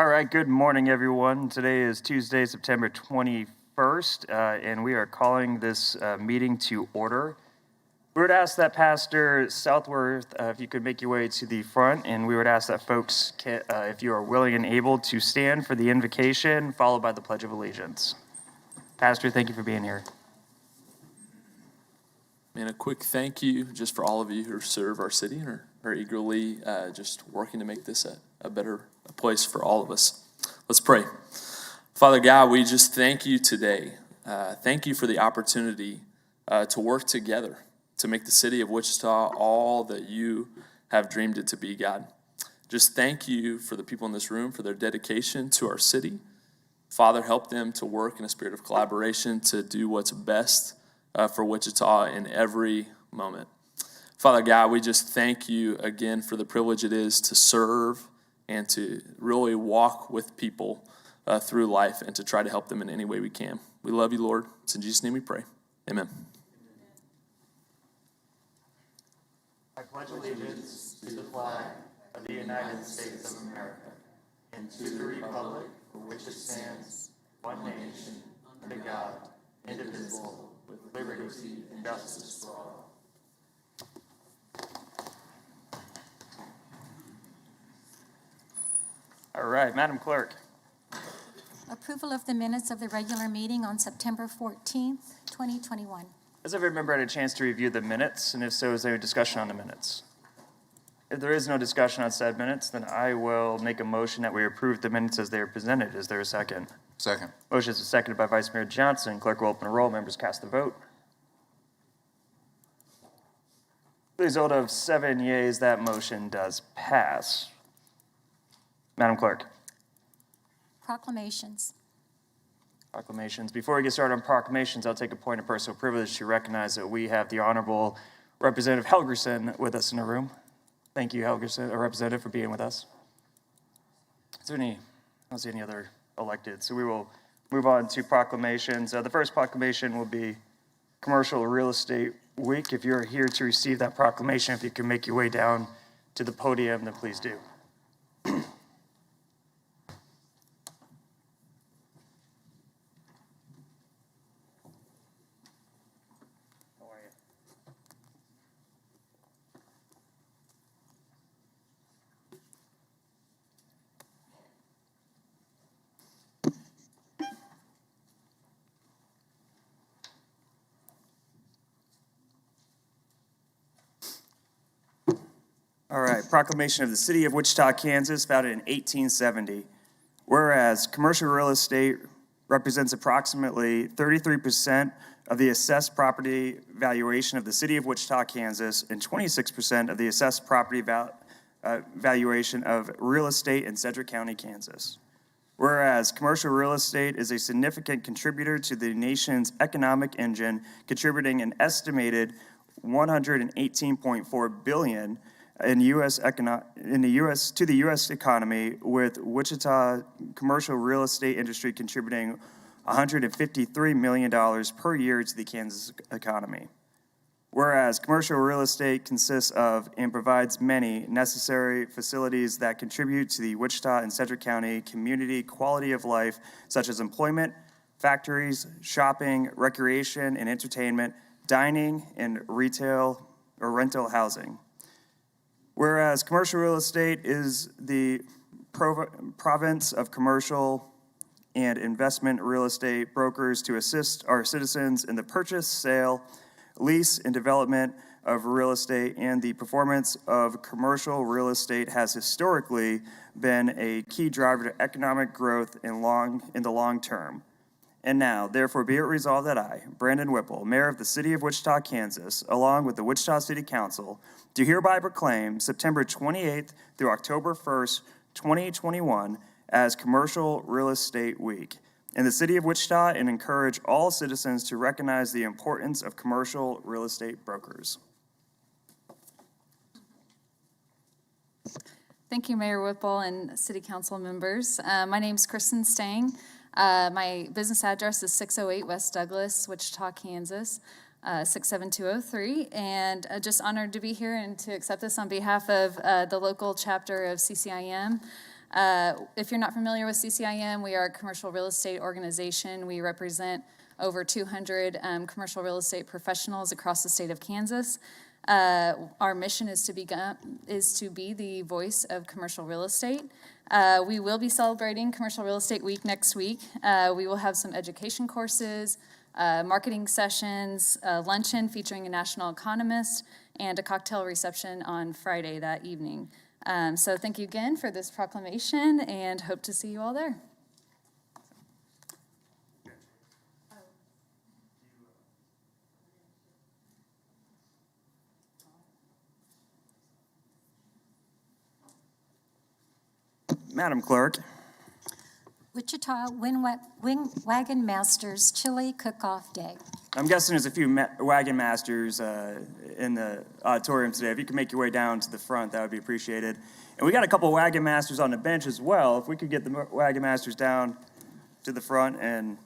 All right, good morning, everyone. Today is Tuesday, September 21st, and we are calling this meeting to order. We would ask that Pastor Southworth, if you could make your way to the front, and we would ask that folks, if you are willing and able, to stand for the invocation, followed by the Pledge of Allegiance. Pastor, thank you for being here. And a quick thank you just for all of you who serve our city and are eagerly just working to make this a better place for all of us. Let's pray. Father God, we just thank you today. Thank you for the opportunity to work together to make the city of Wichita all that you have dreamed it to be, God. Just thank you for the people in this room, for their dedication to our city. Father, help them to work in a spirit of collaboration to do what's best for Wichita in every moment. Father God, we just thank you again for the privilege it is to serve and to really walk with people through life and to try to help them in any way we can. We love you, Lord. It's in Jesus' name we pray. Amen. I pledge allegiance to the flag of the United States of America and to the republic for which it stands, one nation, under God, indivisible, with liberty and justice for all. All right, Madam Clerk. Approval of the minutes of the regular meeting on September 14th, 2021. Has every member had a chance to review the minutes? And if so, is there a discussion on the minutes? If there is no discussion on said minutes, then I will make a motion that we approve the minutes as they are presented. Is there a second? Second. Motion is seconded by Vice Mayor Johnson. Clerk will open the roll. Members cast the vote. The result of 7 yeas, that motion does pass. Madam Clerk. Proclamations. Proclamations. Before we get started on proclamations, I'll take a point of personal privilege to recognize that we have the Honorable Representative Helgerson with us in the room. Thank you, Helgerson, Representative, for being with us. Is there I don't see any other elected, so we will move on to proclamations. The first proclamation will be Commercial Real Estate Week. If you're here to receive that proclamation, if you can make your way down to the podium, then please do. All right, proclamation of the City of Wichita, Kansas, founded in 1870. Whereas commercial real estate represents approximately 33% of the assessed property valuation of the City of Wichita, Kansas, and 26% of the assessed property valuation of real estate in Sedgwick County, Kansas. Whereas commercial real estate is a significant contributor to the nation's economic engine, contributing an estimated $118.4 billion to the U.S. economy, with Wichita commercial real estate industry contributing $153 million per year to the Kansas economy. Whereas commercial real estate consists of and provides many necessary facilities that contribute to the Wichita and Sedgwick County community quality of life, such as employment, factories, shopping, recreation and entertainment, dining, and retail or rental housing. Whereas commercial real estate is the province of commercial and investment real estate brokers to assist our citizens in the purchase, sale, lease, and development of real estate, and the performance of commercial real estate has historically been a key driver to economic growth in the long term. And now, therefore, be it resolved that I, Brandon Whipple, Mayor of the City of Wichita, Kansas, along with the Wichita City Council, do hereby proclaim September 28th through October 1st, 2021 as Commercial Real Estate Week in the City of Wichita, and encourage all citizens to recognize the importance of commercial real estate brokers. Thank you, Mayor Whipple and City Council members. My name's Kristen Stang. My business address is 608 West Douglas, Wichita, Kansas, 67203, and just honored to be here and to accept this on behalf of the local chapter of CCIM. If you're not familiar with CCIM, we are a commercial real estate organization. We represent over 200 commercial real estate professionals across the state of Kansas. Our mission is to be the voice of commercial real estate. We will be celebrating Commercial Real Estate Week next week. We will have some education courses, marketing sessions, a luncheon featuring a national economist, and a cocktail reception on Friday that evening. So thank you again for this proclamation, and hope to see you all there. Madam Clerk, Wichita Wing Wagon Masters Chili Cook-Off Day. I'm guessing there's a few wagon masters in the auditorium today. If you can make your way down to the front, that would be appreciated. And we got a couple wagon masters on the bench as well. If we could get the wagon masters down to the front. And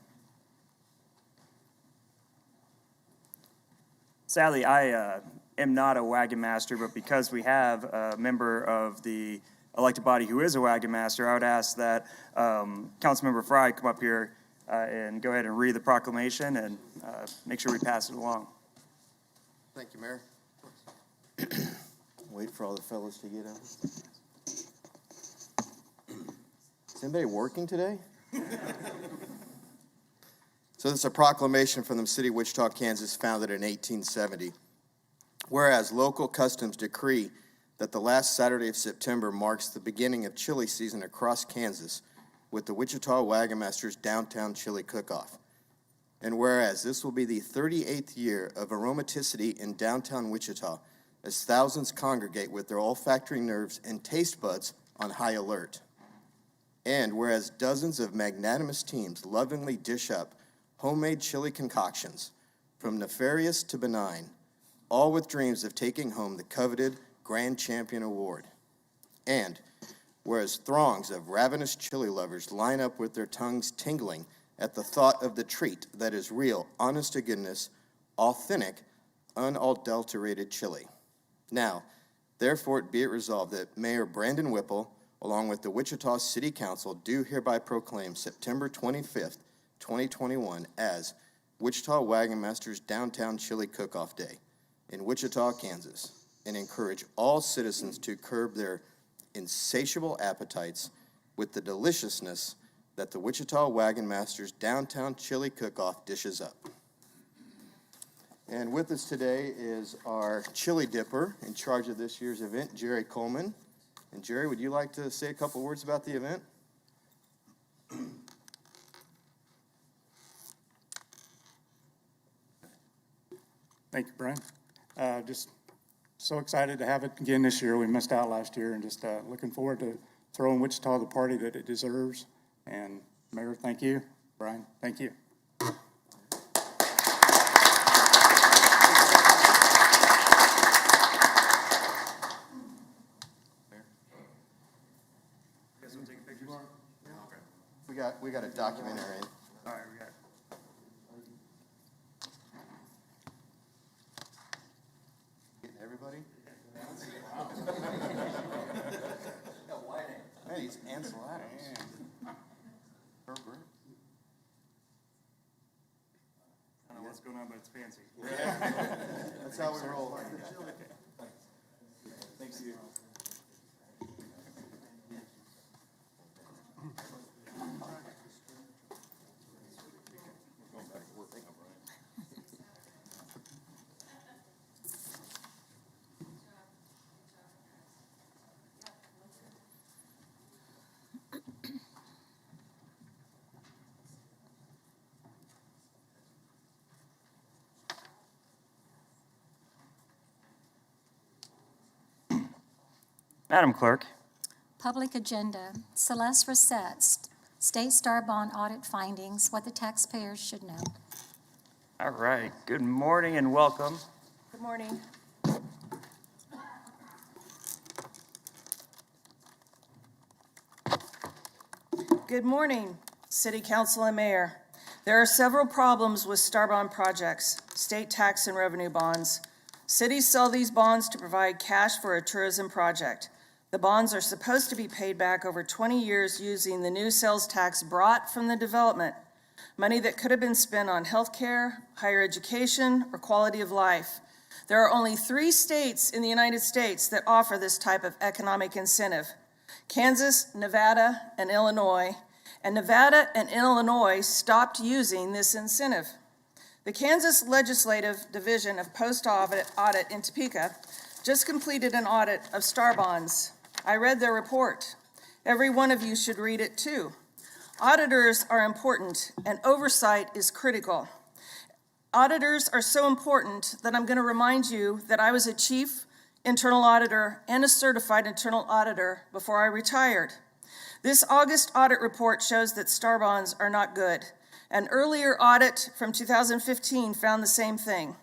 sadly, I am not a wagon master, but because we have a member of the elected body who is a wagon master, I would ask that Councilmember Fry come up here and go ahead and read the proclamation and make sure we pass it along. Thank you, Mayor. Wait for all the fellows to get out. Is anybody working today? So this is a proclamation from the city of Wichita, Kansas, founded in 1870. Whereas local customs decree that the last Saturday of September marks the beginning of chili season across Kansas with the Wichita Wagon Masters Downtown Chili Cook-Off. And whereas this will be the 38th year of aromaticity in downtown Wichita, as thousands congregate with their olfactory nerves and taste buds on high alert. And whereas dozens of magnanimous teams lovingly dish up homemade chili concoctions, from nefarious to benign, all with dreams of taking home the coveted Grand Champion Award. And whereas throngs of ravenous chili lovers line up with their tongues tingling at the thought of the treat that is real, honest-to-goodness, authentic, unadulterated chili. Now, therefore, be it resolved that Mayor Brandon Whipple, along with the Wichita City Council, do hereby proclaim September 25th, 2021 as Wichita Wagon Masters Downtown Chili Cook-Off Day in Wichita, Kansas, and encourage all citizens to curb their insatiable appetites with the deliciousness that the Wichita Wagon Masters Downtown Chili Cook-Off dishes up. And with us today is our chili dipper in charge of this year's event, Jerry Coleman. And Jerry, would you like to say a couple words about the event? Thank you, Brian. Just so excited to have it again this year. We missed out last year, and just looking forward to throwing Wichita the party that it deserves. And Mayor, thank you. Brian, thank you. We got a documentary. All right, we got Getting everybody? Man, he's Ansel Adams. Herbert. I don't know what's going on, but it's fancy. That's how we roll. Thanks you. Madam Clerk. Public agenda. Celeste Reset, State Star Bond Audit Findings, what the taxpayers should know. All right, good morning and welcome. Good morning. Good morning, City Council and Mayor. There are several problems with Star Bond projects, state tax and revenue bonds. Cities sell these bonds to provide cash for a tourism project. The bonds are supposed to be paid back over 20 years using the new sales tax brought from the development, money that could have been spent on healthcare, higher education, or quality of life. There are only 3 states in the United States that offer this type of economic incentive: Kansas, Nevada, and Illinois. And Nevada and Illinois stopped using this incentive. The Kansas Legislative Division of Post-Audit in Topeka just completed an audit of Star bonds. I read their report. Every one of you should read it too. Auditors are important, and oversight is critical. Auditors are so important that I'm going to remind you that I was a chief internal auditor and a certified internal auditor before I retired. This August audit report shows that Star bonds are not good. An earlier audit from 2015 found the same thing.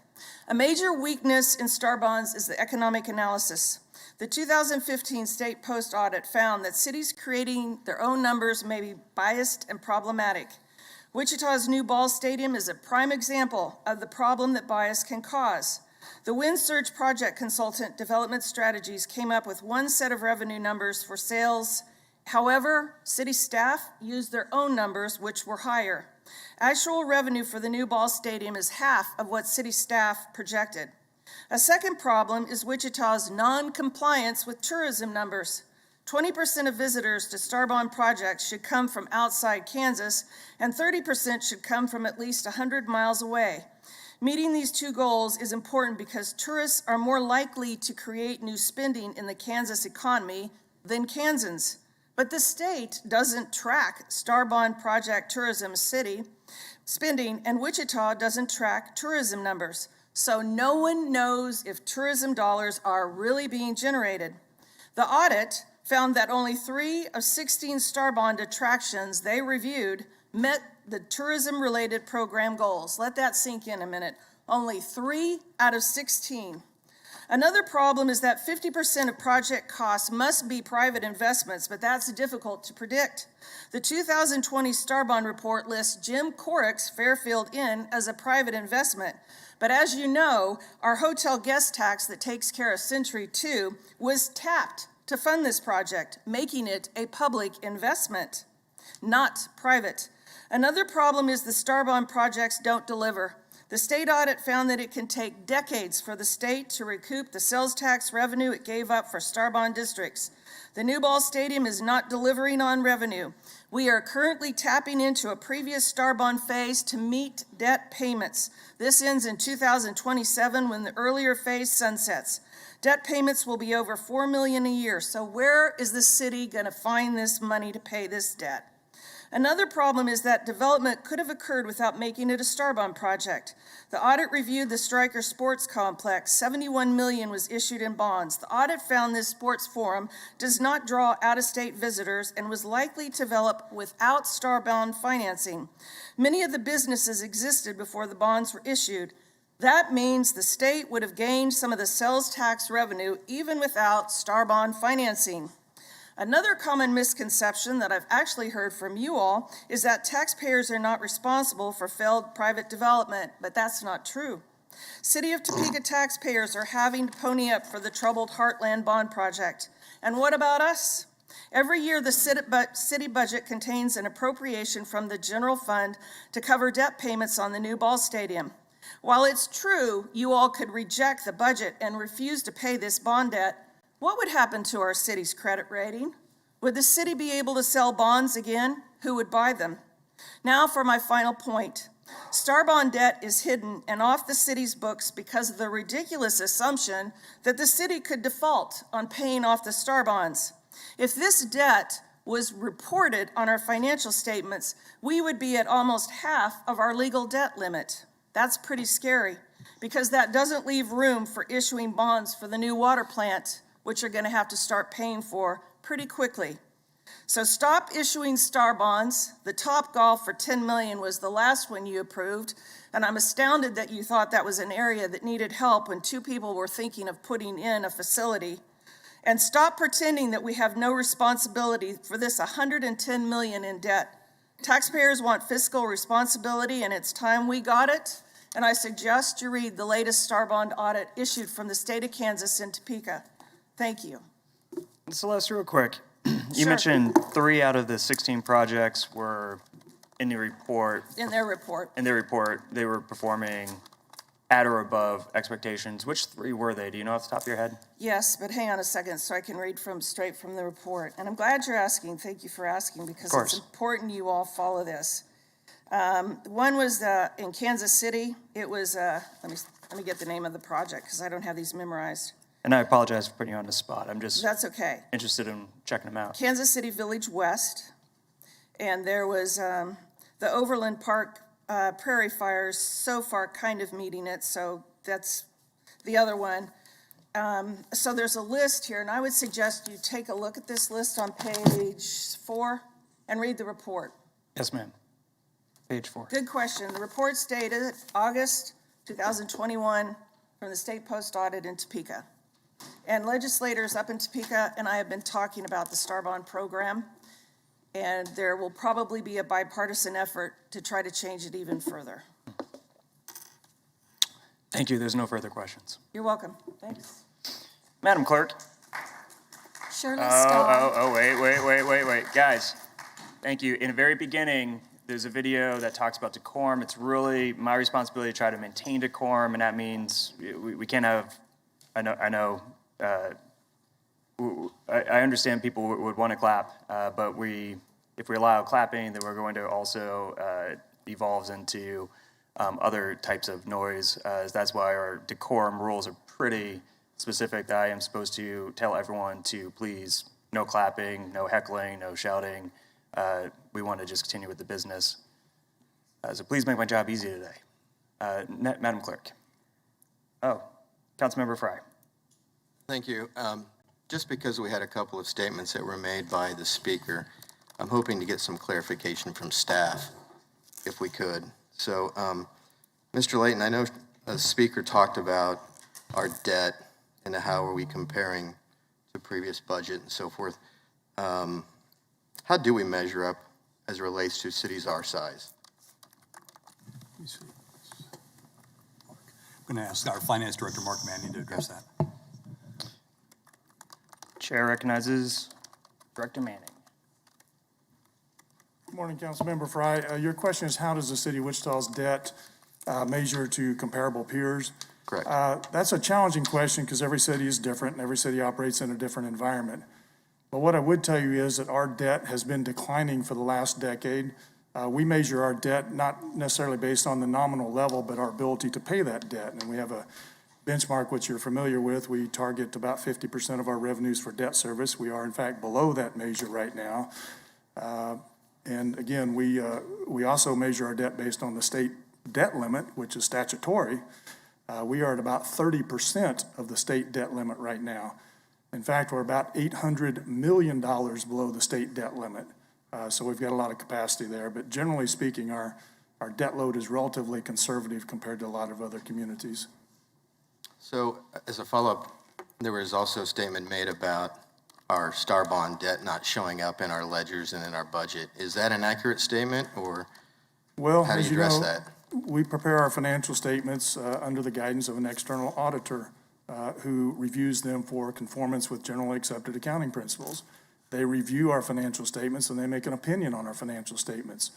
A major weakness in Star bonds is the economic analysis. The 2015 state post audit found that cities creating their own numbers may be biased and problematic. Wichita's new ball stadium is a prime example of the problem that bias can cause. The Wind Surge project consultant Development Strategies came up with one set of revenue numbers for sales. However, city staff used their own numbers, which were higher. Actual revenue for the new ball stadium is half of what city staff projected. A second problem is Wichita's non-compliance with tourism numbers. 20% of visitors to Star bond projects should come from outside Kansas, and 30% should come from at least 100 miles away. Meeting these 2 goals is important because tourists are more likely to create new spending in the Kansas economy than Kansans. But the state doesn't track Star bond project tourism city spending, and Wichita doesn't track tourism numbers. So no one knows if tourism dollars are really being generated. The audit found that only 3 of 16 Star bond attractions they reviewed met the tourism-related program goals. Let that sink in a minute. Only 3 out of 16. Another problem is that 50% of project costs must be private investments, but that's difficult to predict. The 2020 Star bond report lists Jim Corrick's Fairfield Inn as a private investment. But as you know, our hotel guest tax that takes care of Century 2 was tapped to fund this project, making it a public investment, not private. Another problem is the Star bond projects don't deliver. The state audit found that it can take decades for the state to recoup the sales tax revenue it gave up for Star bond districts. The new ball stadium is not delivering on revenue. We are currently tapping into a previous Star bond phase to meet debt payments. This ends in 2027 when the earlier phase sunsets. Debt payments will be over $4 million a year. So where is the city going to find this money to pay this debt? Another problem is that development could have occurred without making it a Star bond project. The audit reviewed the Stryker Sports Complex. $71 million was issued in bonds. The audit found this sports forum does not draw out-of-state visitors and was likely to develop without Star bond financing. Many of the businesses existed before the bonds were issued. That means the state would have gained some of the sales tax revenue even without Star bond financing. Another common misconception that I've actually heard from you all is that taxpayers are not responsible for failed private development, but that's not true. City of Topeka taxpayers are having to pony up for the troubled Heartland Bond Project. And what about us? Every year, the city budget contains an appropriation from the general fund to cover debt payments on the new ball stadium. While it's true you all could reject the budget and refuse to pay this bond debt, what would happen to our city's credit rating? Would the city be able to sell bonds again? Who would buy them? Now for my final point. Star bond debt is hidden and off the city's books because of the ridiculous assumption that the city could default on paying off the Star bonds. If this debt was reported on our financial statements, we would be at almost half of our legal debt limit. That's pretty scary because that doesn't leave room for issuing bonds for the new water plant, which you're going to have to start paying for pretty quickly. So stop issuing Star bonds. The Topgolf for $10 million was the last one you approved, and I'm astounded that you thought that was an area that needed help when 2 people were thinking of putting in a facility. And stop pretending that we have no responsibility for this $110 million in debt. Taxpayers want fiscal responsibility, and it's time we got it. And I suggest you read the latest Star bond audit issued from the state of Kansas in Topeka. Thank you. Celeste, real quick, you Sure. mentioned 3 out of the 16 projects were in the report. In their report. In their report, they were performing at or above expectations. Which 3 were they? Do you know off the top of your head? Yes, but hang on a second so I can read straight from the report. And I'm glad you're asking. Thank you for asking because course. it's important you all follow this. One was in Kansas City. It was, let me get the name of the project because I don't have these memorized. And I apologize for putting you on the spot. I'm just That's okay. interested in checking them out. Kansas City Village West. And there was the Overland Park Prairie Fires so far kind of meeting it. So that's the other one. So there's a list here, and I would suggest you take a look at this list on page 4 and read the report. Yes, ma'am. Page 4. Good question. The report's dated August 2021 from the State Post Audit in Topeka. And legislators up in Topeka and I have been talking about the Star Bond program, and there will probably be a bipartisan effort to try to change it even further. Thank you. There's no further questions. You're welcome. Thanks. Madam Clerk. Shirley Stahl. Wait. Guys, thank you. In the very beginning, there's a video that talks about decorum. It's really my responsibility to try to maintain decorum, and that means we can't have, I understand people would want to clap, but if we allow clapping, then we're going to also evolve into other types of noise. That's why our decorum rules are pretty specific, that I am supposed to tell everyone to please, no clapping, no heckling, no shouting. We want to just continue with the business. So please make my job easy today. Madam Clerk. Oh, Councilmember Fry. Thank you. Just because we had a couple of statements that were made by the speaker, I'm hoping to get some clarification from staff, if we could. So, Mr. Layton, I know the speaker talked about our debt and how are we comparing to previous budget and so forth. How do we measure up as it relates to cities our size? I'm going to ask our Finance Director, Mark Manning, to address that. Chair recognizes Director Manning. Good morning, Councilmember Fry. Your question is, how does the city of Wichita's debt measure to comparable peers? Correct. That's a challenging question because every city is different and every city operates in a different environment. But what I would tell you is that our debt has been declining for the last decade. We measure our debt not necessarily based on the nominal level, but our ability to pay that debt. And we have a benchmark which you're familiar with. We target about 50% of our revenues for debt service. We are in fact below that measure right now. And again, we also measure our debt based on the state debt limit, which is statutory. We are at about 30% of the state debt limit right now. In fact, we're about $800 million below the state debt limit. So we've got a lot of capacity there. But generally speaking, our debt load is relatively conservative compared to a lot of other communities. So as a follow-up, there was also a statement made about our Star Bond debt not showing up in our ledgers and in our budget. Is that an accurate statement, or Well, how do as you you address know, that? we prepare our financial statements under the guidance of an external auditor who reviews them for conformance with generally accepted accounting principles. They review our financial statements and they make an opinion on our financial statements.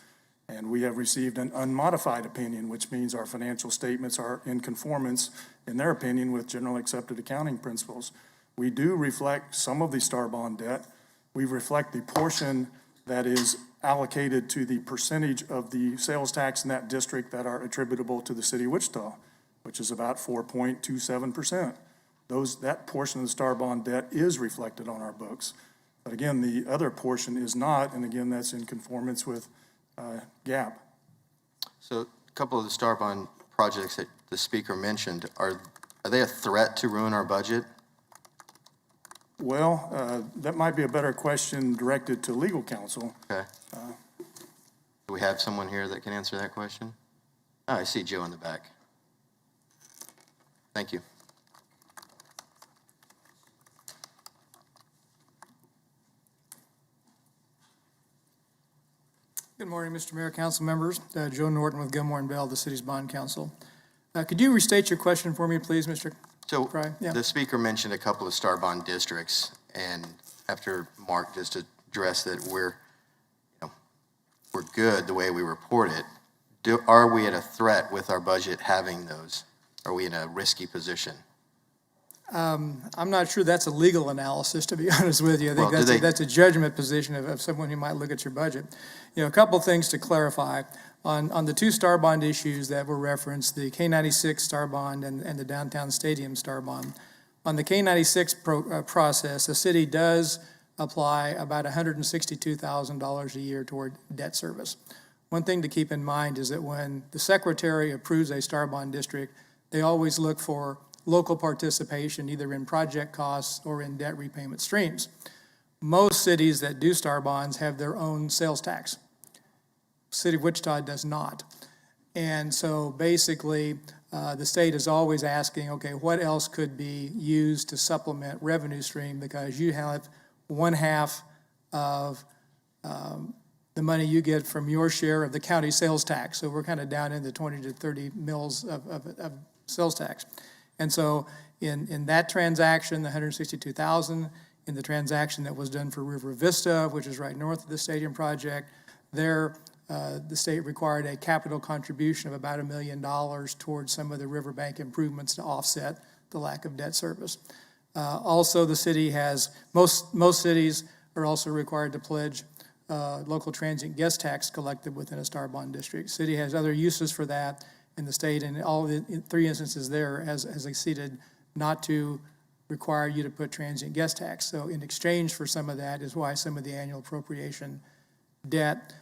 And we have received an unmodified opinion, which means our financial statements are in conformance, in their opinion, with generally accepted accounting principles. We do reflect some of the Star Bond debt. We reflect the portion that is allocated to the percentage of the sales tax in that district that are attributable to the city of Wichita, which is about 4.27%. That portion of the Star Bond debt is reflected on our books. But again, the other portion is not, and again, that's in conformance with GAAP. So a couple of the Star Bond projects that the speaker mentioned, are they a threat to ruin our budget? Well, that might be a better question directed to legal counsel. Okay. Do we have someone here that can answer that question? Oh, I see Joe in the back. Thank you. Good morning, Mr. Mayor, council members. Joe Norton with Gilmore and Bell, the city's bond counsel. Could you restate your question for me, please, Mr. So Fry? Yeah. the speaker mentioned a couple of Star Bond districts, and after Mark just addressed that we're good the way we report it, are we at a threat with our budget having those? Are we in a risky position? I'm not sure that's a legal analysis, to be honest with you. I think Well, that's a judgment position of someone who might look at your budget. A couple things to clarify. On the two star bond issues that were referenced, the K96 star bond and the downtown stadium star bond. On the K96 process, the city does apply about $162,000 a year toward debt service. One thing to keep in mind is that when the secretary approves a star bond district, they always look for local participation, either in project costs or in debt repayment streams. Most cities that do star bonds have their own sales tax. City of Wichita does not. And so basically, the state is always asking, okay, what else could be used to supplement revenue stream, because you have one half of the money you get from your share of the county sales tax. So we're kind of down in the 20 to 30 mils of sales tax. And so in that transaction, the $162,000, in the transaction that was done for River Vista, which is right north of the stadium project, there the state required a capital contribution of about $1 million towards some of the riverbank improvements to offset the lack of debt service. Also, the city has, most cities are also required to pledge local transient guest tax collected within a star bond district. City has other uses for that, and the state, in all the in 3 instances there, has acceded not to require you to put transient guest tax. So in exchange for some of that is why some of the annual appropriation debt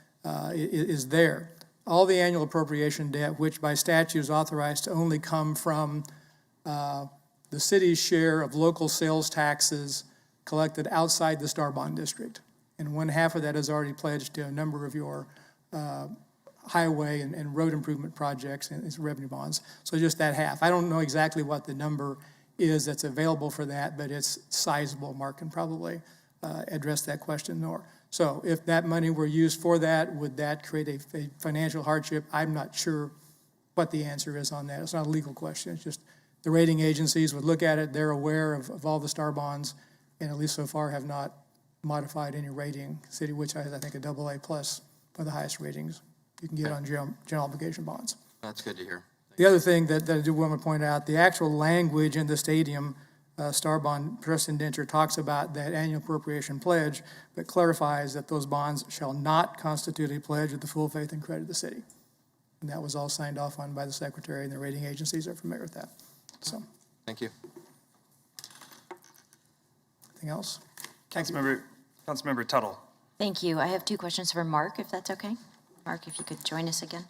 is there. All the annual appropriation debt, which by statute is authorized to only come from the city's share of local sales taxes collected outside the star bond district. And one half of that is already pledged to a number of your highway and road improvement projects and revenue bonds. So just that half. I don't know exactly what the number is that's available for that, but it's sizable. Mark can probably address that question more. So if that money were used for that, would that create a financial hardship? I'm not sure what the answer is on that. It's not a legal question. It's just the rating agencies would look at it. They're aware of all the star bonds, and at least so far have not modified any rating. City, which has, I think, a AA plus, one of the highest ratings you can get on general obligation bonds. That's good to hear. The other thing that I do want to point out, the actual language in the stadium star bond trust indenture talks about that annual appropriation pledge, but clarifies that those bonds shall not constitute a pledge of the full faith and credit of the city. And that was all signed off on by the secretary, and the rating agencies are familiar with that. So, Thank you. anything else? Councilmember Tuttle. Thank you. I have 2 questions for Mark, if that's okay. Mark, if you could join us again.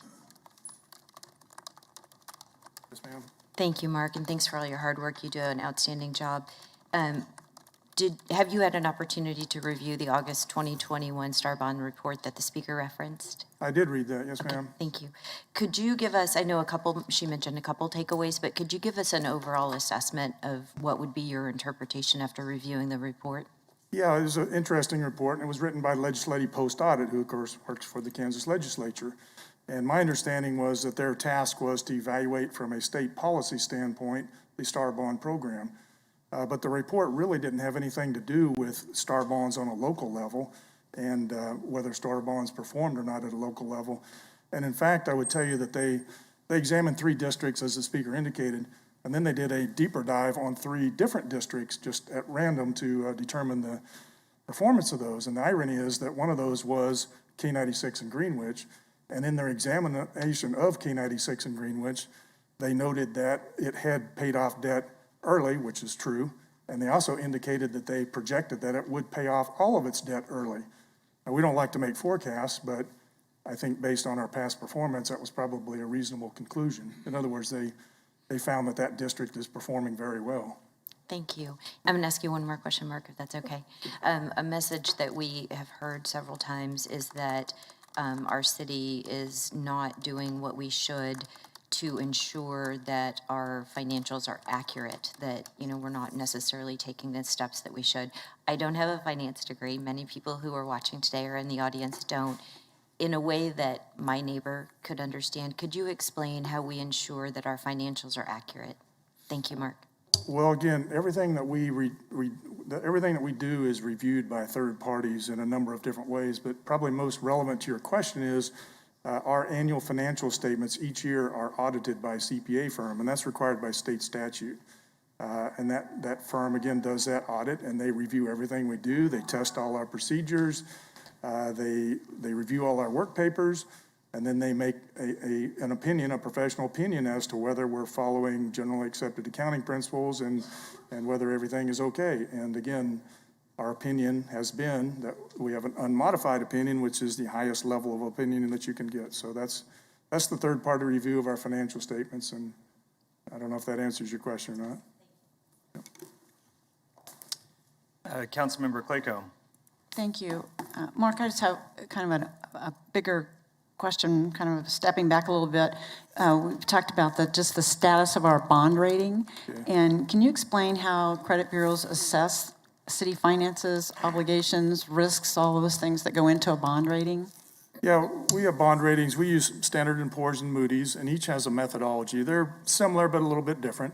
Yes, ma'am. Thank you, Mark, and thanks for all your hard work. You do an outstanding job. Have you had an opportunity to review the August 2021 Star Bond report that the speaker referenced? I did read that, yes, ma'am. Thank you. Could you give us, I know she mentioned a couple takeaways, but could you give us an overall assessment of what would be your interpretation after reviewing the report? Yeah, it was an interesting report, and it was written by Legislative Post Audit, who, of course, works for the Kansas legislature. And my understanding was that their task was to evaluate from a state policy standpoint the star bond program. But the report really didn't have anything to do with star bonds on a local level and whether star bonds performed or not at a local level. And in fact, I would tell you that they examined 3 districts, as the speaker indicated, and then they did a deeper dive on 3 different districts just at random to determine the performance of those. And the irony is that one of those was K96 in Greenwich. And in their examination of K96 in Greenwich, they noted that it had paid off debt early, which is true. And they also indicated that they projected that it would pay off all of its debt early. Now, we don't like to make forecasts, but I think based on our past performance, that was probably a reasonable conclusion. In other words, they found that that district is performing very well. Thank you. I'm going to ask you one more question, Mark, if that's okay. A message that we have heard several times is that our city is not doing what we should to ensure that our financials are accurate, that, we're not necessarily taking the steps that we should. I don't have a finance degree. Many people who are watching today or in the audience don't. In a way that my neighbor could understand, could you explain how we ensure that our financials are accurate? Thank you, Mark. Well, again, everything that we everything that we do is reviewed by third parties in a number of different ways, but probably most relevant to your question is our annual financial statements each year are audited by a CPA firm, and that's required by state statute. And that firm, again, does that audit, and they review everything we do. They test all our procedures. They review all our work papers, and then they make an opinion, a professional opinion as to whether we're following generally accepted accounting principles and whether everything is okay. And again, our opinion has been that we have an unmodified opinion, which is the highest level of opinion that you can get. So that's the third-party review of our financial statements, and I don't know if that answers your question or not. Councilmember Clayco. Thank you. Mark, I just have kind of a bigger question, kind of stepping back a little bit. We've talked about just the status of our bond rating. Okay. And can you explain how credit bureaus assess city finances, obligations, risks, all of those things that go into a bond rating? Yeah, we have bond ratings. We use Standard & Poor's and Moody's, and each has a methodology. They're similar, but a little bit different.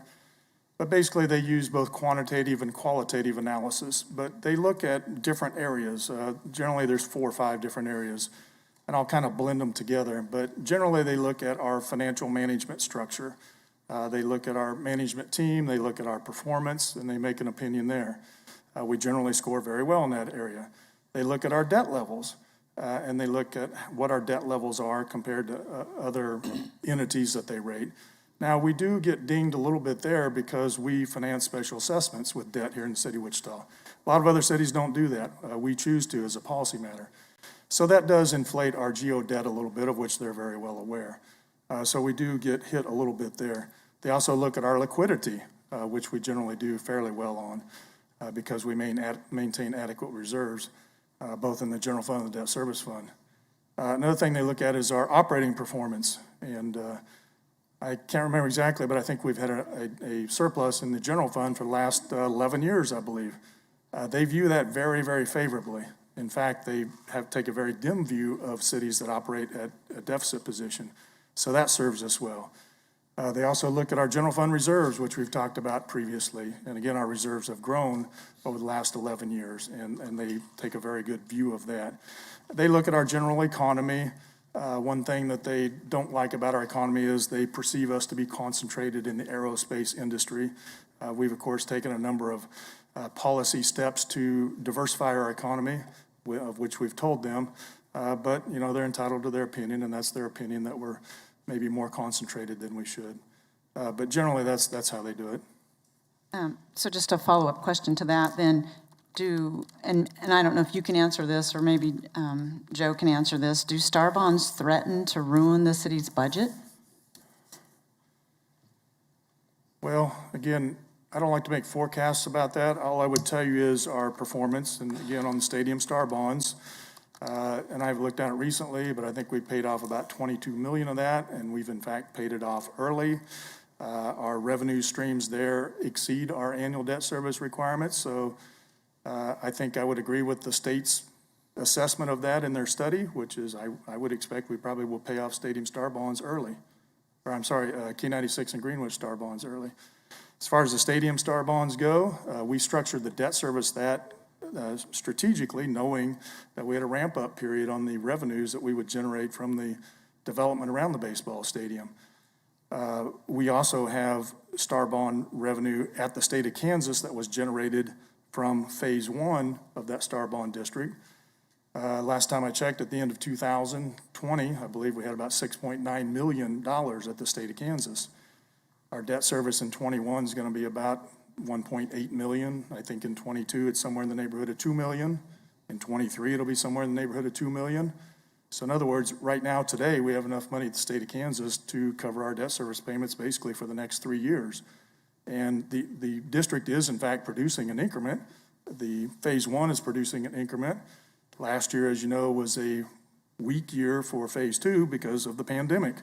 But basically, they use both quantitative and qualitative analysis, but they look at different areas. Generally, there's 4 or 5 different areas, and I'll kind of blend them together. But generally, they look at our financial management structure. They look at our management team, they look at our performance, and they make an opinion there. We generally score very well in that area. They look at our debt levels, and they look at what our debt levels are compared to other entities that they rate. Now, we do get dinged a little bit there because we finance special assessments with debt here in the city of Wichita. A lot of other cities don't do that. We choose to as a policy matter. So that does inflate our geo debt a little bit, of which they're very well aware. So we do get hit a little bit there. They also look at our liquidity, which we generally do fairly well on because we maintain adequate reserves, both in the general fund and the debt service fund. Another thing they look at is our operating performance. And I can't remember exactly, but I think we've had a surplus in the general fund for the last 11 years, I believe. They view that very, very favorably. In fact, they take a very dim view of cities that operate at a deficit position. So that serves us well. They also look at our general fund reserves, which we've talked about previously. And again, our reserves have grown over the last 11 years, and they take a very good view of that. They look at our general economy. One thing that they don't like about our economy is they perceive us to be concentrated in the aerospace industry. We've, of course, taken a number of policy steps to diversify our economy, of which we've told them. But, you know, they're entitled to their opinion, and that's their opinion that we're maybe more concentrated than we should. But generally, that's how they do it. So just a follow-up question to that then. And I don't know if you can answer this, or maybe Joe can answer this. Do star bonds threaten to ruin the city's budget? Well, again, I don't like to make forecasts about that. All I would tell you is our performance, and again, on the stadium star bonds. And I've looked at it recently, but I think we paid off about $22 million of that, and we've in fact paid it off early. Our revenue streams there exceed our annual debt service requirements, so I think I would agree with the state's assessment of that in their study, which is I would expect we probably will pay off stadium star bonds early. Or I'm sorry, K96 and Greenwich star bonds early. As far as the stadium star bonds go, we structured the debt service that strategically, knowing that we had a ramp-up period on the revenues that we would generate from the development around the baseball stadium. We also have star bond revenue at the state of Kansas that was generated from phase 1 of that star bond district. Last time I checked, at the end of 2020, I believe we had about $6.9 million at the state of Kansas. Our debt service in 21 is going to be about 1.8 million. I think in 22, it's somewhere in the neighborhood of 2 million. In 23, it'll be somewhere in the neighborhood of 2 million. So in other words, right now, today, we have enough money at the state of Kansas to cover our debt service payments basically for the next 3 years. And the district is, in fact, producing an increment. The phase 1 is producing an increment. Last year, as you know, was a weak year for phase 2 because of the pandemic.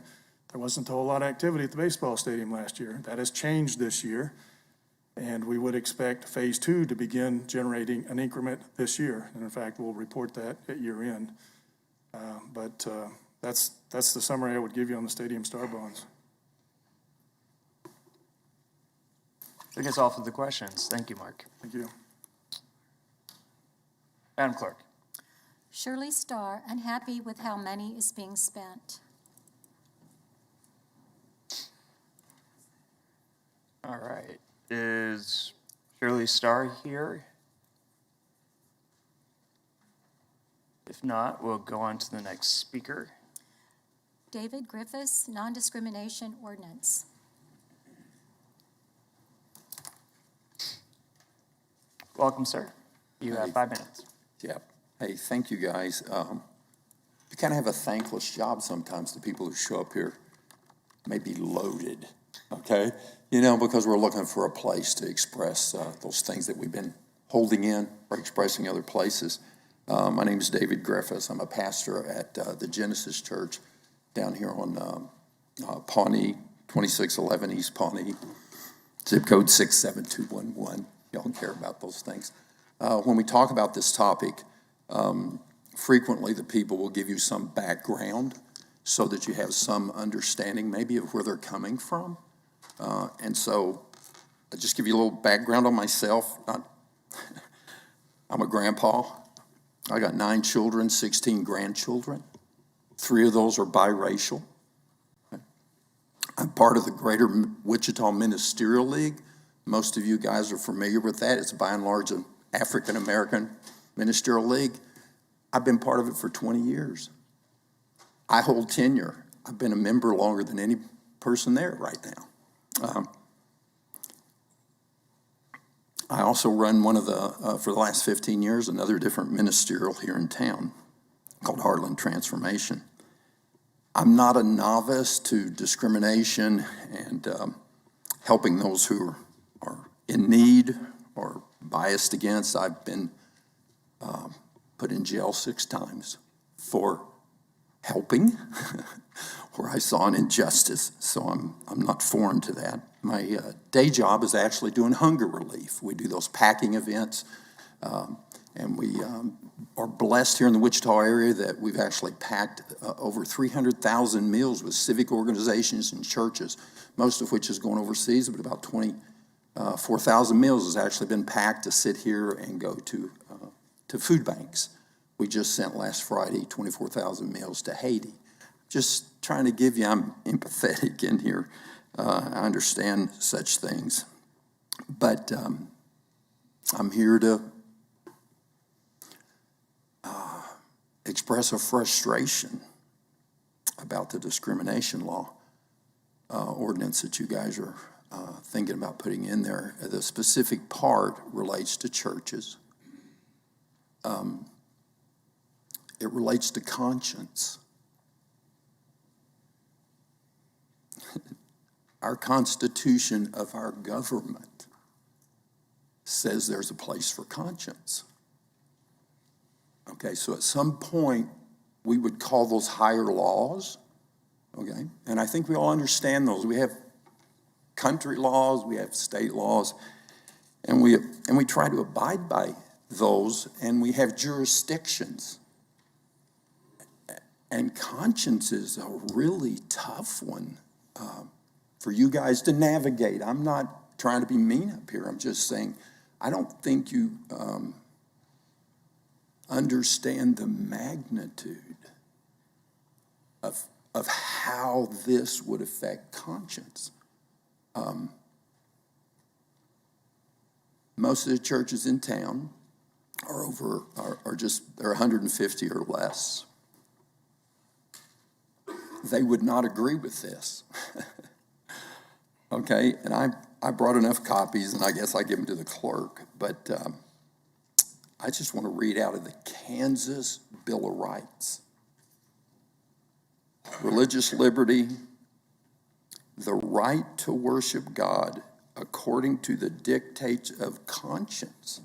There wasn't a whole lot of activity at the baseball stadium last year. That has changed this year. And we would expect phase 2 to begin generating an increment this year. And in fact, we'll report that at year end. But that's the summary I would give you on the stadium star bonds. I guess all for the questions. Thank you, Mark. Thank you. Madam Clerk. Shirley Starr, unhappy with how money is being spent. All right. Is Shirley Starr here? If not, we'll go on to the next speaker. David Griffiths, non-discrimination ordinance. Welcome, sir. You have 5 minutes. Yep. Hey, thank you, guys. You kind of have a thankless job sometimes. The people who show up here may be loaded, okay? You know, because we're looking for a place to express those things that we've been holding in or expressing other places. My name is David Griffiths. I'm a pastor at the Genesis Church down here on Pawnee, 2611 East Pawnee, zip code 67211. Y'all care about those things. When we talk about this topic, frequently the people will give you some background so that you have some understanding maybe of where they're coming from. And so I'll just give you a little background on myself. I'm a grandpa. I got 9 children, 16 grandchildren. 3 of those are biracial. I'm part of the Greater Wichita Ministerial League. Most of you guys are familiar with that. It's by and large an African-American ministerial league. I've been part of it for 20 years. I hold tenure. I've been a member longer than any person there right now. I also run one of the, for the last 15 years, another different ministerial here in town called Heartland Transformation. I'm not a novice to discrimination and helping those who are in need or biased against. I've been put in jail 6 times for helping where I saw an injustice, so I'm not foreign to that. My day job is actually doing hunger relief. We do those packing events, and we are blessed here in the Wichita area that we've actually packed over 300,000 meals with civic organizations and churches, most of which is going overseas, but about 24,000 meals has actually been packed to sit here and go to food banks. We just sent last Friday 24,000 meals to Haiti. Just trying to give you, I'm empathetic in here. I understand such things. But I'm here to express a frustration about the discrimination law ordinance that you guys are thinking about putting in there. The specific part relates to churches. It relates to conscience. Our Constitution of our government says there's a place for conscience. Okay, so at some point, we would call those higher laws, okay? And I think we all understand those. We have country laws, we have state laws, and we try to abide by those, and we have jurisdictions. And conscience is a really tough one for you guys to navigate. I'm not trying to be mean up here. I'm just saying I don't think you understand the magnitude of how this would affect conscience. Most of the churches in town they're 150 or less. They would not agree with this. Okay, and I brought enough copies, and I guess I give them to the clerk, but I just want to read out of the Kansas Bill of Rights. Religious liberty, the right to worship God according to the dictates of conscience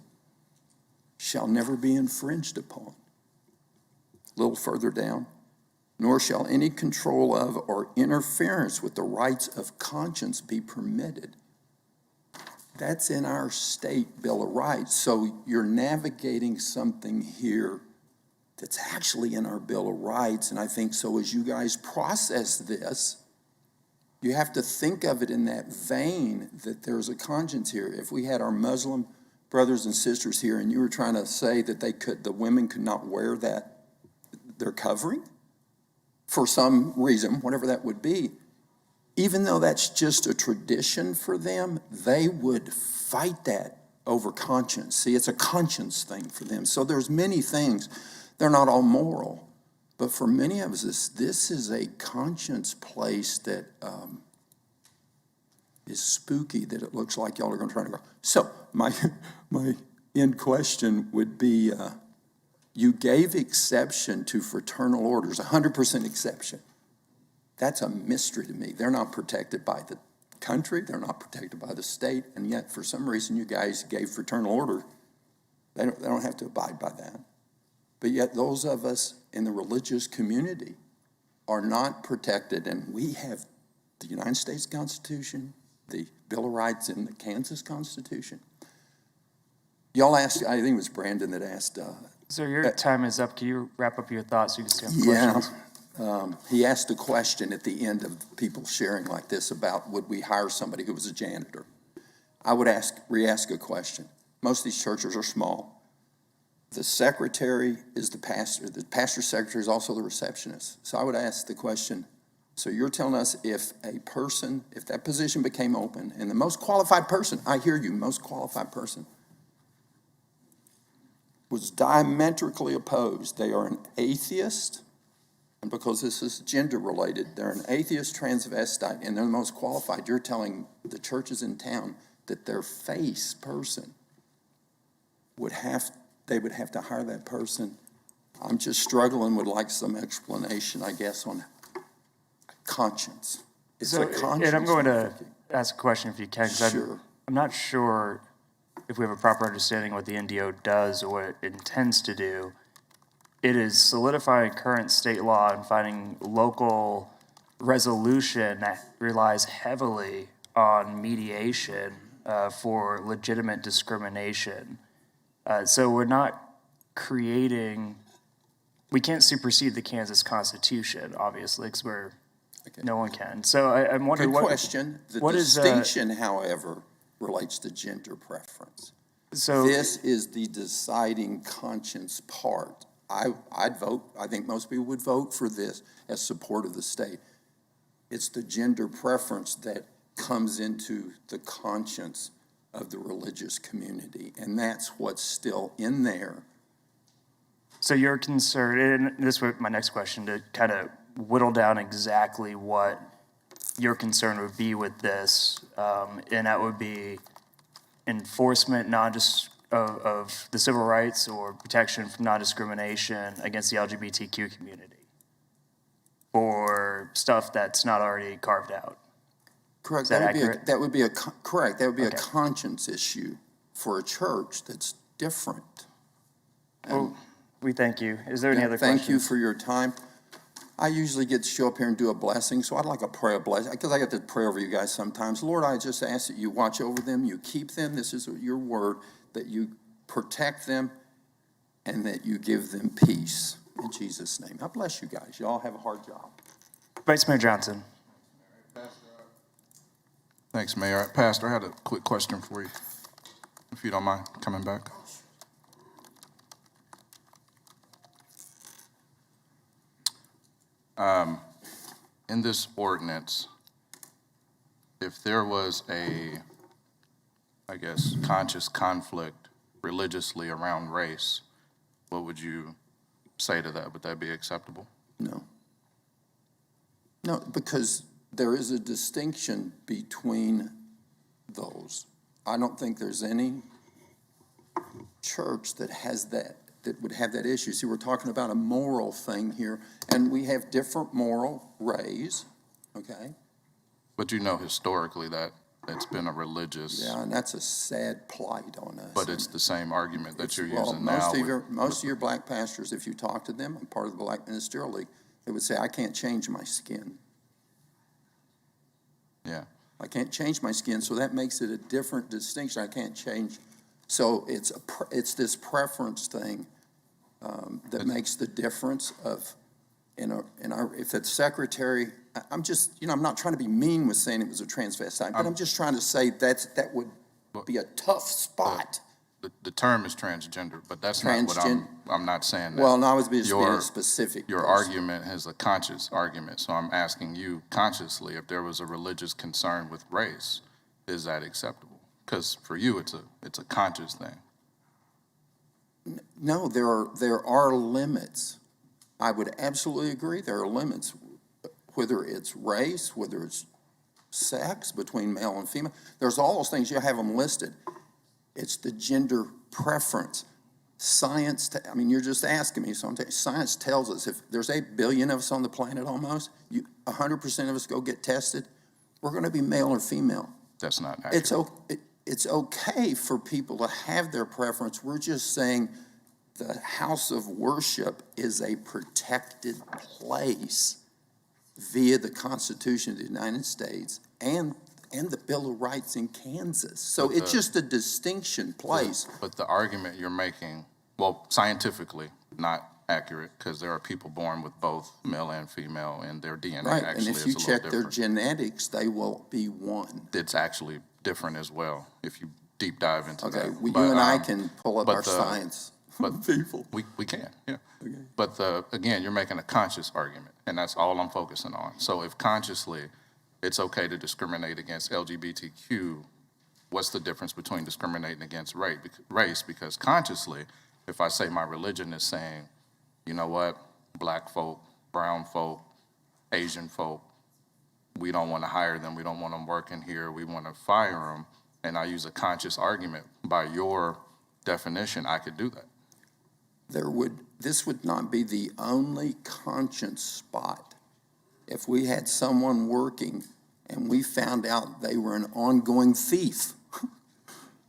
shall never be infringed upon. A little further down, nor shall any control of or interference with the rights of conscience be permitted. That's in our state Bill of Rights. So you're navigating something here that's actually in our Bill of Rights. And I think so as you guys process this, You have to think of it in that vein, that there's a conscience here. If we had our Muslim brothers and sisters here and you were trying to say that the women could not wear their covering for some reason, whatever that would be, even though that's just a tradition for them, they would fight that over conscience. See, it's a conscience thing for them. So there's many things. They're not all moral. But for many of us, this is a conscience place that is spooky, that it looks like y'all are going to try to go. So my end question would be, you gave exception to fraternal orders, 100% exception. That's a mystery to me. They're not protected by the country. They're not protected by the state. And yet, for some reason, you guys gave fraternal order. They don't have to abide by that. But yet, those of us in the religious community are not protected. And we have the United States Constitution, the Bill of Rights, and the Kansas Constitution. Y'all asked, I think it was Brandon that asked. So your time is up. Can you wrap up your thoughts so you can see questions? He asked a question at the end of people sharing like this about would we hire somebody who was a janitor. I would re-ask a question. Most of these churches are small. The secretary is the pastor's secretary is also the receptionist. So I would ask the question, so you're telling us if that position became open and the most qualified person, I hear you, most qualified person, was diametrically opposed. They are an atheist, and because this is gender related, they're an atheist transvestite, and they're the most qualified. You're telling the churches in town that their face person they would have to hire that person. I'm just struggling with like some explanation, I guess, on conscience. It's a conscience. And I'm going to ask a question if you can, because Sure. I'm not sure if we have a proper understanding what the NDO does or what it intends to do. It is solidifying current state law and finding local resolution that relies heavily on mediation for legitimate discrimination. So we're not we can't supersede the Kansas Constitution, obviously, because no one can. So I'm wondering Good question. The distinction, however, relates to gender preference. So this is the deciding conscience part. I'd vote, I think most people would vote for this as support of the state. It's the gender preference that comes into the conscience of the religious community, and that's what's still in there. So you're concerned, and this was my next question, to kind of whittle down exactly what your concern would be with this, and that would be enforcement of the civil rights or protection from non-discrimination against the LGBTQ community for stuff that's not already carved out. Correct. Is that accurate? That would be a conscience issue for a church that's different. Well, we thank you. Is there any other questions? Thank you for your time. I usually get to show up here and do a blessing, so I'd like a prayer blessing, because I get to pray over you guys sometimes. Lord, I just ask that you watch over them, you keep them. This is your word, that you protect them and that you give them peace. In Jesus' name. I bless you guys. Y'all have a hard job. Vice Mayor Johnson. Thanks, Mayor. Pastor, I had a quick question for you, if you don't mind coming back. In this ordinance, if there was conscious conflict religiously around race, what would you say to that? Would that be acceptable? No. No, because there is a distinction between those. I don't think there's any church that has that would have that issue. See, we're talking about a moral thing here, and we have different moral ways, okay? But historically that's been a religious... Yeah, and that's a sad plight on us. But it's the same argument that you're using now. Most of your black pastors, if you talk to them, I'm part of the Black Ministerial League, they would say, I can't change my skin. Yeah. I can't change my skin, so that makes it a different distinction. I can't change. So it's this preference thing that makes the difference of, if the secretary I'm just, I'm not trying to be mean with saying it was a transvestite, but I'm just trying to say that would be a tough spot. The term is transgender, but that's not what I'm not saying that. Well, no, I was being specific. Your argument is a conscious argument, so I'm asking you consciously if there was a religious concern with race, is that acceptable? Because for you, it's a conscious thing. No, there are limits. I would absolutely agree there are limits, whether it's race, whether it's sex between male and female. There's all those things, you have them listed. It's the gender preference. Science, you're just asking me, so I'm telling you, science tells us if there's 8 billion of us on the planet almost, 100% of us go get tested, we're going to be male or female. That's not accurate. It's okay for people to have their preference. We're just saying the house of worship is a protected place via the Constitution of the United States and the Bill of Rights in Kansas. So it's just a distinction place. But the argument you're making, well, scientifically, not accurate, because there are people born with both male and female, and their DNA Right, actually and is if a you little check their different. genetics, they will be one. It's actually different as well, if you deep dive into Okay, that. well, But, you and I can pull up but our science people. We can, yeah. Okay. But again, you're making a conscious argument, and that's all I'm focusing on. So if consciously it's okay to discriminate against LGBTQ, what's the difference between discriminating against race? Because consciously, if I say my religion is saying, you know what, black folk, brown folk, Asian folk, we don't want to hire them, we don't want them working here, we want to fire them, and I use a conscious argument, by your definition, I could do that. This would not be the only conscience spot. If we had someone working and we found out they were an ongoing thief,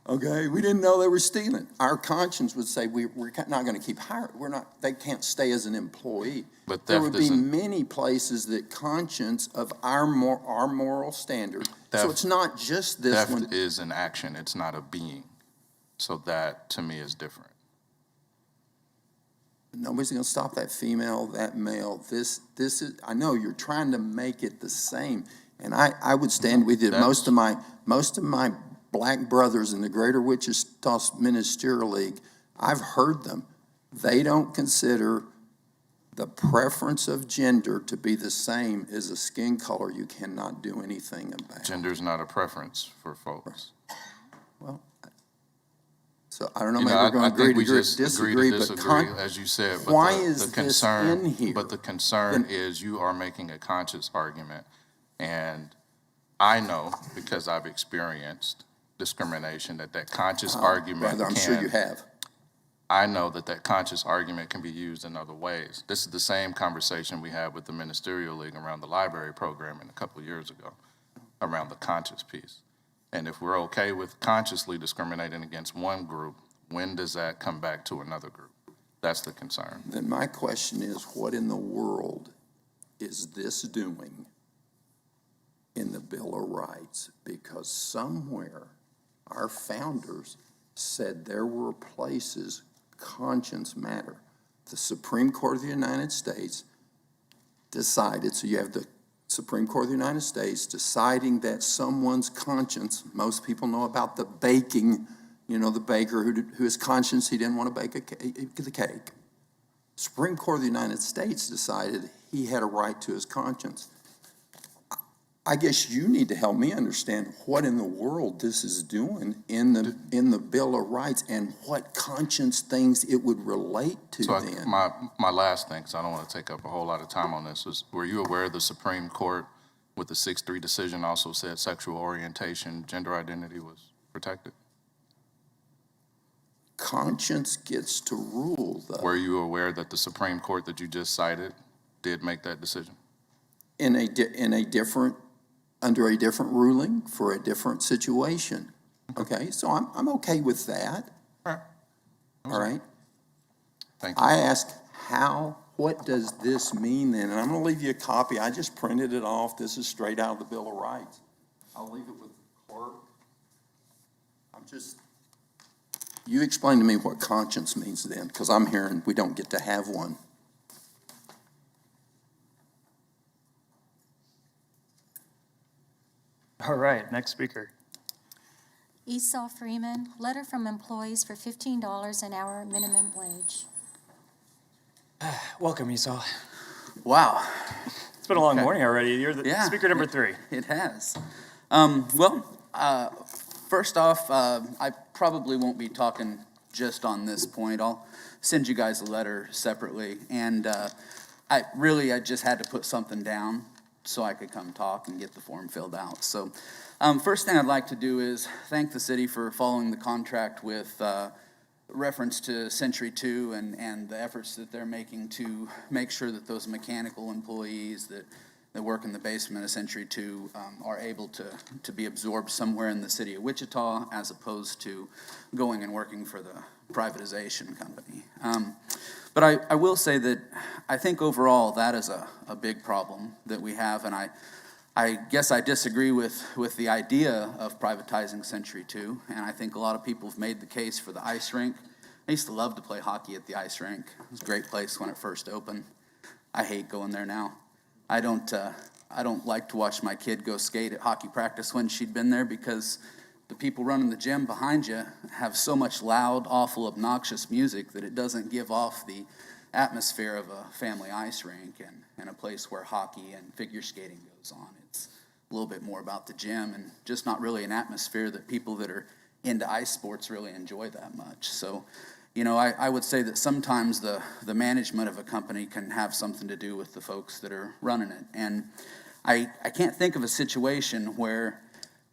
okay, we didn't know they were stealing, our conscience would say we're not going to keep hiring. They can't stay as an employee. But there would be many places that conscience of our moral standard. So it's not just this one. Theft is an action, it's not a being. So that, to me, is different. Nobody's going to stop that female, that male. This is, I know you're trying to make it the same. And I would stand with you. Most of my black brothers in the Greater Wichita Ministerial League, I've heard them. They don't consider the preference of gender to be the same as a skin color you cannot do anything about. Gender's not a preference for folks. Well, so I don't know, maybe we're going to agree to disagree, but as you said. But why is this in here? But the concern is you are making a conscious argument. And I know, because I've experienced discrimination, that conscious argument I'm sure you have. I know that conscious argument can be used in other ways. This is the same conversation we had with the Ministerial League around the library programming a couple of years ago, around the conscious piece. And if we're okay with consciously discriminating against one group, when does that come back to another group? That's the concern. Then my question is, what in the world is this doing in the Bill of Rights? Because somewhere our founders said there were places conscience matter. The Supreme Court of the United States decided, so you have the Supreme Court of the United States deciding that someone's conscience, most people know about the baking, the baker who his conscience, he didn't want to bake the cake. Supreme Court of the United States decided he had a right to his conscience. I guess you need to help me understand what in the world this is doing in the Bill of Rights and what conscience things it would relate to then. My last thing, because I don't want to take up a whole lot of time on this, was were you aware the Supreme Court with the 6-3 decision also said sexual orientation, gender identity was protected? Conscience gets to rule, though. Were you aware that the Supreme Court that you just cited did make that decision? Under a different ruling for a different situation. Okay, so I'm okay with that. All right. Thank you. I asked what does this mean then? And I'm going to leave you a copy. I just printed it off. This is straight out of the Bill of Rights. I'll leave it with the clerk. You explain to me what conscience means then, because I'm hearing we don't get to have one. All right, next speaker. Esau Freeman, letter from employees for $15 an hour minimum wage. Welcome, Esau. Wow, It's been a long morning already. You're the Yeah. speaker number 3. it has. First off, I probably won't be talking just on this point. I'll send you guys a letter separately. And I just had to put something down so I could come talk and get the form filled out. So first thing I'd like to do is thank the city for following the contract with reference to Century 2 and the efforts that they're making to make sure that those mechanical employees that work in the basement of Century 2 are able to be absorbed somewhere in the city of Wichita as opposed to going and working for the privatization company. But I will say that I think overall that is a big problem that we have, and I guess I disagree with the idea of privatizing Century 2, and I think a lot of people have made the case for the ice rink. I used to love to play hockey at the ice rink. It was a great place when it first opened. I hate going there now. I don't like to watch my kid go skate at hockey practice when she'd been there because the people running the gym behind you have so much loud, awful, obnoxious music that it doesn't give off the atmosphere of a family ice rink and a place where hockey and figure skating goes on. It's a little bit more about the gym and just not really an atmosphere that people that are into ice sports really enjoy that much. So, I would say that sometimes the management of a company can have something to do with the folks that are running it. And I can't think of a situation where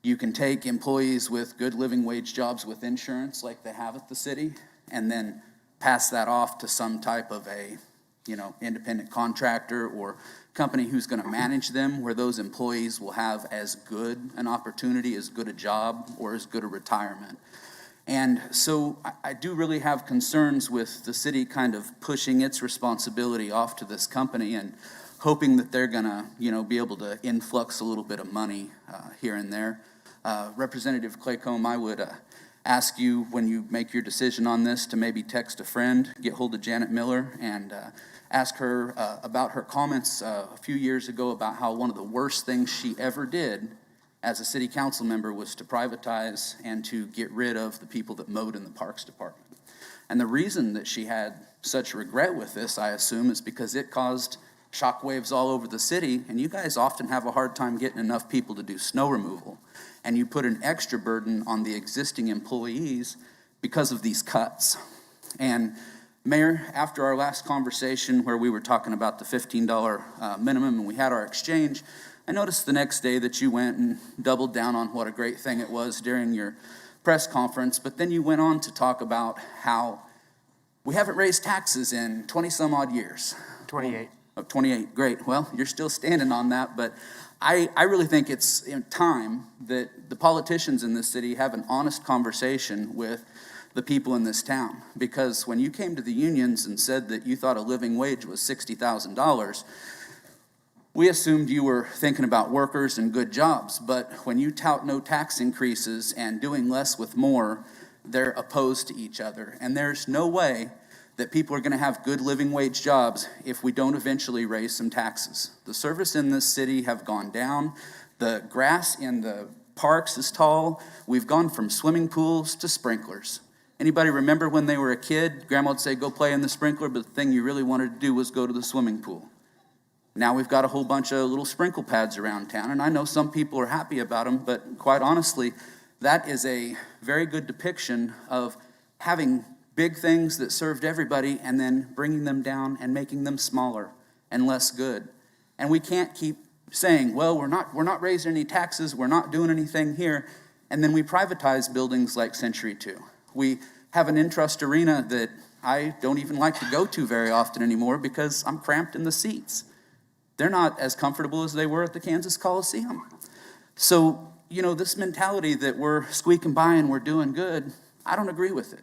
you can take employees with good living wage jobs with insurance like they have at the city and then pass that off to some type of a, independent contractor or company who's going to manage them, where those employees will have as good an opportunity, as good a job, or as good a retirement. And so I do really have concerns with the city kind of pushing its responsibility off to this company and hoping that they're going to, be able to influx a little bit of money here and there. Representative Claycomb, I would ask you, when you make your decision on this, to maybe text a friend, get hold of Janet Miller, and ask her about her comments a few years ago about how one of the worst things she ever did as a city council member was to privatize and to get rid of the people that mowed in the Parks Department. And the reason that she had such regret with this, I assume, is because it caused shockwaves all over the city, and you guys often have a hard time getting enough people to do snow removal. And you put an extra burden on the existing employees because of these cuts. And Mayor, after our last conversation where we were talking about the $15 minimum and we had our exchange, I noticed the next day that you went and doubled down on what a great thing it was during your press conference, but then you went on to talk about how we haven't raised taxes in 20 some odd years. 28. Oh, 28, great. Well, you're still standing on that, but I really think it's time that the politicians in this city have an honest conversation with the people in this town. Because when you came to the unions and said that you thought a living wage was $60,000, we assumed you were thinking about workers and good jobs. But when you tout no tax increases and doing less with more, they're opposed to each other. And there's no way that people are going to have good living wage jobs if we don't eventually raise some taxes. The service in this city have gone down. The grass in the parks is tall. We've gone from swimming pools to sprinklers. Anybody remember when they were a kid, Grandma would say, go play in the sprinkler, but the thing you really wanted to do was go to the swimming pool. Now we've got a whole bunch of little sprinkle pads around town, and I know some people are happy about them, but quite honestly, that is a very good depiction of having big things that served everybody and then bringing them down and making them smaller and less good. And we can't keep saying, well, we're not raising any taxes, we're not doing anything here, and then we privatize buildings like Century 2. We have an in-trust arena that I don't even like to go to very often anymore because I'm cramped in the seats. They're not as comfortable as they were at the Kansas Coliseum. So, this mentality that we're squeaking by and we're doing good, I don't agree with it.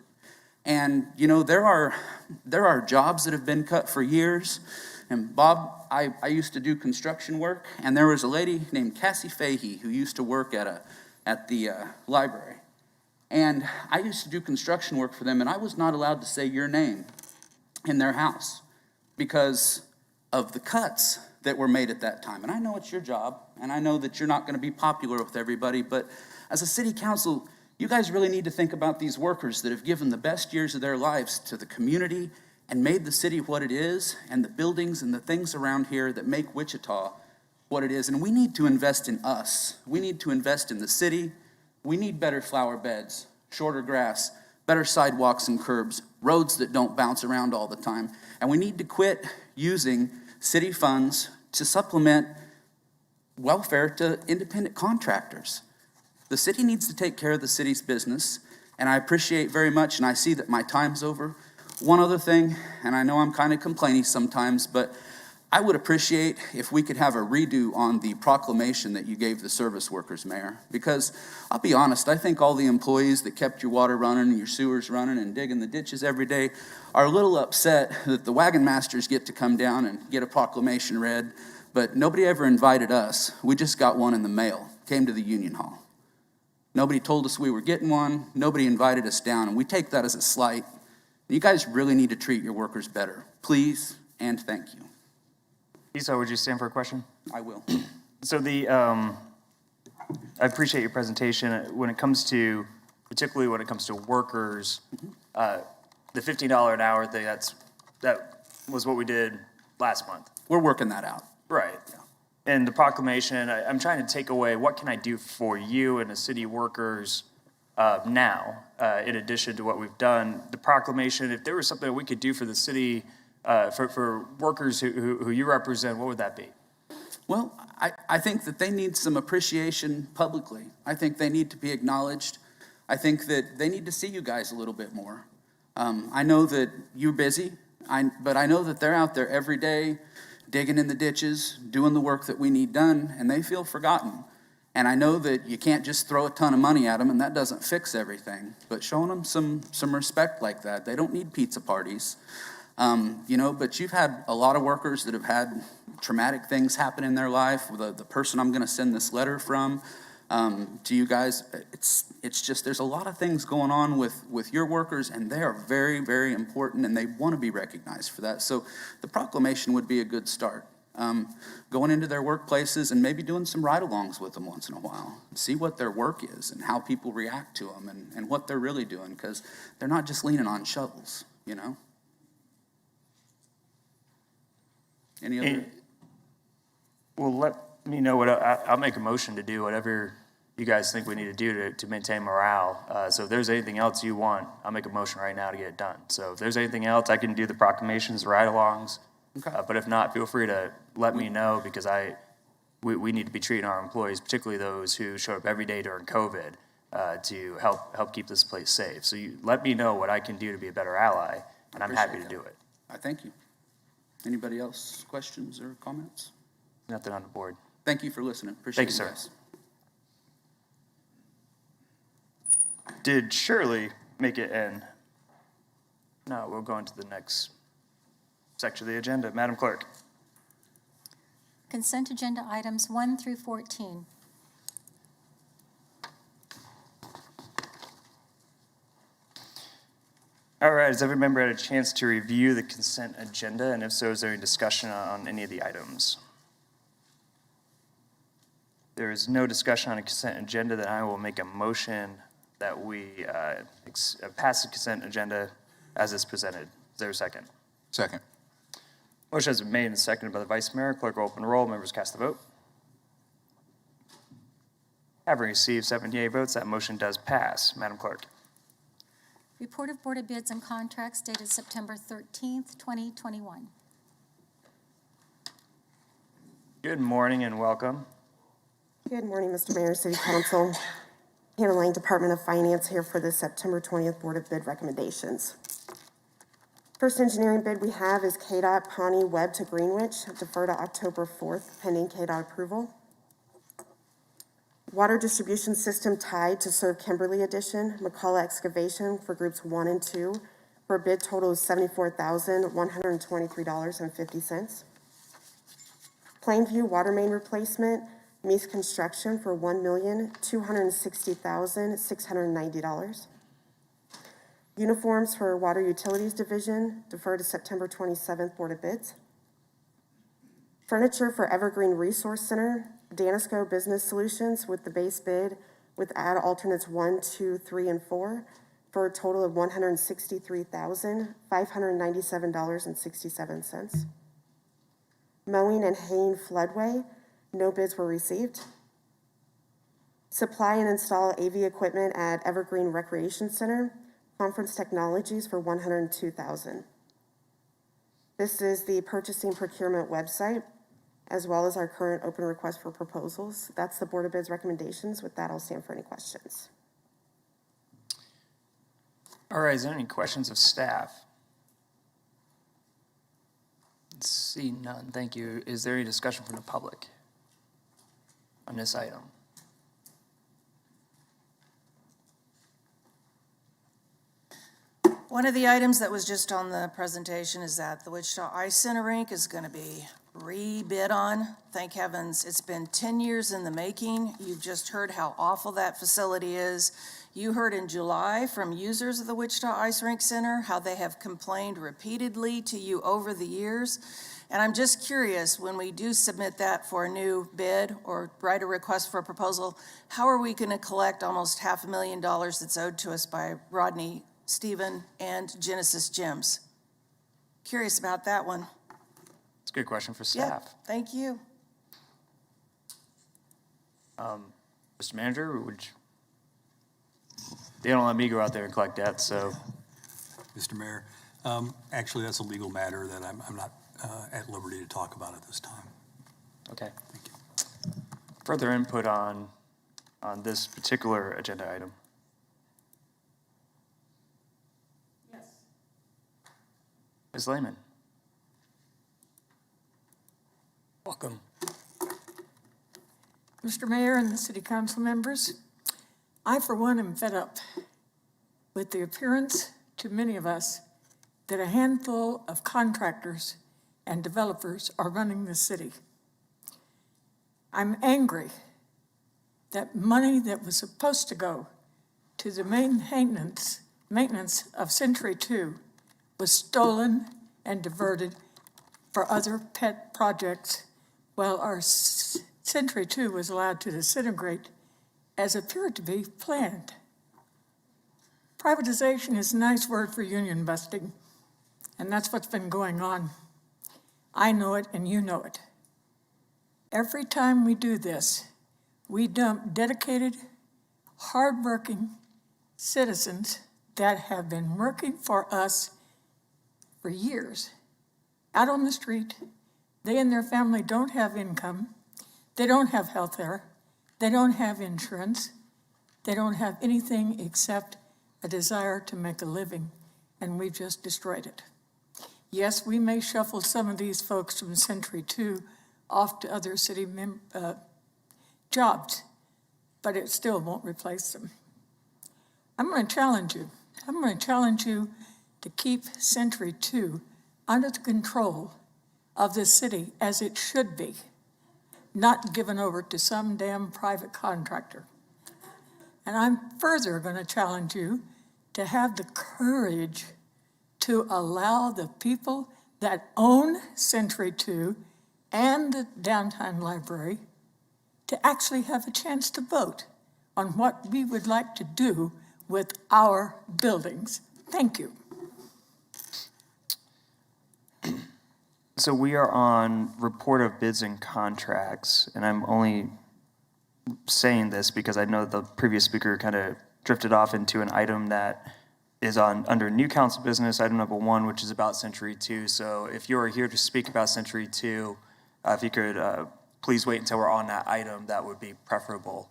And, there are jobs that have been cut for years. And Bob, I used to do construction work, and there was a lady named Cassie Fahey who used to work at the library. And I used to do construction work for them, and I was not allowed to say your name in their house because of the cuts that were made at that time. And I know it's your job, and I know that you're not going to be popular with everybody, but as a city council, you guys really need to think about these workers that have given the best years of their lives to the community and made the city what it is, and the buildings and the things around here that make Wichita what it is. And we need to invest in us. We need to invest in the city. We need better flower beds, shorter grass, better sidewalks and curbs, roads that don't bounce around all the time. And we need to quit using city funds to supplement welfare to independent contractors. The city needs to take care of the city's business, and I appreciate very much, and I see that my time's over. One other thing, and I know I'm kind of complaining sometimes, but I would appreciate if we could have a redo on the proclamation that you gave the service workers, Mayor. Because I'll be honest, I think all the employees that kept your water running and your sewers running and digging the ditches every day are a little upset that the wagon masters get to come down and get a proclamation read, but nobody ever invited us. We just got one in the mail, came to the Union Hall. Nobody told us we were getting one. Nobody invited us down, and we take that as a slight. You guys really need to treat your workers better. Please and thank you. Isa, would you stand for a question? I will. So I appreciate your presentation. When it comes to, particularly when it comes to workers, the $15 an hour thing, that was what we did last month. We're working that out. Right. Yeah. And the proclamation, I'm trying to take away, what can I do for you and the city workers now, in addition to what we've done? The proclamation, if there was something that we could do for the city, for workers who you represent, what would that be? Well, I think that they need some appreciation publicly. I think they need to be acknowledged. I think that they need to see you guys a little bit more. I know that you're busy, but I know that they're out there every day digging in the ditches, doing the work that we need done, and they feel forgotten. And I know that you can't just throw a ton of money at them, and that doesn't fix everything. But showing them some respect like that, they don't need pizza parties. But you've had a lot of workers that have had traumatic things happen in their life. The person I'm going to send this letter from to you guys, it's just there's a lot of things going on with your workers, and they are very, very important, and they want to be recognized for that. So the proclamation would be a good start. Going into their workplaces and maybe doing some ride-alongs with them once in a while. See what their work is and how people react to them and what they're really doing, because they're not just leaning on shovels, Any other? Well, let me know what I'll make a motion to do whatever you guys think we need to do to maintain morale. So if there's anything else you want, I'll make a motion right now to get it done. So if there's anything else, I can do the proclamations, ride-alongs. Okay. But if not, feel free to let me know, because we need to be treating our employees, particularly those who showed up every day during COVID, to help keep this place safe. So you let me know what I can do to be a better ally, and I'm happy to do it. I thank you. Anybody else, questions or comments? Nothing on the board. Thank you for listening. Appreciate Thank you, it, sir. guys. Did Shirley make it in? No, we'll go into the next section of the agenda. Madam Clerk. Consent agenda items 1 through 14. All right, has every member had a chance to review the consent agenda? And if so, is there any discussion on any of the items? There is no discussion on a consent agenda, then I will make a motion that we pass the consent agenda as is presented. Is there a second? Second. Motion has been made and seconded by the Vice Mayor. Clerk will open the roll. Members cast the vote. Having received 78 votes, that motion does pass. Madam Clerk. Report of Board of Bids and Contracts dated September 13th, 2021. Good morning and welcome. Good morning, Mr. Mayor, City Council. Hannah Lang, Department of Finance, here for the September 20th Board of Bid recommendations. First engineering bid we have is KDOT Pawnee Webb to Greenwich, defer to October 4th, pending KDOT approval. Water distribution system tied to serve Kimberly Edition, McCullough Excavation for groups 1 and 2, for a bid total of $74,123.50. Plainview Water Main Replacement, Meese Construction for $1,260,690. Uniforms for Water Utilities Division, defer to September 27th Board of Bids. Furniture for Evergreen Resource Center, Danisco Business Solutions with the base bid with add alternates 1, 2, 3, and 4 for a total of $163,597.67. Mowing and haying floodway, no bids were received. Supply and install AV equipment at Evergreen Recreation Center, Conference Technologies for $102,000. This is the purchasing procurement website, as well as our current open request for proposals. That's the Board of Bids recommendations. With that, I'll stand for any questions. All right, is there any questions of staff? See none, thank you. Is there any discussion from the public on this item? One of the items that was just on the presentation is that the Wichita Ice Center rink is going to be rebid on. Thank heavens, it's been 10 years in the making. You've just heard how awful that facility is. You heard in July from users of the Wichita Ice Rink Center how they have complained repeatedly to you over the years. And I'm just curious, when we do submit that for a new bid or write a request for a proposal, how are we going to collect almost $500,000 that's owed to us by Rodney, Stephen, and Genesis Gyms? Curious about that one. It's a good question for Yeah, staff. thank you. Mr. Manager, they don't let me go out there and collect debt, so. Mr. Mayor, actually, that's a legal matter that I'm not at liberty to talk about at this time. Okay. Thank you. Further input on this particular agenda item? Yes. Ms. Lehman? Welcome. Mr. Mayor and the City Council members, I, for one, am fed up with the appearance to many of us that a handful of contractors and developers are running the city. I'm angry that money that was supposed to go to the maintenance of Century 2 was stolen and diverted for other pet projects, while our Century 2 was allowed to disintegrate as appeared to be planned. Privatization is a nice word for union busting, and that's what's been going on. I know it and you know it. Every time we do this, we dump dedicated, hardworking citizens that have been working for us for years out on the street. They and their family don't have income. They don't have health care. They don't have insurance. They don't have anything except a desire to make a living, and we've just destroyed it. Yes, we may shuffle some of these folks from Century 2 off to other city jobs, but it still won't replace them. I'm going to challenge you. I'm going to challenge you to keep Century 2 under the control of the city as it should be, not given over to some damn private contractor. And I'm further going to challenge you to have the courage to allow the people that own Century 2 and the downtown library to actually have a chance to vote on what we would like to do with our buildings. Thank you. So we are on report of bids and contracts, and I'm only saying this because I know the previous speaker kind of drifted off into an item that is under new council business, item number 1, which is about Century 2. So if you are here to speak about Century 2, if you could please wait until we're on that item, that would be preferable.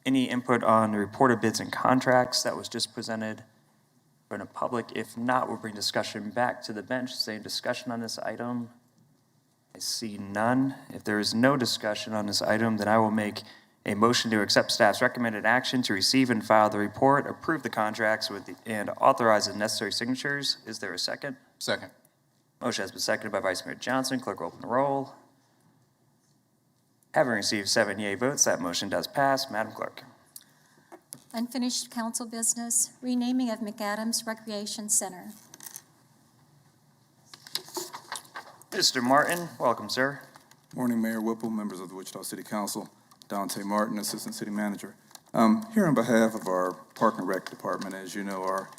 Any input on the report of bids and contracts that was just presented from the public? If not, we'll bring discussion back to the bench. Same discussion on this item. I see none. If there is no discussion on this item, then I will make a motion to accept staff's recommended action to receive and file the report, approve the contracts and authorize the necessary signatures. Is there a second? Second. Motion has been seconded by Vice Mayor Johnson. Clerk will open the roll. Having received 7 yea votes, that motion does pass. Madam Clerk. Unfinished council business, renaming of McAdams Recreation Center. Mr. Martin, welcome, sir. Morning, Mayor Whipple, members of the Wichita City Council. Dante Martin, Assistant City Manager. Here on behalf of our Park and Rec Department. As you know, our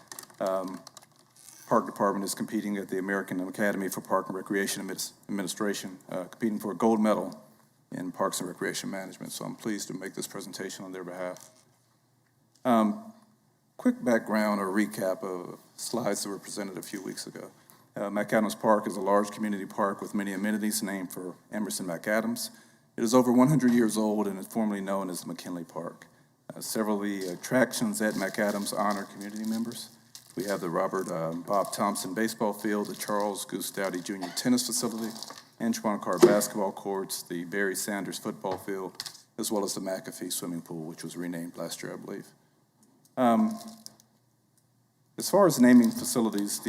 Park Department is competing at the American Academy for Park and Recreation Administration, competing for a gold medal in Parks and Recreation Management. So I'm pleased to make this presentation on their behalf. Quick background or recap of slides that were presented a few weeks ago. McAdams Park is a large community park with many amenities named for Emerson McAdams. It is over 100 years old and is formerly known as McKinley Park. Several of the attractions at McAdams honor community members. We have the Robert Bob Thompson baseball field, the Charles Goose Dowdy Jr. tennis facility, Antoine Carr basketball courts, the Barry Sanders football field, as well as the McAfee swimming pool, which was renamed last year, I believe. As far as naming facilities,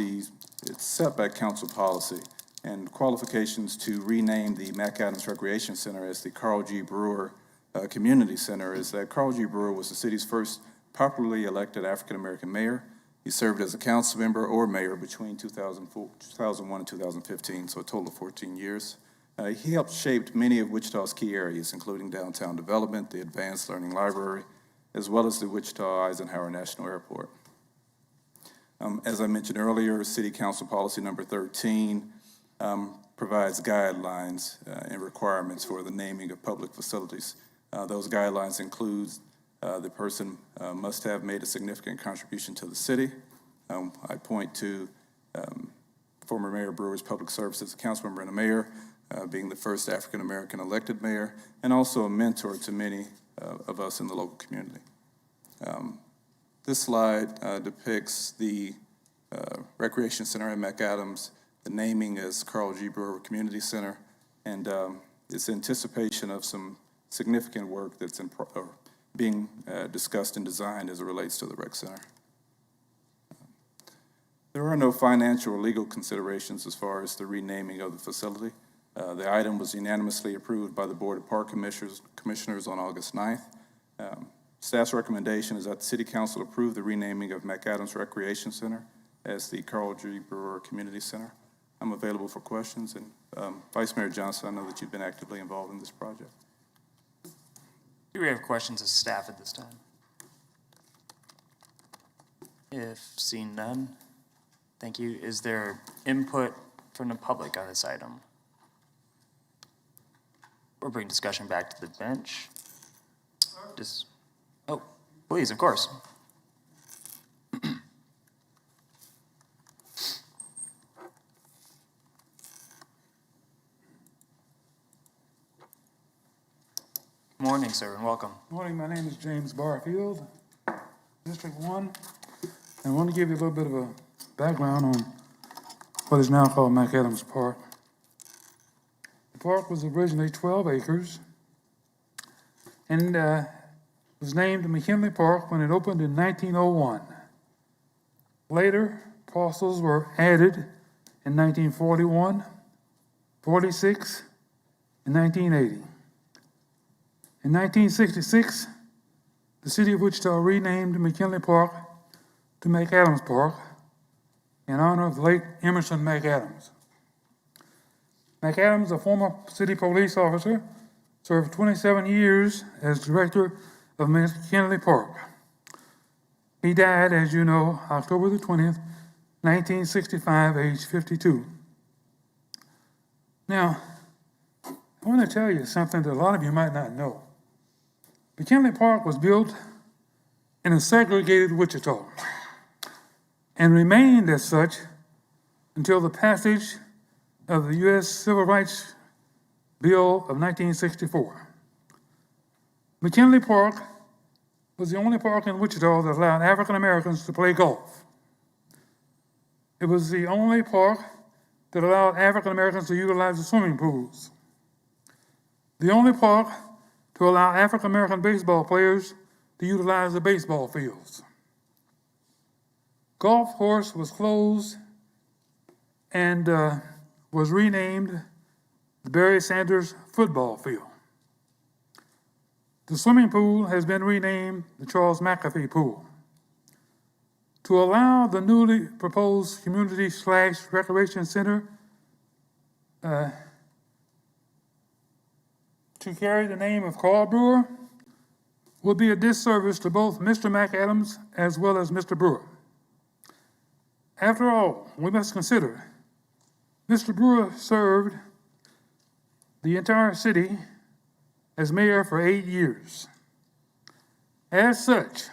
it's set by council policy, and qualifications to rename the McAdams Recreation Center as the Carl G. Brewer Community Center is that Carl G. Brewer was the city's first popularly elected African-American mayor. He served as a council member or mayor between 2001 and 2015, so a total of 14 years. He helped shape many of Wichita's key areas, including downtown development, the Advanced Learning Library, as well as the Wichita Eisenhower National Airport. As I mentioned earlier, City Council Policy Number 13 provides guidelines and requirements for the naming of public facilities. Those guidelines include the person must have made a significant contribution to the city. I point to former Mayor Brewer's public service as a council member and a mayor, being the first African-American elected mayor, and also a mentor to many of us in the local community. This slide depicts the Recreation Center at McAdams, the naming as Carl G. Brewer Community Center, and it's anticipation of some significant work that's being discussed and designed as it relates to the rec center. There are no financial or legal considerations as far as the renaming of the facility. The item was unanimously approved by the Board of Park Commissioners on August 9th. Staff's recommendation is that the City Council approve the renaming of McAdams Recreation Center as the Carl G. Brewer Community Center. I'm available for questions, and Vice Mayor Johnson, I know that you've been actively involved in this project. Do we have questions of staff at this time? If seen none, thank you. Is there input from the public on this item? We'll bring discussion back to the bench. Oh, please, of course. Morning, sir, and welcome. Morning, my name is James Barfield, District 1. I want to give you a little bit of a background on what is now called McAdams Park. The park was originally 12 acres and was named McKinley Park when it opened in 1901. Later, parcels were added in 1941, 46, and 1980. In 1966, the City of Wichita renamed McKinley Park to McAdams Park in honor of the late Emerson McAdams. McAdams, a former city police officer, served 27 years as director of McKinley Park. He died, as you know, October the 20th, 1965, age 52. Now, I want to tell you something that a lot of you might not know. McKinley Park was built in a segregated Wichita and remained as such until the passage of the U.S. Civil Rights Bill of 1964. McKinley Park was the only park in Wichita that allowed African Americans to play golf. It was the only park that allowed African Americans to utilize the swimming pools. The only park to allow African American baseball players to utilize the baseball fields. Golf course was closed and was renamed the Barry Sanders football field. The swimming pool has been renamed the Charles McAfee pool. To allow the newly proposed community/recreation center to carry the name of Carl Brewer would be a disservice to both Mr. McAdams as well as Mr. Brewer. After all, we must consider Mr. Brewer served the entire city as mayor for 8 years. As such,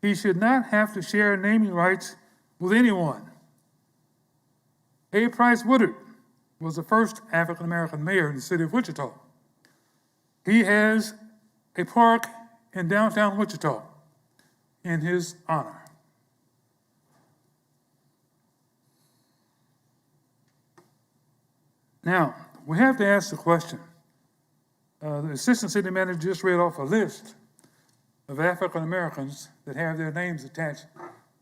he should not have to share naming rights with anyone. A. Price Woodard was the first African-American mayor in the city of Wichita. He has a park in downtown Wichita in his honor. Now, we have to ask the question. The assistant city manager just read off a list of African Americans that have their names attached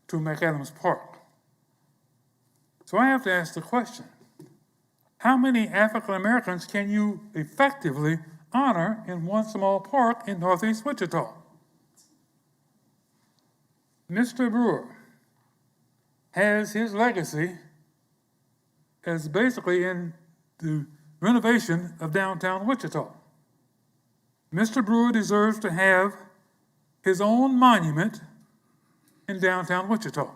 to McAdams Park. So I have to ask the question, how many African Americans can you effectively honor in one small park in northeast Wichita? Mr. Brewer has his legacy as basically in the renovation of downtown Wichita. Mr. Brewer deserves to have his own monument in downtown Wichita.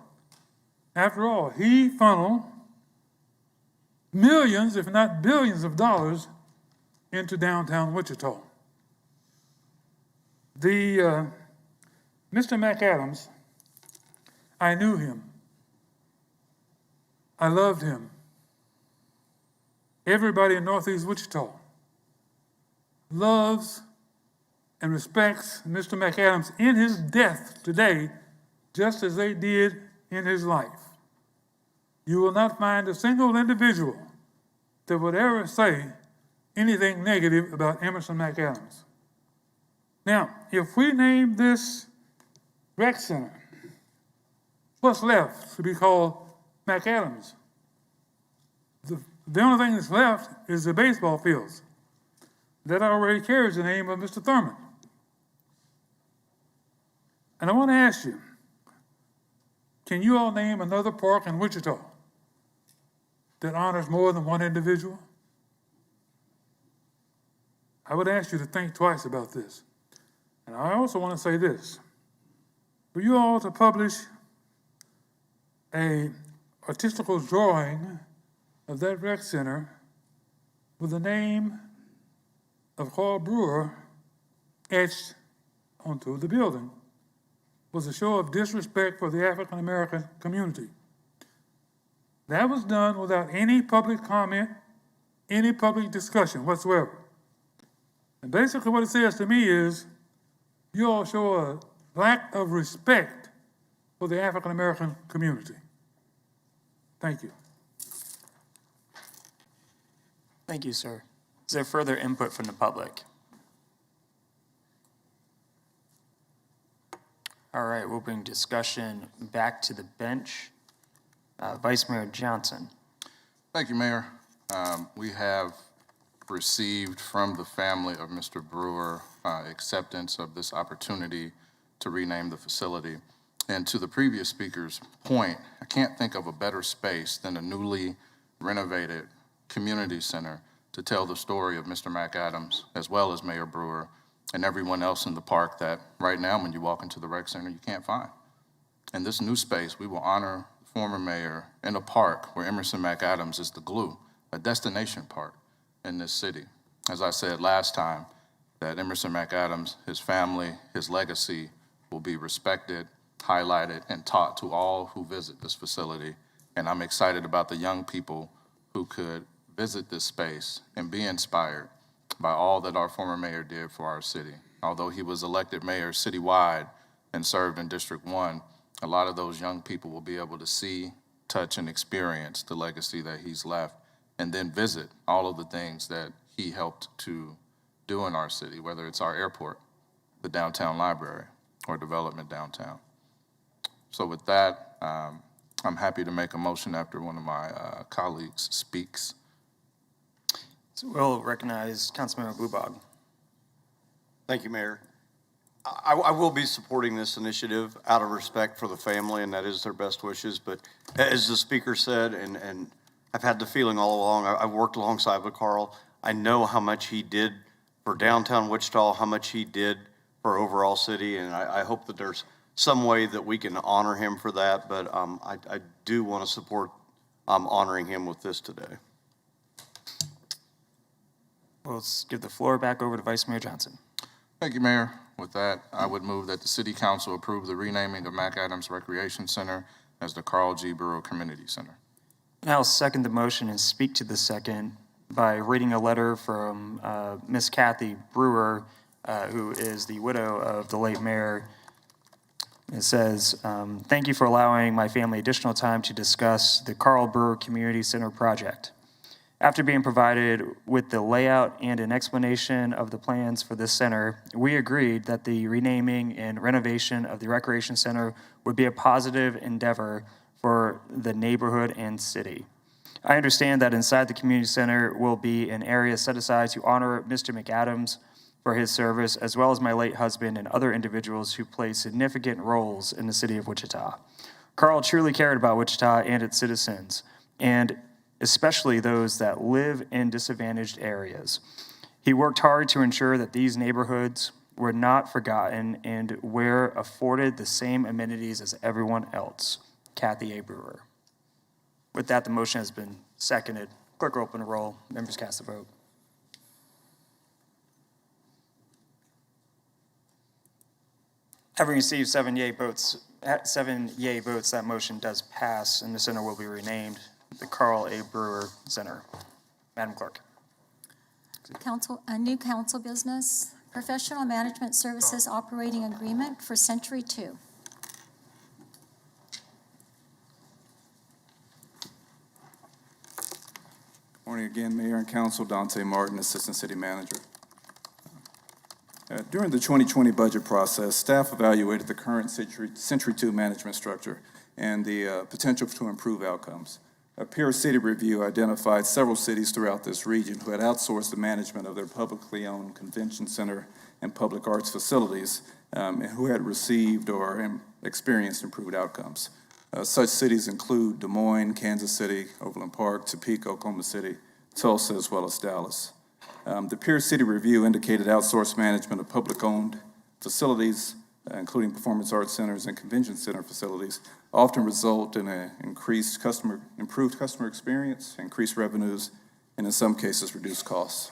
After all, he funneled millions, if not billions of dollars into downtown Wichita. Mr. McAdams, I knew him. I loved him. Everybody in northeast Wichita loves and respects Mr. McAdams in his death today, just as they did in his life. You will not find a single individual that would ever say anything negative about Emerson McAdams. Now, if we name this rec center, what's left to be called McAdams? The only thing that's left is the baseball fields. That already carries the name of Mr. Thurman. And I want to ask you, can you all name another park in Wichita that honors more than one individual? I would ask you to think twice about this. And I also want to say this. For you all to publish an artistical drawing of that rec center with the name of Carl Brewer etched onto the building was a show of disrespect for the African American community. That was done without any public comment, any public discussion whatsoever. And basically what it says to me is, you all show a lack of respect for the African American community. Thank you. Thank you, sir. Is there further input from the public? All right, we'll bring discussion back to the bench. Vice Mayor Johnson. Thank you, Mayor. We have received from the family of Mr. Brewer acceptance of this opportunity to rename the facility. And to the previous speaker's point, I can't think of a better space than a newly renovated community center to tell the story of Mr. McAdams, as well as Mayor Brewer and everyone else in the park that right now when you walk into the rec center, you can't find. In this new space, we will honor the former mayor in a park where Emerson McAdams is the glue, a destination park in this city. As I said last time, that Emerson McAdams, his family, his legacy will be respected, highlighted, and taught to all who visit this facility. And I'm excited about the young people who could visit this space and be inspired by all that our former mayor did for our city. Although he was elected mayor citywide and served in District 1, a lot of those young people will be able to see, touch, and experience the legacy that he's left, and then visit all of the things that he helped to do in our city, whether it's our airport, the downtown library, or development downtown. So with that, I'm happy to make a motion after one of my colleagues speaks. So we'll recognize Councilmember Bubag. Thank you, Mayor. I will be supporting this initiative out of respect for the family, and that is their best wishes. But as the speaker said, and I've had the feeling all along, I've worked alongside with Carl. I know how much he did for downtown Wichita, how much he did for overall city, and I hope that there's some way that we can honor him for that, but I do want to support honoring him with this today. Well, let's give the floor back over to Vice Mayor Johnson. Thank you, Mayor. With that, I would move that the City Council approve the renaming of McAdams Recreation Center as the Carl G. Brewer Community Center. And I'll second the motion and speak to the second by reading a letter from Miss Kathy Brewer, who is the widow of the late mayor. It says, thank you for allowing my family additional time to discuss the Carl Brewer Community Center project. After being provided with the layout and an explanation of the plans for this center, we agreed that the renaming and renovation of the Recreation Center would be a positive endeavor for the neighborhood and city. I understand that inside the community center will be an area set aside to honor Mr. McAdams for his service, as well as my late husband and other individuals who played significant roles in the city of Wichita. Carl truly cared about Wichita and its citizens, and especially those that live in disadvantaged areas. He worked hard to ensure that these neighborhoods were not forgotten and were afforded the same amenities as everyone else. Kathy A. Brewer. With that, the motion has been seconded. Clerk will open the roll. Members cast the vote. Having received 7 yea votes, that motion does pass, and the center will be renamed the Carl A. Brewer Center. Madam Clerk. A new council business, professional management services operating agreement for Century 2. Morning again, Mayor and Council. Dante Martin, Assistant City Manager. During the 2020 budget process, staff evaluated the current Century 2 management structure and the potential to improve outcomes. A peer city review identified several cities throughout this region who had outsourced the management of their publicly owned convention center and public arts facilities, and who had received or experienced improved outcomes. Such cities include Des Moines, Kansas City, Overland Park, Topeka, Oklahoma City, Tulsa, as well as Dallas. The peer city review indicated outsourced management of public-owned facilities, including performance arts centers and convention center facilities, often result in an improved customer experience, increased revenues, and in some cases, reduced costs.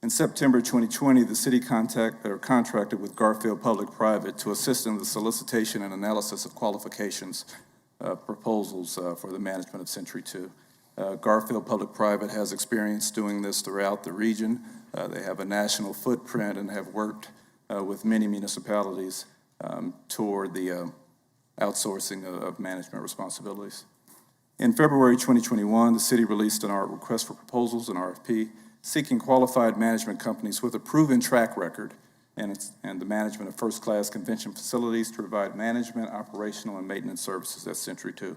In September 2020, the city contracted with Garfield Public-Private to assist in the solicitation and analysis of qualifications proposals for the management of Century 2. Garfield Public-Private has experience doing this throughout the region. They have a national footprint and have worked with many municipalities toward the outsourcing of management responsibilities. In February 2021, the city released an request for proposals, an RFP, seeking qualified management companies with a proven track record and the management of first-class convention facilities to provide management, operational, and maintenance services at Century 2.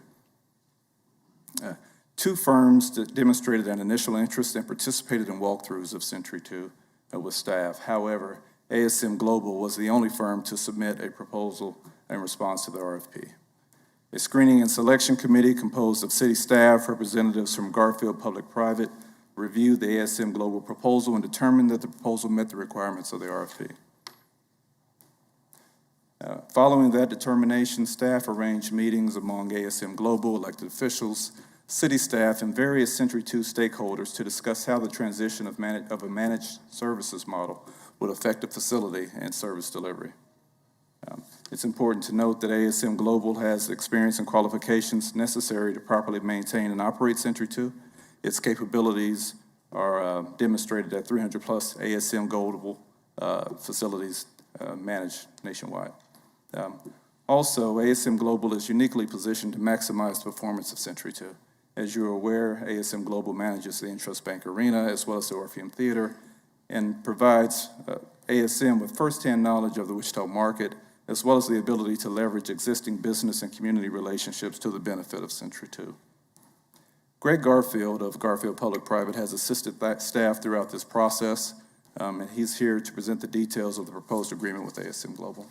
Two firms demonstrated an initial interest and participated in walkthroughs of Century 2 with staff. However, ASM Global was the only firm to submit a proposal in response to the RFP. A screening and selection committee composed of city staff, representatives from Garfield Public-Private, reviewed the ASM Global proposal and determined that the proposal met the requirements of the RFP. Following that determination, staff arranged meetings among ASM Global, elected officials, city staff, and various Century 2 stakeholders to discuss how the transition of a managed services model would affect the facility and service delivery. It's important to note that ASM Global has experience and qualifications necessary to properly maintain and operate Century 2. Its capabilities are demonstrated at 300-plus ASM Global facilities managed nationwide. Also, ASM Global is uniquely positioned to maximize the performance of Century 2. As you're aware, ASM Global manages the Intrust Bank Arena as well as the Orpheum Theater and provides ASM with firsthand knowledge of the Wichita market as well as the ability to leverage existing business and community relationships to the benefit of Century 2. Greg Garfield of Garfield Public-Private has assisted staff throughout this process, and he's here to present the details of the proposed agreement with ASM Global.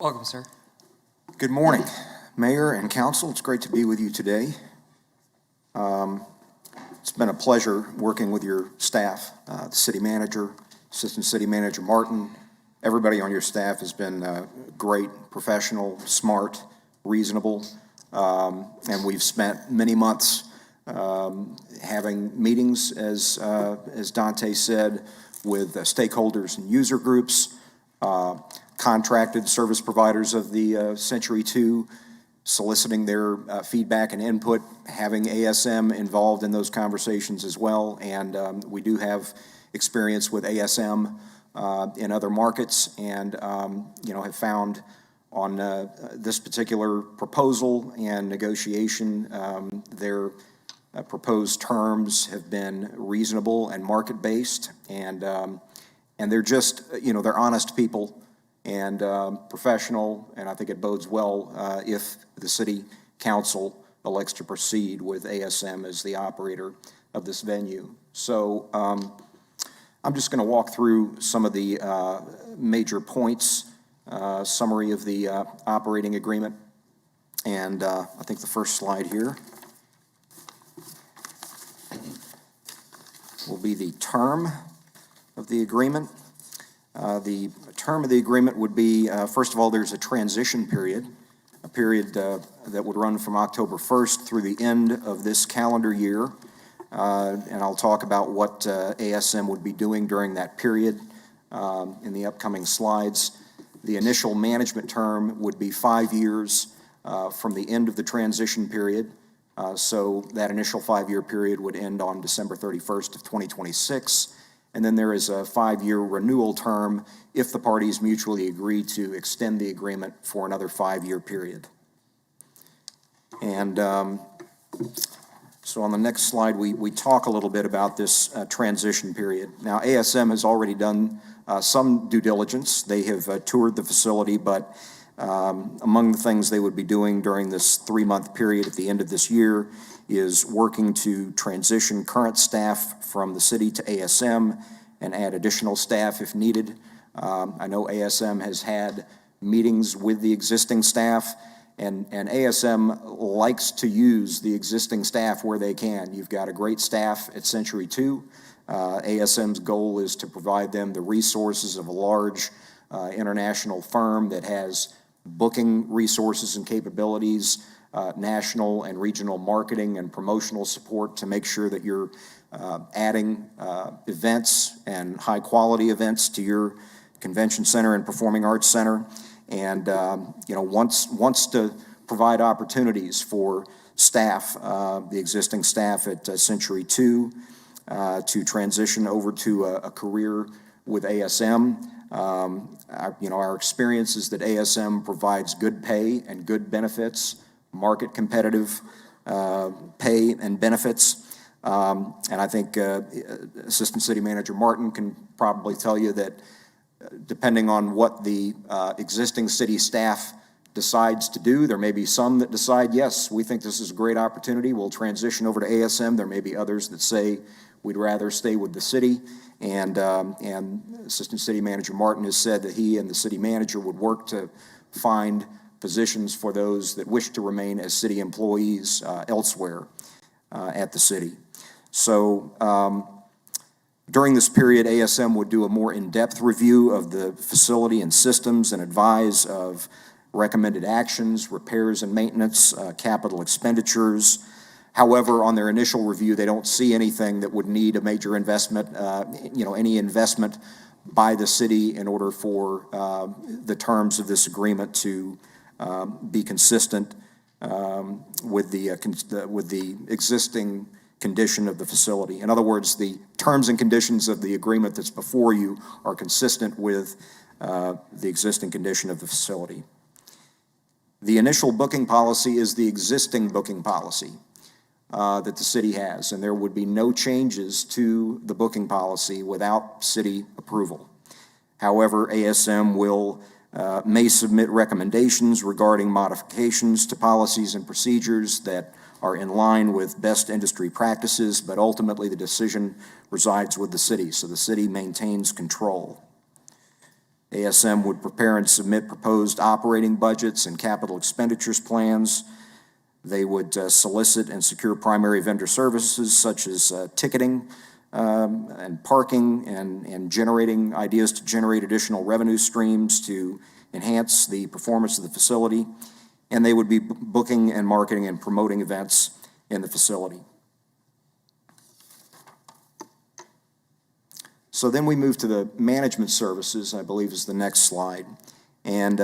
Welcome, sir. Good morning, Mayor and Council. It's great to be with you today. It's been a pleasure working with your staff, the city manager, Assistant City Manager Martin. Everybody on your staff has been great, professional, smart, reasonable, and we've spent many months having meetings, as Dante said, with stakeholders and user groups, contracted service providers of the Century 2, soliciting their feedback and input, having ASM involved in those conversations as well. And we do have experience with ASM in other markets, and have found on this particular proposal and negotiation, their proposed terms have been reasonable and market-based, and they're just, they're honest people and professional, and I think it bodes well if the city council elects to proceed with ASM as the operator of this venue. So I'm just going to walk through some of the major points, summary of the operating agreement, and I think the first slide here will be the term of the agreement. The term of the agreement would be, first of all, there's a transition period, a period that would run from October 1st through the end of this calendar year. And I'll talk about what ASM would be doing during that period in the upcoming slides. The initial management term would be 5 years from the end of the transition period. So that initial 5-year period would end on December 31st of 2026. And then there is a 5-year renewal term if the parties mutually agree to extend the agreement for another 5-year period. And so on the next slide, we talk a little bit about this transition period. Now, ASM has already done some due diligence. They have toured the facility, but among the things they would be doing during this 3-month period at the end of this year is working to transition current staff from the city to ASM and add additional staff if needed. I know ASM has had meetings with the existing staff, and ASM likes to use the existing staff where they can. You've got a great staff at Century 2. ASM's goal is to provide them the resources of a large international firm that has booking resources and capabilities, national and regional marketing and promotional support to make sure that you're adding events and high-quality events to your convention center and performing arts center, and wants to provide opportunities for staff, the existing staff at Century 2, to transition over to a career with ASM. Our experience is that ASM provides good pay and good benefits, market competitive pay and benefits. And I think Assistant City Manager Martin can probably tell you that depending on what the existing city staff decides to do, there may be some that decide, yes, we think this is a great opportunity, we'll transition over to ASM. There may be others that say we'd rather stay with the city. And Assistant City Manager Martin has said that he and the city manager would work to find positions for those that wish to remain as city employees elsewhere at the city. So during this period, ASM would do a more in-depth review of the facility and systems and advise of recommended actions, repairs and maintenance, capital expenditures. However, on their initial review, they don't see anything that would need a major investment, any investment by the city in order for the terms of this agreement to be consistent with the existing condition of the facility. In other words, the terms and conditions of the agreement that's before you are consistent with the existing condition of the facility. The initial booking policy is the existing booking policy that the city has, and there would be no changes to the booking policy without city approval. However, ASM may submit recommendations regarding modifications to policies and procedures that are in line with best industry practices, but ultimately the decision resides with the city, so the city maintains control. ASM would prepare and submit proposed operating budgets and capital expenditures plans. They would solicit and secure primary vendor services such as ticketing and parking and generating ideas to generate additional revenue streams to enhance the performance of the facility. And they would be booking and marketing and promoting events in the facility. So then we move to the management services, I believe is the next slide. And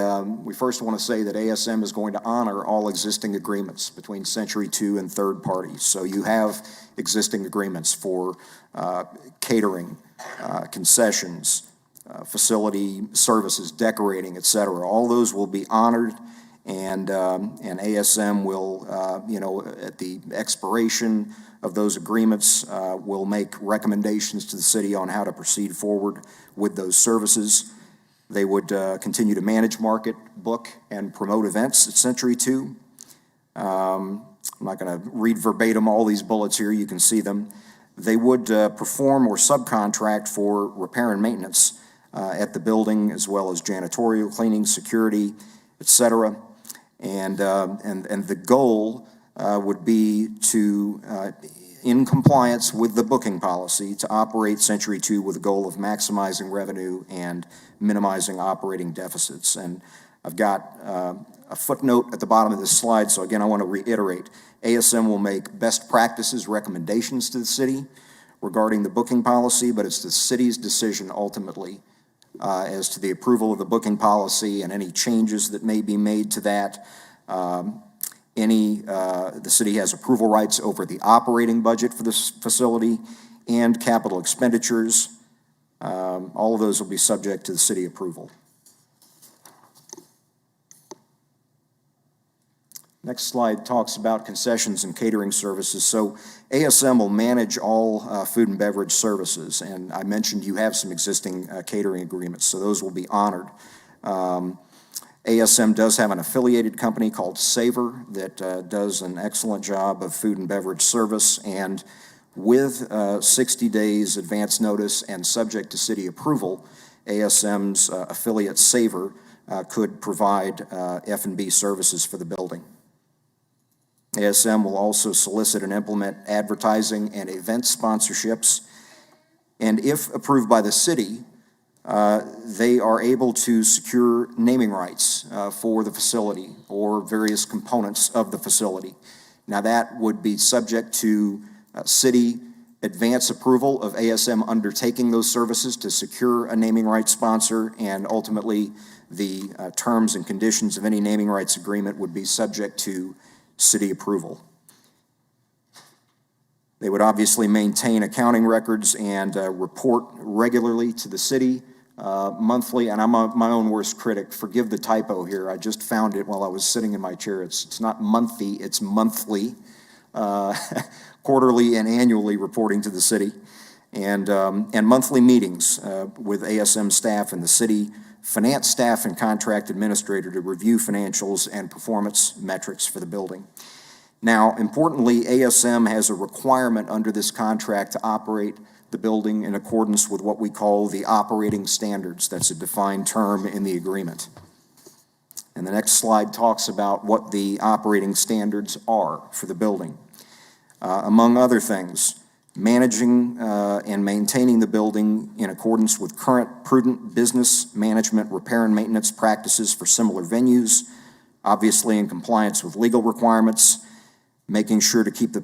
we first want to say that ASM is going to honor all existing agreements between Century 2 and third parties. So you have existing agreements for catering, concessions, facility services, decorating, et cetera. All those will be honored, and ASM will, at the expiration of those agreements, will make recommendations to the city on how to proceed forward with those services. They would continue to manage, market, book, and promote events at Century 2. I'm not going to read verbatim all these bullets here. You can see them. They would perform or subcontract for repair and maintenance at the building, as well as janitorial, cleaning, security, et cetera. And the goal would be to, in compliance with the booking policy, to operate Century 2 with a goal of maximizing revenue and minimizing operating deficits. And I've got a footnote at the bottom of this slide, so again, I want to reiterate. ASM will make best practices recommendations to the city regarding the booking policy, but it's the city's decision ultimately as to the approval of the booking policy and any changes that may be made to that. The city has approval rights over the operating budget for this facility and capital expenditures. All of those will be subject to the city approval. Next slide talks about concessions and catering services. So ASM will manage all food and beverage services, and I mentioned you have some existing catering agreements, so those will be honored. ASM does have an affiliated company called Savor that does an excellent job of food and beverage service, and with 60 days advance notice and subject to city approval, ASM's affiliate Savor could provide F&B services for the building. ASM will also solicit and implement advertising and event sponsorships, and if approved by the city, they are able to secure naming rights for the facility or various components of the facility. Now that would be subject to city advance approval of ASM undertaking those services to secure a naming rights sponsor, and ultimately the terms and conditions of any naming rights agreement would be subject to city approval. They would obviously maintain accounting records and report regularly to the city monthly, and I'm my own worst critic. Forgive the typo here. I just found it while I was sitting in my chair. It's not monthly, it's monthly, quarterly and annually reporting to the city, and monthly meetings with ASM staff and the city finance staff and contract administrator to review financials and performance metrics for the building. Now, importantly, ASM has a requirement under this contract to operate the building in accordance with what we call the operating standards. That's a defined term in the agreement. And the next slide talks about what the operating standards are for the building. Among other things, managing and maintaining the building in accordance with current prudent business management, repair and maintenance practices for similar venues, obviously in compliance with legal requirements, making sure to keep the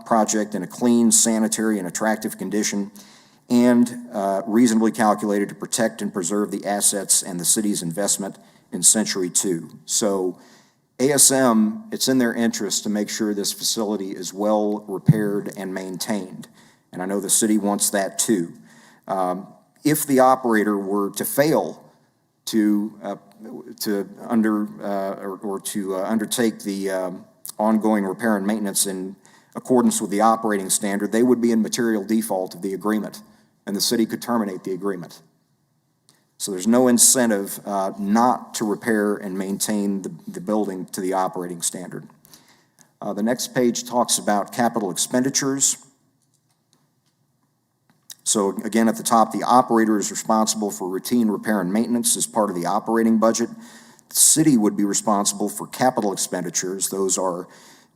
project in a clean, sanitary, and attractive condition, and reasonably calculated to protect and preserve the assets and the city's investment in Century 2. So ASM, it's in their interest to make sure this facility is well repaired and maintained, and I know the city wants that too. If the operator were to fail to undertake the ongoing repair and maintenance in accordance with the operating standard, they would be in material default of the agreement, and the city could terminate the agreement. So there's no incentive not to repair and maintain the building to the operating standard. The next page talks about capital expenditures. So again, at the top, the operator is responsible for routine repair and maintenance as part of the operating budget. The city would be responsible for capital expenditures. Those are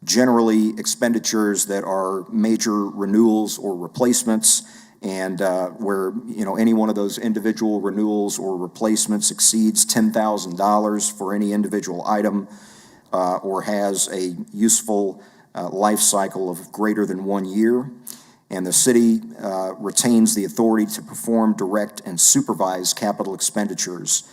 generally expenditures that are major renewals or replacements, and where, you know, any one of those individual renewals or replacements exceeds $10,000 for any individual item, or has a useful life cycle of greater than 1 year. And the city retains the authority to perform, direct, and supervise capital expenditures.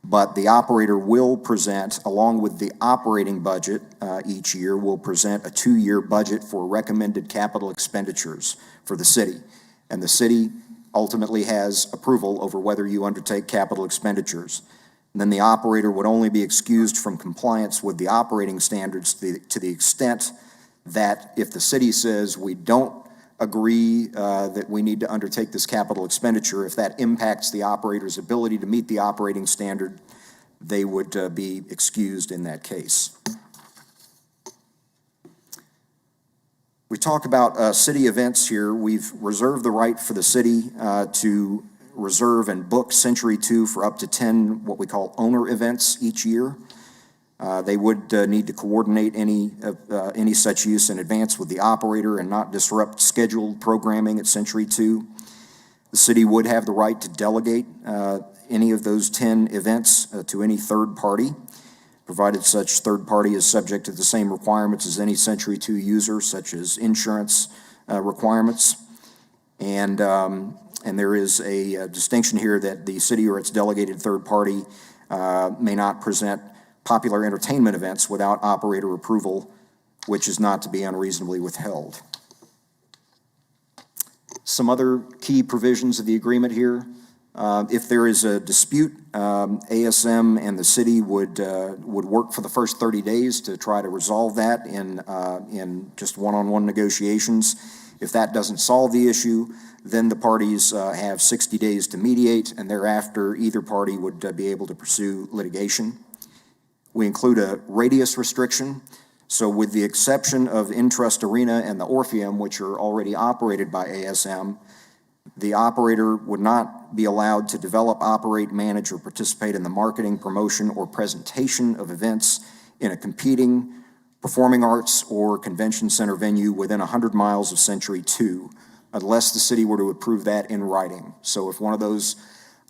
But the operator will present, along with the operating budget each year, will present a 2-year budget for recommended capital expenditures for the city. And the city ultimately has approval over whether you undertake capital expenditures. And then the operator would only be excused from compliance with the operating standards to the extent that if the city says we don't agree that we need to undertake this capital expenditure, if that impacts the operator's ability to meet the operating standard, they would be excused in that case. We talk about city events here. We've reserved the right for the city to reserve and book Century 2 for up to 10 what we call owner events each year. They would need to coordinate any such use in advance with the operator and not disrupt scheduled programming at Century 2. The city would have the right to delegate any of those 10 events to any third party, provided such third party is subject to the same requirements as any Century 2 user, such as insurance requirements. And there is a distinction here that the city or its delegated third party may not present popular entertainment events without operator approval, which is not to be unreasonably withheld. Some other key provisions of the agreement here. If there is a dispute, ASM and the city would work for the first 30 days to try to resolve that in just one-on-one negotiations. If that doesn't solve the issue, then the parties have 60 days to mediate, and thereafter either party would be able to pursue litigation. We include a radius restriction. So with the exception of Intrust Arena and the Orpheum, which are already operated by ASM, the operator would not be allowed to develop, operate, manage, or participate in the marketing, promotion, or presentation of events in a competing performing arts or convention center venue within 100 miles of Century 2, unless the city were to approve that in writing. So if one of those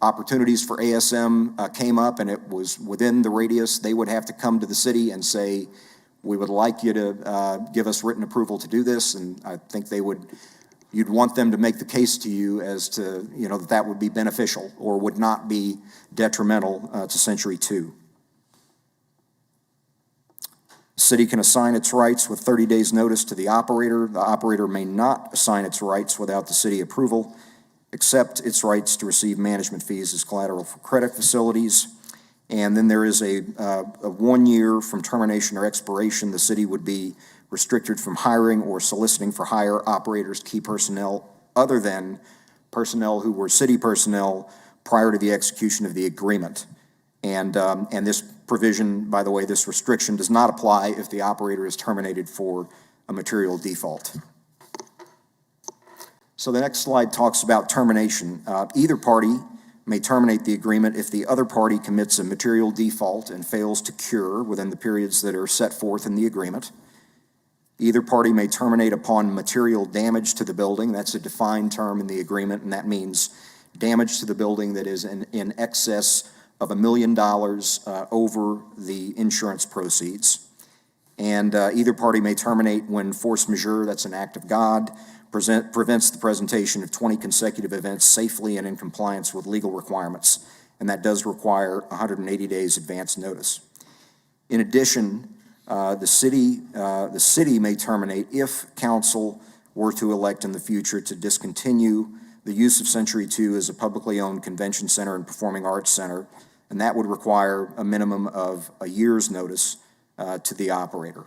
opportunities for ASM came up and it was within the radius, they would have to come to the city and say, we would like you to give us written approval to do this. And I think you'd want them to make the case to you as to, that would be beneficial or would not be detrimental to Century 2. The city can assign its rights with 30 days' notice to the operator. The operator may not assign its rights without the city approval, except its rights to receive management fees as collateral for credit facilities. And then there is a 1 year from termination or expiration, the city would be restricted from hiring or soliciting for hire operators, key personnel, other than personnel who were city personnel prior to the execution of the agreement. And this provision, by the way, this restriction does not apply if the operator is terminated for a material default. So the next slide talks about termination. Either party may terminate the agreement if the other party commits a material default and fails to cure within the periods that are set forth in the agreement. Either party may terminate upon material damage to the building. That's a defined term in the agreement, and that means damage to the building that is in excess of $1 million over the insurance proceeds. And either party may terminate when force majeure, that's an act of God, prevents the presentation of 20 consecutive events safely and in compliance with legal requirements, and that does require 180 days advance notice. In addition, the city may terminate if council were to elect in the future to discontinue the use of Century 2 as a publicly owned convention center and performing arts center, and that would require a minimum of a year's notice to the operator.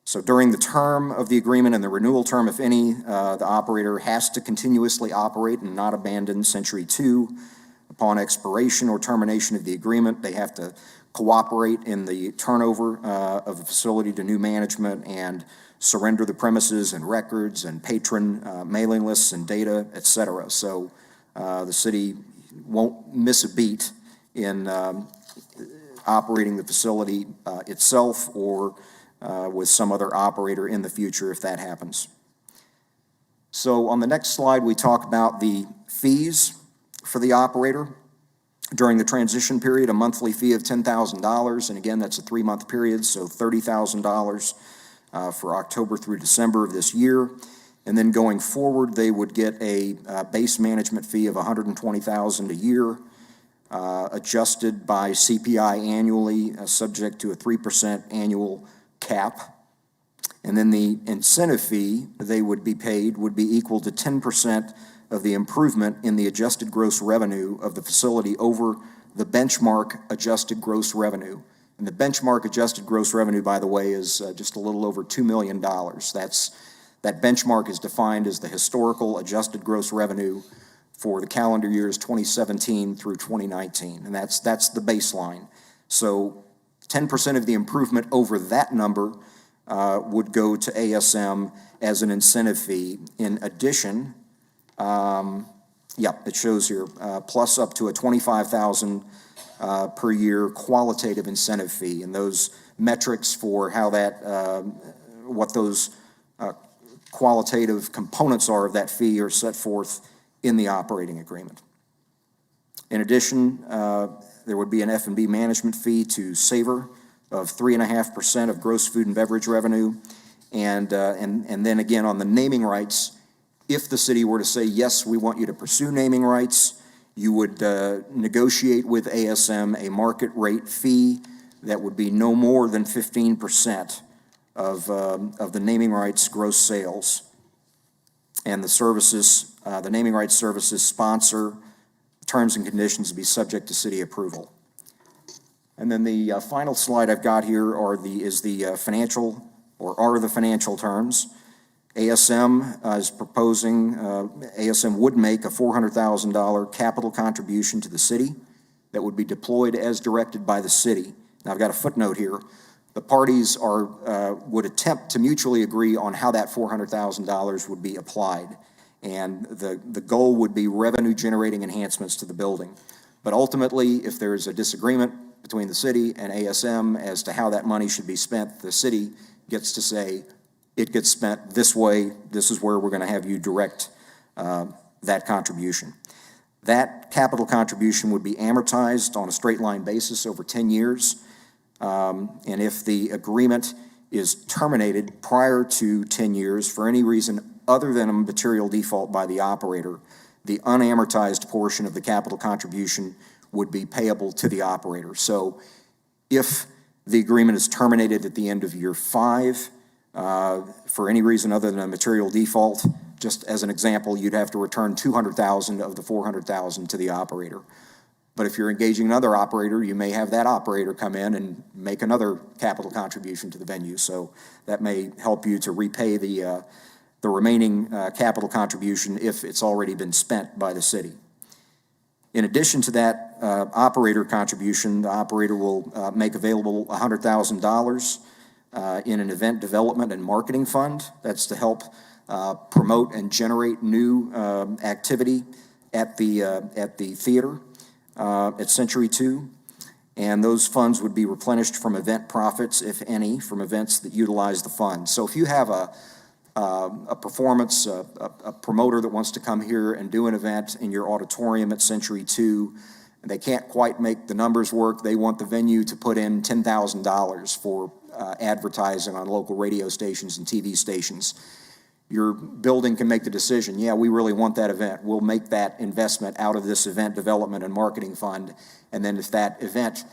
So during the term of the agreement and the renewal term, if any, the operator has to continuously operate and not abandon Century 2. Upon expiration or termination of the agreement, they have to cooperate in the turnover of the facility to new management, and surrender the premises and records and patron mailing lists and data, et cetera. So the city won't miss a beat in operating the facility itself or with some other operator in the future if that happens. So on the next slide, we talk about the fees for the operator. During the transition period, a monthly fee of $10,000, and again, that's a 3-month period, so $30,000 for October through December of this year. And then going forward, they would get a base management fee of $120,000 a year, adjusted by CPI annually, subject to a 3% annual cap. And then the incentive fee they would be paid would be equal to 10% of the improvement in the adjusted gross revenue of the facility over the benchmark adjusted gross revenue. And the benchmark adjusted gross revenue, by the way, is just a little over $2 million. That benchmark is defined as the historical adjusted gross revenue for the calendar years 2017 through 2019, and that's the baseline. So 10% of the improvement over that number would go to ASM as an incentive fee. In addition, it shows here, plus up to a $25,000 per year qualitative incentive fee, and those metrics for how that, what those qualitative components are of that fee are set forth in the operating agreement. In addition, there would be an F&B management fee to Savor of 3.5% of gross food and beverage revenue, and then again on the naming rights, if the city were to say, yes, we want you to pursue naming rights, you would negotiate with ASM a market rate fee that would be no more than 15% of the naming rights gross sales. And the services, the naming rights services sponsor, terms and conditions to be subject to city approval. And then the final slide I've got here are the financial terms. ASM is proposing, ASM would make a $400,000 capital contribution to the city that would be deployed as directed by the city. Now I've got a footnote here. The parties would attempt to mutually agree on how that $400,000 would be applied. And the goal would be revenue generating enhancements to the building. But ultimately, if there's a disagreement between the city and ASM as to how that money should be spent, the city gets to say, it gets spent this way, this is where we're going to have you direct that contribution. That capital contribution would be amortized on a straight line basis over 10 years. And if the agreement is terminated prior to 10 years for any reason other than a material default by the operator, the unamortized portion of the capital contribution would be payable to the operator. So if the agreement is terminated at the end of year 5, for any reason other than a material default, just as an example, you'd have to return $200,000 of the $400,000 to the operator. But if you're engaging another operator, you may have that operator come in and make another capital contribution to the venue. So that may help you to repay the remaining capital contribution if it's already been spent by the city. In addition to that operator contribution, the operator will make available $100,000 in an event development and marketing fund. That's to help promote and generate new activity at the theater at Century 2. And those funds would be replenished from event profits, if any, from events that utilize the fund. So if you have a performance, a promoter that wants to come here and do an event in your auditorium at Century 2, and they can't quite make the numbers work, they want the venue to put in $10,000 for advertising on local radio stations and TV stations. Your building can make the decision, yeah, we really want that event. We'll make that investment out of this event development and marketing fund. And then if that event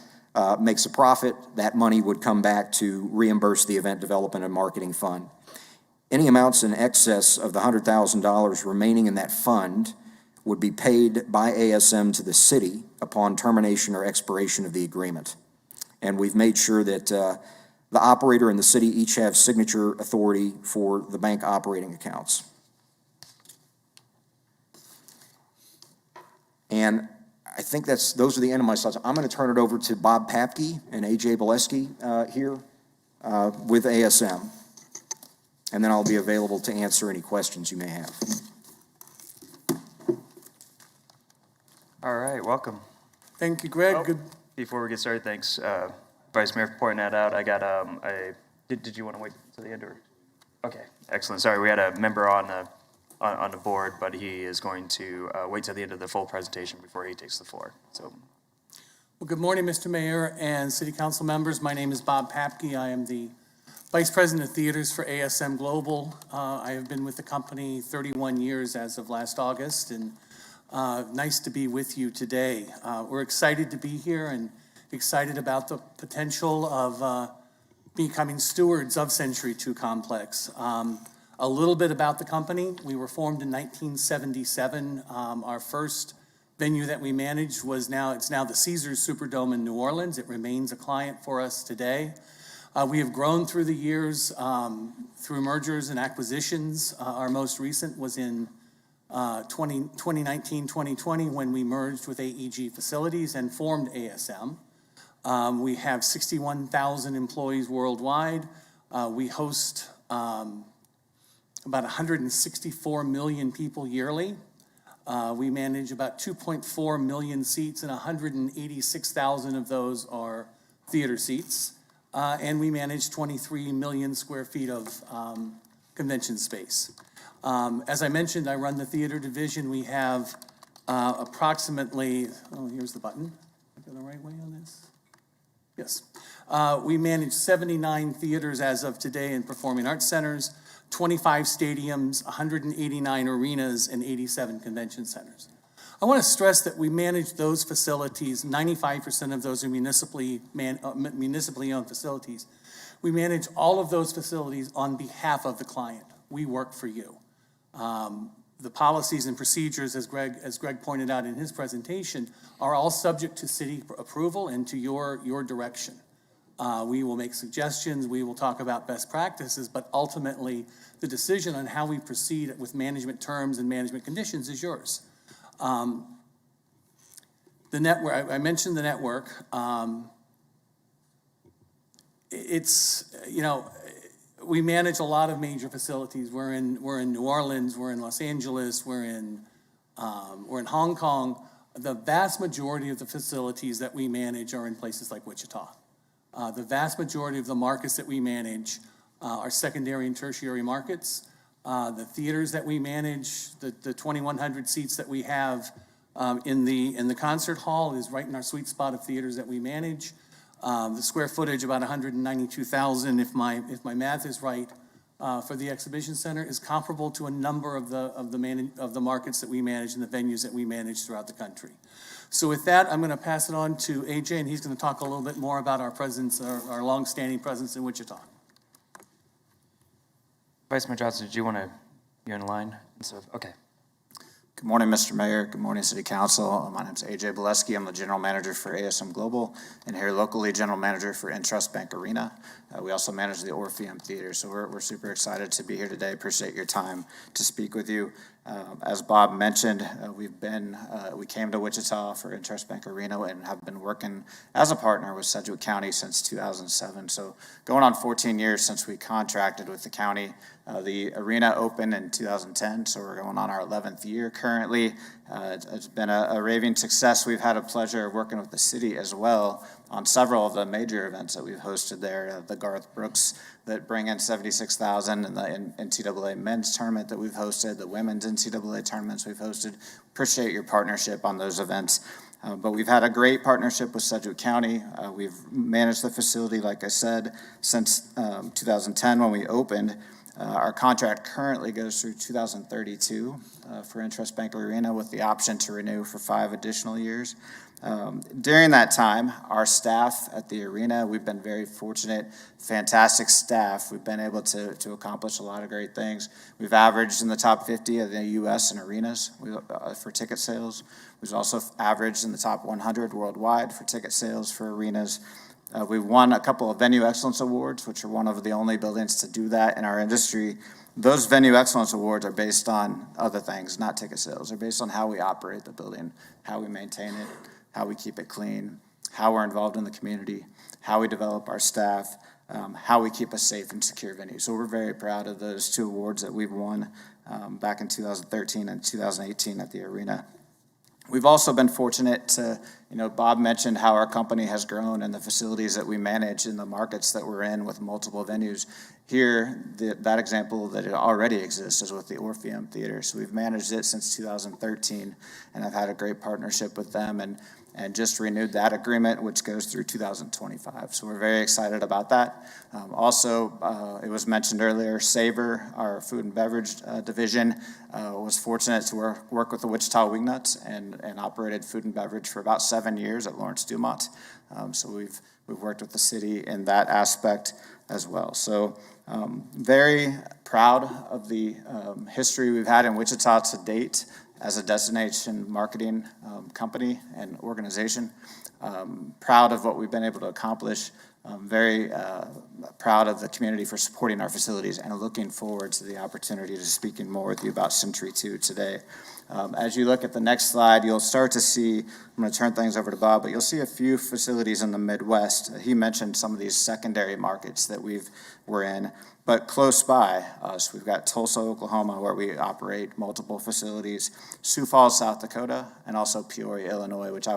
makes a profit, that money would come back to reimburse the event development and marketing fund. Any amounts in excess of the $100,000 remaining in that fund would be paid by ASM to the city upon termination or expiration of the agreement. And we've made sure that the operator and the city each have signature authority for the bank operating accounts. And I think those are the end of my slides. I'm going to turn it over to Bob Papke and AJ Boleski here with ASM. And then I'll be available to answer any questions you may have. All right, welcome. Thank you, Greg. Oh, Good. Before we get started, thanks, Vice Mayor, for pointing that out. I got did you want to wait till the end or? Okay, excellent. Sorry, we had a member on the board, but he is going to wait till the end of the full presentation before he takes the floor. So. Well, good morning, Mr. Mayor and City Council members. My name is Bob Papke. I am the Vice President of Theaters for ASM Global. I have been with the company 31 years as of last August, and nice to be with you today. We're excited to be here and excited about the potential of becoming stewards of Century 2 Complex. A little bit about the company. We were formed in 1977. Our first venue that we managed it's now the Caesars Superdome in New Orleans. It remains a client for us today. We have grown through the years through mergers and acquisitions. Our most recent was in 2019-2020 when we merged with AEG Facilities and formed ASM. We have 61,000 employees worldwide. We host about 164 million people yearly. We manage about 2.4 million seats, and 186,000 of those are theater seats. And we manage 23 million square feet of convention space. As I mentioned, I run the theater division. We have approximately, here's the button. Am I going the right way on this? Yes. We manage 79 theaters as of today in performing arts centers, 25 stadiums, 189 arenas, and 87 convention centers. I want to stress that we manage those facilities. 95% of those are municipally owned facilities. We manage all of those facilities on behalf of the client. We work for you. The policies and procedures, as Greg pointed out in his presentation, are all subject to city approval and to your direction. We will make suggestions, we will talk about best practices, but ultimately the decision on how we proceed with management terms and management conditions is yours. The network, I mentioned the network. We manage a lot of major facilities. We're in New Orleans, we're in Los Angeles, we're in Hong Kong. The vast majority of the facilities that we manage are in places like Wichita. The vast majority of the markets that we manage are secondary and tertiary markets. The theaters that we manage, the 2,100 seats that we have in the concert hall is right in our sweet spot of theaters that we manage. The square footage, about 192,000, if my math is right, for the exhibition center is comparable to a number of the markets that we manage and the venues that we manage throughout the country. So with that, I'm going to pass it on to AJ, and he's going to talk a little bit more about our presence, our long-standing presence in Wichita. Vice Mayor Johnson, you're in line? Okay. Good morning, Mr. Mayor. Good morning, City Council. My name is AJ Boleski. I'm the General Manager for ASM Global, and here locally, General Manager for Intrust Bank Arena. We also manage the Orpheum Theater, so we're super excited to be here today. Appreciate your time to speak with you. As Bob mentioned, we came to Wichita for Intrust Bank Arena and have been working as a partner with Sedgwick County since 2007. So going on 14 years since we contracted with the county. The arena opened in 2010, so we're going on our 11th year currently. It's been a raving success. We've had a pleasure of working with the city as well on several of the major events that we've hosted there. The Garth Brooks that bring in 76,000, and the NCAA men's tournament that we've hosted, the women's NCAA tournaments we've hosted. Appreciate your partnership on those events. But we've had a great partnership with Sedgwick County. We've managed the facility, like I said, since 2010 when we opened. Our contract currently goes through 2032 for Intrust Bank Arena with the option to renew for 5 additional years. During that time, our staff at the arena, we've been very fortunate, fantastic staff. We've been able to accomplish a lot of great things. We've averaged in the top 50 of the U.S. in arenas for ticket sales. We've also averaged in the top 100 worldwide for ticket sales for arenas. We've won a couple of Venue Excellence Awards, which are one of the only buildings to do that in our industry. Those Venue Excellence Awards are based on other things, not ticket sales. They're based on how we operate the building, how we maintain it, how we keep it clean, how we're involved in the community, how we develop our staff, how we keep a safe and secure venue. So we're very proud of those 2 awards that we've won back in 2013 and 2018 at the arena. We've also been fortunate to, Bob mentioned how our company has grown and the facilities that we manage in the markets that we're in with multiple venues. Here, that example that it already exists is with the Orpheum Theater. So we've managed it since 2013, and I've had a great partnership with them and just renewed that agreement, which goes through 2025. So we're very excited about that. Also, it was mentioned earlier, Savor, our food and beverage division, was fortunate to work with the Wichita Wingnuts and operated food and beverage for about 7 years at Lawrence Dumont. So we've worked with the city in that aspect as well. So very proud of the history we've had in Wichita to date as a destination marketing company and organization. Proud of what we've been able to accomplish. Very proud of the community for supporting our facilities and looking forward to the opportunity to speaking more with you about Century 2 today. As you look at the next slide, you'll start to see, I'm going to turn things over to Bob, but you'll see a few facilities in the Midwest. He mentioned some of these secondary markets that we're in, but close by us, we've got Tulsa, Oklahoma, where we operate multiple facilities, Sioux Falls, South Dakota, and also Peoria, Illinois, which I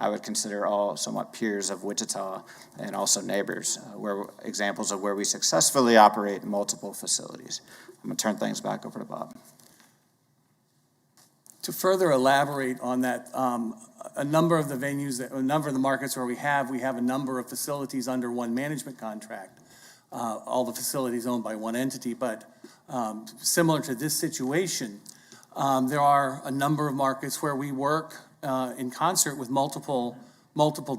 would consider all somewhat peers of Wichita and also neighbors, where examples of where we successfully operate multiple facilities. I'm going to turn things back over to Bob. To further elaborate on that, a number of the venues, a number of the markets where we have a number of facilities under one management contract. All the facilities owned by one entity, but similar to this situation, there are a number of markets where we work in concert with multiple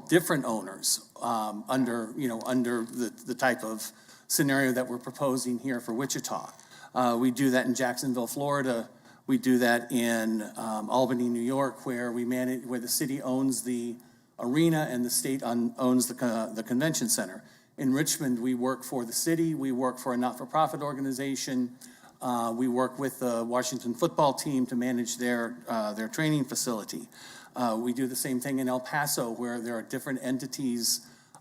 different owners under the type of scenario that we're proposing here for Wichita. We do that in Jacksonville, Florida. We do that in Albany, New York, where the city owns the arena and the state owns the convention center. In Richmond, we work for the city. We work for a not-for-profit organization. We work with the Washington football team to manage their training facility. We do the same thing in El Paso, where there are different entities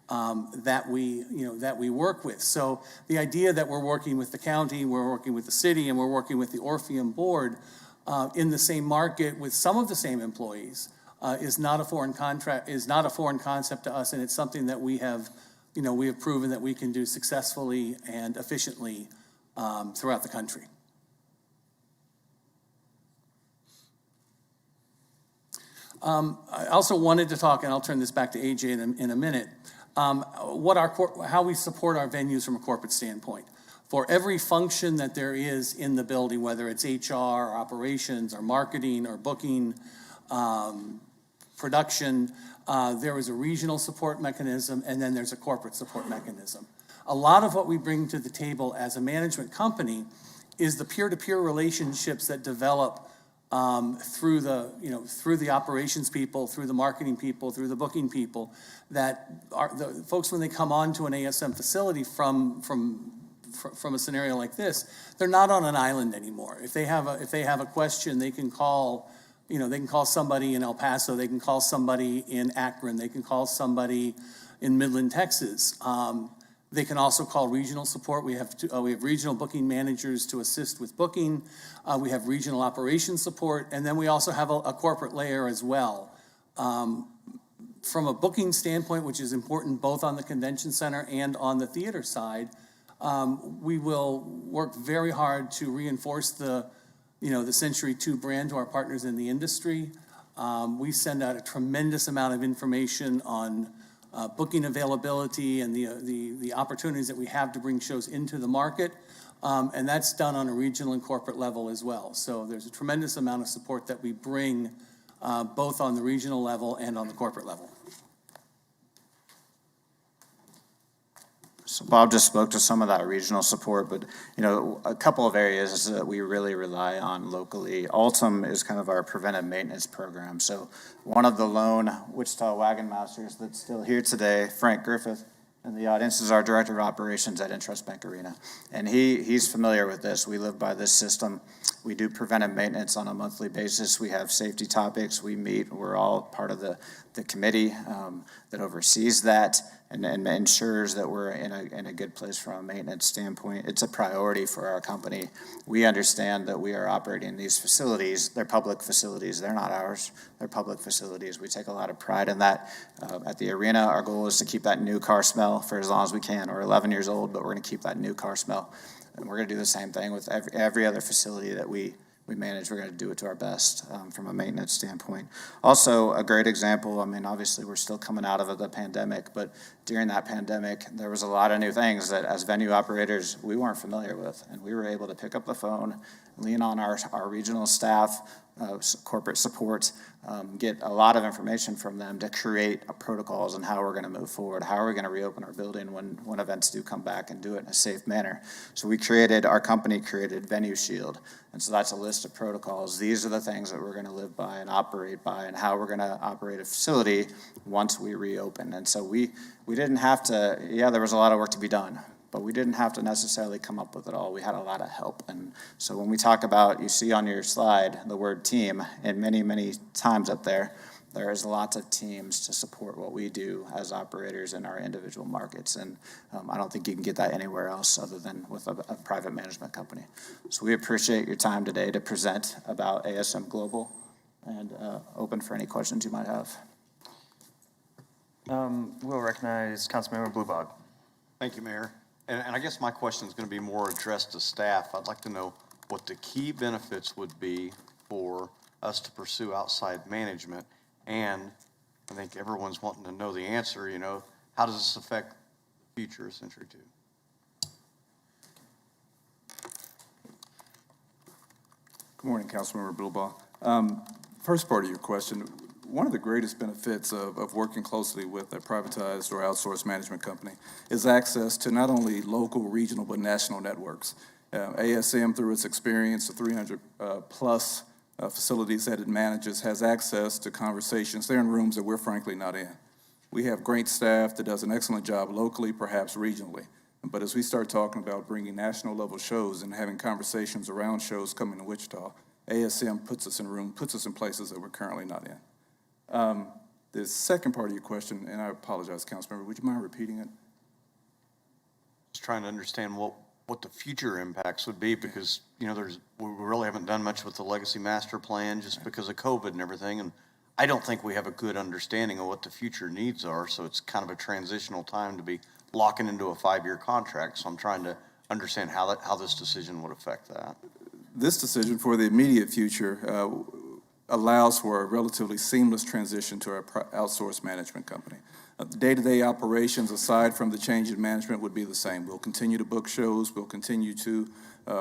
that we work with. So the idea that we're working with the county, we're working with the city, and we're working with the Orpheum board in the same market with some of the same employees is not a foreign concept to us, and it's something that we have proven that we can do successfully and efficiently throughout the country. I also wanted to talk, and I'll turn this back to AJ in a minute, how we support our venues from a corporate standpoint. For every function that there is in the building, whether it's HR, or operations, or marketing, or booking, production, there is a regional support mechanism, and then there's a corporate support mechanism. A lot of what we bring to the table as a management company is the peer-to-peer relationships that develop through the operations people, through the marketing people, through the booking people, that are the folks when they come on to an ASM facility from a scenario like this, they're not on an island anymore. If they have a question, they can call. They can call somebody in El Paso, they can call somebody in Akron, they can call somebody in Midland, Texas. They can also call regional support. We have regional booking managers to assist with booking. We have regional operations support, and then we also have a corporate layer as well. From a booking standpoint, which is important both on the convention center and on the theater side, we will work very hard to reinforce the Century 2 brand to our partners in the industry. We send out a tremendous amount of information on booking availability and the opportunities that we have to bring shows into the market. And that's done on a regional and corporate level as well. So there's a tremendous amount of support that we bring both on the regional level and on the corporate level. So Bob just spoke to some of that regional support, but a couple of areas that we really rely on locally. Altum is kind of our preventive maintenance program. So one of the lone Wichita wagon masters that's still here today, Frank Griffith, in the audience is our Director of Operations at Intrust Bank Arena. And he's familiar with this. We live by this system. We do preventive maintenance on a monthly basis. We have safety topics. We meet. We're all part of the committee that oversees that and ensures that we're in a good place from a maintenance standpoint. It's a priority for our company. We understand that we are operating these facilities. They're public facilities. They're not ours. They're public facilities. We take a lot of pride in that. At the arena, our goal is to keep that new car smell for as long as we can. We're 11 years old, but we're going to keep that new car smell. And we're going to do the same thing with every other facility that we manage. We're going to do it to our best from a maintenance standpoint. Also, a great example, I mean, obviously, we're still coming out of the pandemic, but during that pandemic, there was a lot of new things that as venue operators, we weren't familiar with. And we were able to pick up the phone, lean on our regional staff, corporate support, get a lot of information from them to create protocols on how we're going to move forward, how are we going to reopen our building when events do come back and do it in a safe manner. So our company created Venue Shield, and so that's a list of protocols. These are the things that we're going to live by and operate by and how we're going to operate a facility once we reopen. And so we didn't have to, there was a lot of work to be done, but we didn't have to necessarily come up with it all. We had a lot of help. And so when we talk about, you see on your slide, the word team, and many, many times up there, there is lots of teams to support what we do as operators in our individual markets. And I don't think you can get that anywhere else other than with a private management company. So we appreciate your time today to present about ASM Global and open for any questions you might have. We'll recognize Councilmember Bluebog. Thank you, Mayor. And I guess my question is going to be more addressed to staff. I'd like to know what the key benefits would be for us to pursue outside management. And I think everyone's wanting to know the answer, how does this affect the future of Century 2? Good morning, Councilmember Blueball. First part of your question, one of the greatest benefits of working closely with a privatized or outsourced management company is access to not only local, regional, but national networks. ASM, through its experience of 300 plus facilities that it manages, has access to conversations. They're in rooms that we're frankly not in. We have great staff that does an excellent job locally, perhaps regionally. But as we start talking about bringing national level shows and having conversations around shows coming to Wichita, ASM puts us in places that we're currently not in. The second part of your question, and I apologize, Councilmember, would you mind repeating it? Just trying to understand what the future impacts would be, because, we really haven't done much with the legacy master plan just because of COVID and everything. And I don't think we have a good understanding of what the future needs are. So it's kind of a transitional time to be locking into a 5-year contract. So I'm trying to understand how this decision would affect that. This decision for the immediate future allows for a relatively seamless transition to our outsourced management company. Day-to-day operations, aside from the change in management, would be the same. We'll continue to book shows. We'll continue to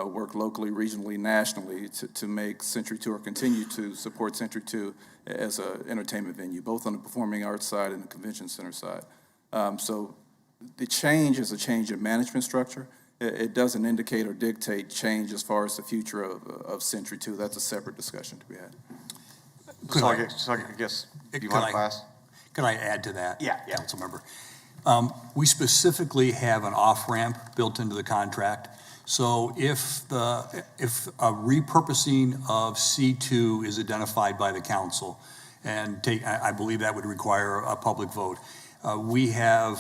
work locally, regionally, nationally to make Century 2 or continue to support Century 2 as an entertainment venue, both on the performing arts side and the convention center side. So the change is a change in management structure. It doesn't indicate or dictate change as far as the future of Century 2. That's a separate discussion to be had. So I guess, do you want to pass? Can I add to that? Yeah. Councilmember? We specifically have an off-ramp built into the contract. So if a repurposing of C2 is identified by the council, and I believe that would require a public vote, we have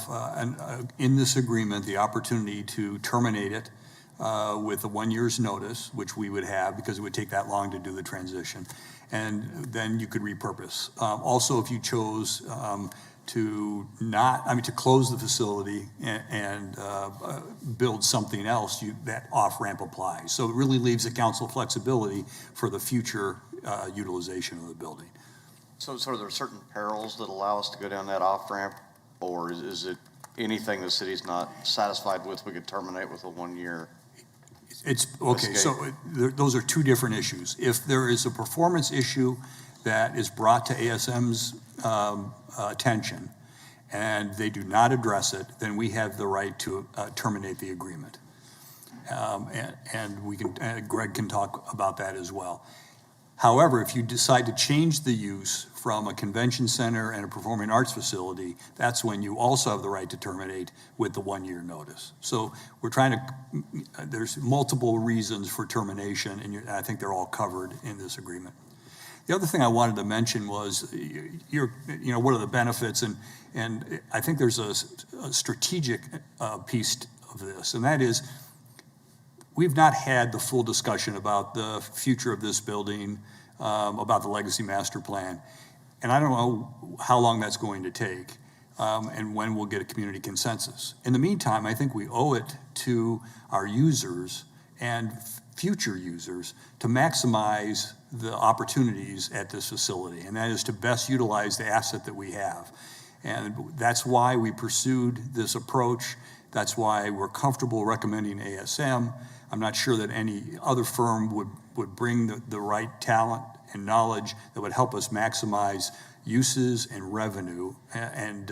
in this agreement the opportunity to terminate it with a 1 year's notice, which we would have because it would take that long to do the transition. And then you could repurpose. Also, if you chose to close the facility and build something else, that off-ramp applies. So it really leaves the council flexibility for the future utilization of the building. So are there certain perils that allow us to go down that off-ramp, or is it anything the city's not satisfied with, we could terminate with a 1 year? It's okay. So those are two different issues. If there is a performance issue that is brought to ASM's attention and they do not address it, then we have the right to terminate the agreement. And we can, Greg can talk about that as well. However, if you decide to change the use from a convention center and a performing arts facility, that's when you also have the right to terminate with the 1-year notice. So we're trying to, there's multiple reasons for termination, and I think they're all covered in this agreement. The other thing I wanted to mention was, what are the benefits? And I think there's a strategic piece of this, and that is, we've not had the full discussion about the future of this building, about the legacy master plan. And I don't know how long that's going to take, and when we'll get a community consensus. In the meantime, I think we owe it to our users and future users to maximize the opportunities at this facility, and that is to best utilize the asset that we have. And that's why we pursued this approach. That's why we're comfortable recommending ASM. I'm not sure that any other firm would bring the right talent and knowledge that would help us maximize uses and revenue and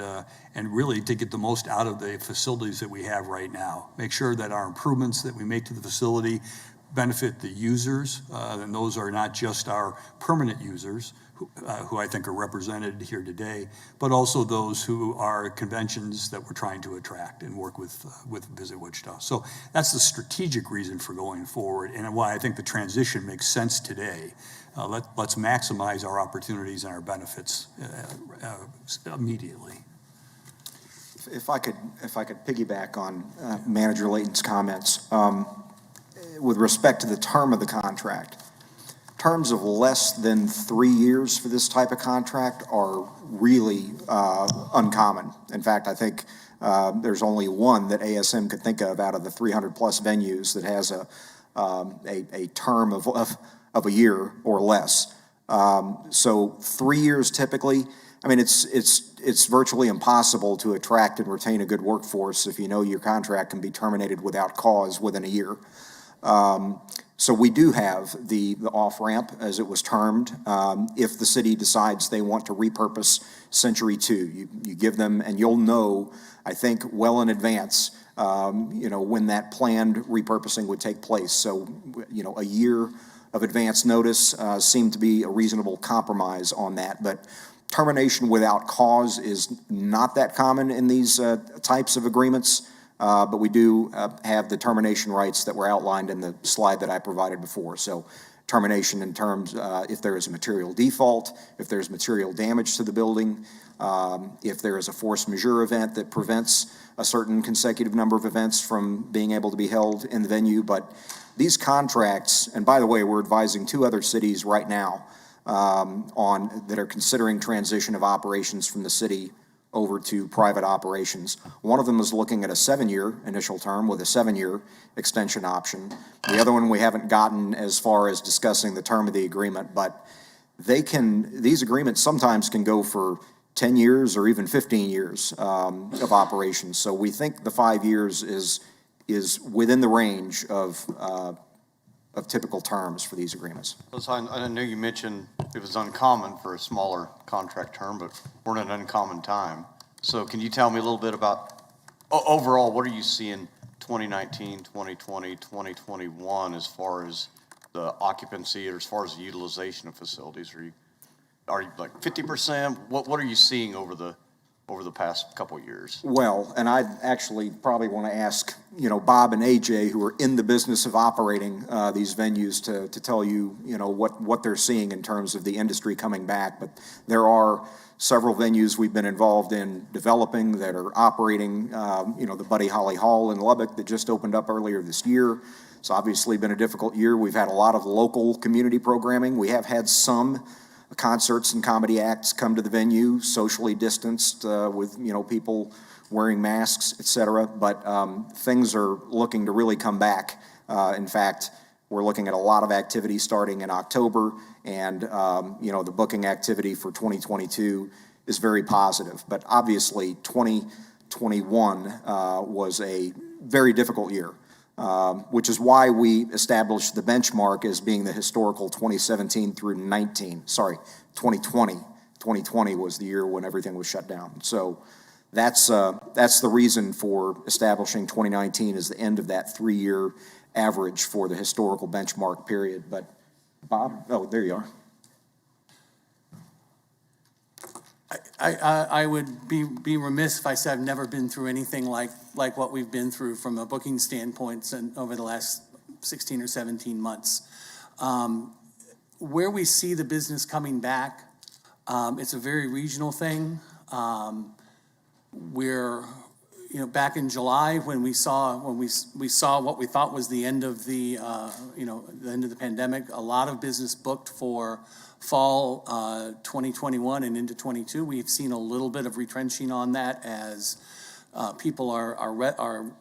really to get the most out of the facilities that we have right now. Make sure that our improvements that we make to the facility benefit the users, and those are not just our permanent users, who I think are represented here today, but also those who are conventions that we're trying to attract and work with Visit Wichita. So that's the strategic reason for going forward, and why I think the transition makes sense today. Let's maximize our opportunities and our benefits immediately. If I could piggyback on Manager Layton's comments, with respect to the term of the contract, terms of less than 3 years for this type of contract are really uncommon. In fact, I think there's only one that ASM could think of out of the 300 plus venues that has a term of a year or less. So 3 years typically. I mean, it's virtually impossible to attract and retain a good workforce if you know your contract can be terminated without cause within a year. So we do have the off-ramp, as it was termed, if the city decides they want to repurpose Century 2. You give them, and you'll know, I think, well in advance, when that planned repurposing would take place. So, a year of advance notice seemed to be a reasonable compromise on that. But termination without cause is not that common in these types of agreements. But we do have the termination rights that were outlined in the slide that I provided before. So termination in terms, if there is a material default, if there's material damage to the building, if there is a force majeure event that prevents a certain consecutive number of events from being able to be held in the venue. But these contracts, and by the way, we're advising 2 other cities right now that are considering transition of operations from the city over to private operations. One of them is looking at a 7-year initial term with a 7-year extension option. The other one we haven't gotten as far as discussing the term of the agreement, but these agreements sometimes can go for 10 years or even 15 years of operations. So we think the 5 years is within the range of typical terms for these agreements. I know you mentioned it was uncommon for a smaller contract term, but we're in an uncommon time. So can you tell me a little bit about, overall, what are you seeing 2019, 2020, 2021 as far as the occupancy or as far as the utilization of facilities? Are you like 50%? What are you seeing over the past couple of years? Well, and I'd actually probably want to ask, Bob and AJ, who are in the business of operating these venues, to tell you, what they're seeing in terms of the industry coming back. But there are several venues we've been involved in developing that are operating. The Buddy Holly Hall in Lubbock that just opened up earlier this year. It's obviously been a difficult year. We've had a lot of local community programming. We have had some concerts and comedy acts come to the venue, socially distanced, with people wearing masks, et cetera. But things are looking to really come back. In fact, we're looking at a lot of activity starting in October, and the booking activity for 2022 is very positive. But obviously, 2021 was a very difficult year. Which is why we established the benchmark as being the historical 2017 through 19. Sorry, 2020. 2020 was the year when everything was shut down. So that's the reason for establishing 2019 as the end of that 3-year average for the historical benchmark period. But Bob? Oh, there you are. I would be remiss if I said I've never been through anything like what we've been through from a booking standpoint and over the last 16 or 17 months. Where we see the business coming back, it's a very regional thing. We're, back in July when we saw what we thought was the end of the end of the pandemic, a lot of business booked for fall 2021 and into 22. We've seen a little bit of retrenching on that as people are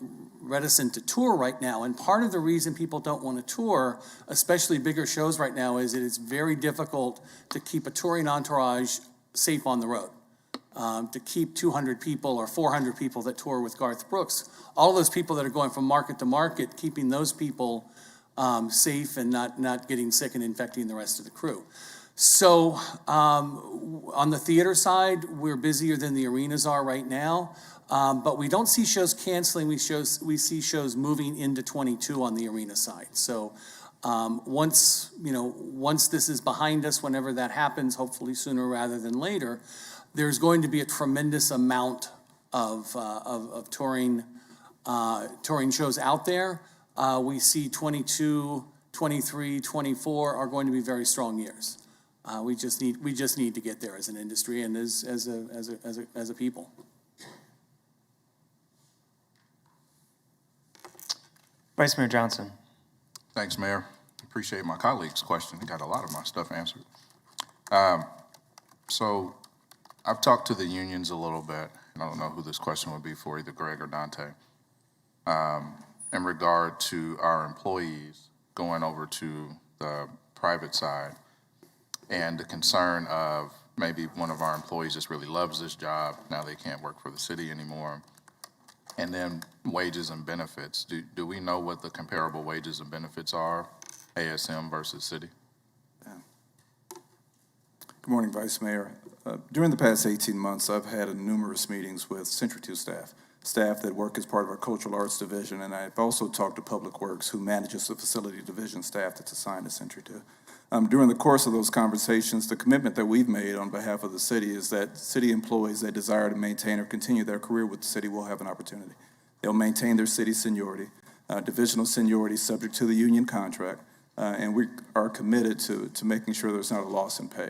reticent to tour right now. And part of the reason people don't want to tour, especially bigger shows right now, is that it's very difficult to keep a touring entourage safe on the road. To keep 200 people or 400 people that tour with Garth Brooks, all those people that are going from market to market, keeping those people safe and not getting sick and infecting the rest of the crew. So on the theater side, we're busier than the arenas are right now, but we don't see shows canceling. We see shows moving into 22 on the arena side. So once this is behind us, whenever that happens, hopefully sooner rather than later, there's going to be a tremendous amount of touring shows out there. We see 22, 23, 24 are going to be very strong years. We just need to get there as an industry and as a people. Vice Mayor Johnson. Thanks, Mayor. Appreciate my colleague's question. He got a lot of my stuff answered. So I've talked to the unions a little bit, and I don't know who this question would be for, either Greg or Dante, in regard to our employees going over to the private side and the concern of maybe one of our employees just really loves this job, now they can't work for the city anymore, and then wages and benefits. Do we know what the comparable wages and benefits are, ASM versus city? Good morning, Vice Mayor. During the past 18 months, I've had numerous meetings with Century 2 staff that work as part of our Cultural Arts Division, and I've also talked to Public Works, who manages the Facility Division staff that's assigned to Century 2. During the course of those conversations, the commitment that we've made on behalf of the city is that city employees that desire to maintain or continue their career with the city will have an opportunity. They'll maintain their city seniority, divisional seniority subject to the union contract, and we are committed to making sure there's not a loss in pay.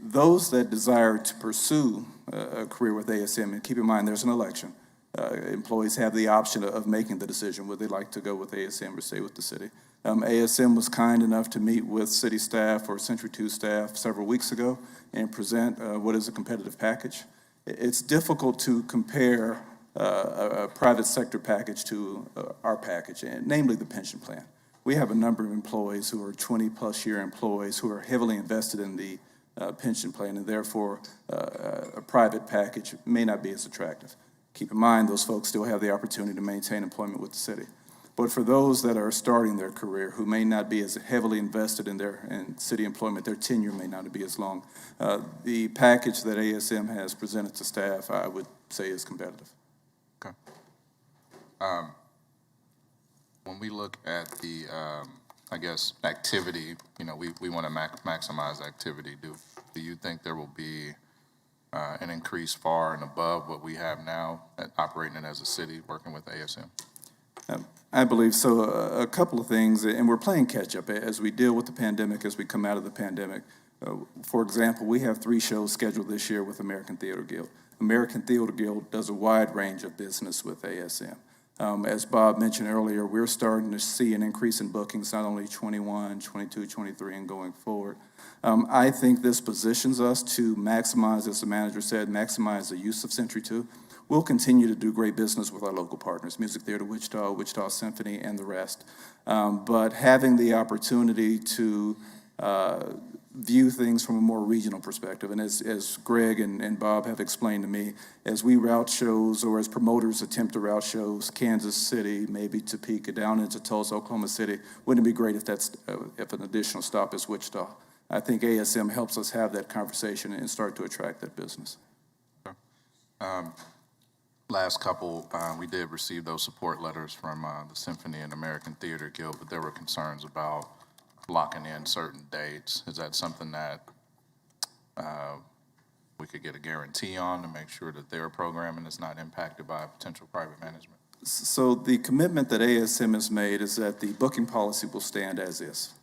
Those that desire to pursue a career with ASM, and keep in mind there's an election, employees have the option of making the decision whether they like to go with ASM or stay with the city. ASM was kind enough to meet with city staff or Century 2 staff several weeks ago and present what is a competitive package. It's difficult to compare a private sector package to our package, and namely the pension plan. We have a number of employees who are 20-plus year employees who are heavily invested in the pension plan, and therefore a private package may not be as attractive. Keep in mind, those folks still have the opportunity to maintain employment with the city. But for those that are starting their career who may not be as heavily invested in city employment, their tenure may not be as long. The package that ASM has presented to staff, I would say, is competitive. Okay. When we look at the, activity, we want to maximize activity. Do you think there will be an increase far and above what we have now at operating as a city working with ASM? I believe so. A couple of things, and we're playing catch up as we deal with the pandemic, as we come out of the pandemic. For example, we have 3 shows scheduled this year with American Theater Guild. American Theater Guild does a wide range of business with ASM. As Bob mentioned earlier, we're starting to see an increase in bookings, not only 21, 22, 23, and going forward. I think this positions us to maximize, as the manager said, maximize the use of Century 2. We'll continue to do great business with our local partners, Music Theater Wichita, Wichita Symphony, and the rest. But having the opportunity to view things from a more regional perspective, and as Greg and Bob have explained to me, as we route shows or as promoters attempt to route shows, Kansas City, maybe Topeka, down into Tulsa, Oklahoma City, wouldn't it be great if an additional stop is Wichita? I think ASM helps us have that conversation and start to attract that business. Last couple, we did receive those support letters from the Symphony and American Theater Guild, but there were concerns about locking in certain dates. Is that something that we could get a guarantee on to make sure that their programming is not impacted by potential private management? So the commitment that ASM has made is that the booking policy will stand as is,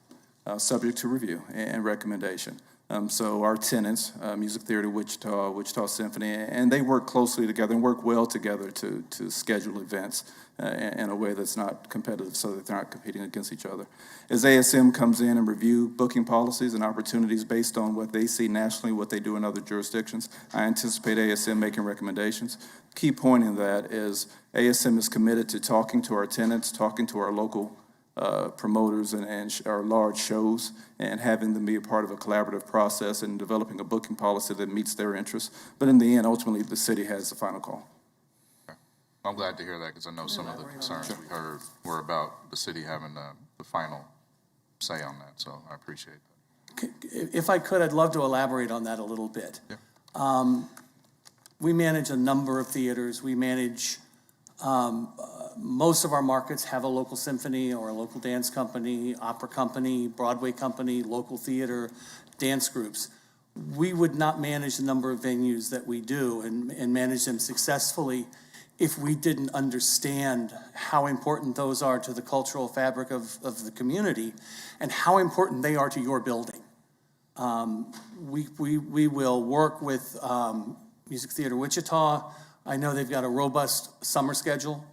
subject to review and recommendation. So our tenants, Music Theater Wichita, Wichita Symphony, and they work closely together and work well together to schedule events in a way that's not competitive, so that they're not competing against each other. As ASM comes in and review booking policies and opportunities based on what they see nationally, what they do in other jurisdictions, I anticipate ASM making recommendations. Key point in that is ASM is committed to talking to our tenants, talking to our local promoters and our large shows, and having them be a part of a collaborative process and developing a booking policy that meets their interests. But in the end, ultimately, the city has the final call. Okay. I'm glad to hear that, because I know some of the concerns we heard were about the city having the final say on that, so I appreciate that. If I could, I'd love to elaborate on that a little bit. Yeah. We manage a number of theaters. We manage, most of our markets have a local symphony or a local dance company, opera company, Broadway company, local theater, dance groups. We would not manage the number of venues that we do and manage them successfully if we didn't understand how important those are to the cultural fabric of the community and how important they are to your building. We will work with Music Theater Wichita. I know they've got a robust summer schedule.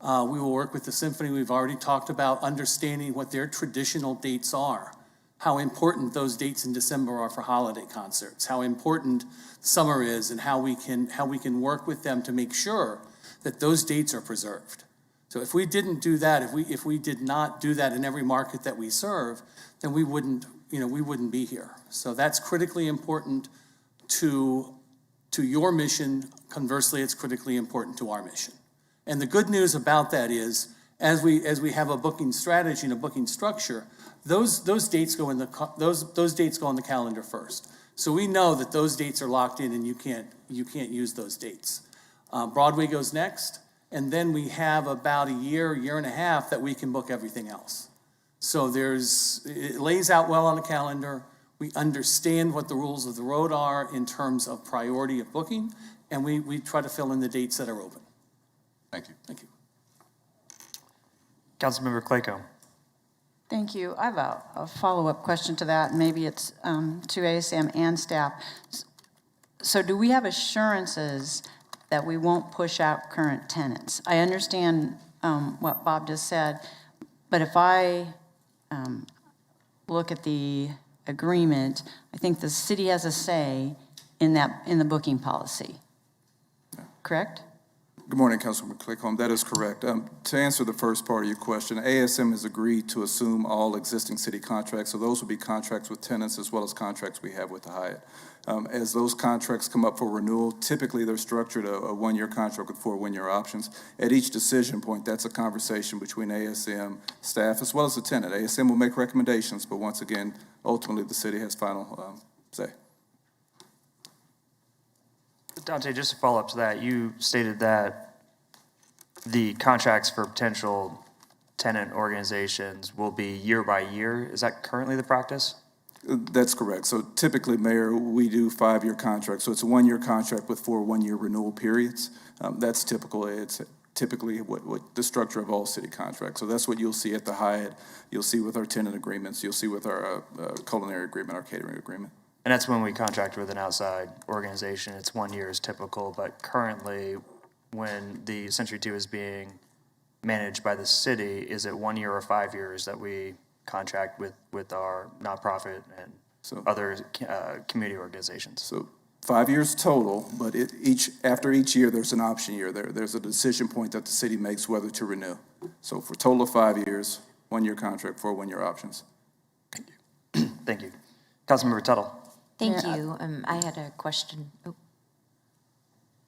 We will work with the symphony. We've already talked about understanding what their traditional dates are, how important those dates in December are for holiday concerts, how important summer is, and how we can work with them to make sure that those dates are preserved. So if we didn't do that, if we did not do that in every market that we serve, then we wouldn't be here. So that's critically important to your mission. Conversely, it's critically important to our mission. And the good news about that is, as we have a booking strategy and a booking structure, those dates go in the calendar first. So we know that those dates are locked in, and you can't use those dates. Broadway goes next, and then we have about a year and a half that we can book everything else. So it lays out well on the calendar. We understand what the rules of the road are in terms of priority of booking, and we try to fill in the dates that are open. Thank you. Thank you. Councilmember Clayco. Thank you. I have a follow-up question to that. Maybe it's to ASM and staff. So do we have assurances that we won't push out current tenants? I understand what Bob just said, but if I look at the agreement, I think the city has a say in the booking policy. Correct? Good morning, Councilman Claycomb. That is correct. To answer the first part of your question, ASM has agreed to assume all existing city contracts, so those would be contracts with tenants as well as contracts we have with the Hyatt. As those contracts come up for renewal, typically they're structured a one-year contract with 4 one-year options. At each decision point, that's a conversation between ASM staff as well as the tenant. ASM will make recommendations, but once again, ultimately the city has final say. Dante, just to follow up to that, you stated that the contracts for potential tenant organizations will be year by year. Is that currently the practice? That's correct. So typically, Mayor, we do 5-year contracts. So it's a 1-year contract with 4 one-year renewal periods. That's typical. It's typically what the structure of all city contracts. So that's what you'll see at the Hyatt. You'll see with our tenant agreements. You'll see with our culinary agreement, our catering agreement. And that's when we contract with an outside organization. It's 1 year is typical, but currently when the Century 2 is being managed by the city, is it 1 year or 5 years that we contract with our nonprofit and other community organizations? So 5 years total, but after each year, there's an option year. There's a decision point that the city makes whether to renew. So for a total of 5 years, 1-year contract, 4 one-year options. Thank you. Thank you. Councilmember Tuttle. Thank you. I had a question.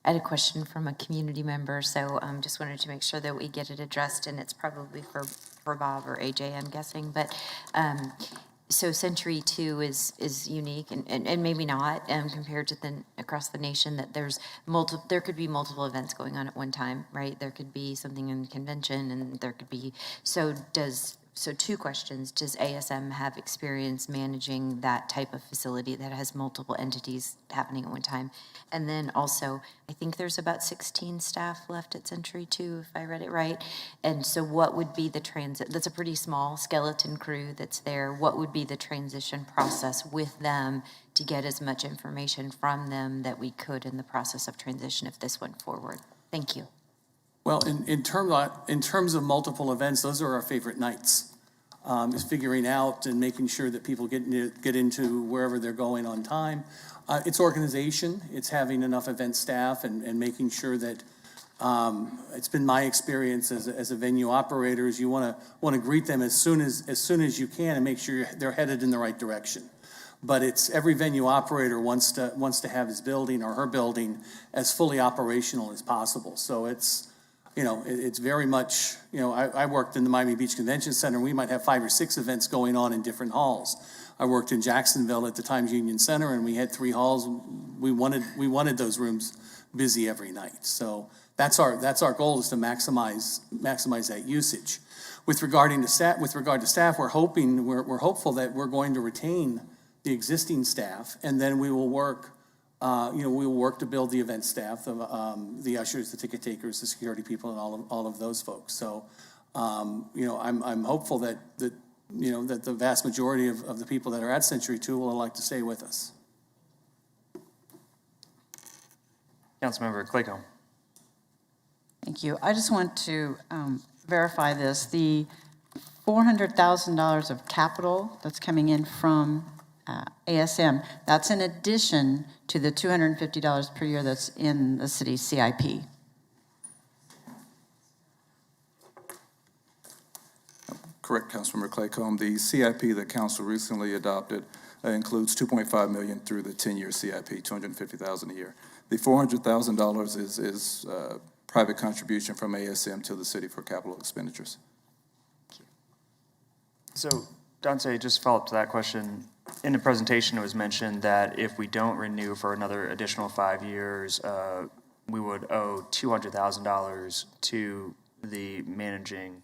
I had a question from a community member, so just wanted to make sure that we get it addressed, and it's probably for Bob or AJ, I'm guessing. But so Century 2 is unique, and maybe not compared to across the nation, that there could be multiple events going on at one time, right? There could be something in convention, and there could be, so So two questions. Does ASM have experience managing that type of facility that has multiple entities happening at one time? And then also, I think there's about 16 staff left at Century 2, if I read it right. And so what would be the that's a pretty small skeleton crew that's there. What would be the transition process with them to get as much information from them that we could in the process of transition if this went forward? Thank you. Well, in terms of multiple events, those are our favorite nights. Is figuring out and making sure that people get into wherever they're going on time. It's organization. It's having enough event staff and making sure that it's been my experience as a venue operator is you want to greet them as soon as you can and make sure they're headed in the right direction. But it's every venue operator wants to have his building or her building as fully operational as possible. So it's very much, I worked in the Miami Beach Convention Center. We might have 5 or 6 events going on in different halls. I worked in Jacksonville at the Times Union Center, and we had 3 halls. We wanted those rooms busy every night. So that's our goal, is to maximize that usage. With regard to staff, we're hopeful that we're going to retain the existing staff, and then we will work. We will work to build the event staff, the ushers, the ticket takers, the security people, and all of those folks. So, I'm hopeful that the vast majority of the people that are at Century 2 will elect to stay with us. Councilmember Clayco. Thank you. I just want to verify this. The $400,000 of capital that's coming in from ASM, that's in addition to the $250 per year that's in the city's CIP. Correct, Councilmember Claycomb. The CIP that council recently adopted includes $2.5 million through the 10-year CIP, $250,000 a year. The $400,000 is private contribution from ASM to the city for capital expenditures. So, Dante, just to follow up to that question, in the presentation it was mentioned that if we don't renew for another additional 5 years, we would owe $200,000 to the managing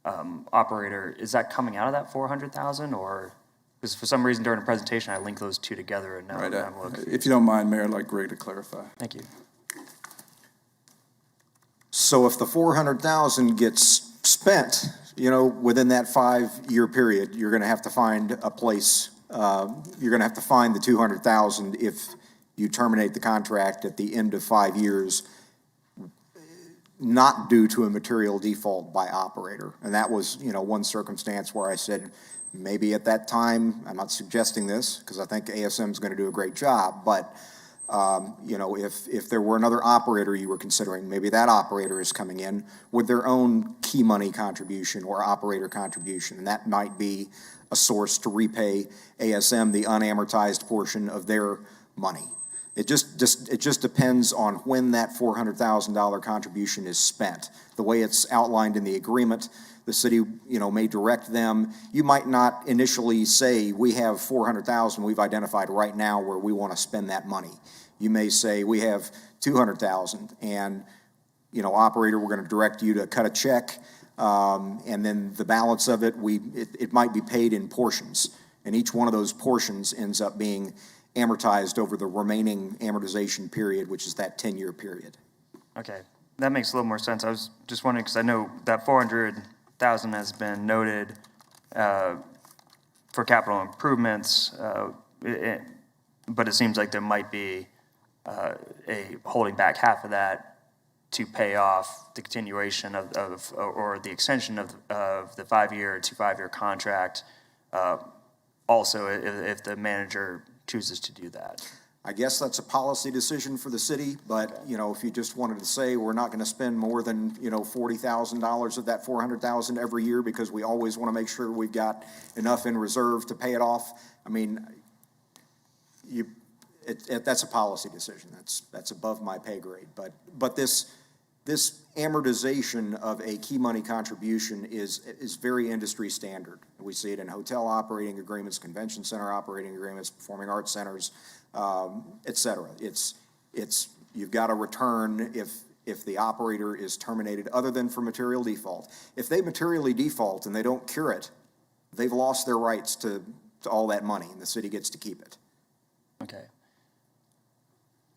operator. Is that coming out of that $400,000, or because for some reason during the presentation I linked those two together and now Right. I'm looking. If you don't mind, Mayor, I'd like Greg to clarify. Thank you. So if the $400,000 gets spent, within that 5-year period, you're going to have to find a place. You're going to have to find the $200,000 if you terminate the contract at the end of 5 years, not due to a material default by operator. And that was, one circumstance where I said, maybe at that time, I'm not suggesting this because I think ASM is going to do a great job, but if there were another operator you were considering, maybe that operator is coming in with their own key money contribution or operator contribution, and that might be a source to repay ASM the unamortized portion of their money. It just depends on when that $400,000 contribution is spent. The way it's outlined in the agreement, the city, may direct them. You might not initially say, we have $400,000 we've identified right now where we want to spend that money. You may say, we have $200,000 and, operator, we're going to direct you to cut a check. And then the balance of it, it might be paid in portions. And each one of those portions ends up being amortized over the remaining amortization period, which is that 10-year period. Okay, that makes a little more sense. I was just wondering, because I know that $400,000 has been noted for capital improvements, but it seems like there might be a holding back half of that to pay off the continuation or the extension of the 5-year contract. Also, if the manager chooses to do that. I guess that's a policy decision for the city, but, if you just wanted to say we're not going to spend more than, $40,000 of that $400,000 every year because we always want to make sure we've got enough in reserve to pay it off, I mean, that's a policy decision. That's above my pay grade. But this amortization of a key money contribution is very industry standard. We see it in hotel operating agreements, convention center operating agreements, performing arts centers, et cetera. You've got to return if the operator is terminated other than for material default. If they materially default and they don't cure it, they've lost their rights to all that money, and the city gets to keep it. Okay.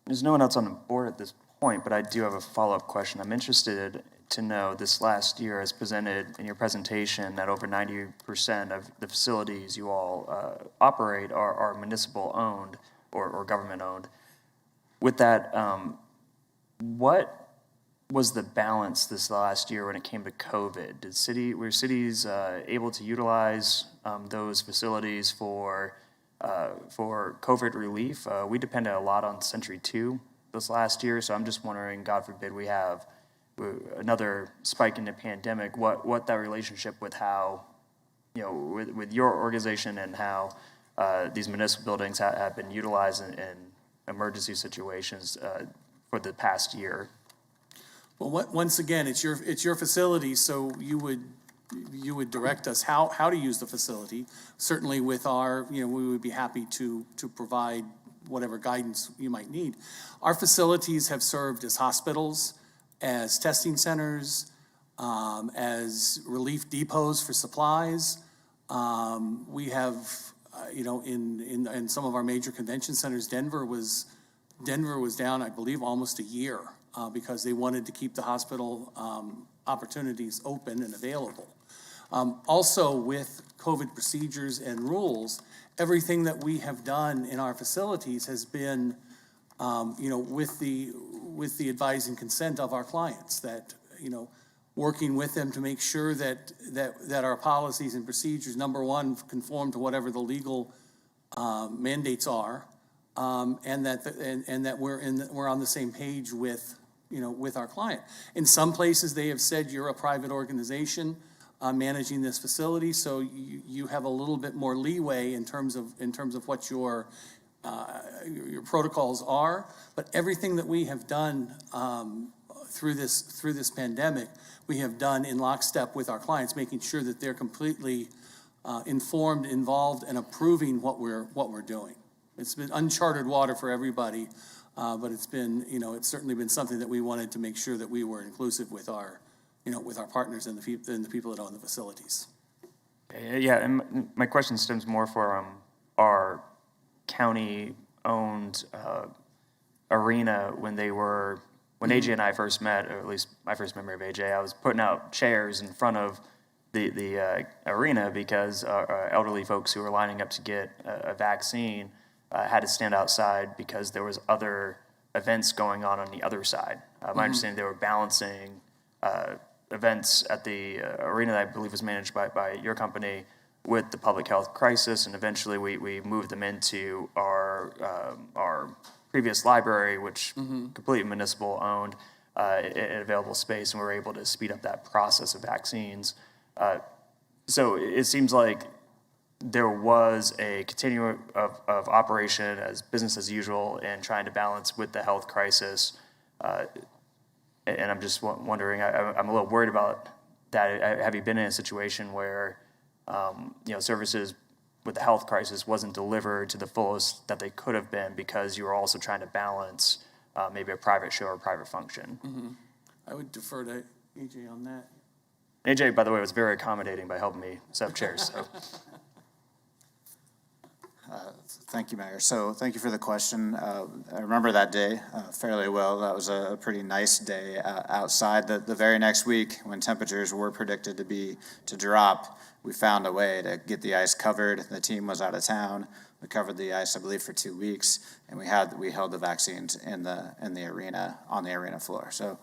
There's no one else on the board at this point, but I do have a follow-up question. I'm interested to know, this last year as presented in your presentation, that over 90% of the facilities you all operate are municipal-owned or government-owned. With that, what was the balance this last year when it came to COVID? Were cities able to utilize those facilities for COVID relief? We depended a lot on Century 2 this last year, so I'm just wondering, God forbid we have another spike in the pandemic, what that relationship with how, with your organization and how these municipal buildings have been utilized in emergency situations for the past year. Well, once again, it's your facility, so you would direct us how to use the facility. Certainly with our, we would be happy to provide whatever guidance you might need. Our facilities have served as hospitals, as testing centers, as relief depots for supplies. We have, in some of our major convention centers, Denver was down, I believe, almost a year because they wanted to keep the hospital opportunities open and available. Also, with COVID procedures and rules, everything that we have done in our facilities has been, with the advice and consent of our clients, that, working with them to make sure that our policies and procedures, number one, conform to whatever the legal mandates are, and that we're on the same page with our client. In some places, they have said you're a private organization managing this facility, so you have a little bit more leeway in terms of what your protocols are. But everything that we have done through this pandemic, we have done in lockstep with our clients, making sure that they're completely informed, involved, and approving what we're doing. It's been uncharted water for everybody, but it's been, it's certainly been something that we wanted to make sure that we were inclusive with our partners and the people that own the facilities. Yeah, and my question stems more from our county-owned arena when AJ and I first met, or at least my first memory of AJ, I was putting out chairs in front of the arena because elderly folks who were lining up to get a vaccine had to stand outside because there was other events going on the other side. My understanding, they were balancing events at the arena that I believe was managed by your company with the public health crisis, and eventually we moved them into our previous library, which completely municipal owned, an available space, and we were able to speed up that process of vaccines. So it seems like there was a continuum of operation as business as usual and trying to balance with the health crisis. And I'm just wondering, I'm a little worried about that. Have you been in a situation where, services with the health crisis wasn't delivered to the fullest that they could have been because you were also trying to balance maybe a private show or private function? I would defer to AJ on that. AJ, by the way, was very accommodating by helping me set up chairs. So. Thank you, Mayor. So thank you for the question. I remember that day fairly well. That was a pretty nice day outside. The very next week, when temperatures were predicted to drop, we found a way to get the ice covered. The team was out of town. We covered the ice, I believe, for 2 weeks, and we held the vaccines in the arena, on the arena floor. So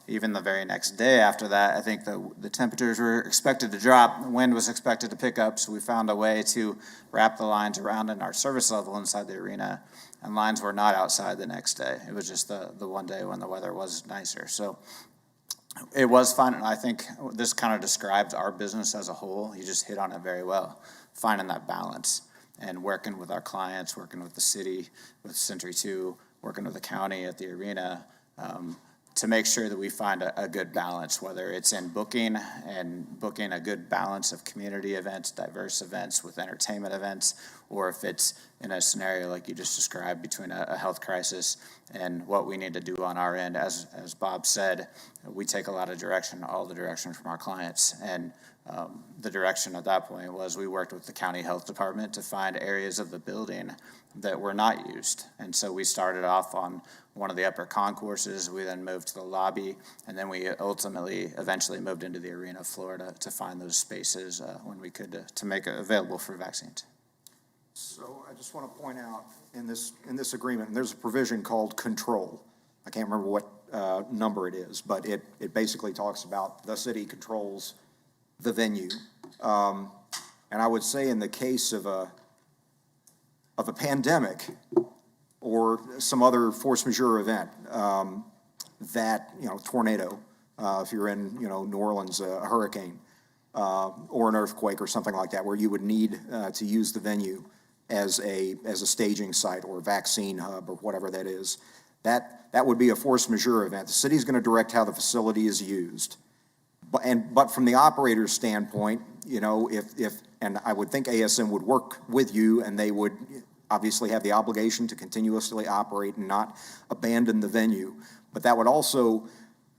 even the very next day after that, I think the temperatures were expected to drop, the wind was expected to pick up, so we found a way to wrap the lines around in our service level inside the arena, and lines were not outside the next day. It was just the one day when the weather was nicer. So it was fun, and I think this kind of describes our business as a whole. You just hit on it very well, finding that balance and working with our clients, working with the city, with Century 2, working with the county at the arena, to make sure that we find a good balance, whether it's in booking and booking a good balance of community events, diverse events with entertainment events, or if it's in a scenario like you just described between a health crisis and what we need to do on our end. As Bob said, we take a lot of direction, all the direction from our clients. And the direction at that point was we worked with the county health department to find areas of the building that were not used. And so we started off on one of the upper concourses, we then moved to the lobby, and then we eventually moved into the arena floor to find those spaces when we could to make it available for vaccines. So I just want to point out in this agreement, there's a provision called control. I can't remember what number it is, but it basically talks about the city controls the venue. And I would say in the case of a pandemic or some other force majeure event, that, tornado, if you're in, New Orleans, a hurricane, or an earthquake or something like that, where you would need to use the venue as a staging site or a vaccine hub or whatever that is, that would be a force majeure event. The city's going to direct how the facility is used. But from the operator's standpoint, and I would think ASM would work with you, and they would obviously have the obligation to continuously operate and not abandon the venue. But that would also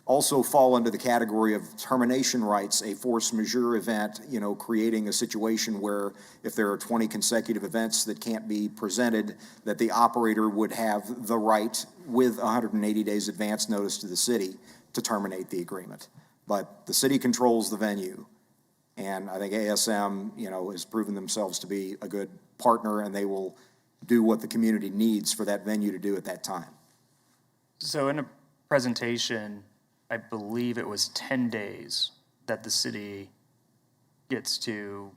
fall under the category of termination rights, a force majeure event, creating a situation where if there are 20 consecutive events that can't be presented, that the operator would have the right with 180 days advance notice to the city to terminate the agreement. But the city controls the venue, and I think ASM, has proven themselves to be a good partner, and they will do what the community needs for that venue to do at that time. So in a presentation, I believe it was 10 days that the city gets to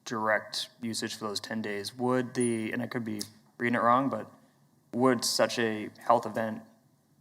direct usage for those 10 days. And I could be reading it wrong, but would such a health event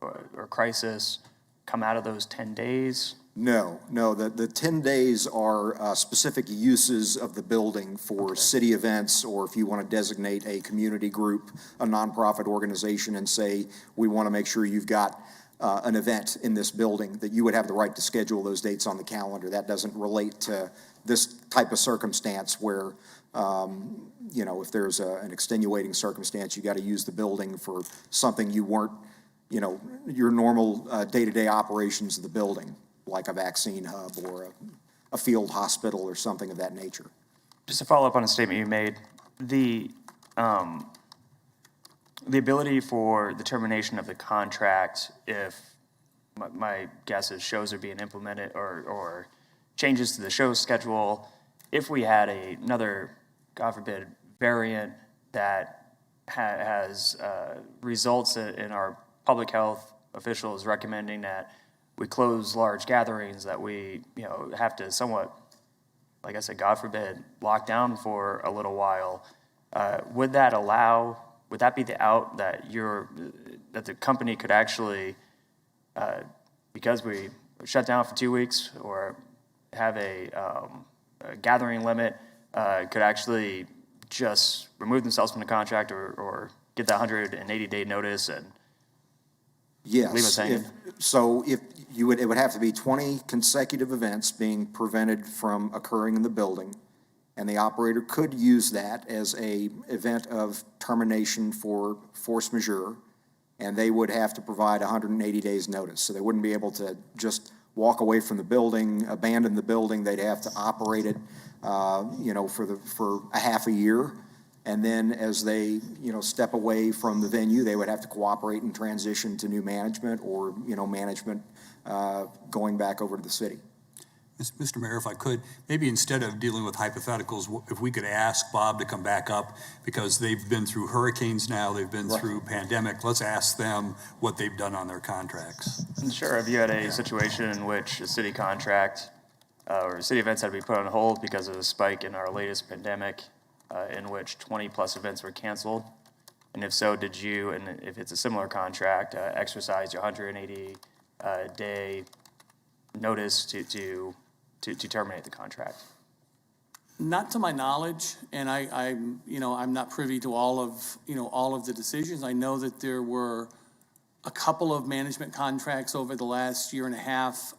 or crisis come out of those 10 days? No, the 10 days are specific uses of the building for city events, or if you want to designate a community group, a nonprofit organization, and say, we want to make sure you've got an event in this building, that you would have the right to schedule those dates on the calendar. That doesn't relate to this type of circumstance where, if there's an extenuating circumstance, you got to use the building for something you weren't, your normal day-to-day operations of the building, like a vaccine hub or a field hospital or something of that nature. Just to follow up on a statement you made, the ability for the termination of the contract if my guess is shows are being implemented or changes to the show schedule, if we had another, God forbid, variant that has results in our public health officials recommending that we close large gatherings, that we have to somewhat, like I said, God forbid, lock down for a little while, would that be the out that the company could actually, because we shut down for 2 weeks or have a gathering limit, could actually just remove themselves from the contract or get that 180-day notice and leave us hanging? It would have to be 20 consecutive events being prevented from occurring in the building, and the operator could use that as a event of termination for force majeure, and they would have to provide 180 days notice. So they wouldn't be able to just walk away from the building, abandon the building. They'd have to operate it, for a half a year. And then as they, step away from the venue, they would have to cooperate and transition to new management or, management going back over to the city. Mr. Mayor, if I could, maybe instead of dealing with hypotheticals, if we could ask Bob to come back up, because they've been through hurricanes now, they've been through pandemic. Let's ask them what they've done on their contracts. Sure. Have you had a situation in which a city contract or city events had to be put on hold because of a spike in our latest pandemic, in which 20-plus events were canceled? And if so, did you, and if it's a similar contract, exercise your 180-day notice to terminate the contract? Not to my knowledge, and I'm not privy to all of the decisions. I know that there were a couple of management contracts over the last year and a half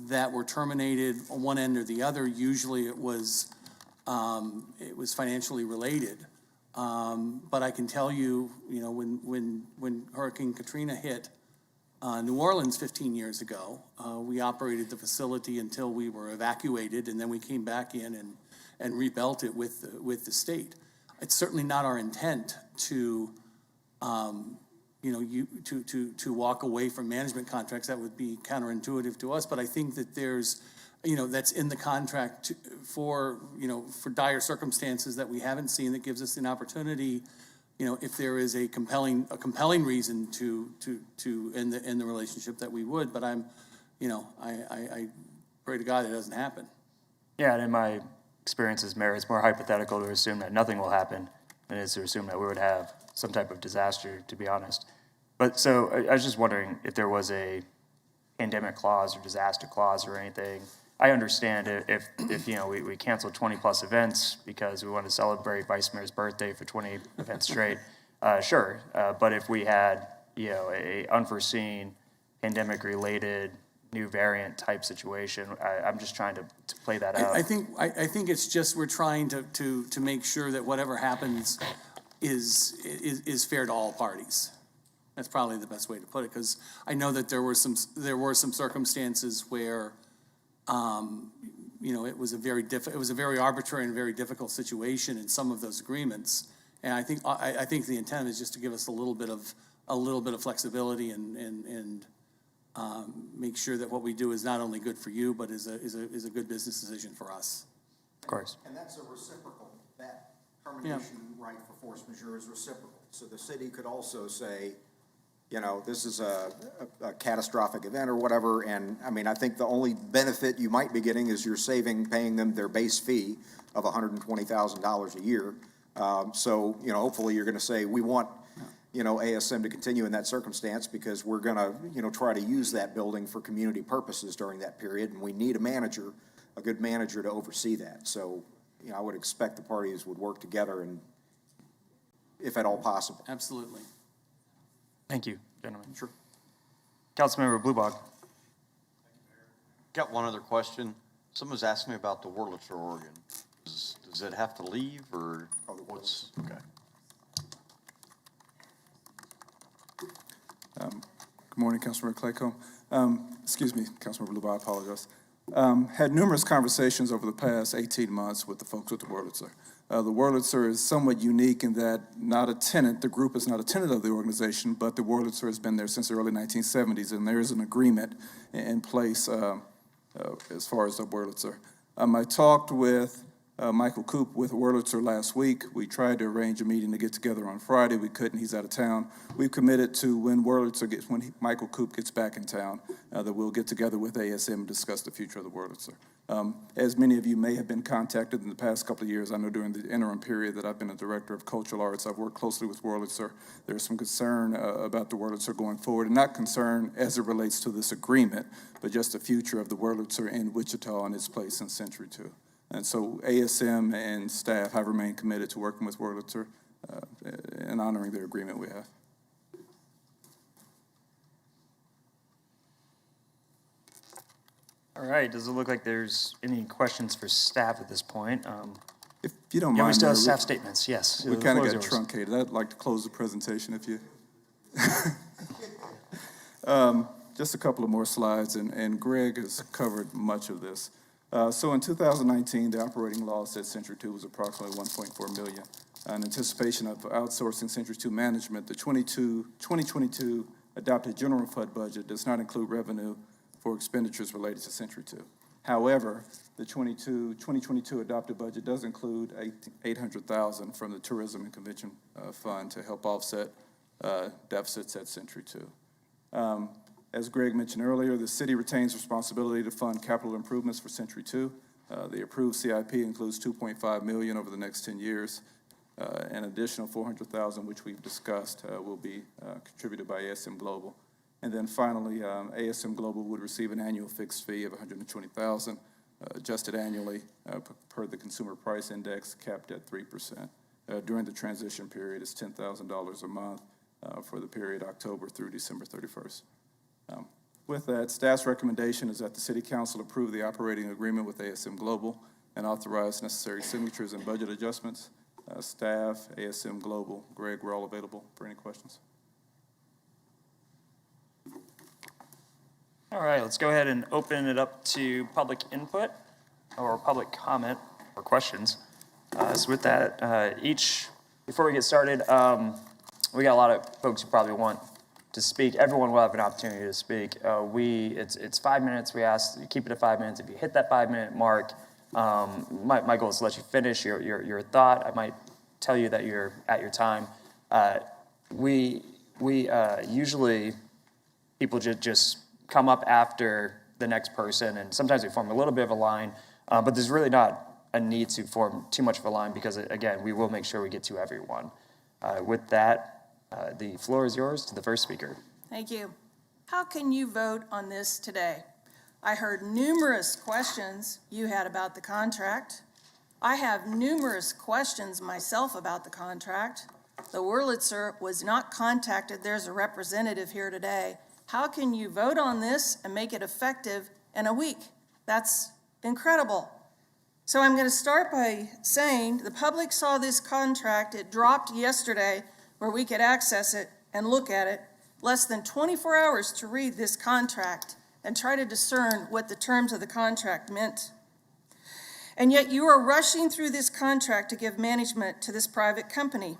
that were terminated on one end or the other. Usually it was financially related. But I can tell you, when Hurricane Katrina hit New Orleans 15 years ago, we operated the facility until we were evacuated, and then we came back in and rebuilt it with the state. It's certainly not our intent to walk away from management contracts. That would be counterintuitive to us, but I think that there's, that's in the contract for dire circumstances that we haven't seen, that gives us an opportunity, if there is a compelling reason to end the relationship, that we would. But I pray to God it doesn't happen. Yeah, and in my experience as mayor, it's more hypothetical to assume that nothing will happen than it is to assume that we would have some type of disaster, to be honest. But so I was just wondering if there was a pandemic clause or disaster clause or anything. I understand if we canceled 20-plus events because we want to celebrate Vice Mayor's birthday for 20 events straight, sure. But if we had, a unforeseen pandemic-related new variant type situation, I'm just trying to play that out. I think it's just we're trying to make sure that whatever happens is fair to all parties. That's probably the best way to put it, because I know that there were some circumstances where it was a very arbitrary and very difficult situation in some of those agreements. And I think the intent is just to give us a little bit of flexibility and make sure that what we do is not only good for you, but is a good business decision for us. Of course. And that's a reciprocal. That termination right for force majeure is reciprocal. So the city could also say, this is a catastrophic event or whatever, and I think the only benefit you might be getting is you're paying them their base fee of $120,000 a year. So, hopefully you're going to say, we want, ASM to continue in that circumstance because we're going to, try to use that building for community purposes during that period, and we need a good manager to oversee that. So, I would expect the parties would work together, and if at all possible. Absolutely. Thank you, gentlemen. Sure. Councilmember Bluebog. Got one other question. Someone's asking me about the Wurlitzer organ. Does it have to leave, or what's, okay. Good morning, Councilmember Claycomb. Excuse me, Councilmember Bluebog, I apologize. Had numerous conversations over the past 18 months with the folks at the Wurlitzer. The Wurlitzer is somewhat unique in that the group is not a tenant of the organization, but the Wurlitzer has been there since the early 1970s, and there is an agreement in place as far as the Wurlitzer. I talked with Michael Coop with Wurlitzer last week. We tried to arrange a meeting to get together on Friday. We couldn't. He's out of town. We've committed to when Michael Coop gets back in town, that we'll get together with ASM and discuss the future of the Wurlitzer. As many of you may have been contacted in the past couple of years, I know during the interim period that I've been a director of cultural arts, I've worked closely with Wurlitzer. There's some concern about the Wurlitzer going forward, and not concern as it relates to this agreement, but just the future of the Wurlitzer in Wichita and its place in Century 2. And so ASM and staff have remained committed to working with Wurlitzer and honoring the agreement we have. All right, does it look like there's any questions for staff at this point? If you don't mind, we still have Mayor, staff statements, yes. We kind of got truncated. I'd like to close the presentation if you... Just a couple of more slides, and Greg has covered much of this. So in 2019, the operating loss at Century 2 was approximately $1.4 million. In anticipation of outsourcing Century 2 management, the 2022 adopted general fund budget does not include revenue for expenditures related to Century 2. However, the 2022 adopted budget does include $800,000 from the Tourism and Convention Fund to help offset deficits at Century 2. As Greg mentioned earlier, the city retains responsibility to fund capital improvements for Century 2. The approved CIP includes $2.5 million over the next 10 years. An additional $400,000, which we've discussed, will be contributed by ASM Global. And then finally, ASM Global would receive an annual fixed fee of $120,000, adjusted annually per the Consumer Price Index, capped at 3%. During the transition period, it's $10,000 a month. for the period October through December 31st. With that, staff's recommendation is that the City Council approve the operating agreement with ASM Global and authorize necessary signatures and budget adjustments. Staff, ASM Global, Greg, we're all available for any questions. All right, let's go ahead and open it up to public input or public comment or questions. So with that, before we get started, we got a lot of folks who probably want to speak. Everyone will have an opportunity to speak. It's 5 minutes. We ask you keep it at 5 minutes. If you hit that 5-minute mark, my goal is to let you finish your thought. I might tell you that you're at your time. We usually people just come up after the next person, and sometimes we form a little bit of a line, but there's really not a need to form too much of a line because, again, we will make sure we get to everyone. With that, the floor is yours to the first speaker. Thank you. How can you vote on this today? I heard numerous questions you had about the contract. I have numerous questions myself about the contract. The Wurlitzer was not contacted. There's a representative here today. How can you vote on this and make it effective in a week? That's incredible. So I'm going to start by saying the public saw this contract. It dropped yesterday where we could access it and look at it. Less than 24 hours to read this contract and try to discern what the terms of the contract meant. And yet you are rushing through this contract to give management to this private company.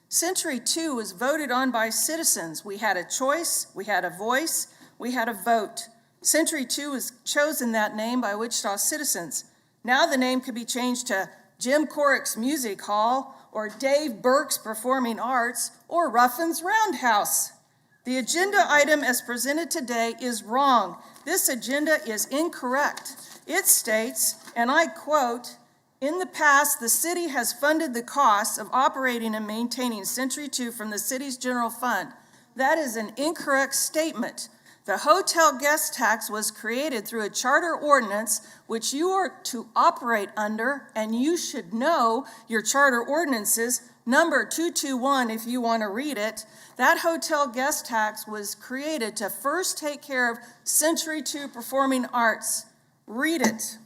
Century 2 was voted on by citizens. We had a choice, we had a voice, we had a vote. Century 2 was chosen that name by Wichita citizens. Now the name could be changed to Jim Corrick's Music Hall, or Dave Burke's Performing Arts, or Ruffin's Roundhouse. The agenda item as presented today is wrong. This agenda is incorrect. It states, and I quote, "In the past, the city has funded the costs of operating and maintaining Century 2 from the city's general fund." That is an incorrect statement. The hotel guest tax was created through a charter ordinance which you are to operate under, and you should know your charter ordinances, number 221 if you want to read it. That hotel guest tax was created to first take care of Century 2 Performing Arts. Read it.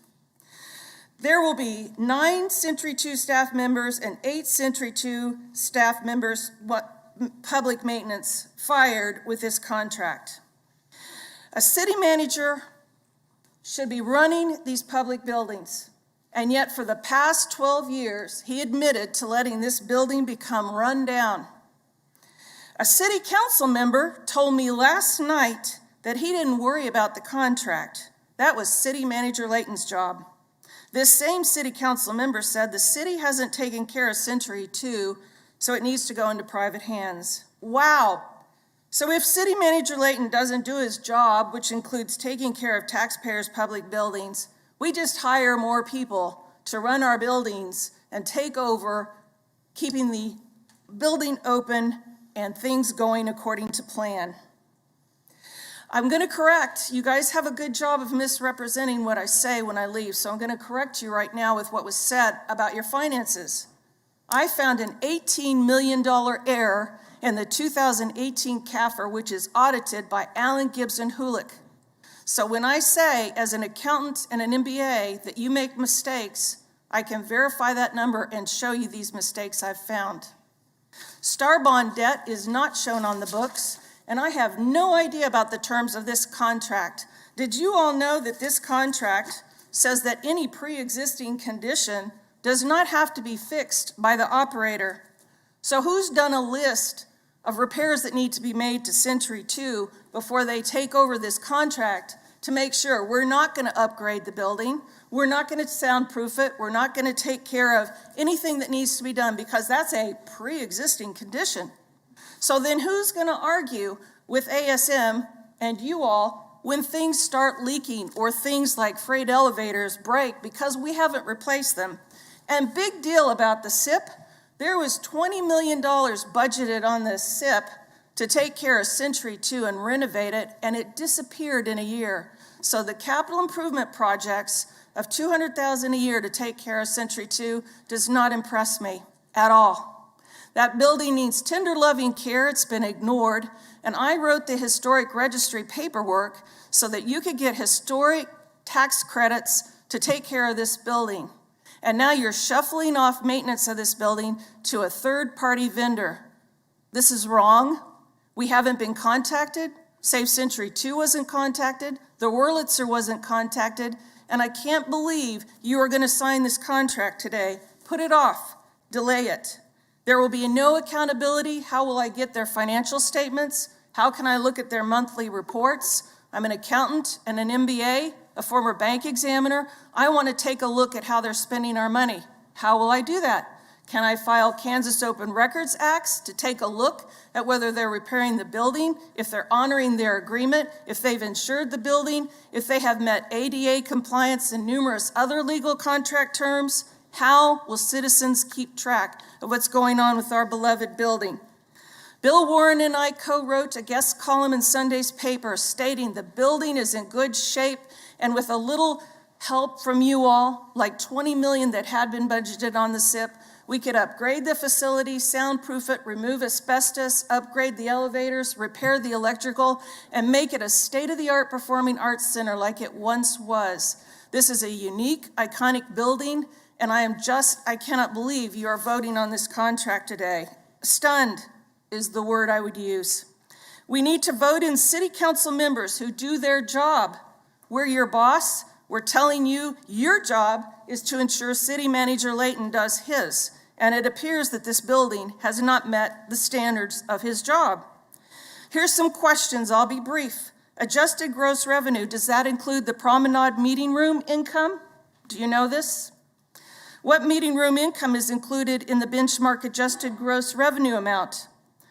There will be 9 Century 2 staff members and 8 Century 2 staff members, public maintenance, fired with this contract. A city manager should be running these public buildings, and yet for the past 12 years, he admitted to letting this building become run down. A city council member told me last night that he didn't worry about the contract. That was City Manager Layton's job. This same city council member said the city hasn't taken care of Century 2, so it needs to go into private hands. Wow. So if City Manager Layton doesn't do his job, which includes taking care of taxpayers' public buildings, we just hire more people to run our buildings and take over, keeping the building open and things going according to plan. I'm going to correct. You guys have a good job of misrepresenting what I say when I leave, so I'm going to correct you right now with what was said about your finances. I found an $18 million error in the 2018 CAFR, which is audited by Allen Gibson Hulick. So when I say, as an accountant and an MBA, that you make mistakes, I can verify that number and show you these mistakes I've found. Star bond debt is not shown on the books, and I have no idea about the terms of this contract. Did you all know that this contract says that any pre-existing condition does not have to be fixed by the operator? So who's done a list of repairs that need to be made to Century 2 before they take over this contract to make sure we're not going to upgrade the building, we're not going to soundproof it, we're not going to take care of anything that needs to be done because that's a pre-existing condition. So then who's going to argue with ASM and you all when things start leaking or things like freight elevators break because we haven't replaced them? And big deal about the SIP, there was $20 million budgeted on this SIP to take care of Century 2 and renovate it, and it disappeared in a year. So the capital improvement projects of $200,000 a year to take care of Century 2 does not impress me at all. That building needs tender loving care. It's been ignored. And I wrote the historic registry paperwork so that you could get historic tax credits to take care of this building. And now you're shuffling off maintenance of this building to a third-party vendor. This is wrong. We haven't been contacted. Safe Century 2 wasn't contacted. The Wurlitzer wasn't contacted. And I can't believe you are going to sign this contract today. Put it off. Delay it. There will be no accountability. How will I get their financial statements? How can I look at their monthly reports? I'm an accountant and an MBA, a former bank examiner. I want to take a look at how they're spending our money. How will I do that? Can I file Kansas Open Records Acts to take a look at whether they're repairing the building, if they're honoring their agreement, if they've insured the building, if they have met ADA compliance and numerous other legal contract terms? How will citizens keep track of what's going on with our beloved building? Bill Warren and I co-wrote a guest column in Sunday's paper stating the building is in good shape, and with a little help from you all, like $20 million that had been budgeted on the SIP, we could upgrade the facility, soundproof it, remove asbestos, upgrade the elevators, repair the electrical, and make it a state-of-the-art performing arts center like it once was. This is a unique, iconic building, and I cannot believe you are voting on this contract today. Stunned is the word I would use. We need to vote in city council members who do their job. We're your boss. We're telling you your job is to ensure City Manager Layton does his. And it appears that this building has not met the standards of his job. Here's some questions. I'll be brief. Adjusted gross revenue, does that include the promenade meeting room income? Do you know this? What meeting room income is included in the benchmark adjusted gross revenue amount?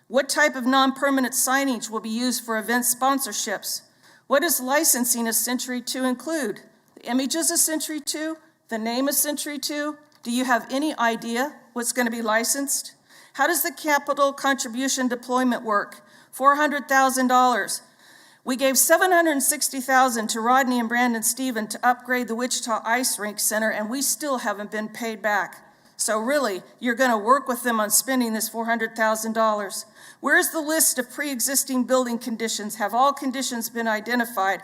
What type of non-permanent signage will be used for event sponsorships? What does licensing of Century 2 include? The images of Century 2? The name of Century 2? Do you have any idea what's going to be licensed? How does the capital contribution deployment work? $400,000. We gave $760,000 to Rodney and Brandon Stephen to upgrade the Wichita Ice Rink Center, and we still haven't been paid back. So really, you're going to work with them on spending this $400,000. Where's the list of pre-existing building conditions? Have all conditions been identified?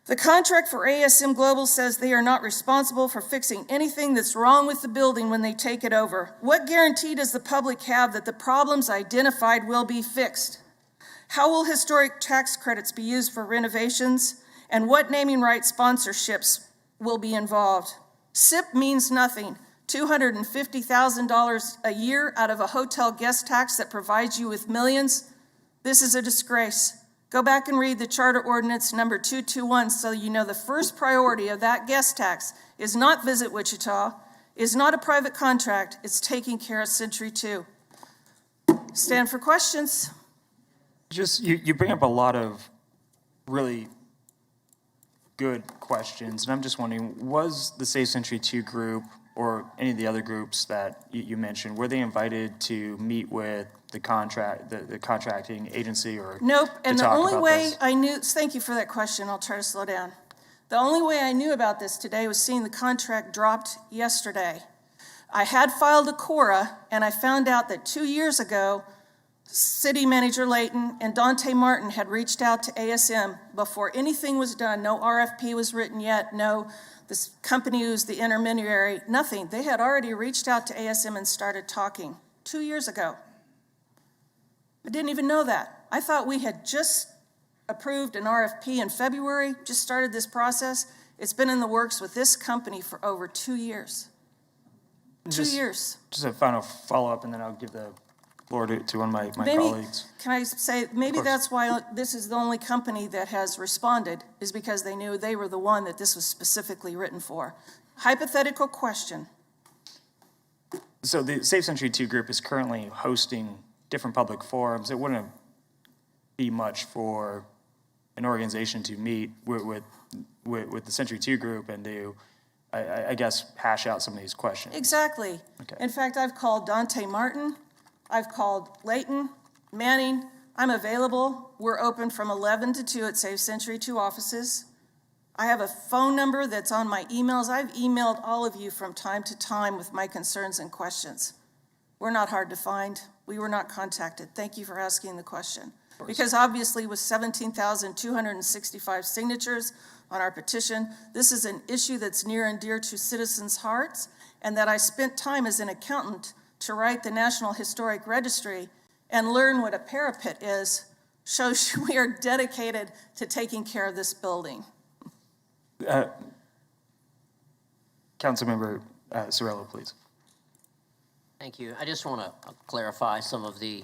The contract for ASM Global says they are not responsible for fixing anything that's wrong with the building when they take it over. What guarantee does the public have that the problems identified will be fixed? How will historic tax credits be used for renovations? And what naming rights sponsorships will be involved? SIP means nothing. $250,000 a year out of a hotel guest tax that provides you with millions? This is a disgrace. Go back and read the Charter Ordinance number 221 so you know the first priority of that guest tax is not Visit Wichita, is not a private contract, it's taking care of Century 2. Stand for questions. Just, you bring up a lot of really good questions, and I'm just wondering, was the Safe Century 2 group or any of the other groups that you mentioned, were they invited to meet with the contracting agency or Nope, and the only way this? I knew, thank you for that question, I'll try to slow down. The only way I knew about this today was seeing the contract dropped yesterday. I had filed a CORA, and I found out that 2 years ago, City Manager Layton and Dante Martin had reached out to ASM before anything was done. No RFP was written yet, no, this company who's the intermediary, nothing. They had already reached out to ASM and started talking 2 years ago. I didn't even know that. I thought we had just approved an RFP in February, just started this process. It's been in the works with this company for over 2 years. 2 years. Just a final follow-up, and then I'll give the floor to one of my Maybe, colleagues. can I say, maybe that's why this is the only company that has responded, is because they knew they were the one that this was specifically written for. Hypothetical question. So the Safe Century 2 group is currently hosting different public forums. It wouldn't be much for an organization to meet with the Century 2 group and do, I guess, hash out some of these questions. Exactly. Okay. In fact, I've called Dante Martin, I've called Layton, Manning. I'm available. We're open from 11 to 2 at Safe Century 2 offices. I have a phone number that's on my emails. I've emailed all of you from time to time with my concerns and questions. We're not hard to find. We were not contacted. Thank you for asking the question. Because obviously with 17,265 signatures on our petition, this is an issue that's near and dear to citizens' hearts, and that I spent time as an accountant to write the National Historic Registry and learn what a parapet is, shows you we are dedicated to taking care of this building. Councilmember Cirillo, please. Thank you. I just want to clarify some of the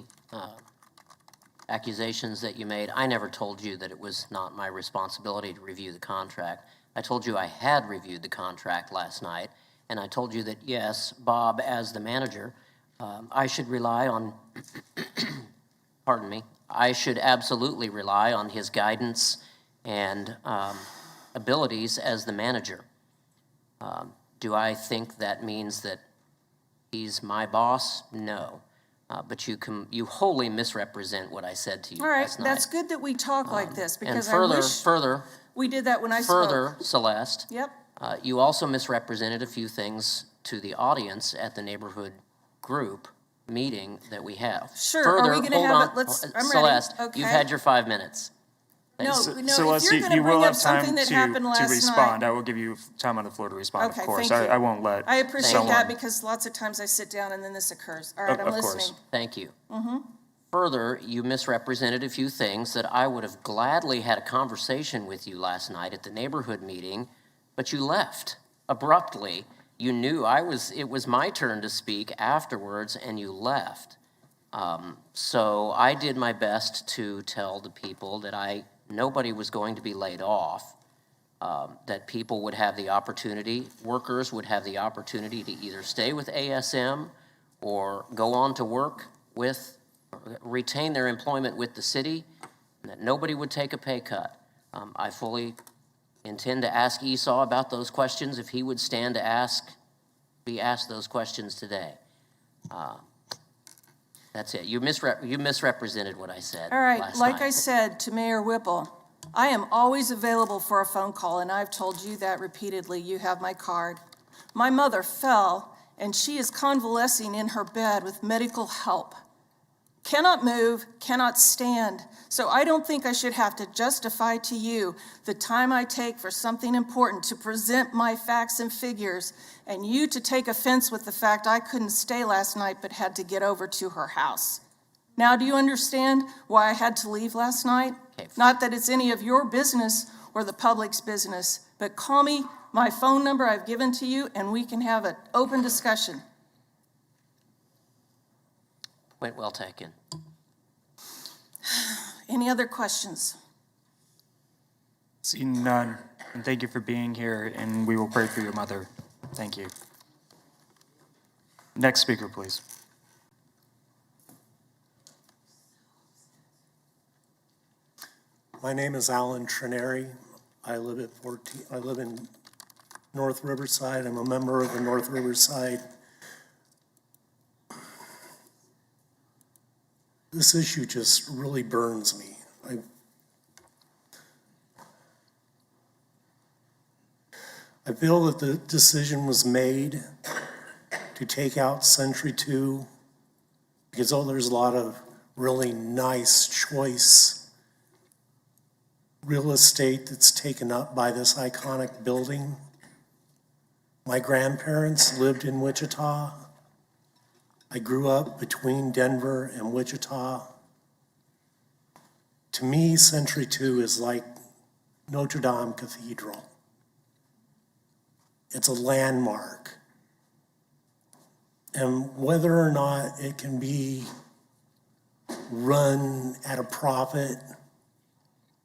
accusations that you made. I never told you that it was not my responsibility to review the contract. I told you I had reviewed the contract last night, and I told you that, yes, Bob, as the manager, I should rely on, pardon me, I should absolutely rely on his guidance and abilities as the manager. Do I think that means that he's my boss? No. But you wholly misrepresent what I said to you All right, last night. that's good that we talk like this, because And I wish further, we did that when I spoke. Further, Celeste, Yep. you also misrepresented a few things to the audience at the neighborhood group meeting that we have. Sure, Further, are we gonna hold have on. it? Let's, I'm ready. Celeste, Okay. you've had your 5 minutes. No, So- no, Celeste, if you're gonna you bring will up have time something that to happened last respond. night. I will give you time on the floor to respond, Okay, of course. thank you. I won't let I appreciate someone- that, because lots of times I sit down and then this occurs. All right, I'm Of course. listening. Thank you. Mm-hmm. Further, you misrepresented a few things that I would have gladly had a conversation with you last night at the neighborhood meeting, but you left abruptly. You knew it was my turn to speak afterwards, and you left. So I did my best to tell the people that nobody was going to be laid off, that people would have the opportunity, workers would have the opportunity to either stay with ASM or go on to work retain their employment with the city, and that nobody would take a pay cut. I fully intend to ask Esau about those questions if he would stand to be asked those questions today. That's it. You misrepresented what I said. All right, last like night. I said to Mayor Whipple, I am always available for a phone call, and I've told you that repeatedly. You have my card. My mother fell, and she is convalescing in her bed with medical help. Cannot move, cannot stand. So I don't think I should have to justify to you the time I take for something important to present my facts and figures, and you to take offense with the fact I couldn't stay last night but had to get over to her house. Now, do you understand why I had to leave last night? Okay. Not that it's any of your business or the public's business, but call me, my phone number I've given to you, and we can have an open discussion. Point well taken. Any other questions? Seeing none, and thank you for being here, and we will pray for your mother. Thank you. Next speaker, please. My name is Alan Trineri. I live in North Riverside. I'm a member of the North Riverside. This issue just really burns me. I feel that the decision was made to take out Century 2 because, there's a lot of really nice choice real estate that's taken up by this iconic building. My grandparents lived in Wichita. I grew up between Denver and Wichita. To me, Century 2 is like Notre Dame Cathedral. It's a landmark. And whether or not it can be run at a profit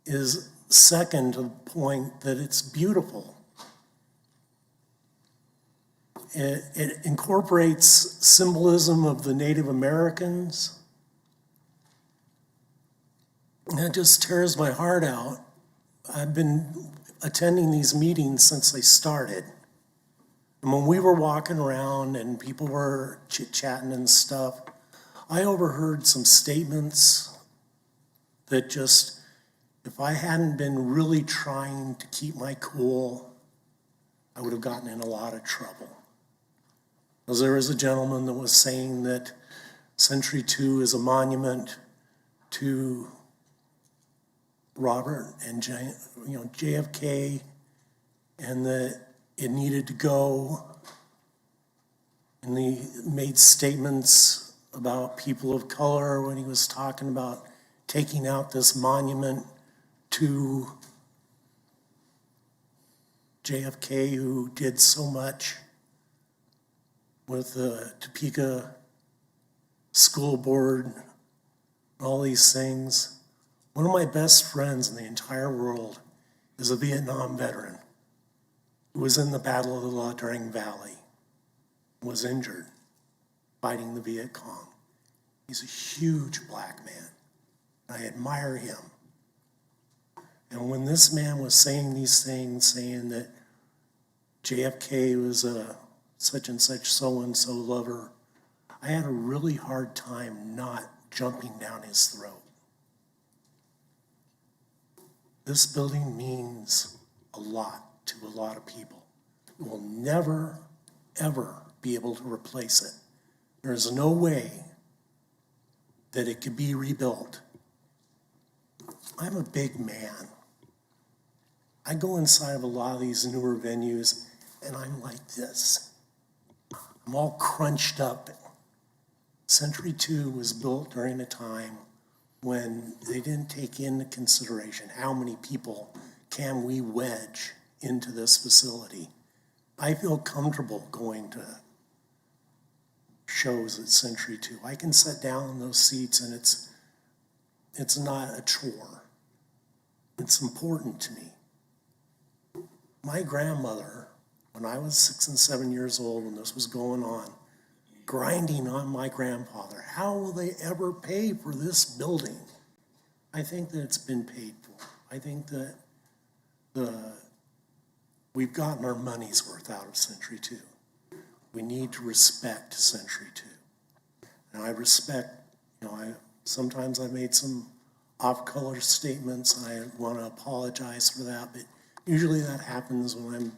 is second to the point that it's beautiful. It incorporates symbolism of the Native Americans. And it just tears my heart out. I've been attending these meetings since they started. And when we were walking around and people were chit-chatting and stuff, I overheard some statements that just, if I hadn't been really trying to keep my cool, I would have gotten in a lot of trouble. Because there was a gentleman that was saying that Century 2 is a monument to Robert and JFK, and that it needed to go. And he made statements about people of color when he was talking about taking out this monument to JFK, who did so much with the Topeka School Board, all these things. One of my best friends in the entire world is a Vietnam veteran who was in the Battle of the La Drang Valley, was injured fighting the Viet Cong. He's a huge black man. I admire him. And when this man was saying these things, saying that JFK was a such and such so-and-so lover, I had a really hard time not jumping down his throat. This building means a lot to a lot of people. We'll never, ever be able to replace it. There is no way that it could be rebuilt. I'm a big man. I go inside of a lot of these newer venues and I'm like this. I'm all crunched up. Century 2 was built during a time when they didn't take into consideration how many people can we wedge into this facility. I feel comfortable going to shows at Century 2. I can sit down in those seats and it's not a chore. It's important to me. My grandmother, when I was 6 and 7 years old, when this was going on, grinding on my grandfather, how will they ever pay for this building? I think that it's been paid for. I think that we've gotten our money's worth out of Century 2. We need to respect Century 2. And I respect, sometimes I made some off-color statements, and I want to apologize for that, but usually that happens when I'm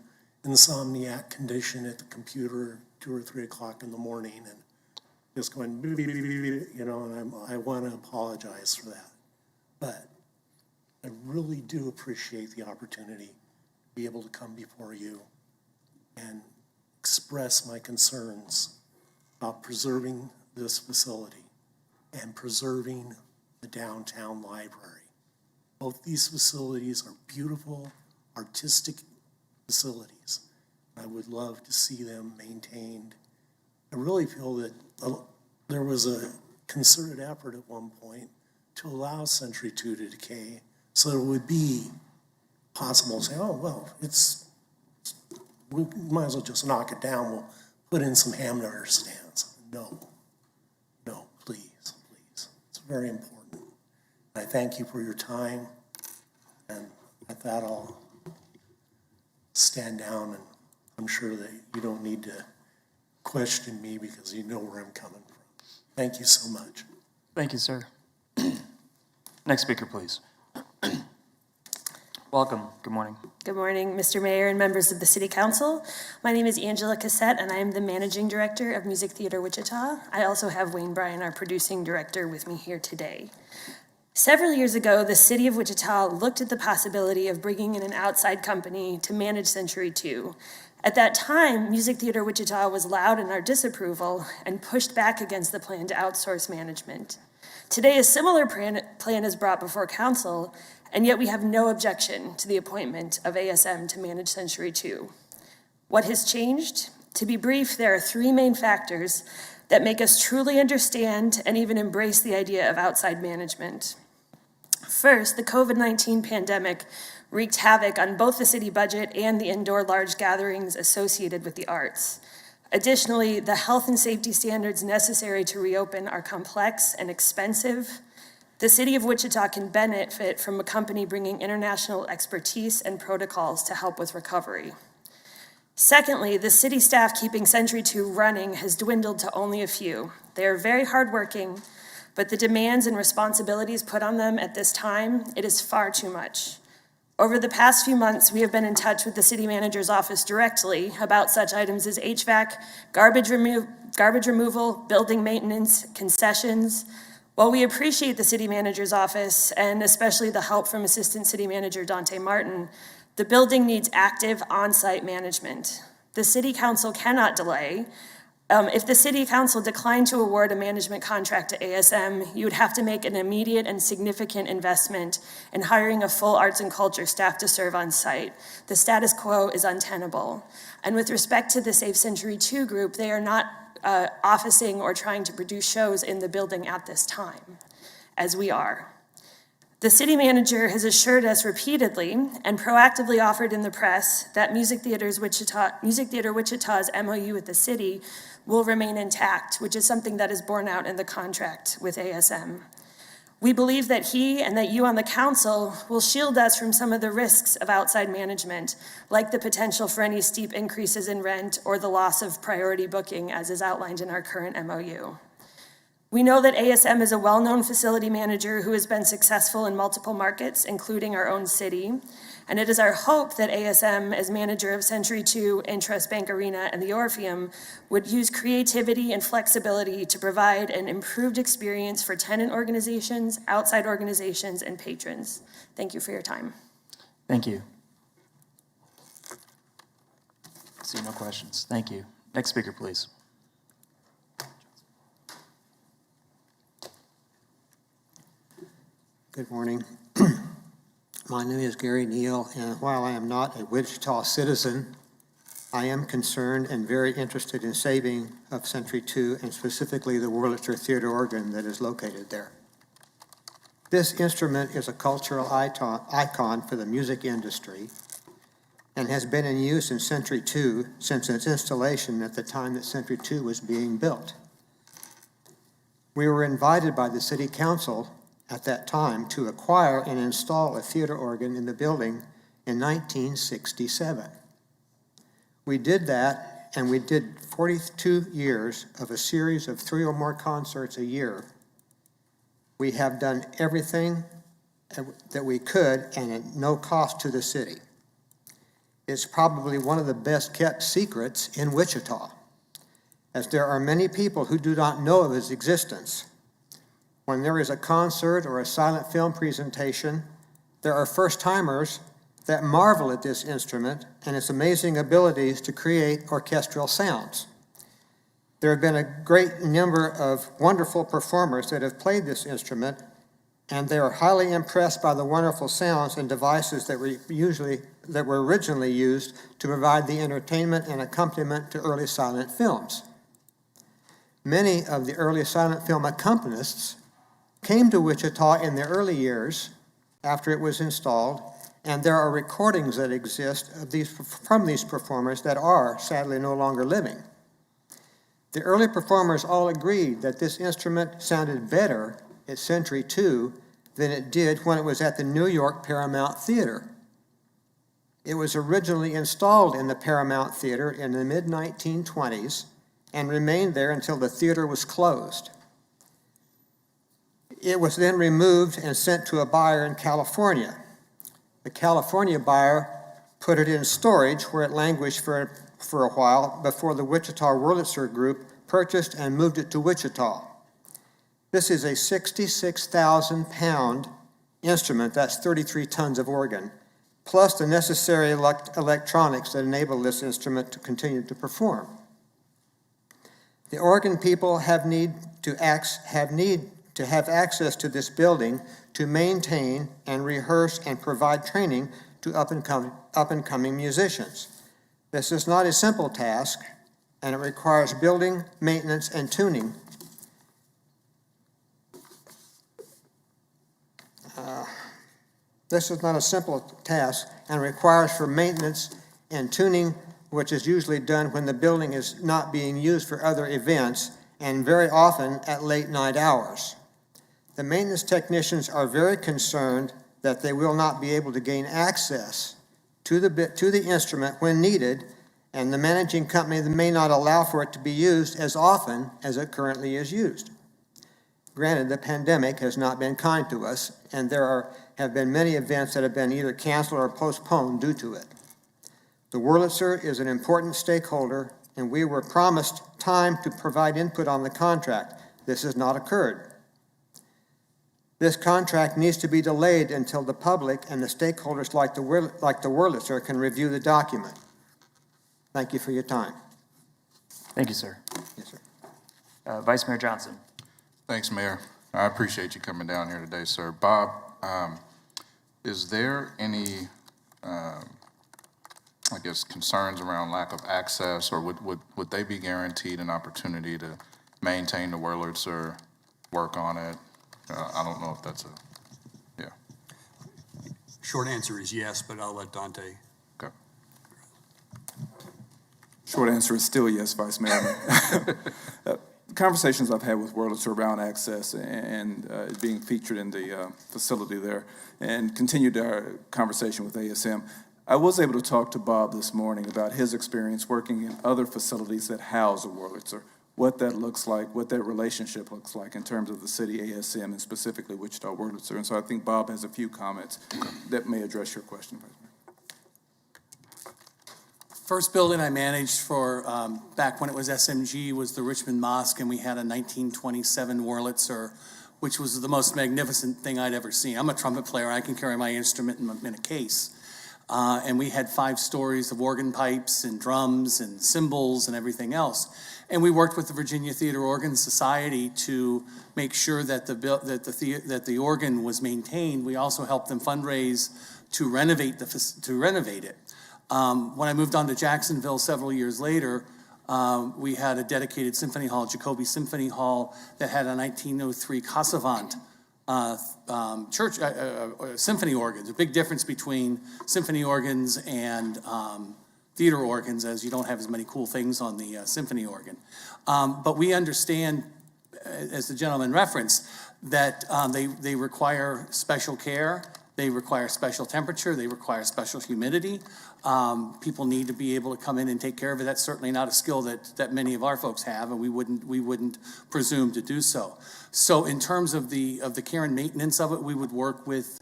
in insomniac condition at the computer 2 or 3 o'clock in the morning and just going, and I want to apologize for that. But I really do appreciate the opportunity to be able to come before you and express my concerns about preserving this facility and preserving the downtown library. Both these facilities are beautiful, artistic facilities. I would love to see them maintained. I really feel that there was a concerted effort at one point to allow Century 2 to decay so it would be possible to say, oh, well, we might as well just knock it down. We'll put in some hamburger stands. No, please. It's very important. I thank you for your time. And with that, I'll stand down, and I'm sure that you don't need to question me because you know where I'm coming from. Thank you so much. Thank you, sir. Next speaker, please. Welcome. Good morning. Good morning, Mr. Mayor and members of the City Council. My name is Angela Cassette, and I am the Managing Director of Music Theater Wichita. I also have Wayne Bryan, our Producing Director, with me here today. Several years ago, the City of Wichita looked at the possibility of bringing in an outside company to manage Century 2. At that time, Music Theater Wichita was loud in our disapproval and pushed back against the plan to outsource management. Today, a similar plan is brought before council, and yet we have no objection to the appointment of ASM to manage Century 2. What has changed? To be brief, there are 3 main factors that make us truly understand and even embrace the idea of outside management. First, the COVID-19 pandemic wreaked havoc on both the city budget and the indoor large gatherings associated with the arts. Additionally, the health and safety standards necessary to reopen are complex and expensive. The City of Wichita can benefit from a company bringing international expertise and protocols to help with recovery. Secondly, the city staff keeping Century 2 running has dwindled to only a few. They are very hardworking, but the demands and responsibilities put on them at this time, it is far too much. Over the past few months, we have been in touch with the city manager's office directly about such items as HVAC, garbage removal, building maintenance, concessions. While we appreciate the city manager's office and especially the help from Assistant City Manager Dante Martin, the building needs active on-site management. The City Council cannot delay. If the City Council declined to award a management contract to ASM, you would have to make an immediate and significant investment in hiring a full arts and culture staff to serve on site. The status quo is untenable. And with respect to the Safe Century 2 group, they are not officing or trying to produce shows in the building at this time, as we are. The city manager has assured us repeatedly and proactively offered in the press that Music Theater Wichita's MOU with the city will remain intact, which is something that is borne out in the contract with ASM. We believe that he and that you on the council will shield us from some of the risks of outside management, like the potential for any steep increases in rent or the loss of priority booking, as is outlined in our current MOU. We know that ASM is a well-known facility manager who has been successful in multiple markets, including our own city, and it is our hope that ASM, as manager of Century 2, Intrust Bank Arena, and the Orpheum, would use creativity and flexibility to provide an improved experience for tenant organizations, outside organizations, and patrons. Thank you for your time. Thank you. See no questions. Thank you. Next speaker, please. Good morning. My name is Gary Neal, and while I am not a Wichita citizen, I am concerned and very interested in saving of Century 2 and specifically the Wurlitzer Theater organ that is located there. This instrument is a cultural icon for the music industry and has been in use in Century 2 since its installation at the time that Century 2 was being built. We were invited by the City Council at that time to acquire and install a theater organ in the building in 1967. We did that, and we did 42 years of a series of 3 or more concerts a year. We have done everything that we could and at no cost to the city. It's probably one of the best kept secrets in Wichita, as there are many people who do not know of its existence. When there is a concert or a silent film presentation, there are first-timers that marvel at this instrument and its amazing abilities to create orchestral sounds. There have been a great number of wonderful performers that have played this instrument, and they are highly impressed by the wonderful sounds and devices that were originally used to provide the entertainment and accompaniment to early silent films. Many of the early silent film accompanists came to Wichita in the early years after it was installed, and there are recordings that exist of from these performers that are sadly no longer living. The early performers all agreed that this instrument sounded better at Century 2 than it did when it was at the New York Paramount Theater. It was originally installed in the Paramount Theater in the mid-1920s and remained there until the theater was closed. It was then removed and sent to a buyer in California. The California buyer put it in storage where it languished for a while before the Wichita Wurlitzer Group purchased and moved it to Wichita. This is a 66,000-pound instrument, that's 33 tons of organ, plus the necessary electronics that enable this instrument to continue to perform. The organ people have need to have access to this building to maintain and rehearse and provide training to up-and-coming musicians. This is not a simple task, and it requires building, maintenance, and tuning. This is not a simple task and requires for maintenance and tuning, which is usually done when the building is not being used for other events and very often at late night hours. The maintenance technicians are very concerned that they will not be able to gain access to the instrument when needed, and the managing company may not allow for it to be used as often as it currently is used. Granted, the pandemic has not been kind to us, and have been many events that have been either canceled or postponed due to it. The Wurlitzer is an important stakeholder, and we were promised time to provide input on the contract. This has not occurred. This contract needs to be delayed until the public and the stakeholders like the Wurlitzer can review the document. Thank you for your time. Thank you, sir. Yes, sir. Vice Mayor Johnson. Thanks, Mayor. I appreciate you coming down here today, sir. Bob, is there any, concerns around lack of access, or would they be guaranteed an opportunity to maintain the Wurlitzer, work on it? I don't know if that's Short answer is yes, but I'll let Dante. Okay. Short answer is still yes, Vice Mayor. Conversations I've had with Wurlitzer around access and being featured in the facility there, and continued our conversation with ASM. I was able to talk to Bob this morning about his experience working in other facilities that house a Wurlitzer, what that looks like, what that relationship looks like in terms of the city ASM and specifically Wichita Wurlitzer. And so I think Bob has a few comments that may address your question, Vice Mayor. First building I managed for, back when it was SMG, was the Richmond Mosque, and we had a 1927 Wurlitzer, which was the most magnificent thing I'd ever seen. I'm a trumpet player. I can carry my instrument in a case. And we had 5 stories of organ pipes and drums and cymbals and everything else. And we worked with the Virginia Theater Organ Society to make sure that the organ was maintained. We also helped them fundraise to renovate it. When I moved on to Jacksonville several years later, we had a dedicated symphony hall, Jacoby Symphony Hall, that had a 1903 Casavant church symphony organs. A big difference between symphony organs and theater organs, as you don't have as many cool things on the symphony organ. But we understand, as the gentleman referenced, that they require special care. They require special temperature. They require special humidity. People need to be able to come in and take care of it. That's certainly not a skill that many of our folks have, and we wouldn't presume to do so. So in terms of the care and maintenance of it, we would work with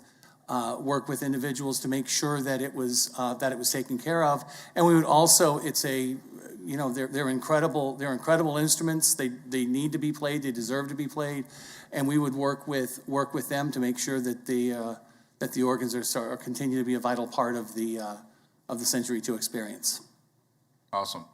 individuals to make sure that it was taken care of. And we would also, they're incredible instruments. They need to be played. They deserve to be played, and we would work with them to make sure that the organs are continue to be a vital part of the Century 2 experience. Awesome.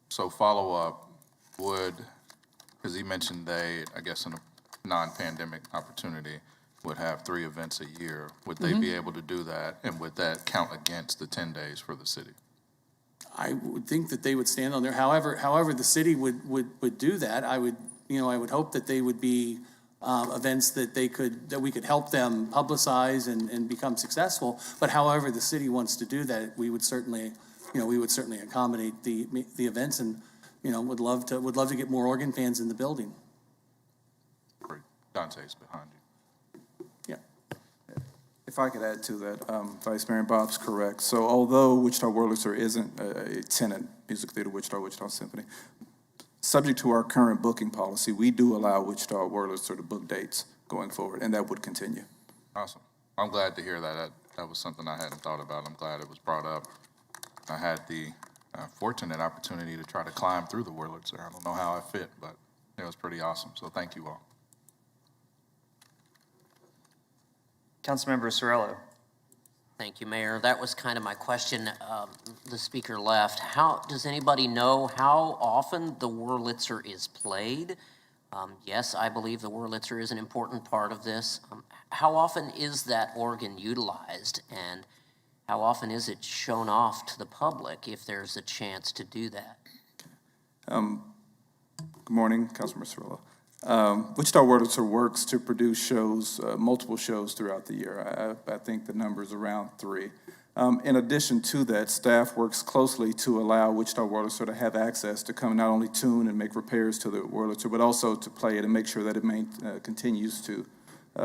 So follow up, because he mentioned in a non-pandemic opportunity, would have 3 events a year. Would they be able to do that, and would that count against the 10 days for the city? I would think that they would stand on there. However the city would do that. I would hope that they would be events that we could help them publicize and become successful. But however the city wants to do that, we would certainly accommodate the events, and would love to get more organ fans in the building. Great. Dante's behind you. If I could add to that, Vice Mayor, Bob's correct. So although Wichita Wurlitzer isn't a tenant music theater, Wichita Symphony, subject to our current booking policy, we do allow Wichita Wurlitzer to book dates going forward, and that would continue. Awesome. I'm glad to hear that. That was something I hadn't thought about. I'm glad it was brought up. I had the fortunate opportunity to try to climb through the Wurlitzer. I don't know how I fit, but it was pretty awesome. So thank you all. Councilmember Sorello. Thank you, Mayor. That was kind of my question. The speaker left. Does anybody know how often the Wurlitzer is played? Yes, I believe the Wurlitzer is an important part of this. How often is that organ utilized, and how often is it shown off to the public if there's a chance to do that? Good morning, Councilmember Sorello. Wichita Wurlitzer works to produce shows, multiple shows throughout the year. I think the number is around 3. In addition to that, staff works closely to allow Wichita Wurlitzer to have access to come not only tune and make repairs to the Wurlitzer, but also to play it and make sure that it continues to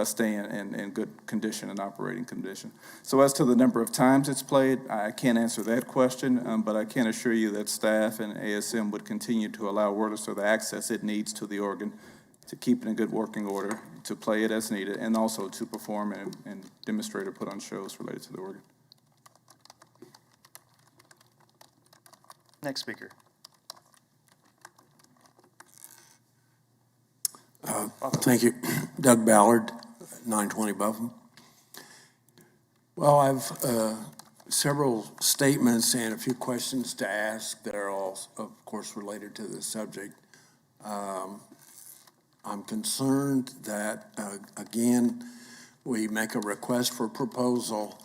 stay in good condition and operating condition. So as to the number of times it's played, I can't answer that question, but I can assure you that staff and ASM would continue to allow Wurlitzer the access it needs to the organ to keep it in good working order, to play it as needed, and also to perform and demonstrate or put on shows related to the organ. Next speaker. Thank you. Doug Ballard, 920 Buffalo. Well, I've several statements and a few questions to ask that are all, of course, related to this subject. I'm concerned that, again, we make a request for proposal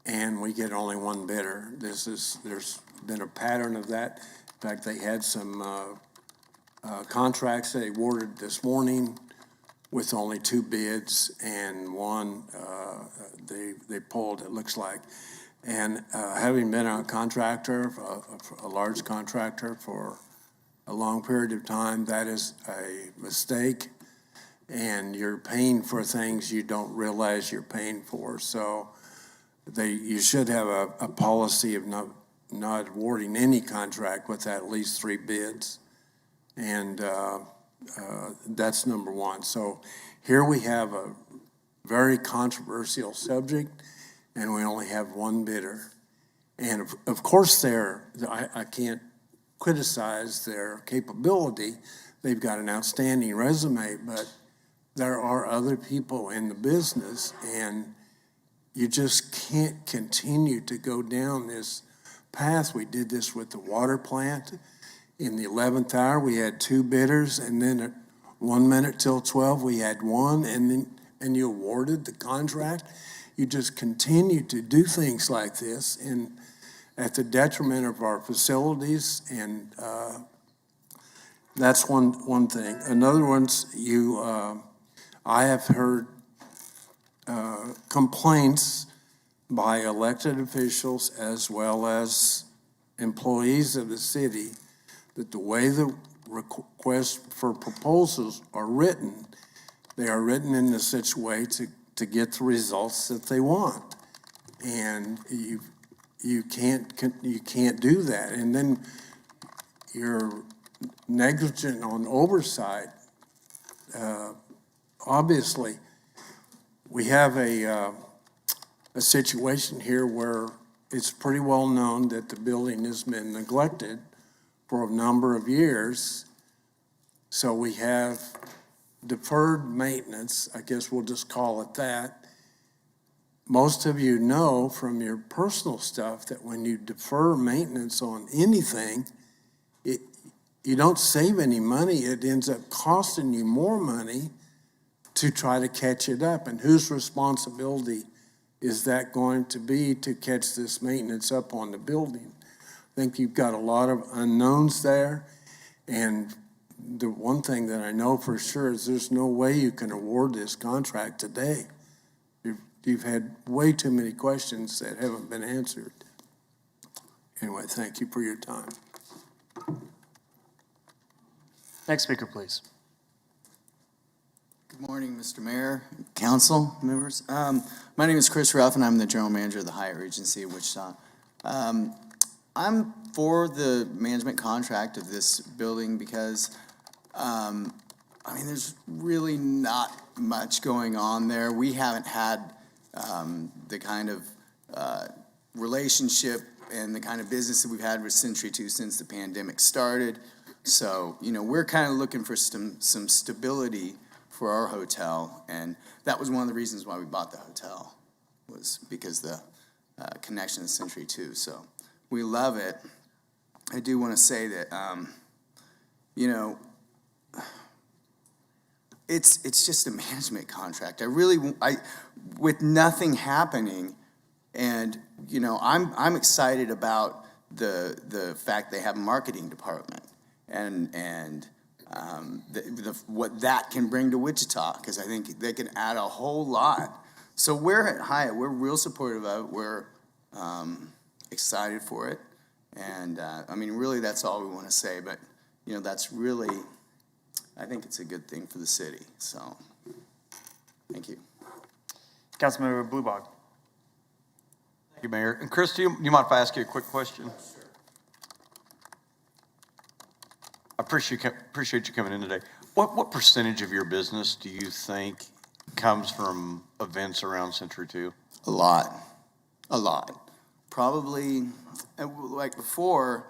and we get only one bidder. There's been a pattern of that. In fact, they had some contracts they awarded this morning with only 2 bids, and one they pulled, it looks like. And having been a contractor, a large contractor for a long period of time, that is a mistake, and you're paying for things you don't realize you're paying for. So you should have a policy of not awarding any contract with at least 3 bids. And that's number one. So here we have a very controversial subject, and we only have one bidder. And of course, I can't criticize their capability. They've got an outstanding resume, but there are other people in the business, and you just can't continue to go down this path. We did this with the water plant. In the 11th hour, we had 2 bidders, and then at 1 minute till 12, we had 1, and you awarded the contract. You just continue to do things like this, and at the detriment of our facilities, and that's one thing. Another one's I have heard complaints by elected officials as well as employees of the city that the way the requests for proposals are written, they are written in such a way to get the results that they want. And you can't do that. And then you're negligent on oversight. Obviously, we have a situation here where it's pretty well known that the building has been neglected for a number of years. So we have deferred maintenance, I guess we'll just call it that. Most of you know from your personal stuff that when you defer maintenance on anything, you don't save any money. It ends up costing you more money to try to catch it up. And whose responsibility is that going to be to catch this maintenance up on the building? I think you've got a lot of unknowns there. And the one thing that I know for sure is there's no way you can award this contract today. You've had way too many questions that haven't been answered. Anyway, thank you for your time. Next speaker, please. Good morning, Mr. Mayor, council members. My name is Chris Ruff, and I'm the general manager of the Hyatt Regency of Wichita. I'm for the management contract of this building because, there's really not much going on there. We haven't had the kind of relationship and the kind of business that we've had with Century 2 since the pandemic started. So, we're kind of looking for some stability for our hotel, and that was one of the reasons why we bought the hotel, was because the connection to Century 2. So we love it. I do want to say that, it's just a management contract. With nothing happening, and I'm excited about the fact they have a marketing department and what that can bring to Wichita, because I think they can add a whole lot. So we're at Hyatt, we're real supportive of it. We're excited for it, and really that's all we want to say. But that's really, I think it's a good thing for the city. So thank you. Councilmember Bluebog. Thank you, Mayor. And Chris, do you mind if I ask you a quick question? I appreciate you coming in today. What percentage of your business do you think comes from events around Century 2? A lot. Probably, like before,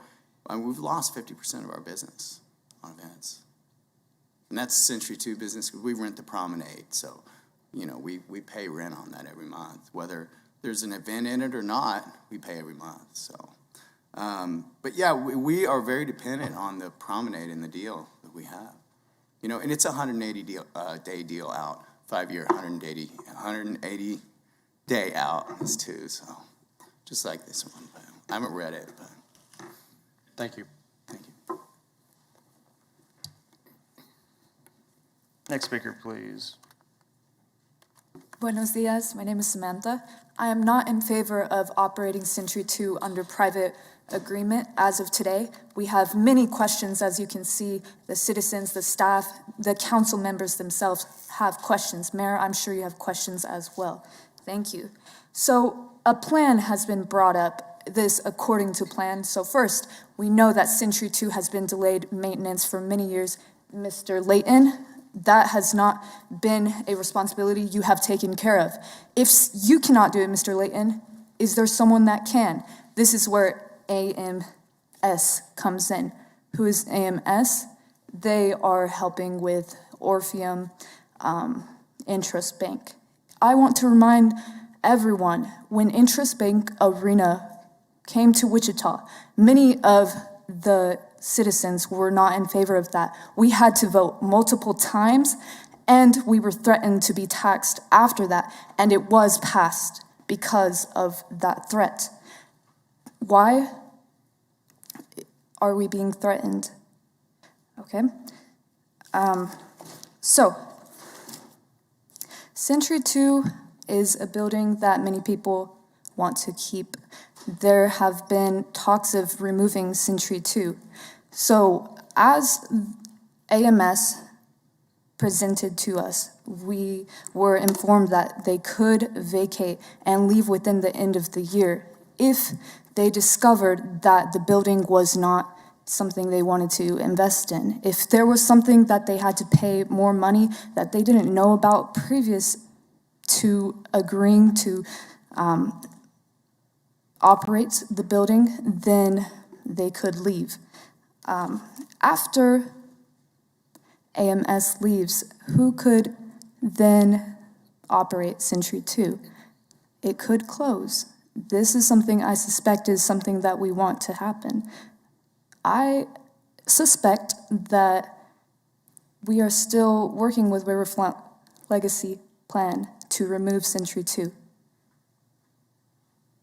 we've lost 50% of our business on events. And that's Century 2 business, because we rent the promenade, so, we pay rent on that every month. Whether there's an event in it or not, we pay every month, so. But yeah, we are very dependent on the promenade and the deal that we have. And it's a 180-day deal out, 5-year, 180 day out is too, so just like this one. But I haven't read it, but Thank you. thank you. Next speaker, please. Buenos dias, my name is Samantha. I am not in favor of operating Century 2 under private agreement as of today. We have many questions, as you can see. The citizens, the staff, the council members themselves have questions. Mayor, I'm sure you have questions as well. Thank you. So a plan has been brought up, this according to plan. So first, we know that Century 2 has been delayed maintenance for many years. Mr. Layton, that has not been a responsibility you have taken care of. If you cannot do it, Mr. Layton, is there someone that can? This is where AMS comes in. Who is AMS? They are helping with Orpheum Interest Bank. I want to remind everyone, when Interest Bank Arena came to Wichita, many of the citizens were not in favor of that. We had to vote multiple times, and we were threatened to be taxed after that, and it was passed because of that threat. Why are we being threatened? Okay. So, Century 2 is a building that many people want to keep. There have been talks of removing Century 2. So, as AMS presented to us, we were informed that they could vacate and leave within the end of the year if they discovered that the building was not something they wanted to invest in. If there was something that they had to pay more money that they didn't know about previous to agreeing to operate the building, then they could leave. After AMS leaves, who could then operate Century 2? It could close. This is something I suspect is something that we want to happen. I suspect that we are still working with Riverfront Legacy Plan to remove Century 2.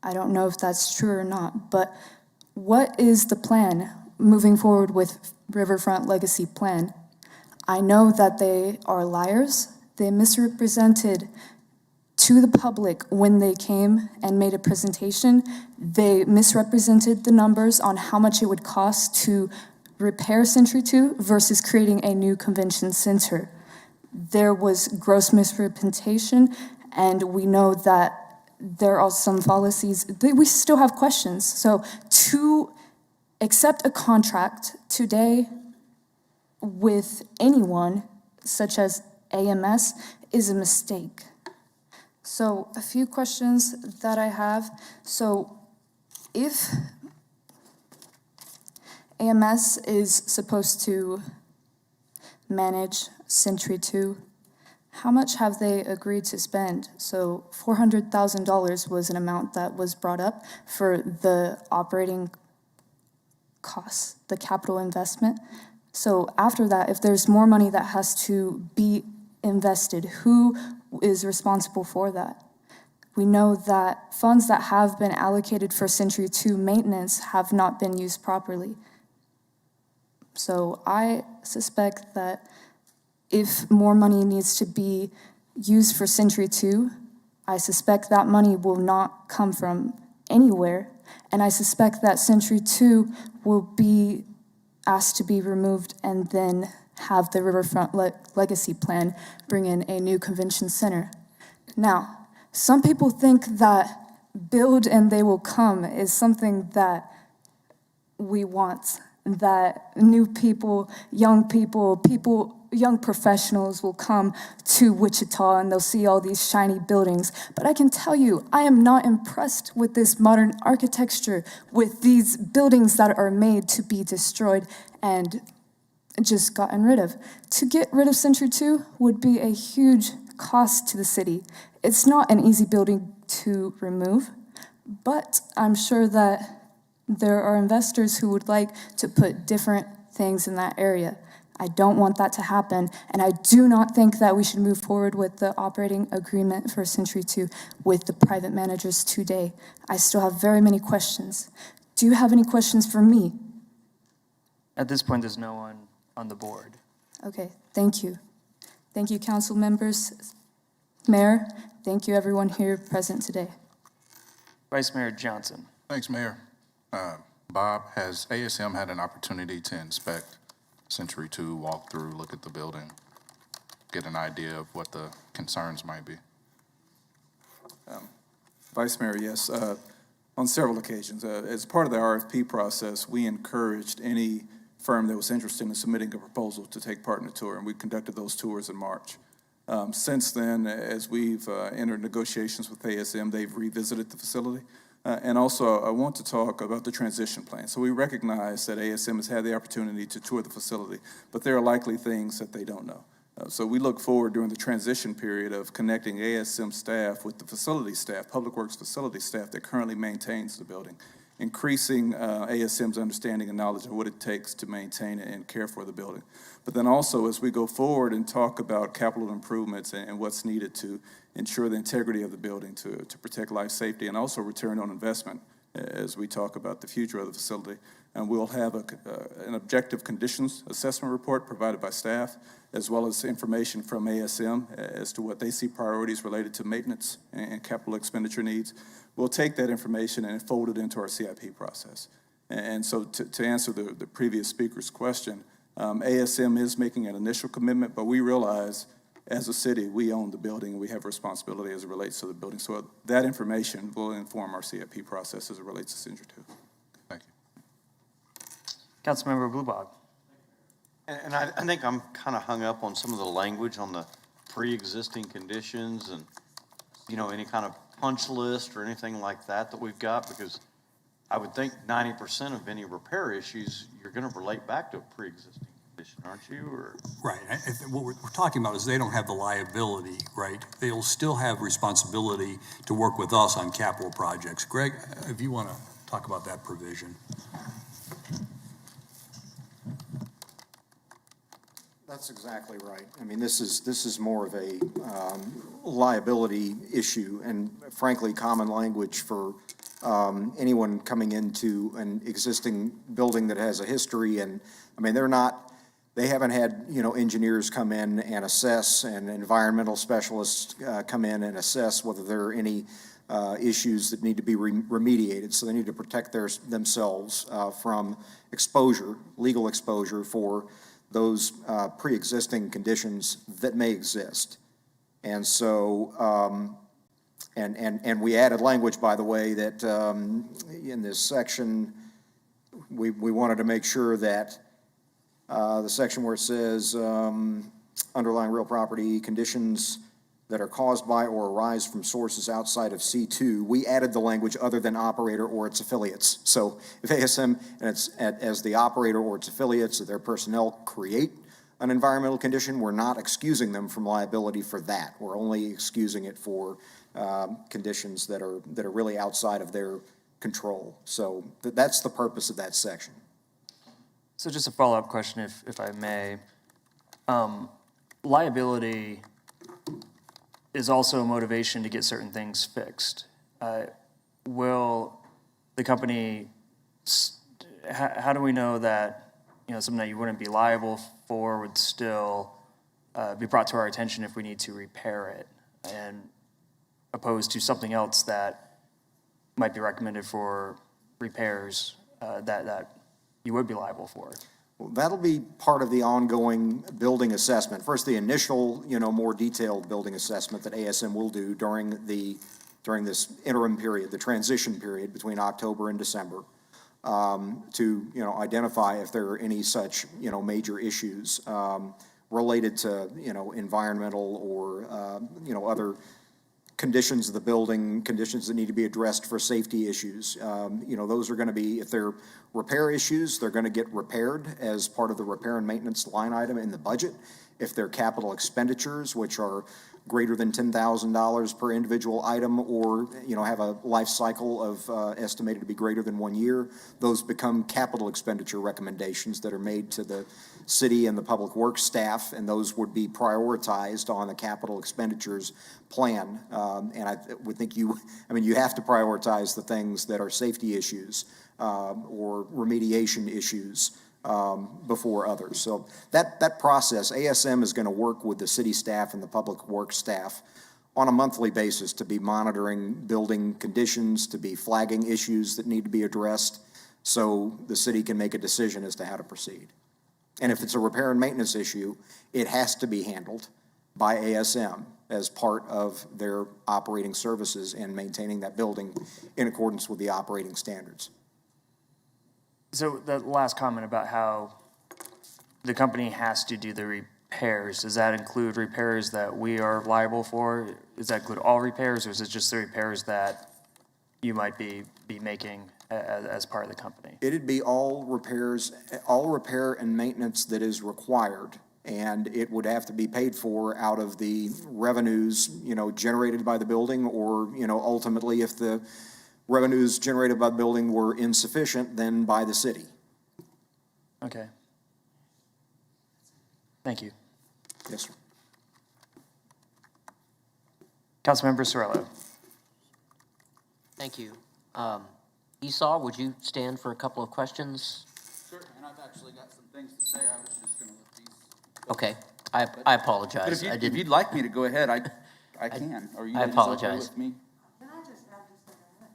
I don't know if that's true or not, but what is the plan moving forward with Riverfront Legacy Plan? I know that they are liars. They misrepresented to the public when they came and made a presentation. They misrepresented the numbers on how much it would cost to repair Century 2 versus creating a new convention center. There was gross misrepresentation, and we know that there are some fallacies. We still have questions. So to accept a contract today with anyone, such as AMS, is a mistake. So a few questions that I have. So if AMS is supposed to manage Century 2, how much have they agreed to spend? So $400,000 was an amount that was brought up for the operating costs, the capital investment. So after that, if there's more money that has to be invested, who is responsible for that? We know that funds that have been allocated for Century 2 maintenance have not been used properly. So I suspect that if more money needs to be used for Century 2, I suspect that money will not come from anywhere, and I suspect that Century 2 will be asked to be removed and then have the Riverfront Legacy Plan bring in a new convention center. Now, some people think that build and they will come is something that we want, that new people, young people, people young professionals will come to Wichita and they'll see all these shiny buildings. But I can tell you, I am not impressed with this modern architecture, with these buildings that are made to be destroyed and just gotten rid of. To get rid of Century 2 would be a huge cost to the city. It's not an easy building to remove, but I'm sure that there are investors who would like to put different things in that area. I don't want that to happen, and I do not think that we should move forward with the operating agreement for Century 2 with the private managers today. I still have very many questions. Do you have any questions for me? At this point, there's no one on the board. Okay, thank you. Thank you, council members. Mayor, thank you everyone here present today. Vice Mayor Johnson. Thanks, Mayor. Bob, has ASM had an opportunity to inspect Century 2, walk through, look at the building, get an idea of what the concerns might be? Vice Mayor, yes. On several occasions. As part of the RFP process, we encouraged any firm that was interested in submitting a proposal to take part in the tour, and we conducted those tours in March. Since then, as we've entered negotiations with ASM, they've revisited the facility. And also, I want to talk about the transition plan. So we recognize that ASM has had the opportunity to tour the facility, but there are likely things that they don't know. So we look forward during the transition period of connecting ASM staff with the facility staff, Public Works facility staff that currently maintains the building, increasing ASM's understanding and knowledge of what it takes to maintain and care for the building. But then also, as we go forward and talk about capital improvements and what's needed to ensure the integrity of the building, to protect life safety, and also return on investment, as we talk about the future of the facility. And we'll have an objective conditions assessment report provided by staff, as well as information from ASM as to what they see priorities related to maintenance and capital expenditure needs. We'll take that information and fold it into our CIP process. And so to answer the previous speaker's question, ASM is making an initial commitment, but we realize as a city, we own the building and we have responsibility as it relates to the building. So that information will inform our CIP process as it relates to Century 2. Thank you. Councilmember Bluebog. And I think I'm kind of hung up on some of the language on the pre-existing conditions and, you know, any kind of punch list or anything like that we've got, because I would think 90% of any repair issues, you're going to relate back to a pre-existing condition, aren't you? Or Right. What we're talking about is they don't have the liability, right? They'll still have responsibility to work with us on capital projects. Greg, if you want to talk about that provision. That's exactly right. I mean, this is more of a liability issue, and frankly, common language for anyone coming into an existing building that has a history. And I mean, they haven't had, you know, engineers come in and assess, and environmental specialists come in and assess whether there are any issues that need to be remediated. So they need to protect themselves from exposure, legal exposure for those pre-existing conditions that may exist. And so, and we added language, by the way, that in this section, we wanted to make sure that the section where it says underlying real property conditions that are caused by or arise from sources outside of C2, we added the language other than operator or its affiliates. So if ASM and as the operator or its affiliates or their personnel create an environmental condition, we're not excusing them from liability for that. We're only excusing it for conditions that are really outside of their control. So that's the purpose of that section. So just a follow-up question, if I may. Liability is also a motivation to get certain things fixed. Will the company, how do we know that, you know, something that you wouldn't be liable for would still be brought to our attention if we need to repair it, and opposed to something else that might be recommended for repairs that you would be liable for? Well, that'll be part of the ongoing building assessment. First, the initial, you know, more detailed building assessment that ASM will do during this interim period, the transition period between October and December, to, you know, identify if there are any such, you know, major issues. related to, environmental or, other conditions of the building, conditions that need to be addressed for safety issues. Those are going to be, if they're repair issues, they're going to get repaired as part of the repair and maintenance line item in the budget. If they're capital expenditures, which are greater than $10,000 per individual item, or, have a life cycle of estimated to be greater than 1 year, those become capital expenditure recommendations that are made to the city and the public works staff, and those would be prioritized on the capital expenditures plan. And I would think you have to prioritize the things that are safety issues or remediation issues before others. So that process, ASM is going to work with the city staff and the public works staff on a monthly basis to be monitoring building conditions, to be flagging issues that need to be addressed, so the city can make a decision as to how to proceed. And if it's a repair and maintenance issue, it has to be handled by ASM as part of their operating services and maintaining that building in accordance with the operating standards. So the last comment about how the company has to do the repairs, does that include repairs that we are liable for? Does that include all repairs, or is it just the repairs that you might be making as part of the company? It'd be all repairs, all repair and maintenance that is required, and it would have to be paid for out of the revenues, generated by the building, or, ultimately if the revenues generated by the building were insufficient, then by the city. Okay. Thank you. Yes, sir. Councilmember Cirillo. Thank you. Esau, would you stand for a couple of questions? Sure, and I've actually got some things to say. I was just going to let these. Okay, I apologize. But if you'd like me to go ahead, I can. Or you I apologize. with me?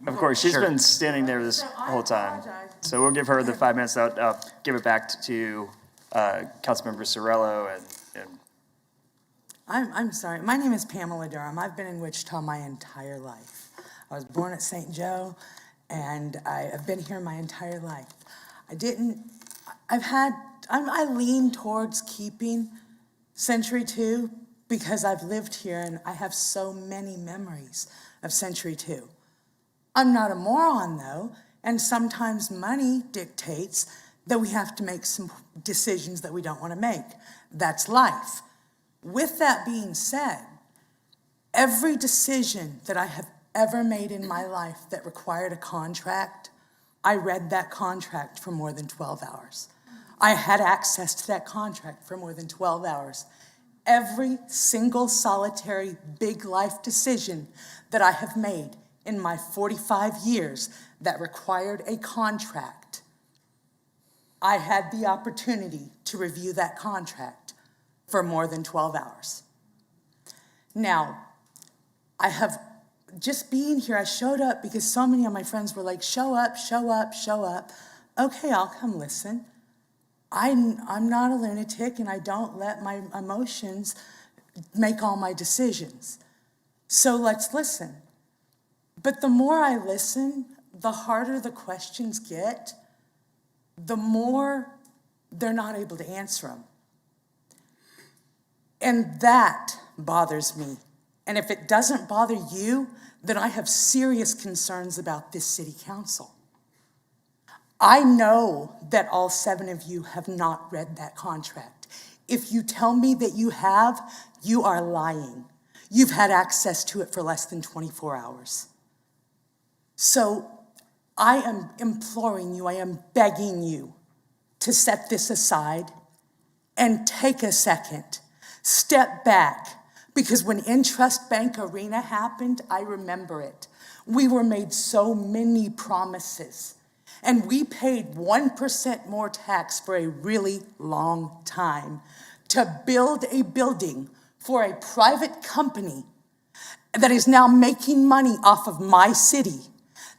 Of course, she's Sure. been standing there this whole time. So we'll give her the 5 minutes. I'll give it back to Councilmember Cirillo. And I'm sorry. My name is Pamela Durham. I've been in Wichita my entire life. I was born at St. Joe, and I've been here my entire life. I lean towards keeping Century 2 because I've lived here and I have so many memories of Century 2. I'm not a moron, though, and sometimes money dictates that we have to make some decisions that we don't want to make. That's life. With that being said, every decision that I have ever made in my life that required a contract, I read that contract for more than 12 hours. I had access to that contract for more than 12 hours. Every single solitary big life decision that I have made in my 45 years that required a contract, I had the opportunity to review that contract for more than 12 hours. Now, just being here, I showed up because so many of my friends were like, show up, show up, show up. Okay, I'll come listen. I'm not a lunatic, and I don't let my emotions make all my decisions. So let's listen. But the more I listen, the harder the questions get, the more they're not able to answer them. And that bothers me. And if it doesn't bother you, then I have serious concerns about this city council. I know that all 7 of you have not read that contract. If you tell me that you have, you are lying. You've had access to it for less than 24 hours. So I am imploring you, I am begging you to set this aside and take a second, step back, because when Intrust Bank Arena happened, I remember it. We were made so many promises, and we paid 1% more tax for a really long time to build a building for a private company that is now making money off of my city,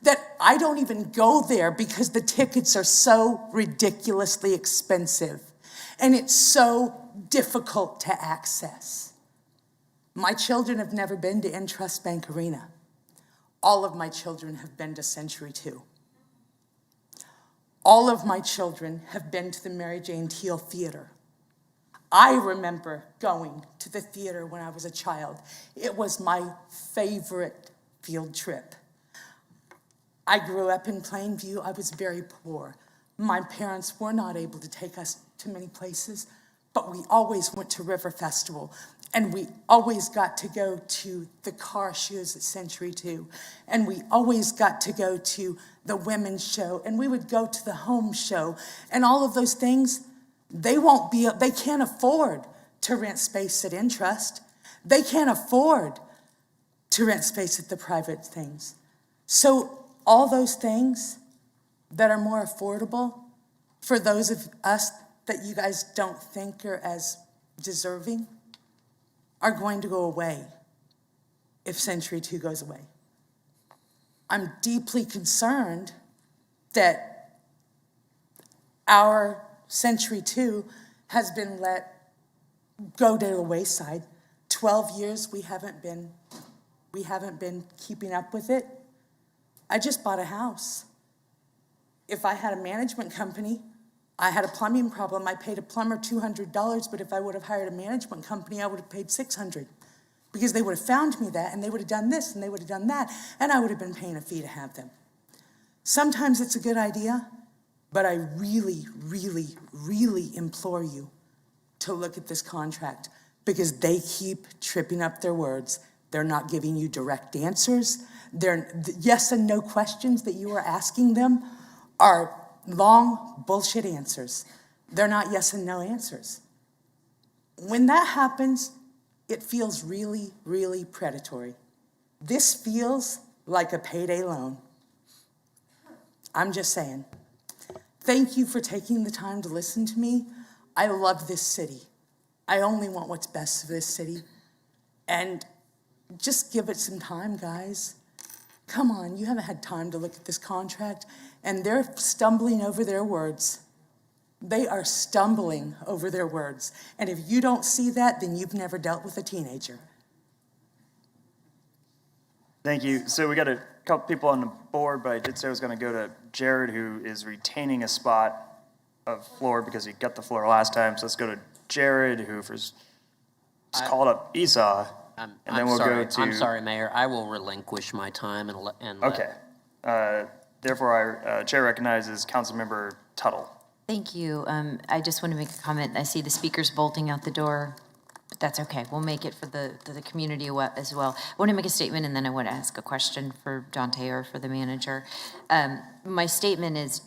that I don't even go there because the tickets are so ridiculously expensive and it's so difficult to access. My children have never been to Intrust Bank Arena. All of my children have been to Century 2. All of my children have been to the Mary Jane Teal Theater. I remember going to the theater when I was a child. It was my favorite field trip. I grew up in Plainview. I was very poor. My parents were not able to take us to many places, but we always went to River Festival, and we always got to go to the car shows at Century 2, and we always got to go to the women's show, and we would go to the home show, and all of those things. They can't afford to rent space at Intrust. They can't afford to rent space at the private things. So all those things that are more affordable for those of us that you guys don't think are as deserving are going to go away if Century 2 goes away. I'm deeply concerned that our Century 2 has been let go to the wayside. 12 years we haven't been keeping up with it. I just bought a house. If I had a management company, I had a plumbing problem, I paid a plumber $200, but if I would have hired a management company, I would have paid $600 because they would have found me that, and they would have done this, and they would have done that, and I would have been paying a fee to have them. Sometimes it's a good idea, but I really, really, really implore you to look at this contract because they keep tripping up their words. They're not giving you direct answers. The yes and no questions that you are asking them are long bullshit answers. They're not yes and no answers. When that happens, it feels really, really predatory. This feels like a payday loan. I'm just saying. Thank you for taking the time to listen to me. I love this city. I only want what's best for this city. And just give it some time, guys. Come on, you haven't had time to look at this contract, and they're stumbling over their words. They are stumbling over their words. And if you don't see that, then you've never dealt with a teenager. Thank you. So we got a couple people on the board, but I did say I was going to go to Jared, who is retaining a spot of floor because he got the floor last time. So let's go to Jared, who just called up Esau. And then we'll go to... I'm sorry, Mayor. I will relinquish my time and Okay. Therefore, Chair recognizes Councilmember Tuttle. Thank you. I just want to make a comment. I see the speakers bolting out the door, but that's okay. We'll make it for the community as well. I want to make a statement, and then I want to ask a question for Dante or for the manager. My statement is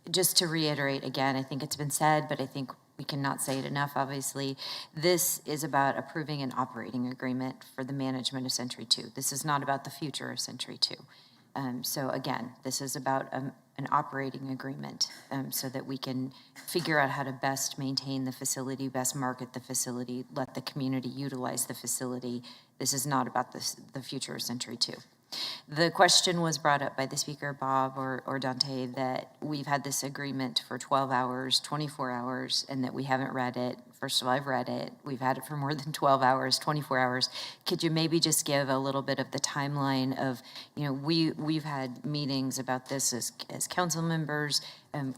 just to reiterate again, I think it's been said, but I think we cannot say it enough, obviously. This is about approving an operating agreement for the management of Century 2. This is not about the future of Century 2. So again, this is about an operating agreement so that we can figure out how to best maintain the facility, best market the facility, let the community utilize the facility. This is not about the future of Century 2. The question was brought up by the speaker, Bob or Dante, that we've had this agreement for 12 hours, 24 hours, and that we haven't read it. First of all, I've read it. We've had it for more than 12 hours, 24 hours. Could you maybe just give a little bit of the timeline of, we've had meetings about this as council members.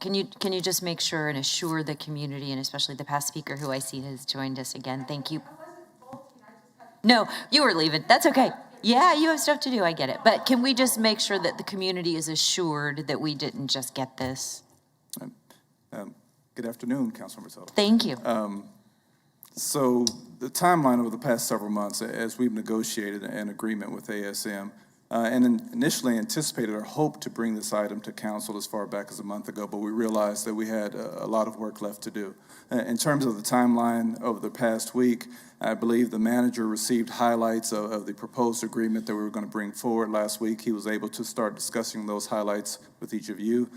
Can you just make sure and assure the community, and especially the past speaker who I see has joined us again? Thank you. No, you were leaving. That's okay. Yeah, you have stuff to do, I get it. But can we just make sure that the community is assured that we didn't just get this? Good afternoon, Councilmember Tuttle. Thank you. So the timeline over the past several months, as we've negotiated an agreement with ASM, and initially anticipated or hoped to bring this item to council as far back as a month ago, but we realized that we had a lot of work left to do. In terms of the timeline over the past week, I believe the manager received highlights of the proposed agreement that we were going to bring forward last week. He was able to start discussing those highlights with each of you.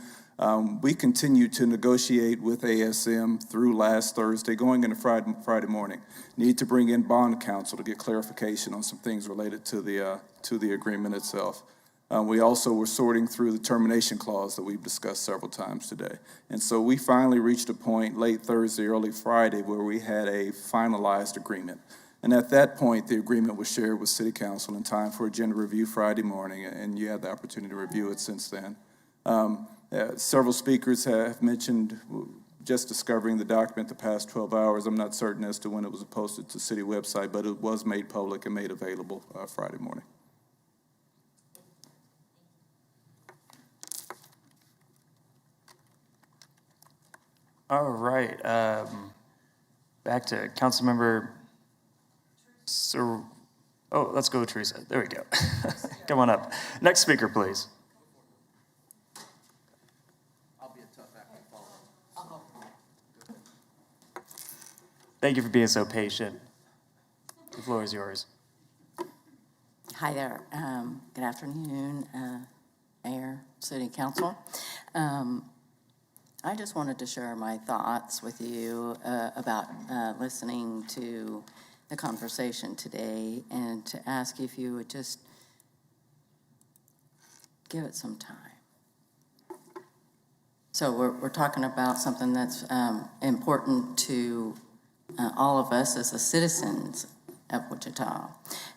We continued to negotiate with ASM through last Thursday, going into Friday morning. Need to bring in bond counsel to get clarification on some things related to the agreement itself. We also were sorting through the termination clause that we've discussed several times today. And so we finally reached a point late Thursday, early Friday, where we had a finalized agreement. And at that point, the agreement was shared with City Council in time for agenda review Friday morning, and you had the opportunity to review it since then. Several speakers have mentioned just discovering the document the past 12 hours. I'm not certain as to when it was posted to the city website, but it was made public and made available Friday morning. All right, back to Councilmember oh, let's go with Teresa. There we go. Come on up. Next speaker, please. Thank you for being so patient. The floor is yours. Hi there. Good afternoon, Mayor, City Council. I just wanted to share my thoughts with you about listening to the conversation today and to ask if you would just give it some time. So we're talking about something that's important to all of us as the citizens of Wichita.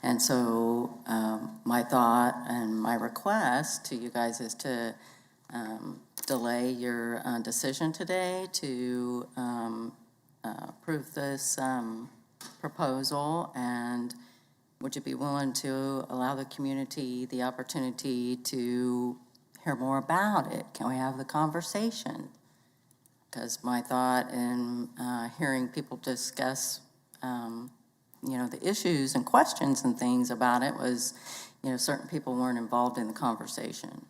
And so my thought and my request to you guys is to delay your decision today to approve this proposal, and would you be willing to allow the community the opportunity to hear more about it? Can we have the conversation? Because my thought in hearing people discuss, the issues and questions and things about it was, certain people weren't involved in the conversation.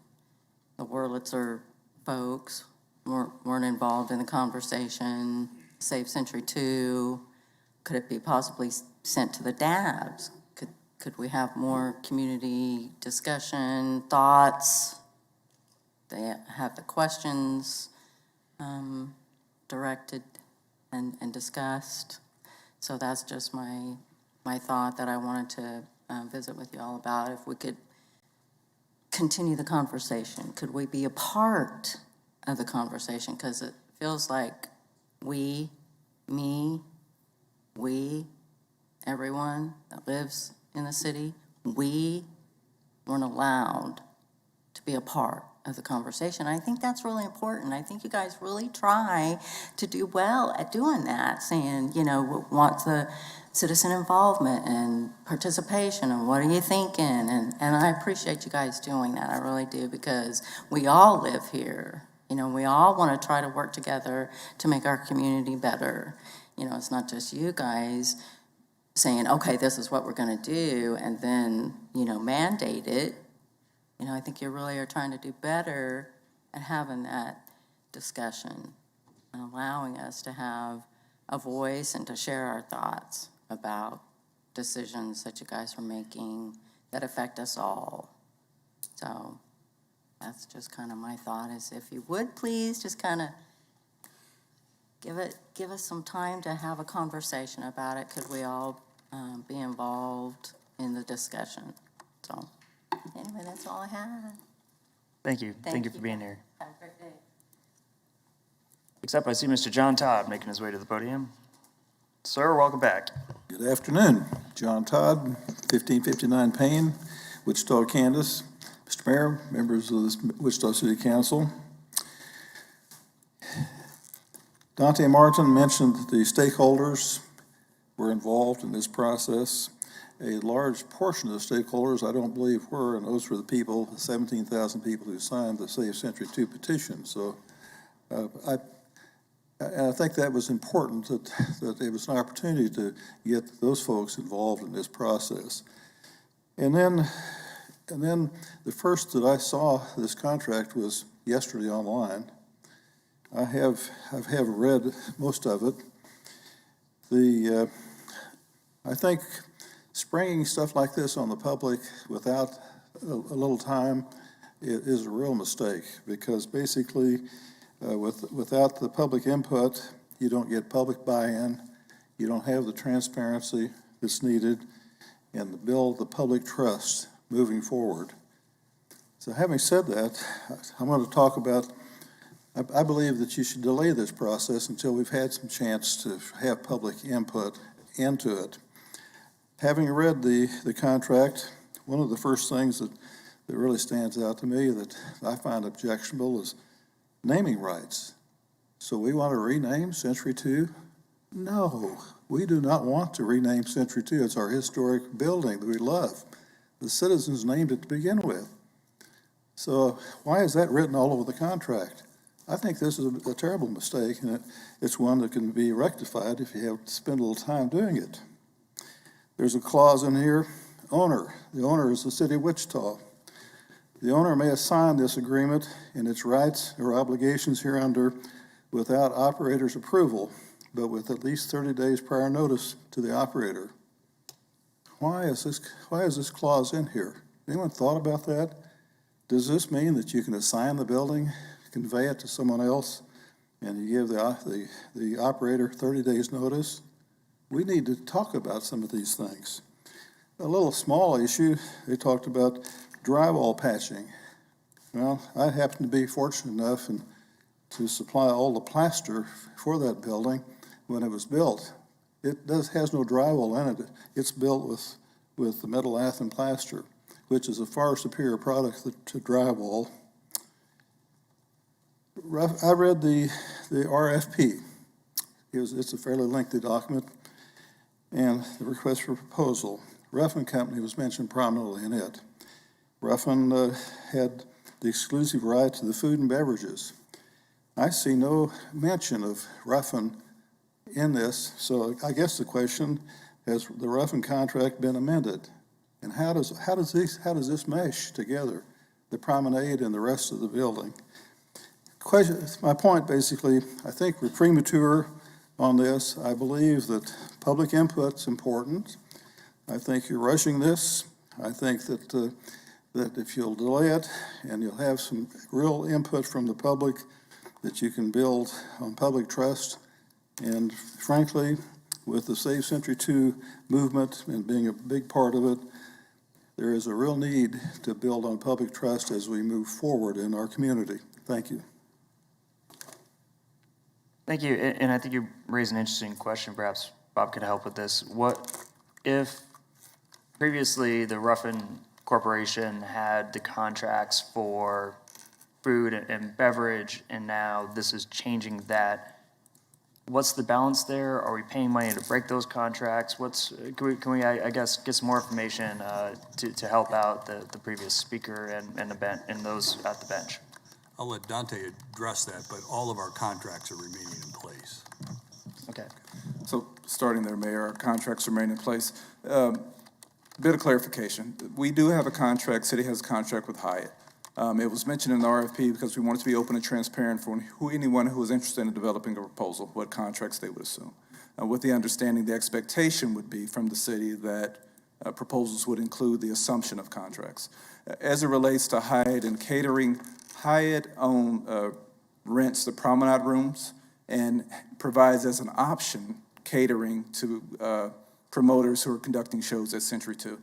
The Wurlitzer folks weren't involved in the conversation. Save Century 2, could it be possibly sent to the DABs? Could we have more community discussion, thoughts? They have the questions directed and discussed. So that's just my thought that I wanted to visit with you all about. If we could continue the conversation, could we be a part of the conversation? Because it feels like we, everyone that lives in the city, we weren't allowed to be a part of the conversation. I think that's really important. I think you guys really try to do well at doing that, saying, want the citizen involvement and participation and what are you thinking? And I appreciate you guys doing that. I really do, because we all live here. We all want to try to work together to make our community better. It's not just you guys saying, okay, this is what we're going to do, and then, mandate it. I think you really are trying to do better at having that discussion and allowing us to have a voice and to share our thoughts about decisions that you guys are making that affect us all. So that's just kind of my thought, is if you would please just kind of give us some time to have a conversation about it. Could we all be involved in the discussion? So anyway, that's all I had. Thank you. Thank you for being here. Have a great day. Next up, I see Mr. John Todd making his way to the podium. Sir, welcome back. Good afternoon. John Todd, 1559 Payne, Wichita, Kansas. Mr. Mayor, members of the Wichita City Council. Dante Martin mentioned that the stakeholders were involved in this process. A large portion of the stakeholders, I don't believe, were, and those were the people, the 17,000 people who signed the Save Century 2 petition. So I think that was important, that it was an opportunity to get those folks involved in this process. And then the first that I saw this contract was yesterday online. I have read most of it. I think springing stuff like this on the public without a little time is a real mistake, because basically without the public input, you don't get public buy-in, you don't have the transparency that's needed, and build the public trust moving forward. So having said that, I'm going to talk about, I believe that you should delay this process until we've had some chance to have public input into it. Having read the contract, one of the first things that really stands out to me that I find objectionable is naming rights. So we want to rename Century 2? No, we do not want to rename Century 2. It's our historic building that we love. The citizens named it to begin with. So why is that written all over the contract? I think this is a terrible mistake, and it's one that can be rectified if you have to spend a little time doing it. There's a clause in here, owner. The owner is the city of Wichita. The owner may assign this agreement and its rights or obligations hereunder without operator's approval, but with at least 30 days prior notice to the operator. Why is this clause in here? Anyone thought about that? Does this mean that you can assign the building, convey it to someone else, and you give the operator 30 days notice? We need to talk about some of these things. A little small issue, they talked about drywall patching. Well, I happen to be fortunate enough to supply all the plaster for that building when it was built. It has no drywall in it. It's built with the metal lath and plaster, which is a far superior product to drywall. I read the RFP. It's a fairly lengthy document, and the request for proposal. Ruffin Company was mentioned prominently in it. Ruffin had the exclusive right to the food and beverages. I see no mention of Ruffin in this, so I guess the question, has the Ruffin contract been amended? And how does this mesh together, the promenade and the rest of the building? My point basically, I think we're premature on this. I believe that public input's important. I think you're rushing this. I think that if you'll delay it and you'll have some real input from the public, that you can build on public trust. And frankly, with the Save Century 2 movement and being a big part of it, there is a real need to build on public trust as we move forward in our community. Thank you. Thank you, and I think you raised an interesting question. Perhaps Bob could help with this. What if previously the Ruffin Corporation had the contracts for food and beverage, and now this is changing that? What's the balance there? Are we paying money to break those contracts? Can we I guess, get some more information to help out the previous speaker and those at the bench? I'll let Dante address that, but all of our contracts are remaining in place. Okay. So starting there, Mayor, our contracts remain in place. Bit of clarification. We do have a contract, city has a contract with Hyatt. It was mentioned in the RFP because we wanted to be open and transparent for anyone who was interested in developing a proposal, what contracts they would assume. With the understanding, the expectation would be from the city that proposals would include the assumption of contracts. As it relates to Hyatt and catering, Hyatt rents the promenade rooms and provides as an option catering to promoters who are conducting shows at Century 2.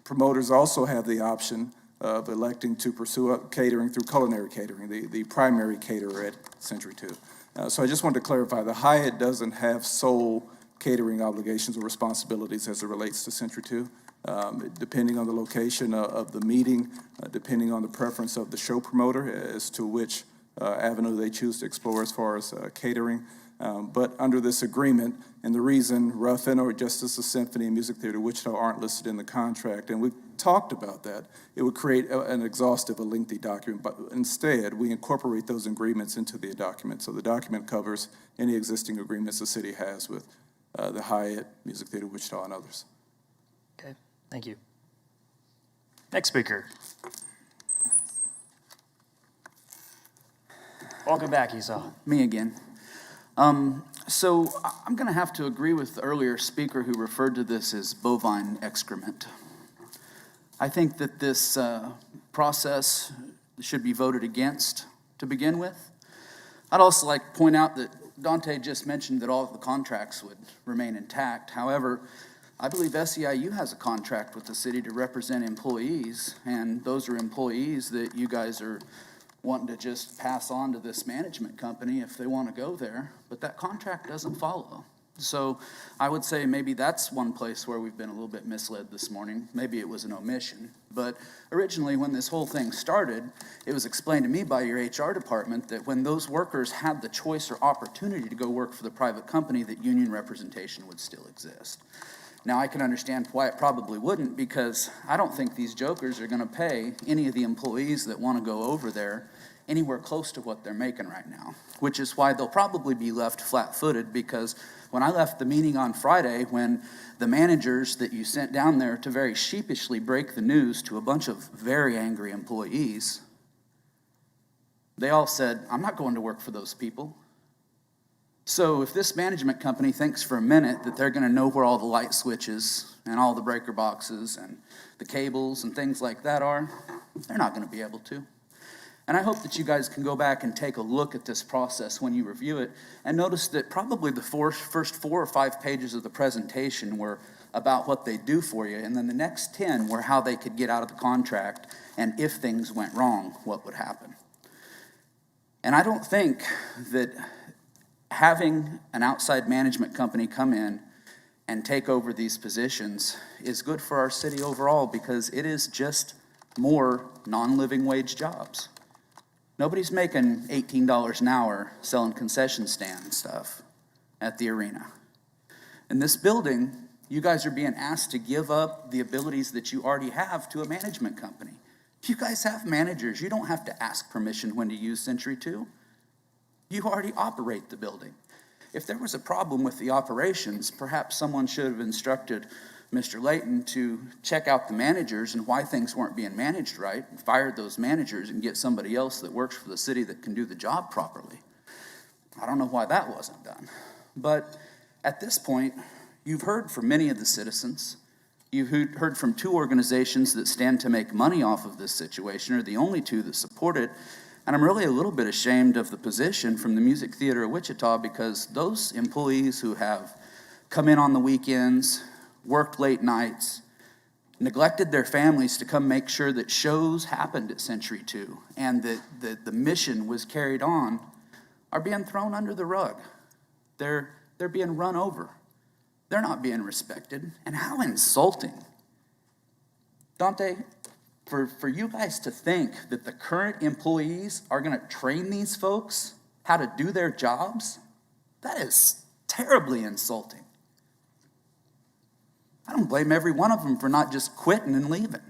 Promoters also have the option of electing to pursue catering through culinary catering, the primary caterer at Century 2. So I just wanted to clarify, the Hyatt doesn't have sole catering obligations or responsibilities as it relates to Century 2. Depending on the location of the meeting, depending on the preference of the show promoter as to which avenue they choose to explore as far as catering. But under this agreement, and the reason Ruffin or Justice of Symphony and Music Theater Wichita aren't listed in the contract, and we've talked about that, it would create an exhaustive, a lengthy document, but instead we incorporate those agreements into the document. So the document covers any existing agreements the city has with the Hyatt, Music Theater Wichita, and others. Okay, thank you. Next speaker. Welcome back, Esau. Me again. So I'm going to have to agree with the earlier speaker who referred to this as bovine excrement. I think that this process should be voted against to begin with. I'd also like to point out that Dante just mentioned that all of the contracts would remain intact. However, I believe SEIU has a contract with the city to represent employees, and those are employees that you guys are wanting to just pass on to this management company if they want to go there, but that contract doesn't follow. So I would say maybe that's one place where we've been a little bit misled this morning. Maybe it was an omission. But originally, when this whole thing started, it was explained to me by your HR department that when those workers had the choice or opportunity to go work for the private company, that union representation would still exist. Now, I can understand why it probably wouldn't, because I don't think these jokers are going to pay any of the employees that want to go over there anywhere close to what they're making right now, which is why they'll probably be left flat-footed, because when I left the meeting on Friday, when the managers that you sent down there to very sheepishly break the news to a bunch of very angry employees, they all said, I'm not going to work for those people. So if this management company thinks for a minute that they're going to know where all the light switches and all the breaker boxes and the cables and things like that are, they're not going to be able to. And I hope that you guys can go back and take a look at this process when you review it and notice that probably the first 4 or 5 pages of the presentation were about what they do for you, and then the next 10 were how they could get out of the contract, and if things went wrong, what would happen. And I don't think that having an outside management company come in and take over these positions is good for our city overall, because it is just more non-living wage jobs. Nobody's making $18 an hour selling concession stand stuff at the arena. In this building, you guys are being asked to give up the abilities that you already have to a management company. You guys have managers. You don't have to ask permission when to use Century 2. You already operate the building. If there was a problem with the operations, perhaps someone should have instructed Mr. Layton to check out the managers and why things weren't being managed right, and fired those managers and get somebody else that works for the city that can do the job properly. I don't know why that wasn't done. But at this point, you've heard from many of the citizens. You've heard from 2 organizations that stand to make money off of this situation, or the only 2 that support it. And I'm really a little bit ashamed of the position from the Music Theater of Wichita, because those employees who have come in on the weekends, worked late nights, neglected their families to come make sure that shows happened at Century 2 and that the mission was carried on, are being thrown under the rug. They're being run over. They're not being respected. And how insulting. Dante, for you guys to think that the current employees are going to train these folks how to do their jobs, that is terribly insulting. I don't blame every one of them for not just quitting and leaving.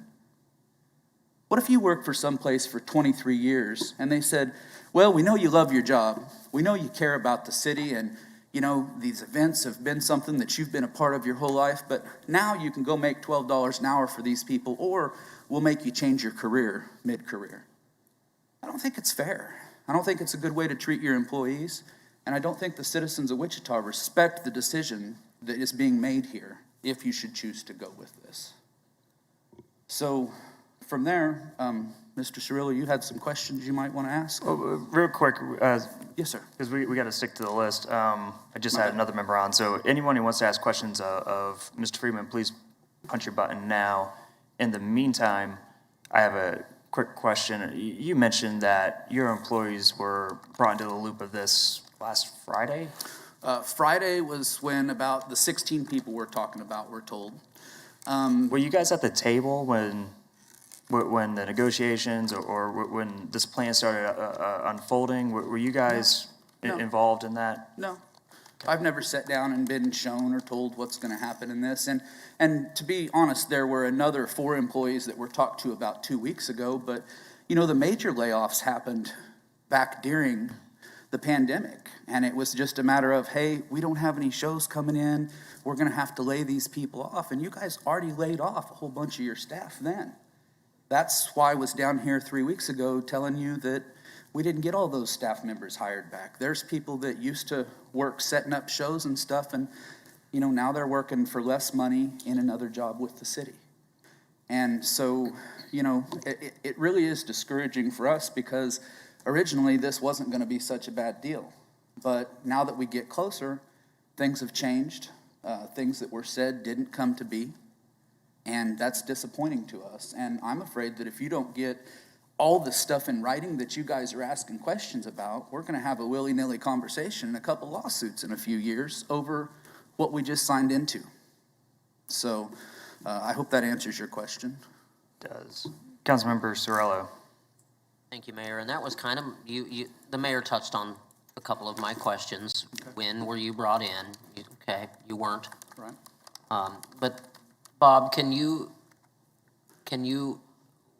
What if you worked for someplace for 23 years and they said, well, we know you love your job. We know you care about the city, and you know these events have been something that you've been a part of your whole life, but now you can go make $12 an hour for these people, or we'll make you change your career mid-career. I don't think it's fair. I don't think it's a good way to treat your employees, and I don't think the citizens of Wichita respect the decision that is being made here, if you should choose to go with this. So from there, Mr. Cirillo, you had some questions you might want to ask? Real quick. Yes, sir. Because we got to stick to the list. I just had another member on. So anyone who wants to ask questions of Mr. Friedman, please punch your button now. In the meantime, I have a quick question. You mentioned that your employees were brought into the loop of this last Friday? Friday was when about the 16 people we're talking about were told. Were you guys at the table when the negotiations or when this plan started unfolding? Were you guys involved in that? No. I've never sat down and been shown or told what's going to happen in this. And to be honest, there were another 4 employees that were talked to about 2 weeks ago. But, you know, the major layoffs happened back during the pandemic. And it was just a matter of, hey, we don't have any shows coming in. We're going to have to lay these people off. And you guys already laid off a whole bunch of your staff then. That's why I was down here 3 weeks ago telling you that we didn't get all those staff members hired back. There's people that used to work setting up shows and stuff, and you know now they're working for less money in another job with the city. And so, you know, it really is discouraging for us, because originally this wasn't going to be such a bad deal. But now that we get closer, things have changed. Things that were said didn't come to be. And that's disappointing to us. And I'm afraid that if you don't get all the stuff in writing that you guys are asking questions about, we're going to have a willy-nilly conversation and a couple lawsuits in a few years over what we just signed into. So I hope that answers your question. Does. Councilmember Cirillo. Thank you, Mayor. And that was kind of, the mayor touched on a couple of my questions. Okay. When were you brought in? Okay, you weren't. Right. But Bob, can you,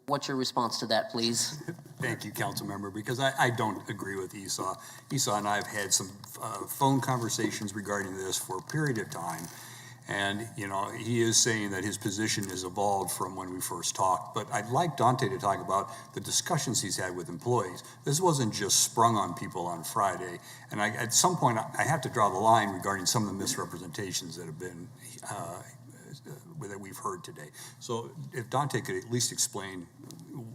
what's your response to that, please? Thank you, council member, because I don't agree with Esau. Esau and I have had some phone conversations regarding this for a period of time. And, you know, he is saying that his position has evolved from when we first talked. But I'd like Dante to talk about the discussions he's had with employees. This wasn't just sprung on people on Friday. And at some point, I have to draw the line regarding some of the misrepresentations that have been, that we've heard today. So if Dante could at least explain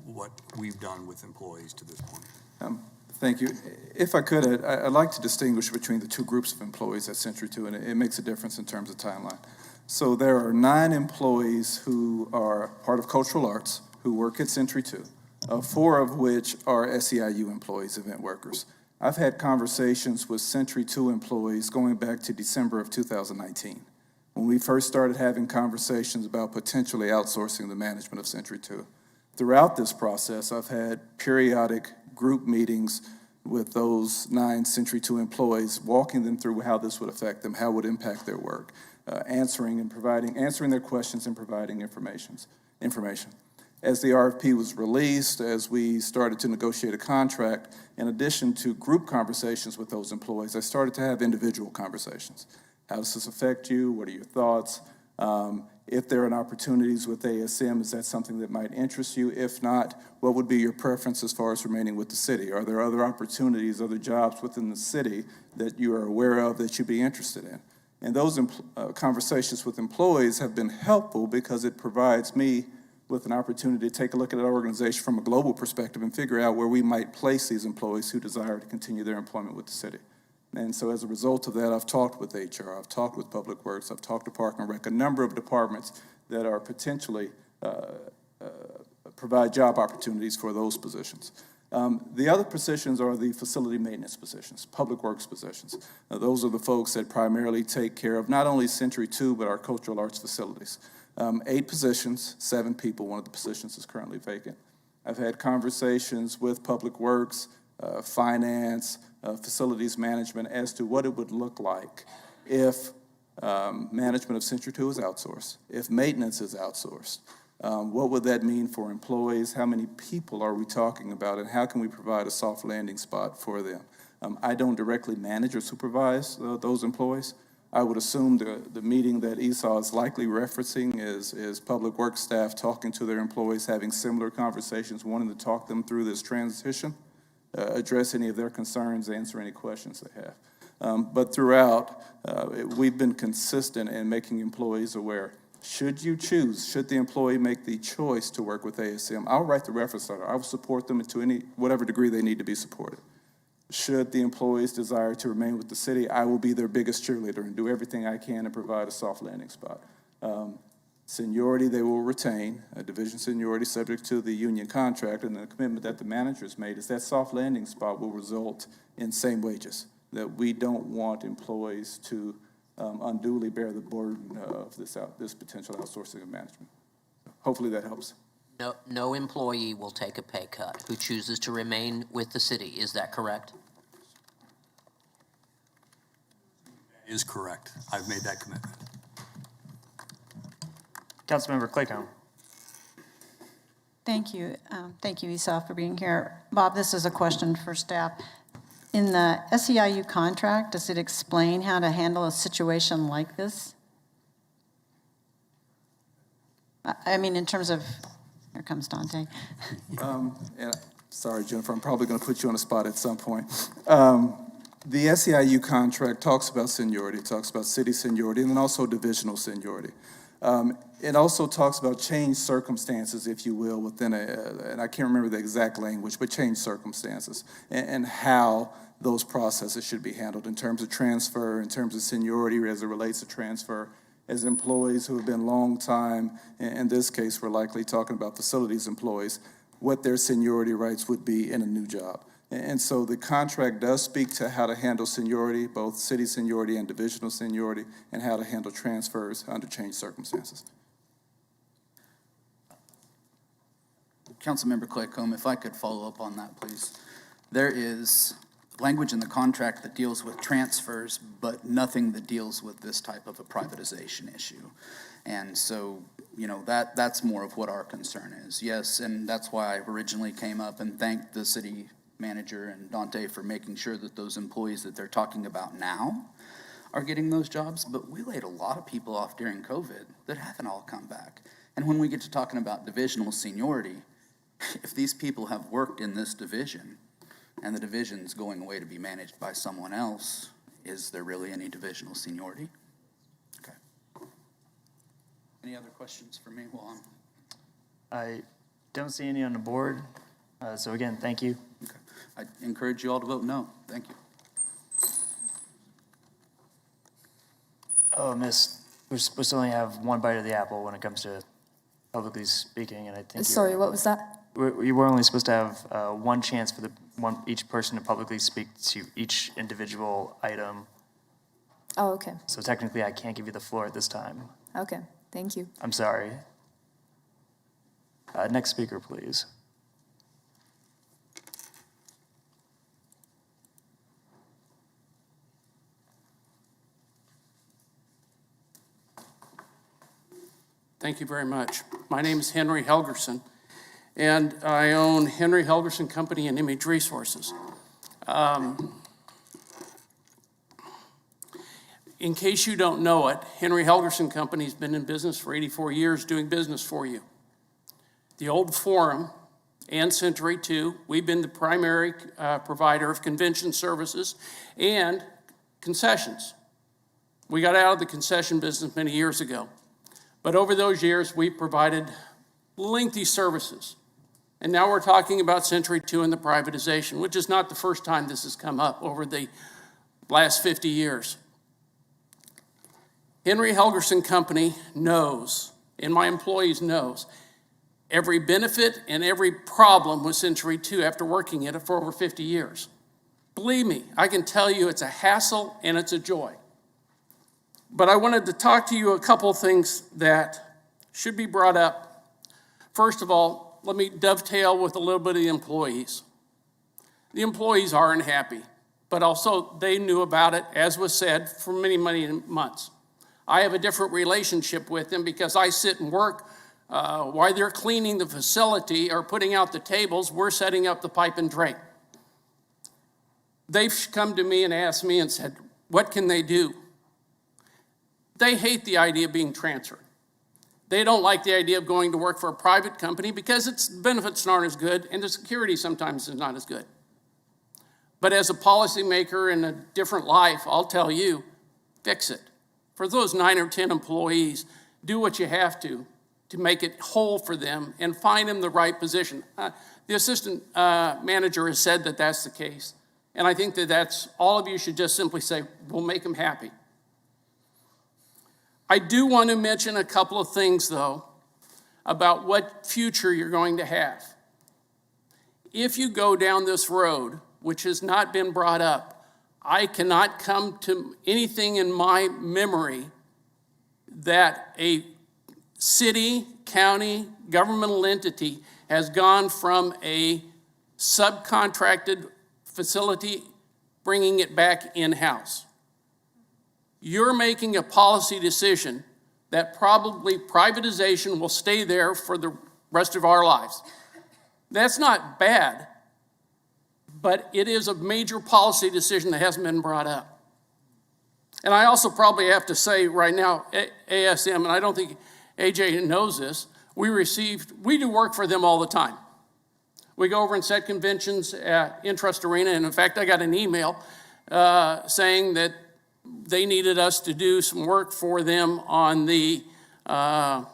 what we've done with employees to this point. Thank you. If I could, I'd like to distinguish between the two groups of employees at Century 2, and it makes a difference in terms of timeline. So there are 9 employees who are part of cultural arts who work at Century 2, 4 of which are SEIU employees, event workers. I've had conversations with Century 2 employees going back to December of 2019, when we first started having conversations about potentially outsourcing the management of Century 2. Throughout this process, I've had periodic group meetings with those 9 Century 2 employees, walking them through how this would affect them, how it would impact their work, answering their questions and providing information. As the RFP was released, as we started to negotiate a contract, in addition to group conversations with those employees, I started to have individual conversations. How does this affect you? What are your thoughts? If there are opportunities with ASM, is that something that might interest you? If not, what would be your preference as far as remaining with the city? Are there other opportunities, other jobs within the city that you are aware of that you'd be interested in? And those conversations with employees have been helpful because it provides me with an opportunity to take a look at our organization from a global perspective and figure out where we might place these employees who desire to continue their employment with the city. And so as a result of that, I've talked with HR, I've talked with Public Works, I've talked to Park and Rec, a number of departments that are potentially provide job opportunities for those positions. The other positions are the facility maintenance positions, Public Works positions. Those are the folks that primarily take care of not only Century 2, but our cultural arts facilities. 8 positions, 7 people, one of the positions is currently vacant. I've had conversations with Public Works, finance, facilities management as to what it would look like if management of Century 2 is outsourced, if maintenance is outsourced. What would that mean for employees? How many people are we talking about, and how can we provide a soft landing spot for them? I don't directly manage or supervise those employees. I would assume the meeting that Esau is likely referencing is Public Works staff talking to their employees, having similar conversations, wanting to talk them through this transition, address any of their concerns, answer any questions they have. But throughout, we've been consistent in making employees aware. Should the employee make the choice to work with ASM, I'll write the reference letter. I will support them to whatever degree they need to be supported. Should the employees desire to remain with the city, I will be their biggest cheerleader and do everything I can to provide a soft landing spot. Seniority, they will retain, a division seniority subject to the union contract, and the commitment that the manager's made is that soft landing spot will result in same wages, that we don't want employees to unduly bear the burden of this potential outsourcing of management. Hopefully that helps. No employee will take a pay cut who chooses to remain with the city. Is that correct? That is correct. I've made that commitment. Councilmember Claycomb. Thank you. Thank you, Esau, for being here. Bob, this is a question for staff. In the SEIU contract, does it explain how to handle a situation like this? I mean, in terms of, here comes Dante. Sorry, Jennifer, I'm probably going to put you on the spot at some point. The SEIU contract talks about seniority, it talks about city seniority, and then also divisional seniority. It also talks about changed circumstances, if you will, within and I can't remember the exact language, but changed circumstances, and how those processes should be handled in terms of transfer, in terms of seniority as it relates to transfer. As employees who have been long time, in this case, we're likely talking about facilities employees, what their seniority rights would be in a new job. And so the contract does speak to how to handle seniority, both city seniority and divisional seniority, and how to handle transfers under changed circumstances. Councilmember Claycomb, if I could follow up on that, please. There is language in the contract that deals with transfers, but nothing that deals with this type of a privatization issue. And so, you know, that's more of what our concern is. Yes, and that's why I originally came up and thanked the city manager and Dante for making sure that those employees that they're talking about now are getting those jobs, but we laid a lot of people off during COVID that haven't all come back. And when we get to talking about divisional seniority, if these people have worked in this division and the division's going away to be managed by someone else, is there really any divisional seniority? Okay. Any other questions for me while I don't see any on the board. So again, thank you. Okay. I encourage you all to vote no. Thank you. Oh, Miss, we're supposed to only have one bite of the apple when it comes to publicly speaking, and I think Sorry, what was that? we were only supposed to have one chance for each person to publicly speak to each individual item. Oh, okay. So technically, I can't give you the floor at this time. Okay, thank you. I'm sorry. Next speaker, please. Thank you very much. My name is Henry Helgerson, and I own Henry Helgerson Company and Image Resources. In case you don't know it, Henry Helgerson Company has been in business for 84 years doing business for you. The old Forum and Century 2, we've been the primary provider of convention services and concessions. We got out of the concession business many years ago. But over those years, we provided lengthy services. And now we're talking about Century 2 and the privatization, which is not the first time this has come up over the last 50 years. Henry Helgerson Company knows, and my employees knows, every benefit and every problem with Century 2 after working at it for over 50 years. Believe me, I can tell you it's a hassle and it's a joy. But I wanted to talk to you a couple things that should be brought up. First of all, let me dovetail with a little bit of the employees. The employees aren't happy, but also they knew about it, as was said, for many, many months. I have a different relationship with them because I sit and work while they're cleaning the facility or putting out the tables, we're setting up the pipe and drape. They've come to me and asked me and said, what can they do? They hate the idea of being transferred. They don't like the idea of going to work for a private company because its benefits aren't as good and the security sometimes is not as good. But as a policymaker in a different life, I'll tell you, fix it. For those 9 or 10 employees, do what you have to make it whole for them and find them the right position. The assistant manager has said that that's the case. And I think that's all of you should just simply say, we'll make them happy. I do want to mention a couple of things, though, about what future you're going to have. If you go down this road, which has not been brought up, I cannot come to anything in my memory that a city, county, governmental entity has gone from a subcontracted facility, bringing it back in-house. You're making a policy decision that probably privatization will stay there for the rest of our lives. That's not bad, but it is a major policy decision that hasn't been brought up. And I also probably have to say right now, ASM, and I don't think AJ knows this, we do work for them all the time. We go over and set conventions at Intrust Arena, and in fact, I got an email saying that they needed us to do some work for them on the, I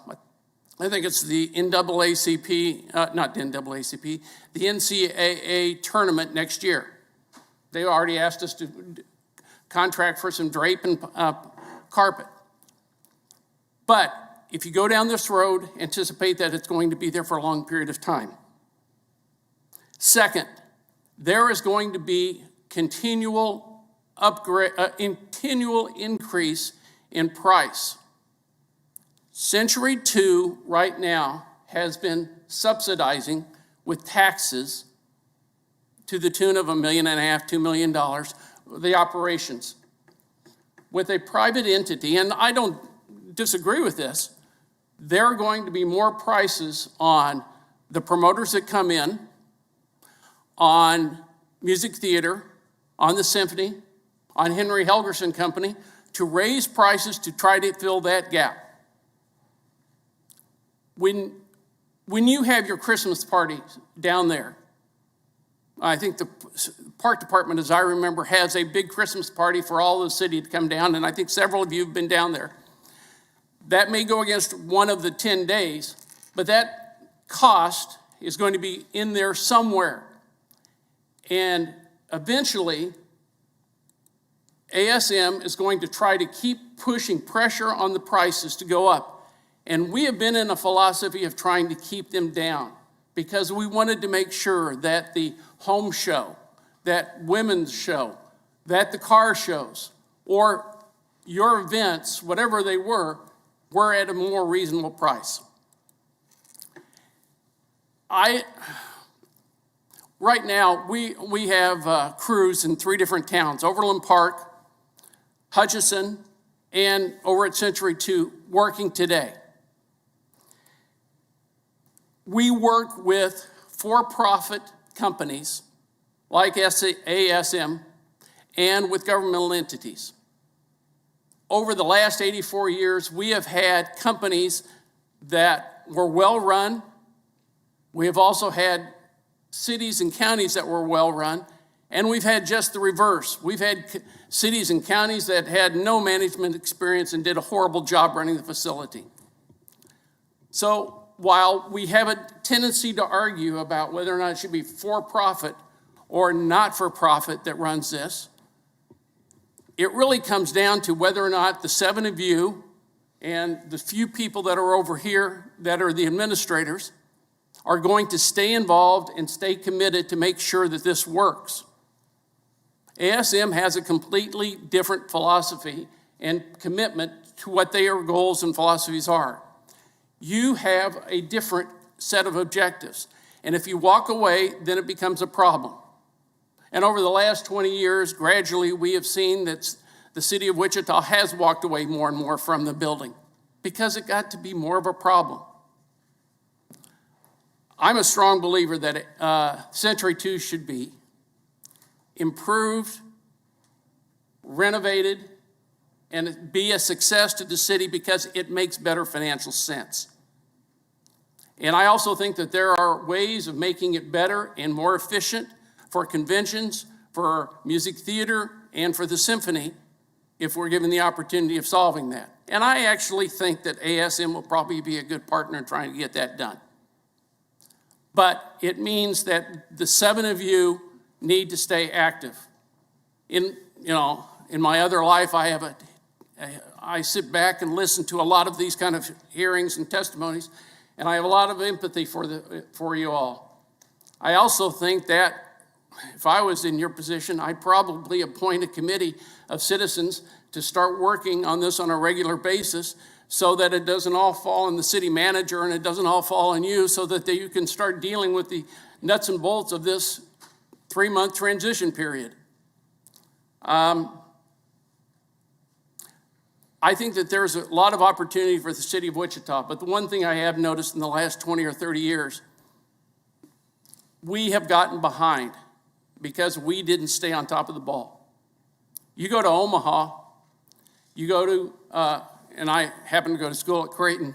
think it's the NAACP, not the NAACP, the NCAA tournament next year. They already asked us to contract for some drape and carpet. But if you go down this road, anticipate that it's going to be there for a long period of time. Second, there is going to be continual increase in price. Century 2 right now has been subsidizing with taxes to the tune of $1.5 million, $2 million, the operations. With a private entity, and I don't disagree with this, there are going to be more prices on the promoters that come in, on music theater, on the symphony, on Henry Helgerson Company, to raise prices to try to fill that gap. When you have your Christmas party down there, I think the park department, as I remember, has a big Christmas party for all of the city to come down, and I think several of you have been down there. That may go against one of the 10 days, but that cost is going to be in there somewhere. And eventually, ASM is going to try to keep pushing pressure on the prices to go up. And we have been in a philosophy of trying to keep them down because we wanted to make sure that the home show, that women's show, that the car shows, or your events, whatever they were at a more reasonable price. Right now, we have crews in 3 different towns, Overland Park, Hutchinson, and over at Century 2, working today. We work with for-profit companies like ASM and with governmental entities. Over the last 84 years, we have had companies that were well-run. We have also had cities and counties that were well-run, and we've had just the reverse. We've had cities and counties that had no management experience and did a horrible job running the facility. So while we have a tendency to argue about whether or not it should be for-profit or not-for-profit that runs this, it really comes down to whether or not the 7 of you and the few people that are over here that are the administrators are going to stay involved and stay committed to make sure that this works. ASM has a completely different philosophy and commitment to what their goals and philosophies are. You have a different set of objectives. And if you walk away, then it becomes a problem. And over the last 20 years, gradually we have seen that the city of Wichita has walked away more and more from the building because it got to be more of a problem. I'm a strong believer that Century 2 should be improved, renovated, and be a success to the city because it makes better financial sense. And I also think that there are ways of making it better and more efficient for conventions, for music theater, and for the symphony if we're given the opportunity of solving that. And I actually think that ASM will probably be a good partner in trying to get that done. But it means that the 7 of you need to stay active. In my other life, I sit back and listen to a lot of these kind of hearings and testimonies, and I have a lot of empathy for you all. I also think that if I was in your position, I'd probably appoint a committee of citizens to start working on this on a regular basis so that it doesn't all fall on the city manager and it doesn't all fall on you, so that you can start dealing with the nuts and bolts of this 3-month transition period. I think that there's a lot of opportunity for the city of Wichita, but the one thing I have noticed in the last 20 or 30 years, we have gotten behind because we didn't stay on top of the ball. You go to Omaha, you go to, and I happen to go to school at Creighton,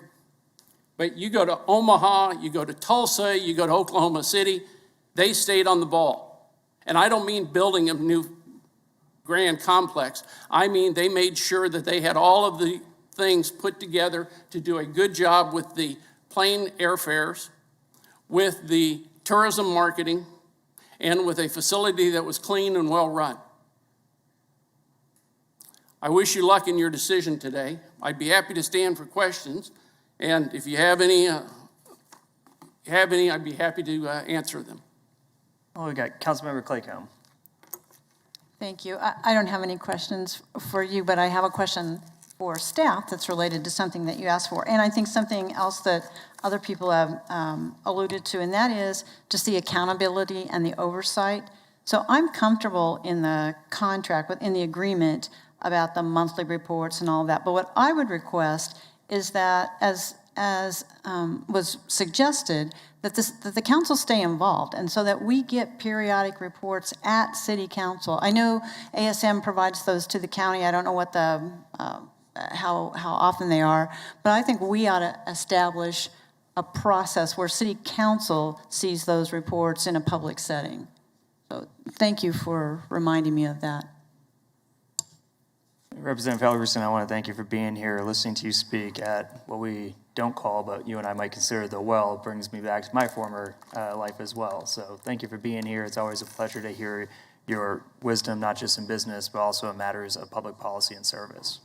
but you go to Omaha, you go to Tulsa, you go to Oklahoma City, they stayed on the ball. And I don't mean building a new grand complex. I mean they made sure that they had all of the things put together to do a good job with the plane airfares, with the tourism marketing, and with a facility that was clean and well run. I wish you luck in your decision today. I'd be happy to stand for questions, and if you have any, I'd be happy to answer them. Oh, we got Councilmember Claycomb. Thank you. I don't have any questions for you, but I have a question for staff that's related to something that you asked for. And I think something else that other people have alluded to, and that is just the accountability and the oversight. So I'm comfortable in the contract, within the agreement about the monthly reports and all of that. But what I would request is that, as was suggested, that the council stay involved, and so that we get periodic reports at city council. I know ASM provides those to the county. I don't know what the how often they are, but I think we ought to establish a process where city council sees those reports in a public setting. So thank you for reminding me of that. Representative Helgerson, I want to thank you for being here, listening to you speak at what we don't call, but you and I might consider the well. It brings me back to my former life as well. So thank you for being here. It's always a pleasure to hear your wisdom, not just in business, but also in matters of public policy and service.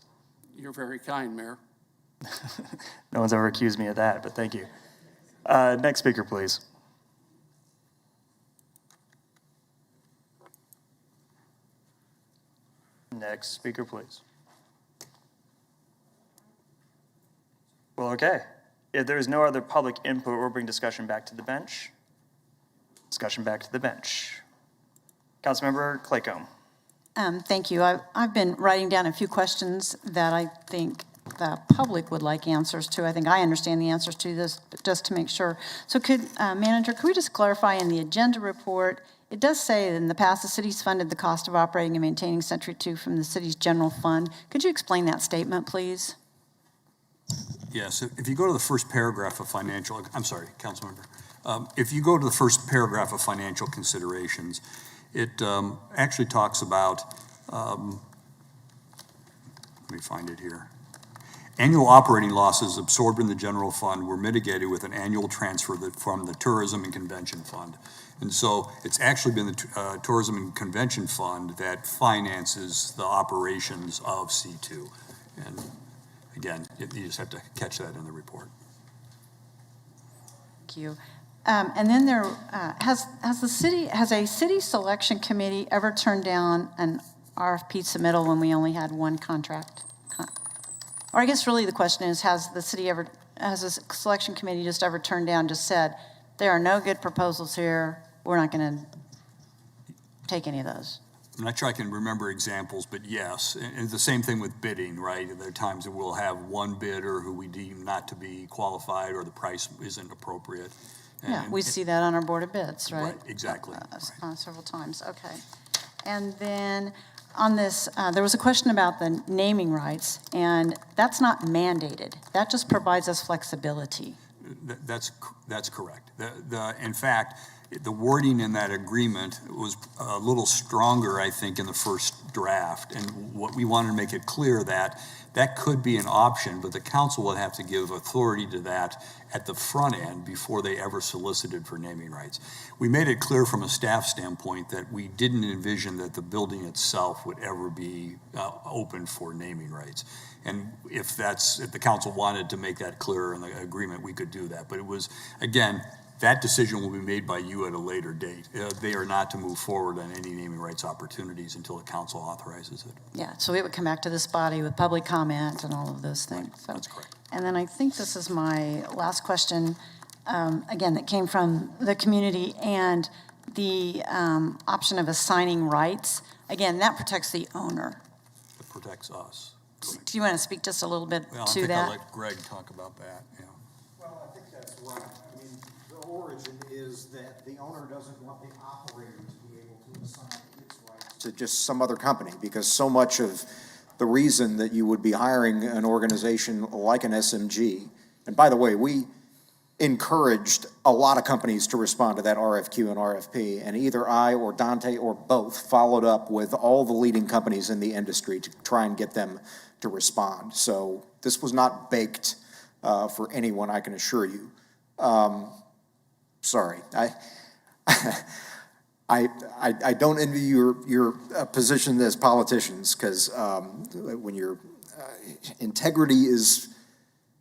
You're very kind, Mayor. No one's ever accused me of that, but thank you. Next speaker, please. Next speaker, please. Well, okay. If there is no other public input, we'll bring discussion back to the bench. Discussion back to the bench. Councilmember Claycomb. Thank you. I've been writing down a few questions that I think the public would like answers to. I think I understand the answers to this, but just to make sure. So Manager, could we just clarify in the agenda report, it does say that in the past, the city's funded the cost of operating and maintaining Century 2 from the city's general fund. Could you explain that statement, please? Yes, if you go to the first paragraph of financial, I'm sorry, Councilmember. If you go to the first paragraph of financial considerations, it actually talks about, let me find it here. Annual operating losses absorbed in the general fund were mitigated with an annual transfer from the Tourism and Convention Fund. And so it's actually been the Tourism and Convention Fund that finances the operations of C2. And again, you just have to catch that in the report. Thank you. And then there, has a city selection committee ever turned down an RFP submittal when we only had one contract? Or I guess really the question is, has a selection committee just ever turned down, just said, there are no good proposals here, we're not going to take any of those? I'm not sure I can remember examples, but yes. And the same thing with bidding, right? There are times that we'll have one bidder who we deem not to be qualified or the price isn't appropriate. Yeah, we see that on our Board of Bids, right? Right, exactly. Several times, okay. And then on this, there was a question about the naming rights, and that's not mandated. That just provides us flexibility. That's correct. In fact, the wording in that agreement was a little stronger, I think, in the first draft. And what we wanted to make it clear that could be an option, but the council would have to give authority to that at the front end before they ever solicited for naming rights. We made it clear from a staff standpoint that we didn't envision that the building itself would ever be open for naming rights. And if the council wanted to make that clear in the agreement, we could do that. But it was, again, that decision will be made by you at a later date. They are not to move forward on any naming rights opportunities until the council authorizes it. Yeah, so it would come back to this body with public comment and all of those things. Right. So. That's correct. And then I think this is my last question, again, that came from the community, and the option of assigning rights. Again, that protects the owner. It protects us. Do you want to speak just a little bit to that? I think I'll let Greg talk about that. Yeah. Well, I think that's right. I mean, the origin is that the owner doesn't want the operator to be able to assign its rights to just some other company, because so much of the reason that you would be hiring an organization like an SMG, and by the way, we encouraged a lot of companies to respond to that RFQ and RFP, and either I or Dante or both followed up with all the leading companies in the industry to try and get them to respond. So this was not baked for anyone, I can assure you. Sorry, I don't envy your position as politicians, because when your integrity is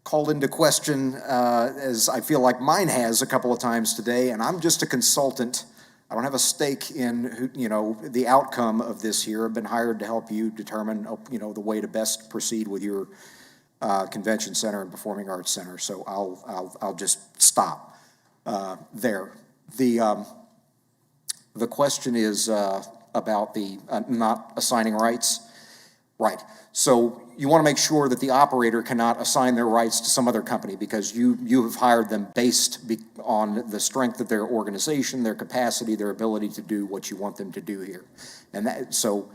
called into question, as I feel like mine has a couple of times today, and I'm just a consultant I don't have a stake in, the outcome of this here. I've been hired to help you determine, the way to best proceed with your convention center and performing arts center. So I'll just stop there. The question is about the not assigning rights. Right. So you want to make sure that the operator cannot assign their rights to some other company because you have hired them based on the strength of their organization, their capacity, their ability to do what you want them to do here. And so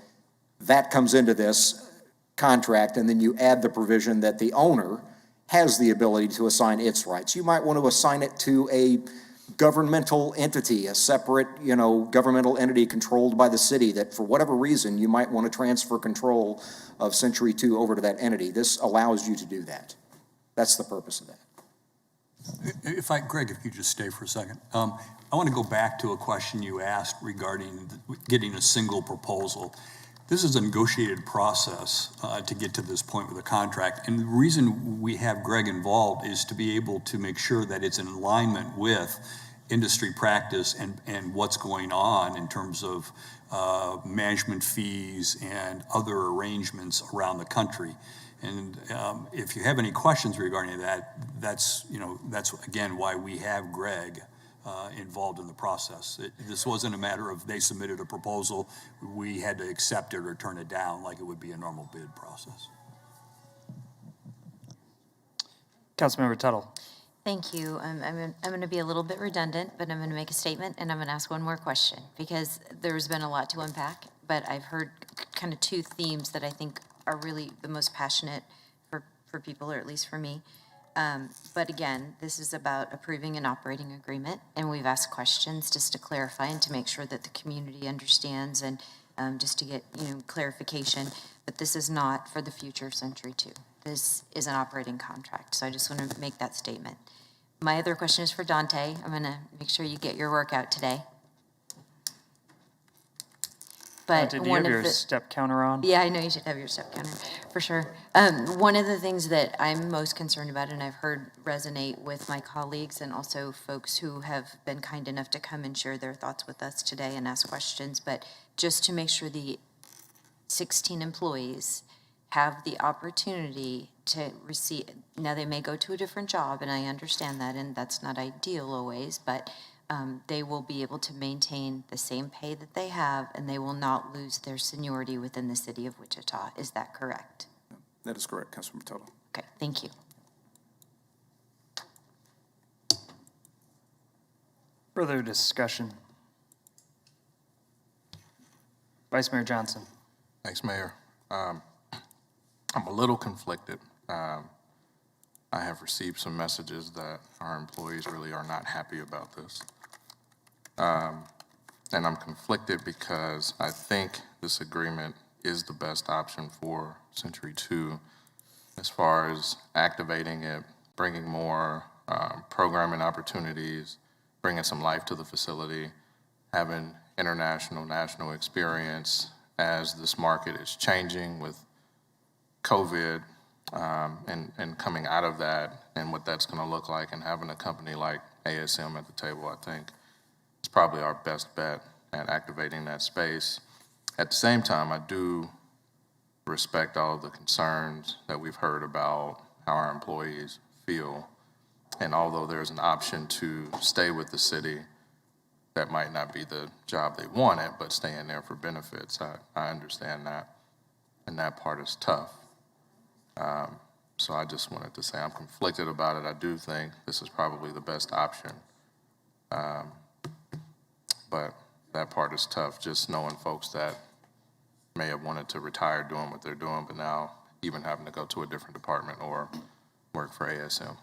that comes into this contract, and then you add the provision that the owner has the ability to assign its rights. You might want to assign it to a governmental entity, a separate, governmental entity controlled by the city that for whatever reason you might want to transfer control of Century 2 over to that entity. This allows you to do that. That's the purpose of that. Greg, if you just stay for a second. I want to go back to a question you asked regarding getting a single proposal. This is a negotiated process to get to this point with the contract. And the reason we have Greg involved is to be able to make sure that it's in alignment with industry practice and what's going on in terms of management fees and other arrangements around the country. And if you have any questions regarding that, that's again why we have Greg involved in the process. This wasn't a matter of they submitted a proposal, we had to accept it or turn it down like it would be a normal bid process. Councilmember Tuttle. Thank you. I'm going to be a little bit redundant, but I'm going to make a statement and I'm going to ask one more question because there's been a lot to unpack, but I've heard kind of two themes that I think are really the most passionate for people, or at least for me. But again, this is about approving an operating agreement, and we've asked questions just to clarify and to make sure that the community understands and just to get clarification. But this is not for the future of Century 2. This is an operating contract, so I just want to make that statement. My other question is for Dante. I'm going to make sure you get your workout today. But Dante, do you have your step counter on? Yeah, I know you should have your step counter, for sure. One of the things that I'm most concerned about, and I've heard resonate with my colleagues and also folks who have been kind enough to come and share their thoughts with us today and ask questions, but just to make sure the 16 employees have the opportunity to receive, now they may go to a different job, and I understand that, and that's not ideal always, but they will be able to maintain the same pay that they have, and they will not lose their seniority within the city of Wichita. Is that correct? That is correct, Councilmember Tuttle. Okay, thank you. Further discussion. Vice Mayor Johnson. Thanks, Mayor. I'm a little conflicted. I have received some messages that our employees really are not happy about this. And I'm conflicted because I think this agreement is the best option for Century 2 as far as activating it, bringing more programming opportunities, bringing some life to the facility, having international, national experience as this market is changing with COVID and coming out of that and what that's going to look like, and having a company like ASM at the table, I think is probably our best bet at activating that space. At the same time, I do respect all of the concerns that we've heard about how our employees feel. And although there's an option to stay with the city, that might not be the job they wanted, but staying there for benefits, I understand that. And that part is tough. So I just wanted to say I'm conflicted about it. I do think this is probably the best option. But that part is tough, just knowing folks that may have wanted to retire doing what they're doing, but now even having to go to a different department or work for ASM.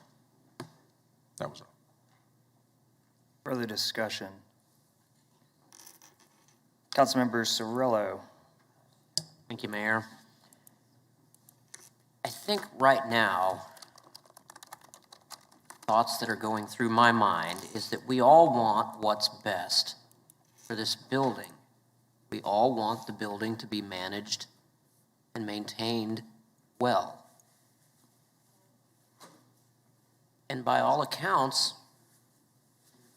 That was all. Further discussion. Councilmember Cirillo. Thank you, Mayor. I think right now, thoughts that are going through my mind is that we all want what's best for this building. We all want the building to be managed and maintained well. And by all accounts,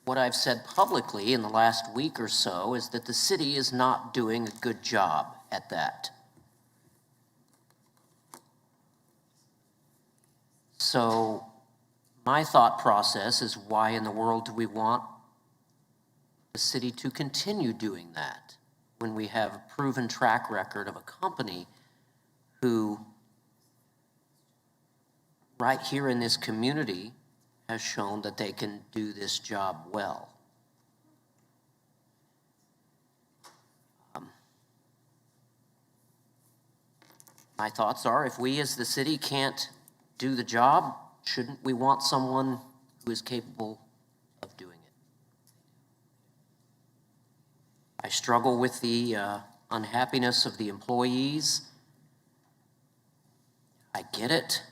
what I've said publicly in the last week or so is that the city is not doing a good job at that. So my thought process is, why in the world do we want the city to continue doing that when we have a proven track record of a company who, right here in this community, has shown that they can do this job well? My thoughts are, if we as the city can't do the job, shouldn't we want someone who is capable of doing it? I struggle with the unhappiness of the employees. I get it.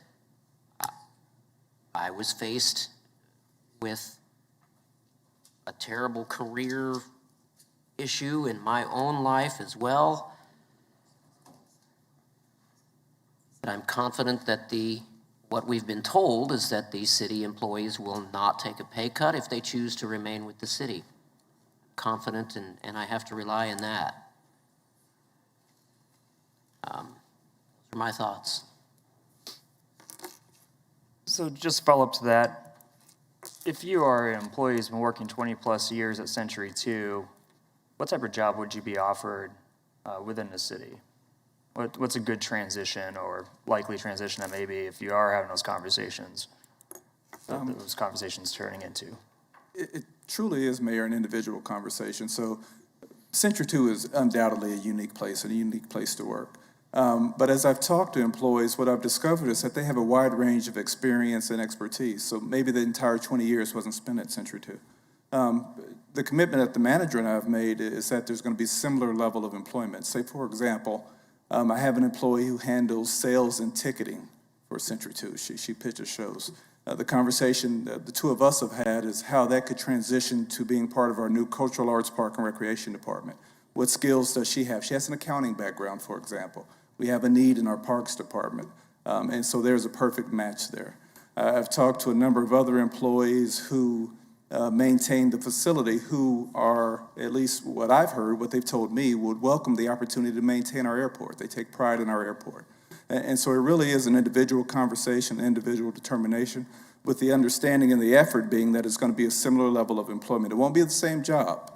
I was faced with a terrible career issue in my own life as well. But I'm confident that what we've been told is that the city employees will not take a pay cut if they choose to remain with the city. Confident, and I have to rely on that. Those are my thoughts. So just follow up to that. If you are an employee who's been working 20-plus years at Century 2, what type of job would you be offered within the city? What's a good transition or likely transition that maybe, if you are having those conversations turning into? It truly is, Mayor, an individual conversation. So Century 2 is undoubtedly a unique place and a unique place to work. But as I've talked to employees, what I've discovered is that they have a wide range of experience and expertise. So maybe the entire 20 years wasn't spent at Century 2. The commitment that the manager and I have made is that there's going to be similar level of employment. Say, for example, I have an employee who handles sales and ticketing for Century 2. She pitches shows. The conversation the two of us have had is how that could transition to being part of our new Cultural Arts Park and Recreation Department. What skills does she have? She has an accounting background, for example. We have a need in our Parks Department, and so there's a perfect match there. I've talked to a number of other employees who maintain the facility who are, at least what I've heard, what they've told me, would welcome the opportunity to maintain our airport. They take pride in our airport. And so it really is an individual conversation, individual determination, with the understanding and the effort being that it's going to be a similar level of employment. It won't be the same job,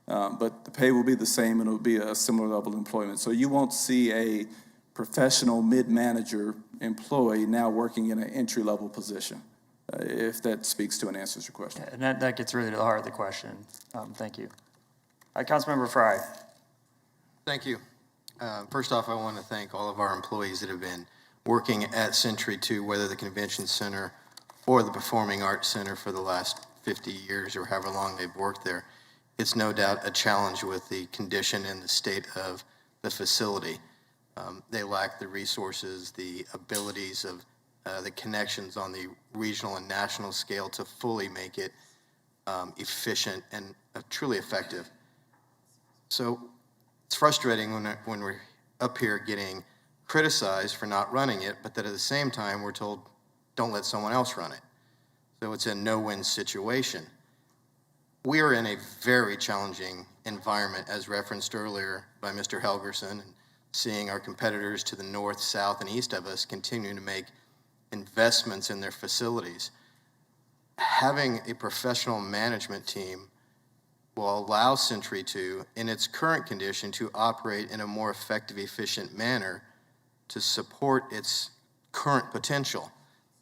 but the pay will be the same and it'll be a similar level of employment. So you won't see a professional mid-manager employee now working in an entry-level position, if that speaks to and answers your question. Yeah, and that gets really to the heart of the question. Thank you. Councilmember Frye. Thank you. First off, I want to thank all of our employees that have been working at Century 2, whether the Convention Center or the Performing Arts Center, for the last 50 years or however long they've worked there. It's no doubt a challenge with the condition and the state of the facility. They lack the resources, the abilities of the connections on the regional and national scale to fully make it efficient and truly effective. So it's frustrating when we're up here getting criticized for not running it, but that at the same time we're told, don't let someone else run it. So it's a no-win situation. We are in a very challenging environment, as referenced earlier by Mr. Helgerson, and seeing our competitors to the north, south, and east of us continuing to make investments in their facilities. Having a professional management team will allow Century 2, in its current condition, to operate in a more effective, efficient manner to support its current potential.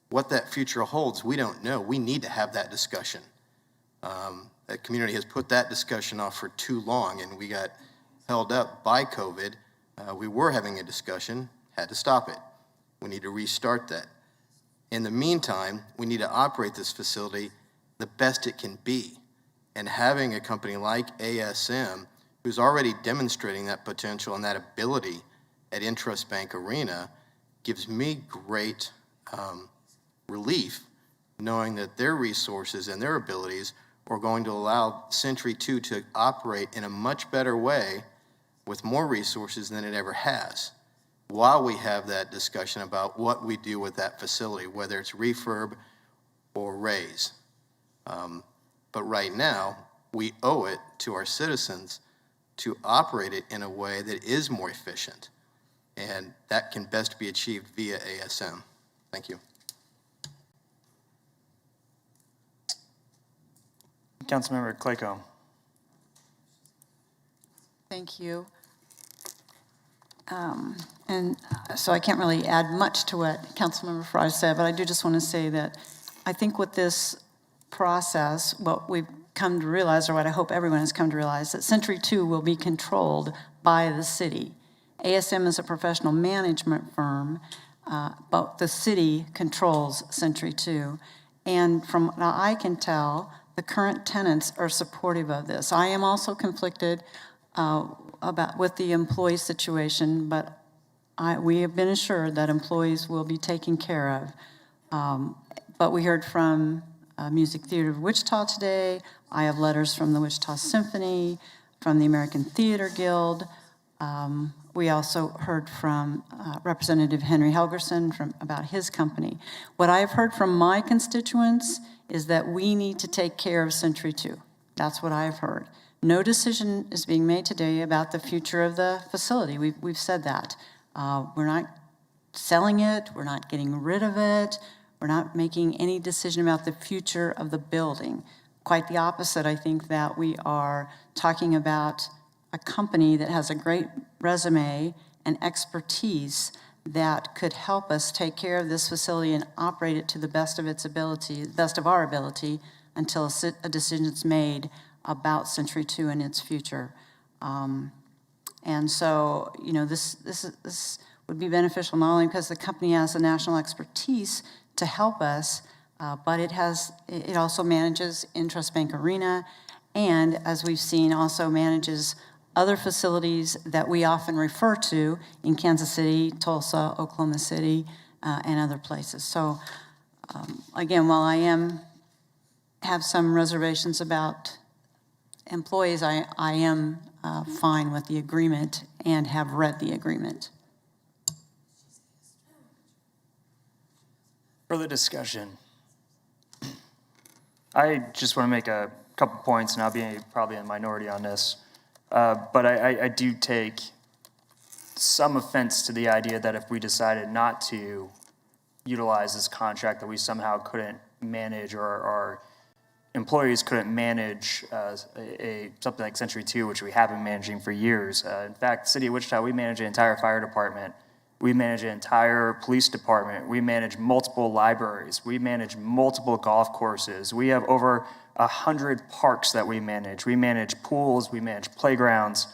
What that future holds, we don't know. We need to have that discussion. The community has put that discussion off for too long, and we got held up by COVID. We were having a discussion, had to stop it. We need to restart that. In the meantime, we need to operate this facility the best it can be. And having a company like ASM, who's already demonstrating that potential and that ability at Intrust Bank Arena, gives me great relief knowing that their resources and their abilities are going to allow Century 2 to operate in a much better way with more resources than it ever has, while we have that discussion about what we do with that facility, whether it's refurb or raise. But right now, we owe it to our citizens to operate it in a way that is more efficient. And that can best be achieved via ASM. Thank you. Councilmember Claycomb. Thank you. And so I can't really add much to what Councilmember Frye said, but I do just want to say that I think with this process, what we've come to realize, or what I hope everyone has come to realize, that Century 2 will be controlled by the city. ASM is a professional management firm, but the city controls Century 2. And from what I can tell, the current tenants are supportive of this. I am also conflicted with the employee situation, but we have been assured that employees will be taken care of. But we heard from Music Theater of Wichita today. I have letters from the Wichita Symphony, from the American Theater Guild. We also heard from Representative Henry Helgerson about his company. What I've heard from my constituents is that we need to take care of Century 2. That's what I've heard. No decision is being made today about the future of the facility. We've said that. We're not selling it. We're not getting rid of it. We're not making any decision about the future of the building. Quite the opposite. I think that we are talking about a company that has a great resume and expertise that could help us take care of this facility and operate it to the best of its ability, best of our ability, until a decision is made about Century 2 and its future. And so, you know, this would be beneficial not only because the company has the national expertise to help us, but it also manages Intrust Bank Arena, and as we've seen, also manages other facilities that we often refer to in Kansas City, Tulsa, Oklahoma City, and other places. So, again, while I have some reservations about employees, I am fine with the agreement and have read the agreement. Further discussion. I just want to make a couple points, and I'll be probably in a minority on this. But I do take some offense to the idea that if we decided not to utilize this contract, that we somehow couldn't manage, or our employees couldn't manage something like Century 2, which we have been managing for years. In fact, the city of Wichita, we manage an entire fire department. We manage an entire police department. We manage multiple libraries. We manage multiple golf courses. We have over 100 parks that we manage. We manage pools. We manage playgrounds.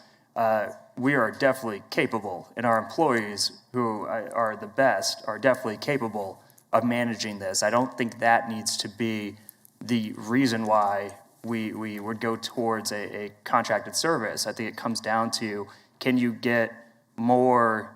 We are definitely capable, and our employees, who are the best, are definitely capable of managing this. I don't think that needs to be the reason why we would go towards a contracted service. I think it comes down to, can you get more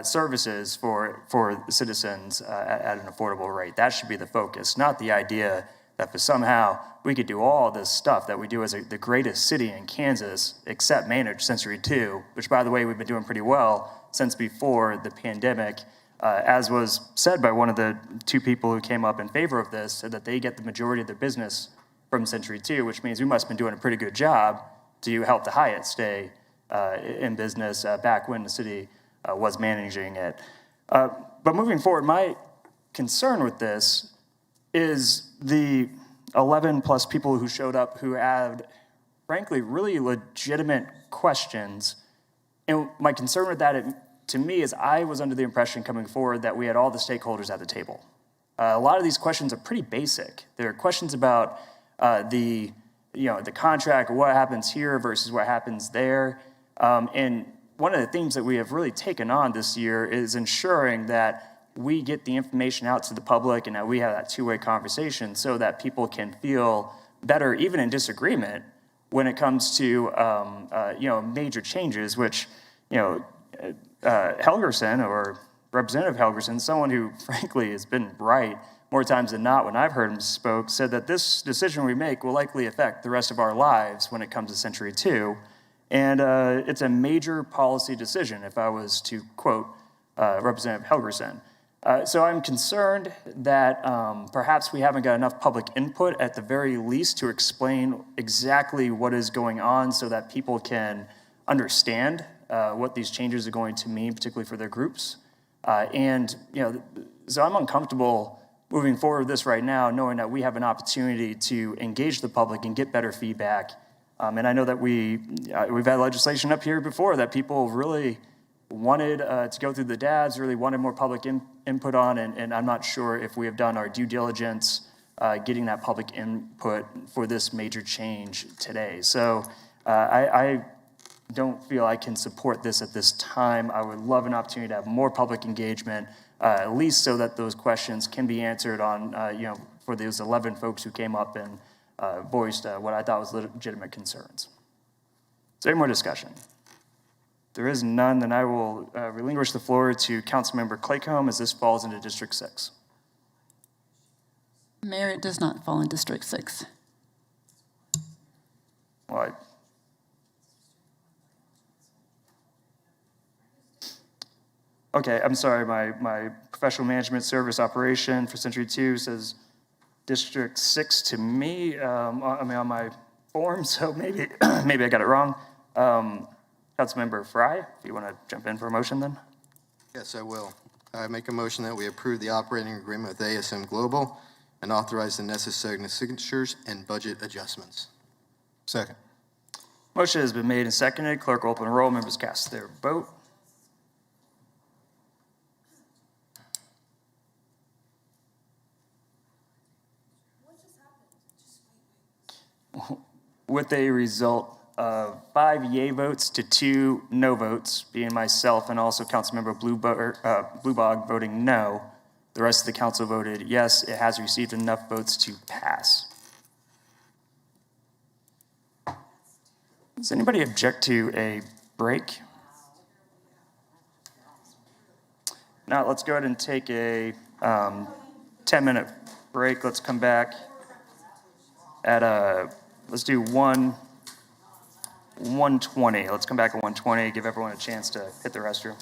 services for the citizens at an affordable rate? That should be the focus, not the idea that somehow we could do all this stuff that we do as the greatest city in Kansas, except manage Century 2, which, by the way, we've been doing pretty well since before the pandemic. As was said by one of the two people who came up in favor of this, said that they get the majority of their business from Century 2, which means we must have been doing a pretty good job to help the Hyatt stay in business back when the city was managing it. But moving forward, my concern with this is the 11 plus people who showed up who had, frankly, really legitimate questions. And my concern with that, to me, is I was under the impression coming forward that we had all the stakeholders at the table. A lot of these questions are pretty basic. They're questions about the contract, what happens here versus what happens there. And one of the themes that we have really taken on this year is ensuring that we get the information out to the public and that we have that two-way conversation so that people can feel better, even in disagreement, when it comes to major changes, which Helgerson, or Representative Helgerson, someone who frankly has been right more times than not when I've heard him spoke, said that this decision we make will likely affect the rest of our lives when it comes to Century 2. And it's a major policy decision, if I was to quote Representative Helgerson. So I'm concerned that perhaps we haven't got enough public input at the very least to explain exactly what is going on so that people can understand what these changes are going to mean, particularly for their groups. So I'm uncomfortable moving forward with this right now, knowing that we have an opportunity to engage the public and get better feedback. And I know that we've had legislation up here before that people really wanted to go through the DADs, really wanted more public input on, and I'm not sure if we have done our due diligence getting that public input for this major change today. So I don't feel I can support this at this time. I would love an opportunity to have more public engagement, at least so that those questions can be answered on, for those 11 folks who came up and voiced what I thought was legitimate concerns. Is there any more discussion? If there is none, then I will relinquish the floor to Councilmember Claycomb as this falls into District 6. Mayor, it does not fall in District 6. Well, okay, I'm sorry, my professional management service operation for Century 2 says District 6 to me, on my form, so maybe I got it wrong. Councilmember Fry, if you want to jump in for a motion then? Yes, I will. I make a motion that we approve the operating agreement with ASM Global and authorize the necessary signatures and budget adjustments. Second. Motion has been made and seconded. Clerk will open the roll. Members cast their vote. With a result of 5 yea votes to 2 no votes, being myself and also Councilmember Bluebog voting no, the rest of the council voted yes. It has received enough votes to pass. Does anybody object to a break? Now let's go ahead and take a 10-minute break. Let's come back at let's do 1:20. Let's come back at 1:20, give everyone a chance to hit the restroom.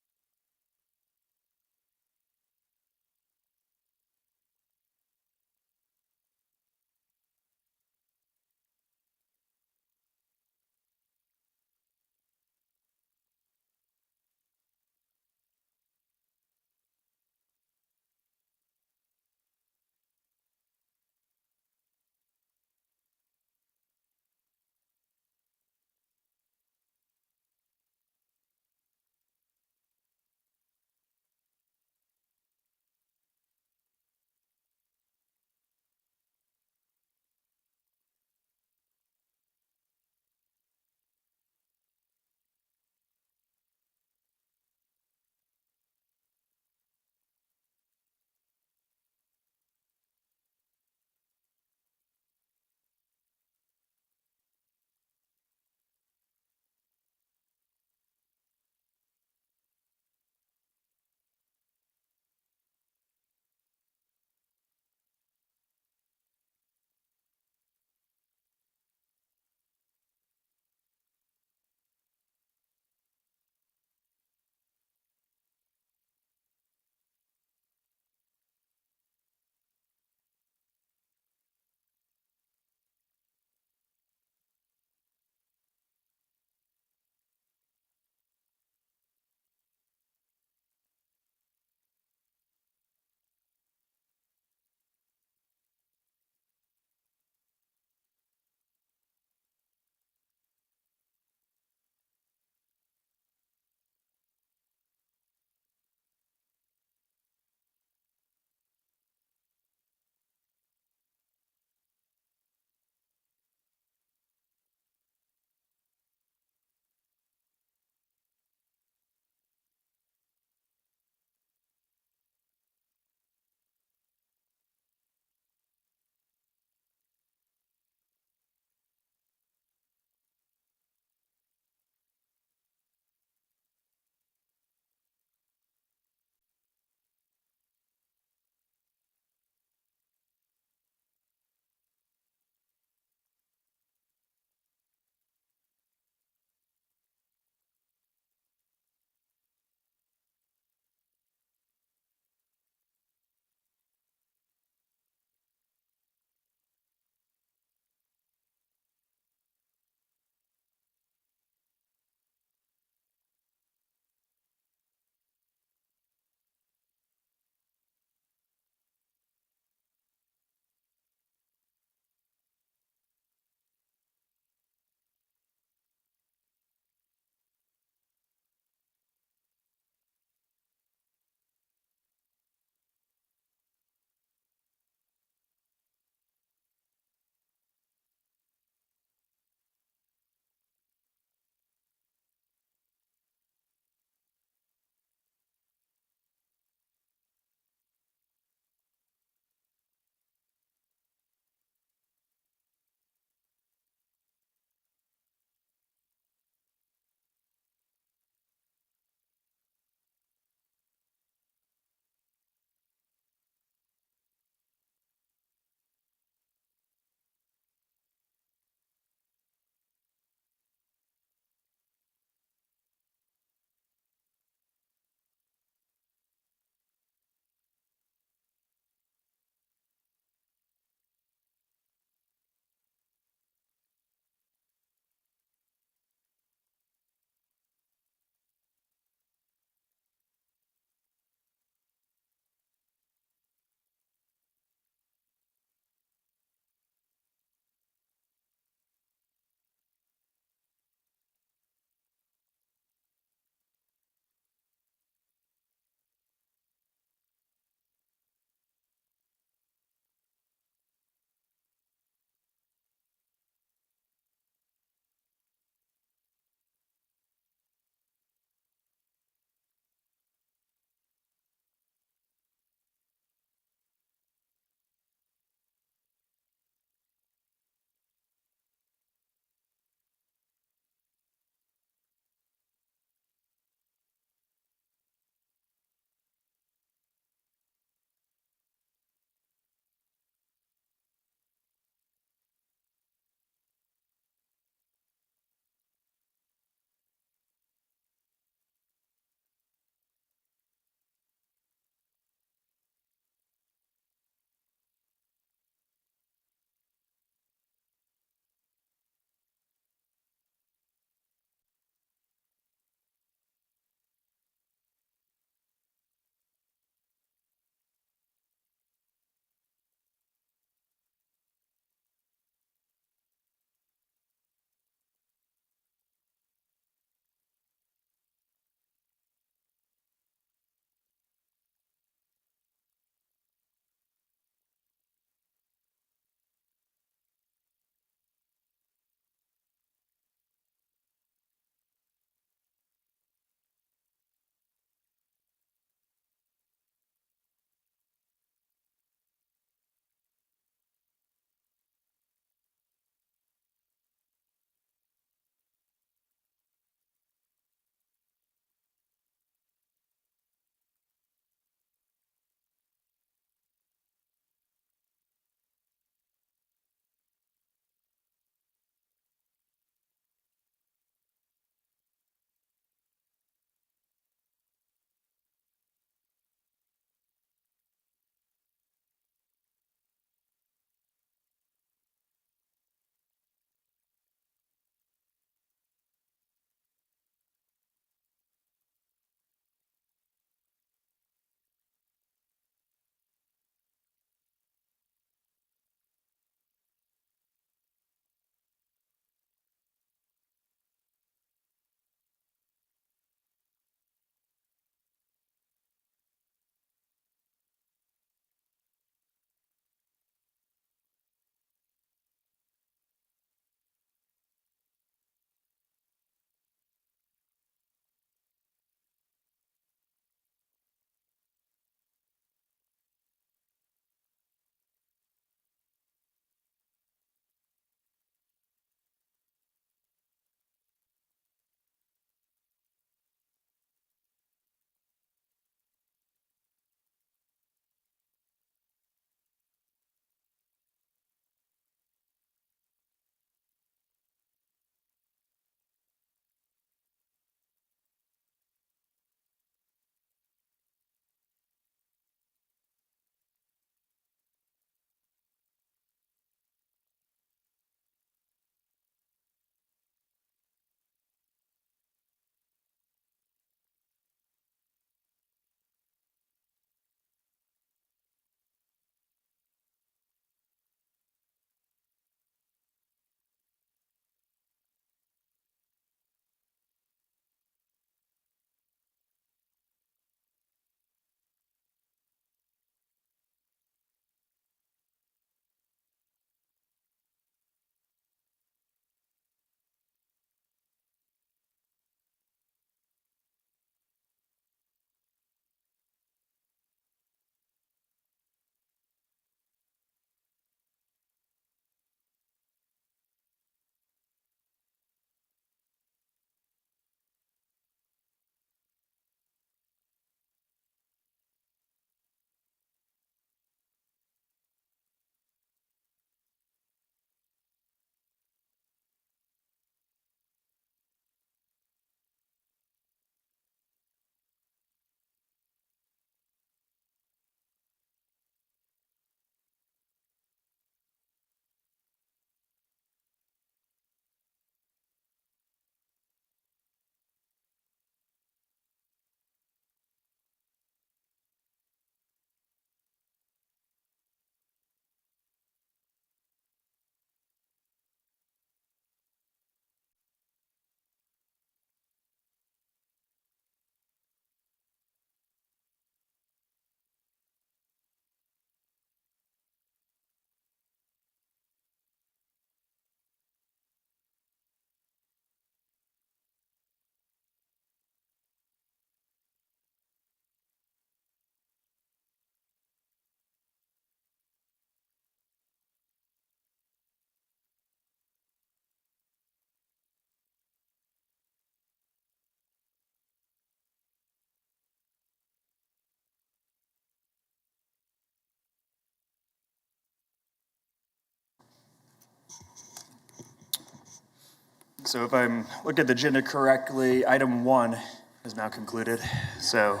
So if I'm looking at the agenda correctly, item 1 is now concluded. So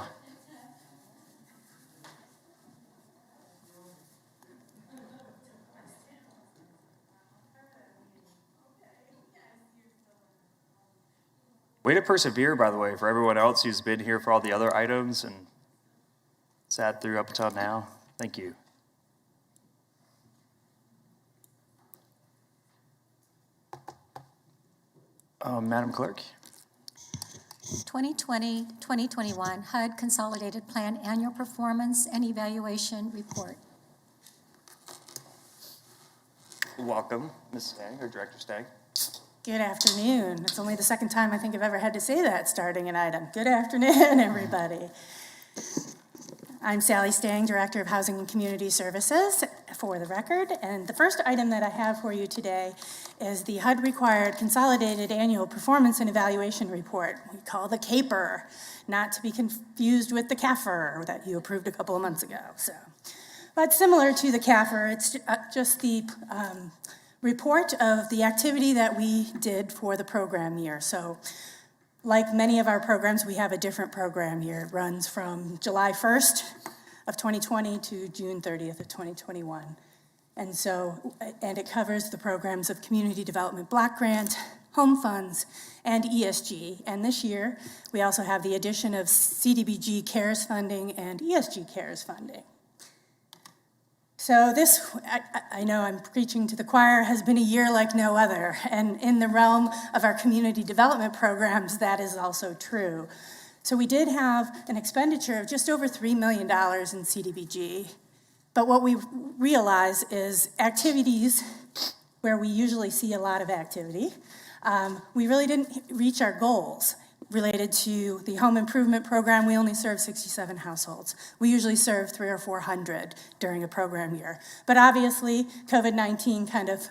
way to persevere, by the way, for everyone else who's been here for all the other items and sat through up until now. Thank you. Madam Clerk. 2020-2021 HUD Consolidated Plan Annual Performance and Evaluation Report. Welcome, Ms. Stang, or Director Stang. Good afternoon. It's only the second time I think I've ever had to say that starting an item. Good afternoon, everybody. I'm Sally Stang, Director of Housing and Community Services, for the record. And the first item that I have for you today is the HUD-required Consolidated Annual Performance and Evaluation Report. We call the CAPER, not to be confused with the CAFR that you approved a couple of months ago. But similar to the CAFR, it's just the report of the activity that we did for the program year. So like many of our programs, we have a different program year. It runs from July 1st of 2020 to June 30th of 2021. And it covers the programs of Community Development Block Grant, Home Funds, and ESG. And this year, we also have the addition of CDBG CARES funding and ESG CARES funding. So this, I know I'm preaching to the choir, has been a year like no other. And in the realm of our community development programs, that is also true. So we did have an expenditure of just over $3 million in CDBG. But what we realize is activities where we usually see a lot of activity, we really didn't reach our goals. Related to the home improvement program, we only serve 67 households. We usually serve 300 or 400 during a program year. But obviously, COVID-19 kind of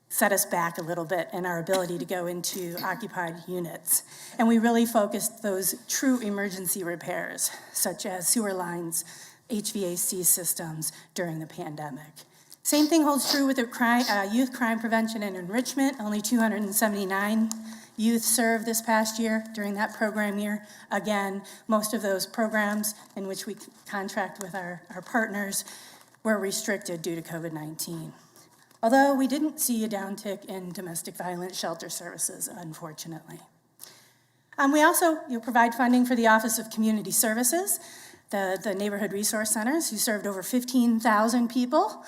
set us back a little bit in our ability to go into occupied units. And we really focused those true emergency repairs, such as sewer lines, HVAC systems during the pandemic. Same thing holds true with the youth crime prevention and enrichment. Only 279 youth served this past year during that program year. Again, most of those programs in which we contract with our partners were restricted due to COVID-19. Although we didn't see a downtick in domestic violence shelter services, unfortunately. We also provide funding for the Office of Community Services, the neighborhood resource centers, who served over 15,000 people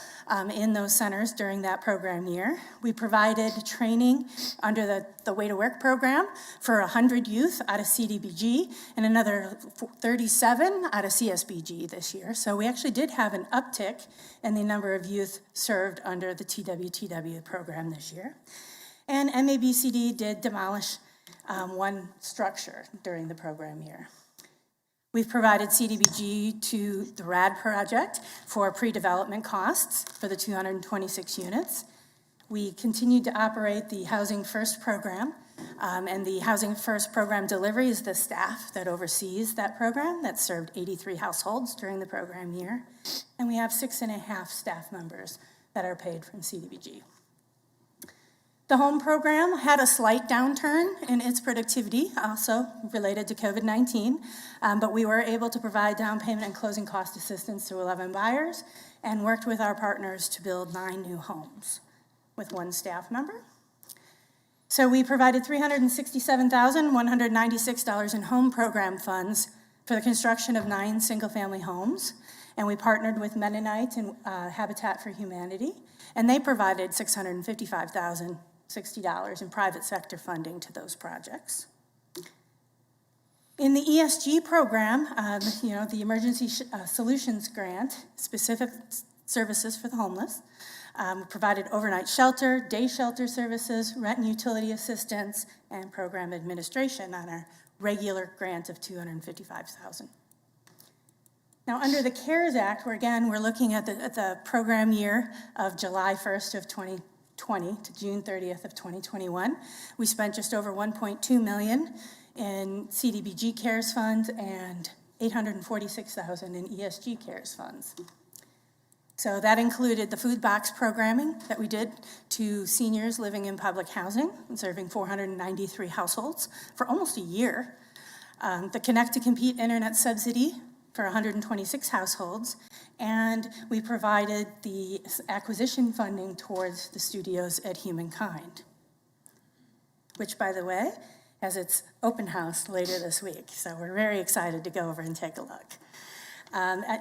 in those centers during that program year. We provided training under the Way to Work program for 100 youth out of CDBG and another 37 out of CSBG this year. So we actually did have an uptick in the number of youth served under the TWTW program this year. And MABCD did demolish one structure during the program year. We've provided CDBG to the RAD project for pre-development costs for the 226 units. We continued to operate the Housing First program, and the Housing First program delivery is the staff that oversees that program that served 83 households during the program year. And we have 6.5 staff members that are paid from CDBG. The home program had a slight downturn in its productivity, also related to COVID-19, but we were able to provide down payment and closing cost assistance to 11 buyers and worked with our partners to build 9 new homes with 1 staff member. So we provided $367,196 in home program funds for the construction of 9 single-family homes, and we partnered with Mennonite and Habitat for Humanity, and they provided $655,060 in private sector funding to those projects. In the ESG program, the Emergency Solutions Grant, specific services for the homeless, provided overnight shelter, day shelter services, rent and utility assistance, and program administration on our regular grant of $255,000. Now, under the CARES Act, we're looking at the program year of July 1st of 2020 to June 30th of 2021. We spent just over $1.2 million in CDBG CARES funds and $846,000 in ESG CARES funds. So that included the food box programming that we did to seniors living in public housing and serving 493 households for almost a year. The Connect to Compete internet subsidy for 126 households, and we provided the acquisition funding towards the studios at Humankind, which, by the way, has its open house later this week. So we're very excited to go over and take a look.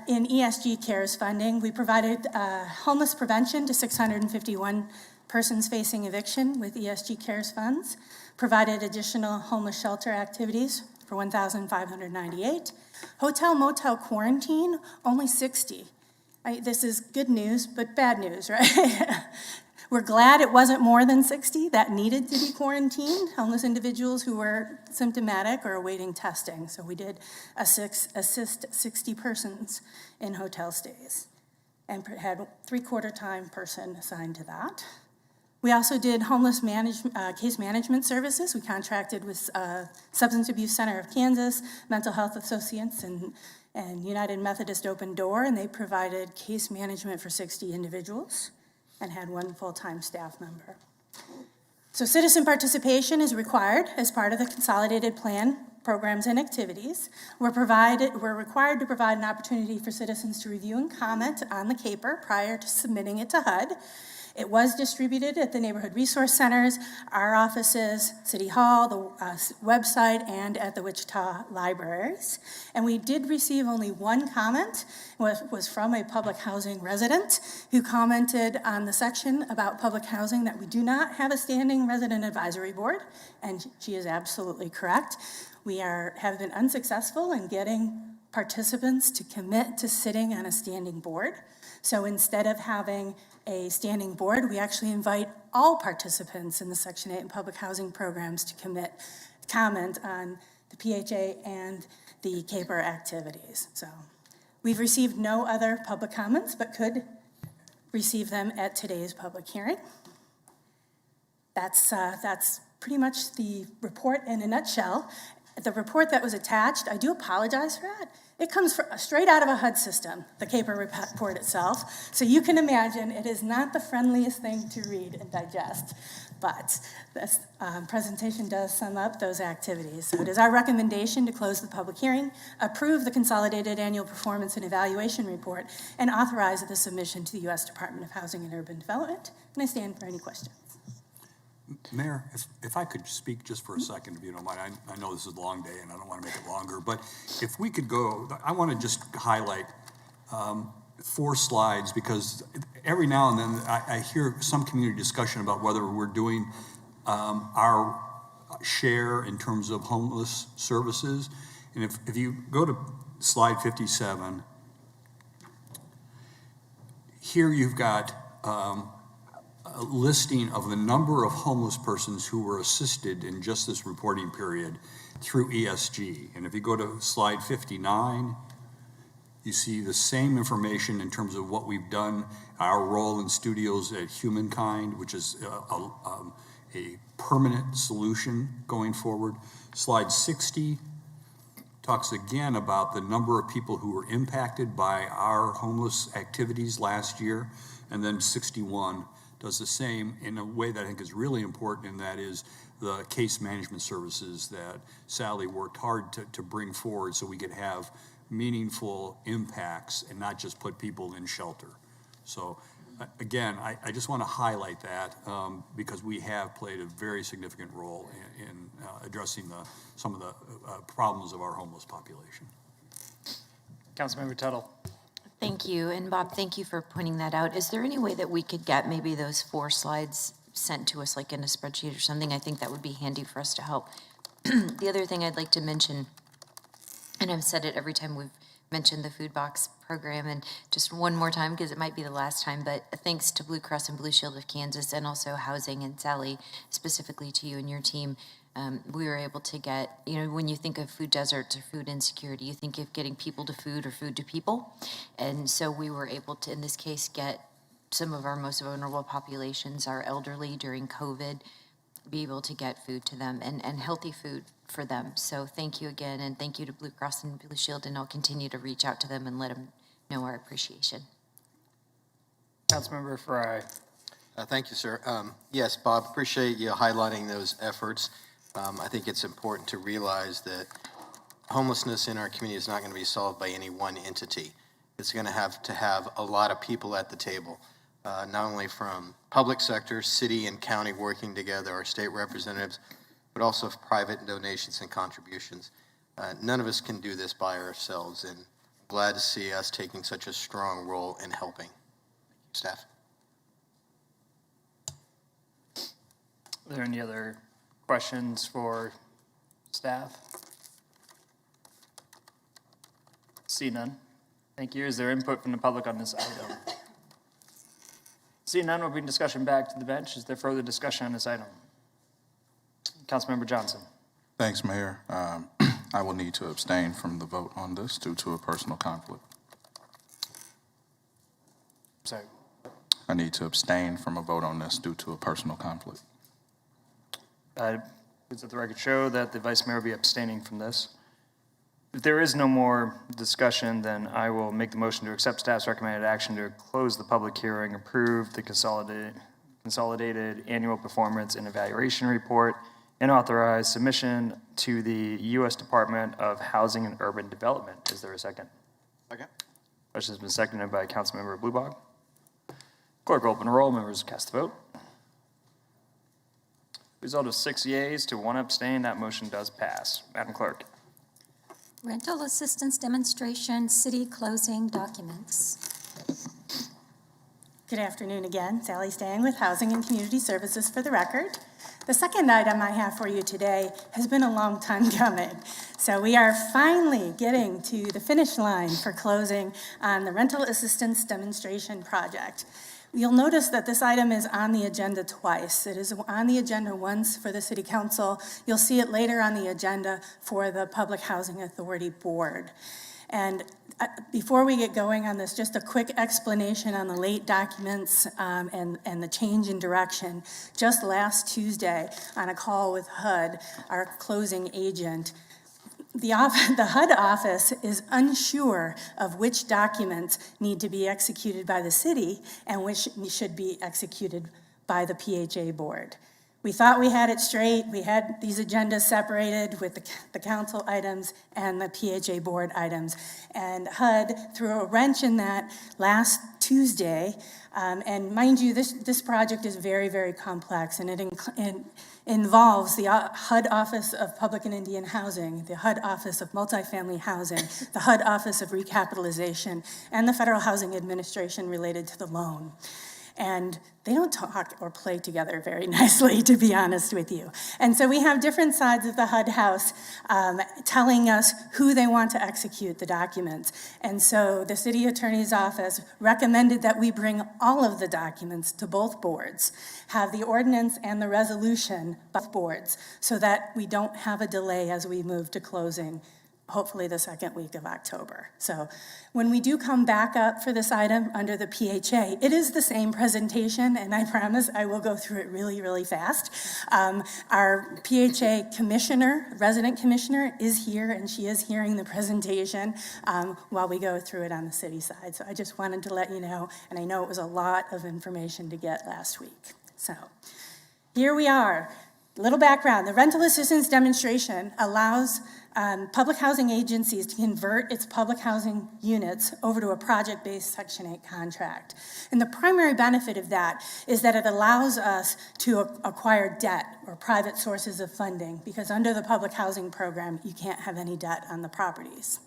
In ESG CARES funding, we provided homeless prevention to 651 persons facing eviction with ESG CARES funds, provided additional homeless shelter activities for 1,598. Hotel motel quarantine, only 60. This is good news, but bad news, right? We're glad it wasn't more than 60 that needed to be quarantined, homeless individuals who were symptomatic or awaiting testing. So we did assist 60 persons in hotel stays and had three-quarter time person assigned to that. We also did homeless case management services. We contracted with Substance Abuse Center of Kansas, Mental Health Associates, and United Methodist Open Door, and they provided case management for 60 individuals and had one full-time staff member. So citizen participation is required as part of the consolidated plan, programs, and activities. We're required to provide an opportunity for citizens to review and comment on the CAPER prior to submitting it to HUD. It was distributed at the neighborhood resource centers, our offices, City Hall, the website, and at the Wichita libraries. And we did receive only one comment, was from a public housing resident who commented on the section about public housing that we do not have a standing resident advisory board, and she is absolutely correct. We have been unsuccessful in getting participants to commit to sitting on a standing board. So instead of having a standing board, we actually invite all participants in the Section 8 and public housing programs to comment on the PHA and the CAPER activities. So we've received no other public comments, but could receive them at today's public hearing. That's pretty much the report in a nutshell. The report that was attached, I do apologize for that. It comes straight out of a HUD system, the CAPER report itself. So you can imagine it is not the friendliest thing to read and digest, but this presentation does sum up those activities. So it is our recommendation to close the public hearing, approve the Consolidated Annual Performance and Evaluation Report, and authorize the submission to the U.S. Department of Housing and Urban Development. And I stand for any questions. Mayor, if I could speak just for a second, if you don't mind. I know this is a long day and I don't want to make it longer, but if we could go, I want to just highlight 4 slides, because every now and then I hear some community discussion about whether we're doing our share in terms of homeless services. And if you go to slide 57, here you've got a listing of the number of homeless persons who were assisted in just this reporting period through ESG. And if you go to slide 59, you see the same information in terms of what we've done, our role in studios at Humankind, which is a permanent solution going forward. Slide 60 talks again about the number of people who were impacted by our homeless activities last year. And then 61 does the same in a way that I think is really important, and that is the case management services that Sally worked hard to bring forward so we could have meaningful impacts and not just put people in shelter. So again, I just want to highlight that because we have played a very significant role in addressing some of the problems of our homeless population. Councilmember Tuttle. Thank you. And Bob, thank you for pointing that out. Is there any way that we could get maybe those 4 slides sent to us like in a spreadsheet or something? I think that would be handy for us to help. The other thing I'd like to mention, and I've said it every time we've mentioned the food box program, and just one more time because it might be the last time, but thanks to Blue Cross and Blue Shield of Kansas and also Housing, and Sally, specifically to you and your team, we were able to get, when you think of food deserts or food insecurity, you think of getting people to food or food to people. And so we were able to, in this case, get some of our most vulnerable populations, our elderly during COVID, be able to get food to them and healthy food for them. So thank you again, and thank you to Blue Cross and Blue Shield, and I'll continue to reach out to them and let them know our appreciation. Councilmember Frye. Thank you, sir. Yes, Bob, appreciate you highlighting those efforts. I think it's important to realize that homelessness in our community is not going to be solved by any one entity. It's going to have a lot of people at the table, not only from public sector, city and county working together, our state representatives, but also private donations and contributions. None of us can do this by ourselves, and I'm glad to see us taking such a strong role in helping. Staff. Are there any other questions for staff? See none. Thank you. Is there input from the public on this item? See none, we'll bring discussion back to the bench. Is there further discussion on this item? Councilmember Johnson. Thanks, Mayor. I will need to abstain from the vote on this due to a personal conflict. Sorry. I need to abstain from a vote on this due to a personal conflict. Please let the record show that the Vice Mayor will be abstaining from this. If there is no more discussion, then I will make the motion to accept staff's recommended action to close the public hearing, approve the consolidated annual performance and evaluation report, and authorize submission to the U.S. Department of Housing and Urban Development. Is there a second? Second. Motion has been seconded by Councilmember Bluebog. Clerk will open the roll. Members cast the vote. Result of 6 yeas to 1 abstain. That motion does pass. Madam Clerk. Rental assistance demonstration, city closing documents. Good afternoon again. Sally Stang with Housing and Community Services for the record. The second item I have for you today has been a long time coming. So we are finally getting to the finish line for closing on the rental assistance demonstration project. You'll notice that this item is on the agenda twice. It is on the agenda once for the City Council. You'll see it later on the agenda for the Public Housing Authority Board. And before we get going on this, just a quick explanation on the late documents and the change in direction. Just last Tuesday, on a call with HUD, our closing agent, the HUD office is unsure of which documents need to be executed by the city and which should be executed by the PHA board. We thought we had it straight. We had these agendas separated with the council items and the PHA board items. And HUD threw a wrench in that last Tuesday. And mind you, this project is very, very complex, and it involves the HUD Office of Public and Indian Housing, the HUD Office of Multifamily Housing, the HUD Office of Recapitalization, and the Federal Housing Administration related to the loan. And they don't talk or play together very nicely, to be honest with you. And so we have different sides of the HUD house telling us who they want to execute the documents. And so the city attorney's office recommended that we bring all of the documents to both boards, have the ordinance and the resolution both boards, so that we don't have a delay as we move to closing, hopefully the second week of October. So when we do come back up for this item under the PHA, it is the same presentation, and I promise I will go through it really, really fast. Our PHA commissioner, resident commissioner, is here, and she is hearing the presentation while we go through it on the city side. So I just wanted to let you know, and I know it was a lot of information to get last week. So here we are. Little background, the rental assistance demonstration allows public housing agencies to convert its public housing units over to a project-based Section 8 contract. And the primary benefit of that is that it allows us to acquire debt or private sources of funding, because under the public housing program, you can't have any debt on the properties.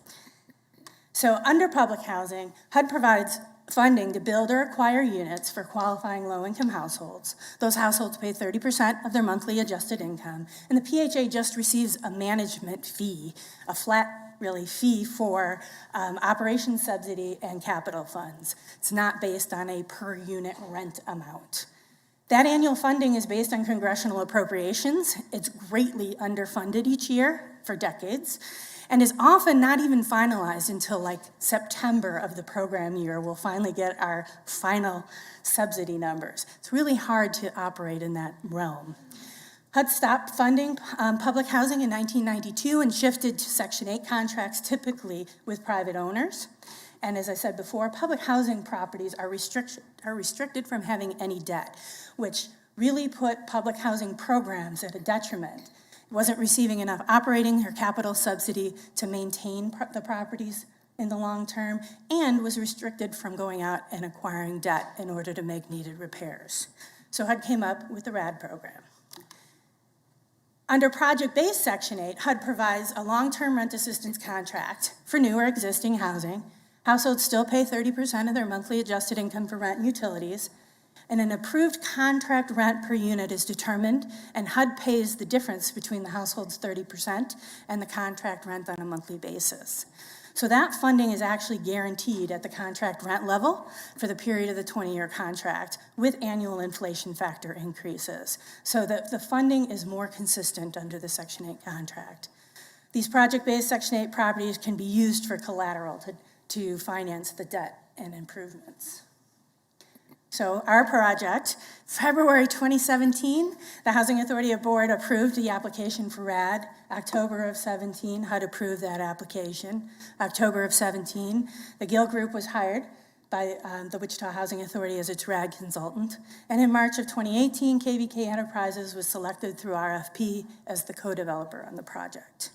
So under public housing, HUD provides funding to build or acquire units for qualifying low-income households. Those households pay 30% of their monthly adjusted income, and the PHA just receives a management fee, a flat, really, fee for operation subsidy and capital funds. It's not based on a per-unit rent amount. That annual funding is based on congressional appropriations. It's greatly underfunded each year for decades, and is often not even finalized until like September of the program year. We'll finally get our final subsidy numbers. It's really hard to operate in that realm. HUD stopped funding public housing in 1992 and shifted to Section 8 contracts, typically with private owners. And as I said before, public housing properties are restricted from having any debt, which really put public housing programs at a detriment. It wasn't receiving enough operating or capital subsidy to maintain the properties in the long term, and was restricted from going out and acquiring debt in order to make needed repairs. So HUD came up with the RAD program. Under project-based Section 8, HUD provides a long-term rent assistance contract for new or existing housing. Households still pay 30% of their monthly adjusted income for rent and utilities, and an approved contract rent per unit is determined, and HUD pays the difference between the household's 30% and the contract rent on a monthly basis. So that funding is actually guaranteed at the contract rent level for the period of the 20-year contract with annual inflation factor increases, so that the funding is more consistent under the Section 8 contract. These project-based Section 8 properties can be used for collateral to finance the debt and improvements. So our project, February 2017, the Housing Authority Board approved the application for RAD. October of 17, HUD approved that application. October of 17, the Gill Group was hired by the Wichita Housing Authority as its RAD consultant. And in March of 2018, KVK Enterprises was selected through RFP as the co-developer on the project.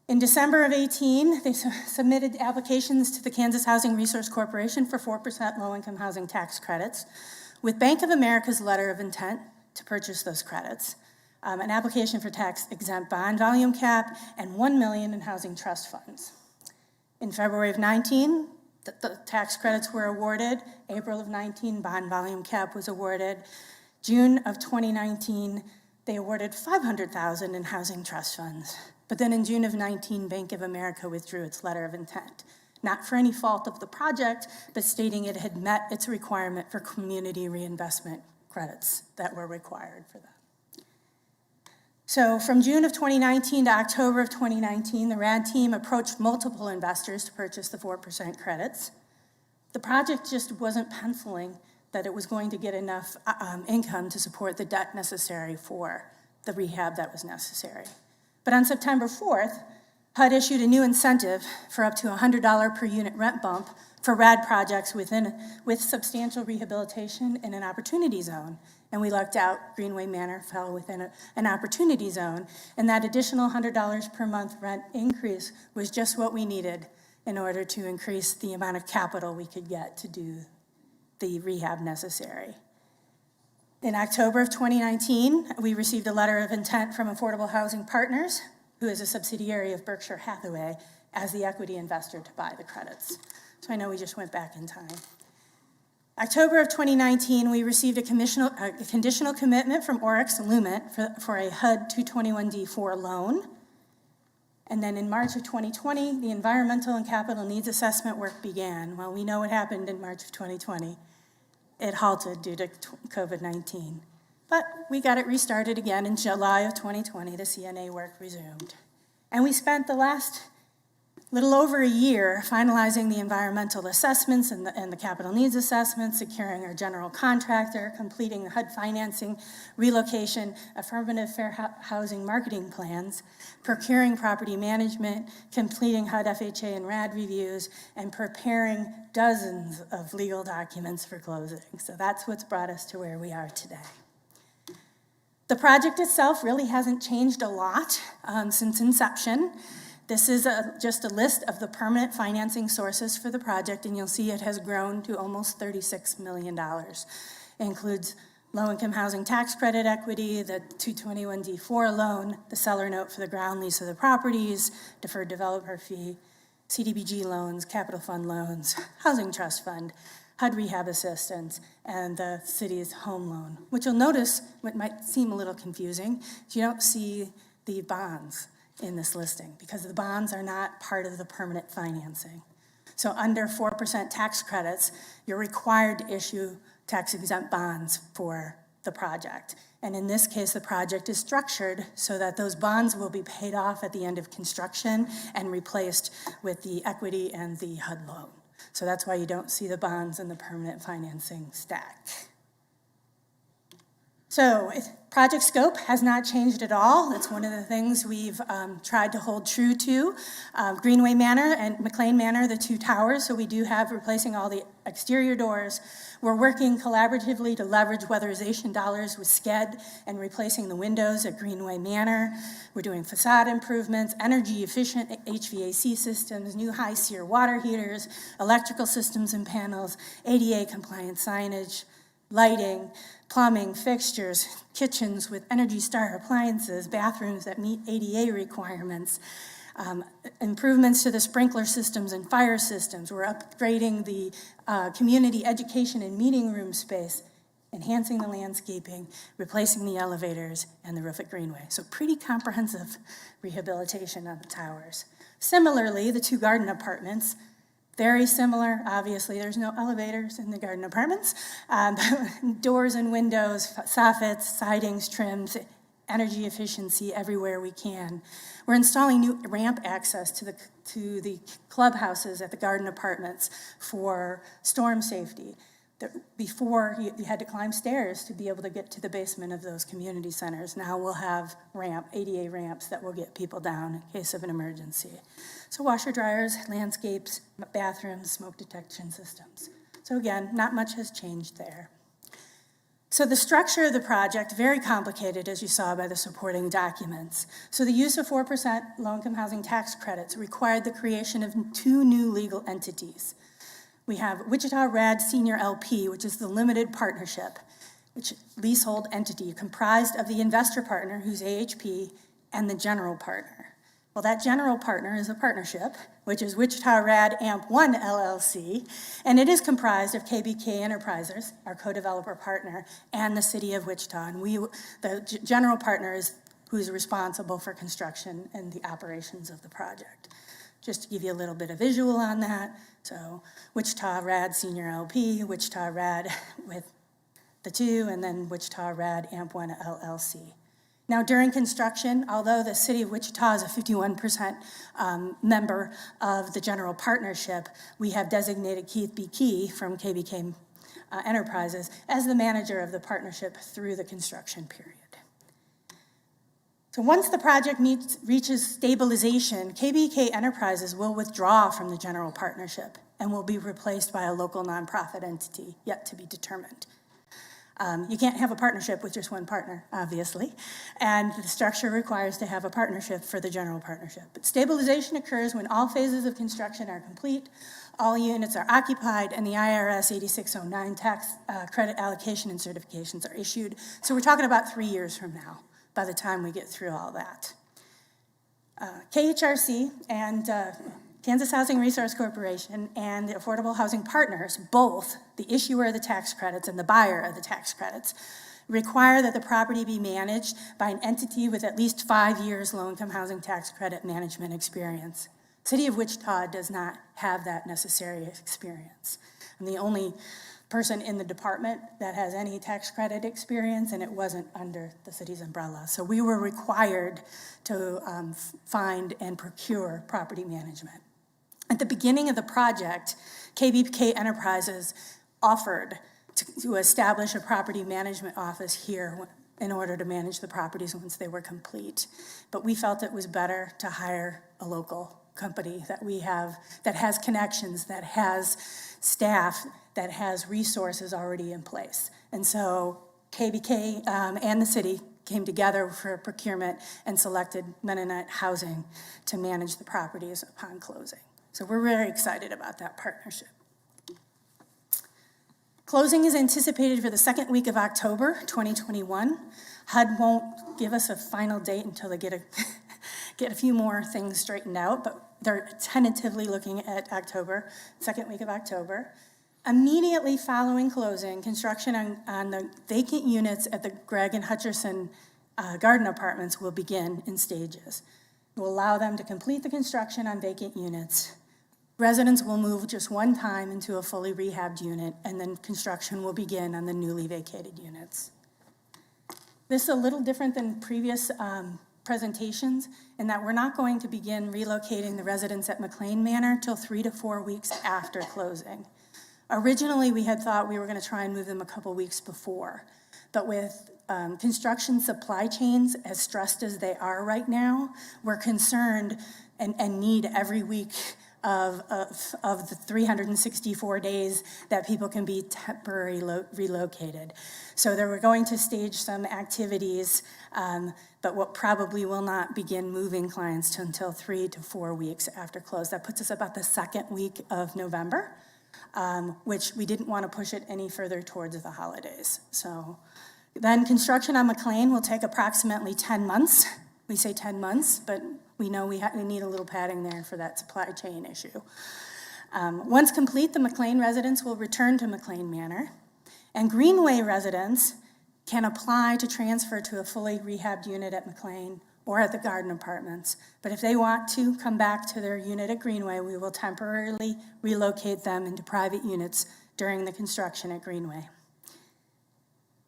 In December of 18, they submitted applications to the Kansas Housing Resource Corporation for 4% low-income housing tax credits, with Bank of America's letter of intent to purchase those credits, an application for tax-exempt bond volume cap, and $1 million in housing trust funds. In February of 19, the tax credits were awarded. April of 19, bond volume cap was awarded. June of 2019, they awarded $500,000 in housing trust funds. But then in June of 19, Bank of America withdrew its letter of intent, not for any fault of the project, but stating it had met its requirement for community reinvestment credits that were required for that. So from June of 2019 to October of 2019, the RAD team approached multiple investors to purchase the 4% credits. The project just wasn't penciling that it was going to get enough income to support the debt necessary for the rehab that was necessary. But on September 4th, HUD issued a new incentive for up to $100 per unit rent bump for RAD projects with substantial rehabilitation in an opportunity zone. And we lucked out, Greenway Manor fell within an opportunity zone, and that additional $100 per month rent increase was just what we needed in order to increase the amount of capital we could get to do the rehab necessary. In October of 2019, we received a letter of intent from Affordable Housing Partners, who is a subsidiary of Berkshire Hathaway, as the equity investor to buy the credits. So I know we just went back in time. October of 2019, we received a conditional commitment from Oryx Lument for a HUD 221D4 loan. And then in March of 2020, the environmental and capital needs assessment work began. Well, we know what happened in March of 2020. It halted due to COVID-19. But we got it restarted again in July of 2020. The CNA work resumed. And we spent the last little over a year finalizing the environmental assessments and the capital needs assessments, securing our general contractor, completing the HUD financing, relocation, affirmative fair housing marketing plans, procuring property management, completing HUD FHA and RAD reviews, and preparing dozens of legal documents for closing. So that's what's brought us to where we are today. The project itself really hasn't changed a lot since inception. This is just a list of the permanent financing sources for the project, and you'll see it has grown to almost $36 million. It includes low-income housing tax credit equity, the 221D4 loan, the seller note for the ground lease of the properties, deferred developer fee, CDBG loans, capital fund loans, housing trust fund, HUD rehab assistance, and the city's home loan, which you'll notice, what might seem a little confusing, is you don't see the bonds in this listing because the bonds are not part of the permanent financing. So under 4% tax credits, you're required to issue tax-exempt bonds for the project. And in this case, the project is structured so that those bonds will be paid off at the end of construction and replaced with the equity and the HUD loan. So that's why you don't see the bonds in the permanent financing stack. So Project scope has not changed at all. That's one of the things we've tried to hold true to. Greenway Manor and McLean Manor, the two towers, so we do have replacing all the exterior doors. We're working collaboratively to leverage weatherization dollars with SCED and replacing the windows at Greenway Manor. We're doing facade improvements, energy efficient HVAC systems, new high SEER water heaters, electrical systems and panels, ADA compliant signage, lighting, plumbing, fixtures, kitchens with Energy Star appliances, bathrooms that meet ADA requirements, improvements to the sprinkler systems and fire systems. We're upgrading the community education and meeting room space, enhancing the landscaping, replacing the elevators, and the roof at Greenway. So pretty comprehensive rehabilitation of the towers. Similarly, the two garden apartments, very similar. Obviously, there's no elevators in the garden apartments. Doors and windows, soffits, sidings, trims, energy efficiency everywhere we can. We're installing new ramp access to the clubhouses at the garden apartments for storm safety. Before, you had to climb stairs to be able to get to the basement of those community centers. Now we'll have ADA ramps that will get people down in case of an emergency. So washer dryers, landscapes, bathrooms, smoke detection systems. So again, not much has changed there. So the structure of the project, very complicated, as you saw by the supporting documents. So the use of 4% low-income housing tax credits required the creation of two new legal entities. We have Wichita RAD Senior LP, which is the limited partnership, which leasehold entity comprised of the investor partner, who's AHP, and the general partner. Well, that general partner is a partnership, which is Wichita RAD AMP1 LLC, and it is comprised of KBK Enterprises, our co-developer partner, and the city of Wichita. And the general partner is who's responsible for construction and the operations of the project. Just to give you a little bit of visual on that. So Wichita RAD Senior LP, Wichita RAD with the two, and then Wichita RAD AMP1 LLC. Now, during construction, although the city of Wichita is a 51% member of the general partnership, we have designated Keith B. Key from KBK Enterprises as the manager of the partnership through the construction period. So once the project reaches stabilization, KBK Enterprises will withdraw from the general partnership and will be replaced by a local nonprofit entity yet to be determined. You can't have a partnership with just one partner, obviously, and the structure requires to have a partnership for the general partnership. But stabilization occurs when all phases of construction are complete, all units are occupied, and the IRS 8609 tax credit allocation and certifications are issued. So we're talking about 3 years from now, by the time we get through all that. KHRC and Kansas Housing Resource Corporation and the Affordable Housing Partners, both the issuer of the tax credits and the buyer of the tax credits, require that the property be managed by an entity with at least 5 years low-income housing tax credit management experience. City of Wichita does not have that necessary experience. I'm the only person in the department that has any tax credit experience, and it wasn't under the city's umbrella. So we were required to find and procure property management. At the beginning of the project, KBK Enterprises offered to establish a property management office here in order to manage the properties once they were complete. But we felt it was better to hire a local company that we have, that has connections, that has staff, that has resources already in place. And so KBK and the city came together for procurement and selected Mennonite Housing to manage the properties upon closing. So we're very excited about that partnership. Closing is anticipated for the second week of October 2021. HUD won't give us a final date until they get a few more things straightened out, but they're tentatively looking at October, second week of October. Immediately following closing, construction on the vacant units at the Gregg and Hutcherson garden apartments will begin in stages. It will allow them to complete the construction on vacant units. Residents will move just one time into a fully rehabbed unit, and then construction will begin on the newly vacated units. This is a little different than previous presentations in that we're not going to begin relocating the residents at McLean Manor till 3 to 4 weeks after closing. Originally, we had thought we were going to try and move them a couple weeks before, but with construction supply chains, as stressed as they are right now, we're concerned and need every week of the 364 days that people can be temporarily relocated. So we're going to stage some activities, but what probably will not begin moving clients until 3 to 4 weeks after close. That puts us about the second week of November, which we didn't want to push it any further towards the holidays. So then construction on McLean will take approximately 10 months. We say 10 months, but we know we need a little padding there for that supply chain issue. Once complete, the McLean residents will return to McLean Manor, and Greenway residents can apply to transfer to a fully rehabbed unit at McLean or at the Garden Apartments. But if they want to come back to their unit at Greenway, we will temporarily relocate them into private units during the construction at Greenway.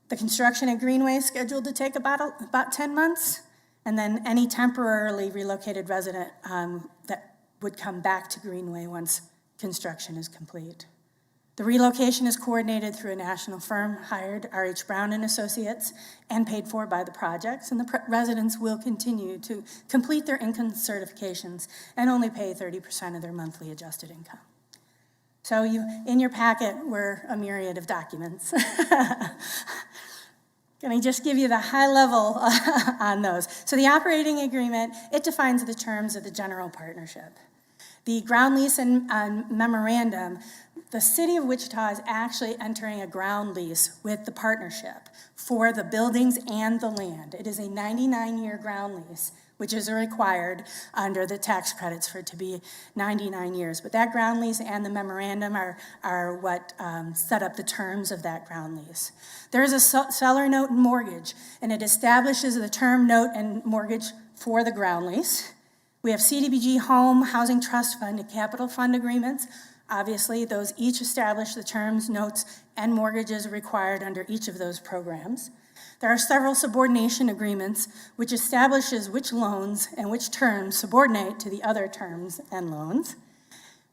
The construction at Greenway is scheduled to take about 10 months, and then any temporarily relocated resident that would come back to Greenway once construction is complete. The relocation is coordinated through a national firm hired, R.H. Brown and Associates, and paid for by the projects, and the residents will continue to complete their income certifications and only pay 30% of their monthly adjusted income. So in your packet were a myriad of documents. Can I just give you the high level on those? So the operating agreement, it defines the terms of the general partnership. The ground lease and memorandum, the city of Wichita is actually entering a ground lease with the partnership for the buildings and the land. It is a 99-year ground lease, which is required under the tax credits for it to be 99 years. But that ground lease and the memorandum are what set up the terms of that ground lease. There is a seller note and mortgage, and it establishes the term note and mortgage for the ground lease. We have CDBG Home, Housing Trust Fund, and Capital Fund agreements. Obviously, those each establish the terms, notes, and mortgages required under each of those programs. There are several subordination agreements which establishes which loans and which terms subordinate to the other terms and loans.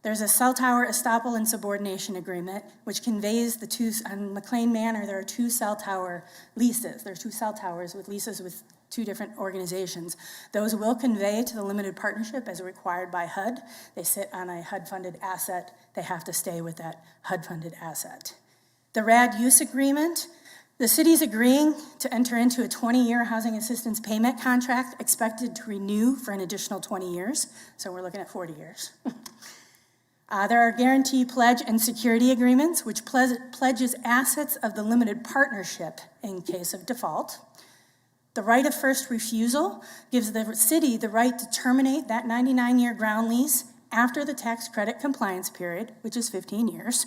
There's a cell tower estoppel and subordination agreement which conveys the two, on McLean Manor there are 2 cell tower leases. There's 2 cell towers with leases with 2 different organizations. Those will convey to the limited partnership as required by HUD. They sit on a HUD-funded asset. They have to stay with that HUD-funded asset. The RAD use agreement, the city's agreeing to enter into a 20-year housing assistance payment contract expected to renew for an additional 20 years. So we're looking at 40 years. There are guarantee, pledge, and security agreements, which pledges assets of the limited partnership in case of default. The right of first refusal gives the city the right to terminate that 99-year ground lease after the tax credit compliance period, which is 15 years,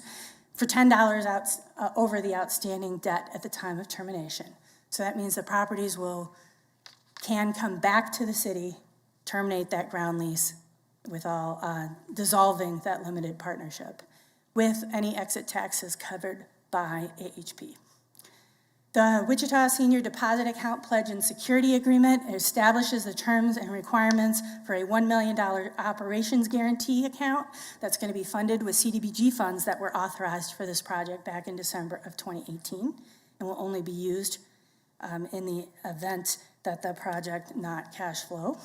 for $10 over the outstanding debt at the time of termination. So that means the properties can come back to the city, terminate that ground lease with all, dissolving that limited partnership with any exit taxes covered by AHP. The Wichita Senior Deposit Account Pledge and Security Agreement establishes the terms and requirements for a $1 million operations guarantee account that's going to be funded with CDBG funds that were authorized for this project back in December of 2018 and will only be used in the event that the project not cash flow.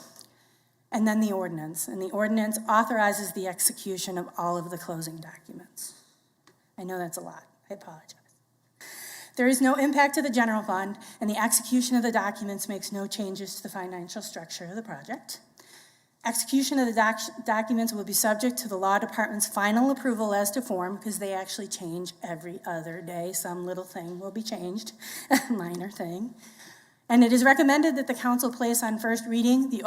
And then the ordinance. And the ordinance authorizes the execution of all of the closing documents. I know that's a lot. I apologize. There is no impact to the general fund, and the execution of the documents makes no changes to the financial structure of the project. Execution of the documents will be subject to the law department's final approval as to form, because they actually change every other day. Some little thing will be changed, a minor thing. And it is recommended that the council place on first reading the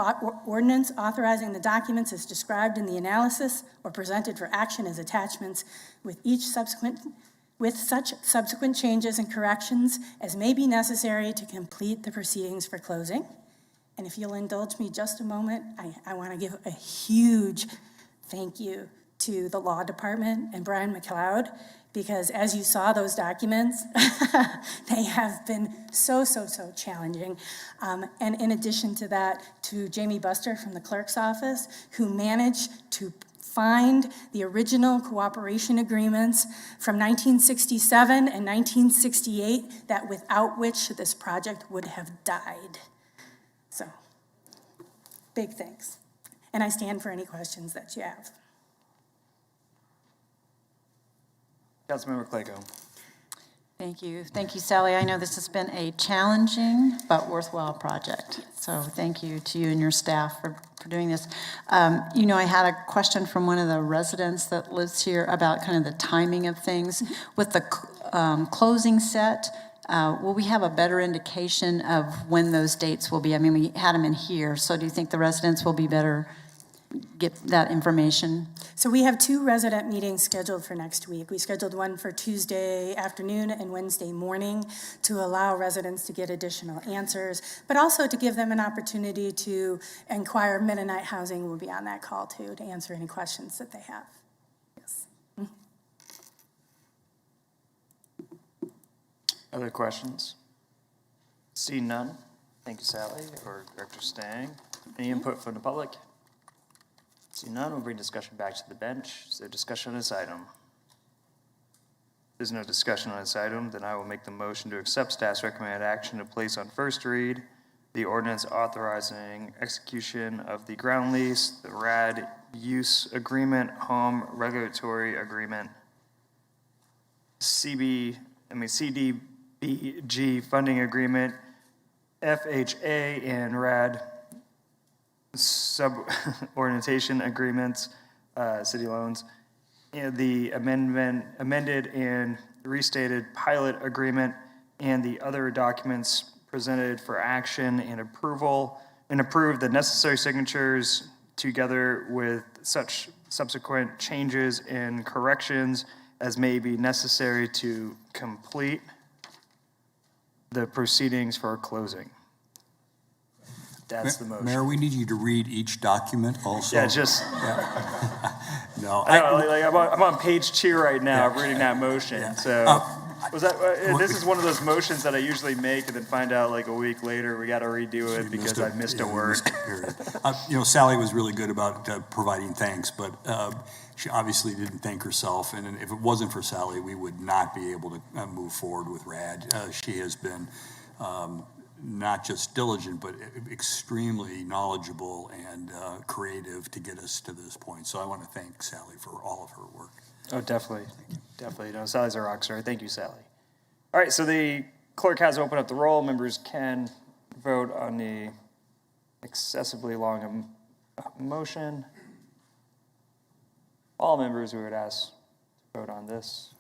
ordinance authorizing the documents as described in the analysis or presented for action as attachments with such subsequent changes and corrections as may be necessary to complete the proceedings for closing. And if you'll indulge me just a moment, I want to give a huge thank you to the law department and Brian McLeod, because as you saw those documents, they have been so challenging. And in addition to that, to Jamie Buster from the clerk's office, who managed to find the original cooperation agreements from 1967 and 1968 that without which this project would have died. So, big thanks. And I stand for any questions that you have. Councilmember Clayco. Thank you. Thank you, Sally. I know this has been a challenging but worthwhile project. So thank you to you and your staff for doing this. You know, I had a question from one of the residents that lives here about kind of the timing of things. With the closing set, will we have a better indication of when those dates will be? I mean, we had them in here, so do you think the residents will be better get that information? So we have 2 resident meetings scheduled for next week. We scheduled one for Tuesday afternoon and Wednesday morning to allow residents to get additional answers, but also to give them an opportunity to inquire. Mennonite Housing will be on that call too to answer any questions that they have. Yes. Other questions? See none. Thank you, Sally, or Director Stang. Any input from the public? See none, we'll bring discussion back to the bench. Is there discussion on this item? If there's no discussion on this item, then I will make the motion to accept staff's recommended action to place on first read the ordinance authorizing execution of the ground lease, the RAD use agreement, home regulatory agreement, CDBG funding agreement, FHA and RAD sub-orientation agreements, city loans, and the amended and restated pilot agreement, and the other documents presented for action and approval, and approve the necessary signatures together with such subsequent changes and corrections as may be necessary to complete the proceedings for closing. That's the motion. Mayor, we need you to read each document also. Yeah, just. Yeah. No. I'm on page 2 right now, reading that motion. Yeah. So was that? This is one of those motions that I usually make and then find out like a week later we got to redo it because I missed a word. You know, Sally was really good about providing thanks, but she obviously didn't thank herself. And if it wasn't for Sally, we would not be able to move forward with RAD. She has been not just diligent, but extremely knowledgeable and creative to get us to this point. So I want to thank Sally for all of her work. Oh, definitely. Definitely. No, Sally's a rock star. Thank you, Sally. All right, so the clerk has opened up the roll. Members can vote on the excessively long motion. All members who would ask to vote on this.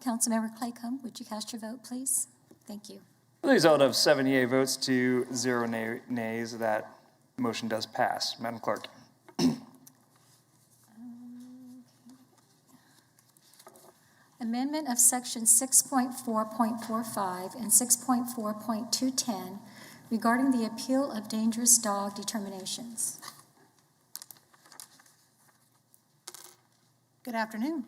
Councilmember Claycomb, would you cast your vote, please? Thank you. The result of 7 yea votes to 0 nays, that motion does pass. Madam Clerk. Amendment of section 6.4.45 and 6.4.210 regarding the appeal of dangerous dog determinations. Good afternoon.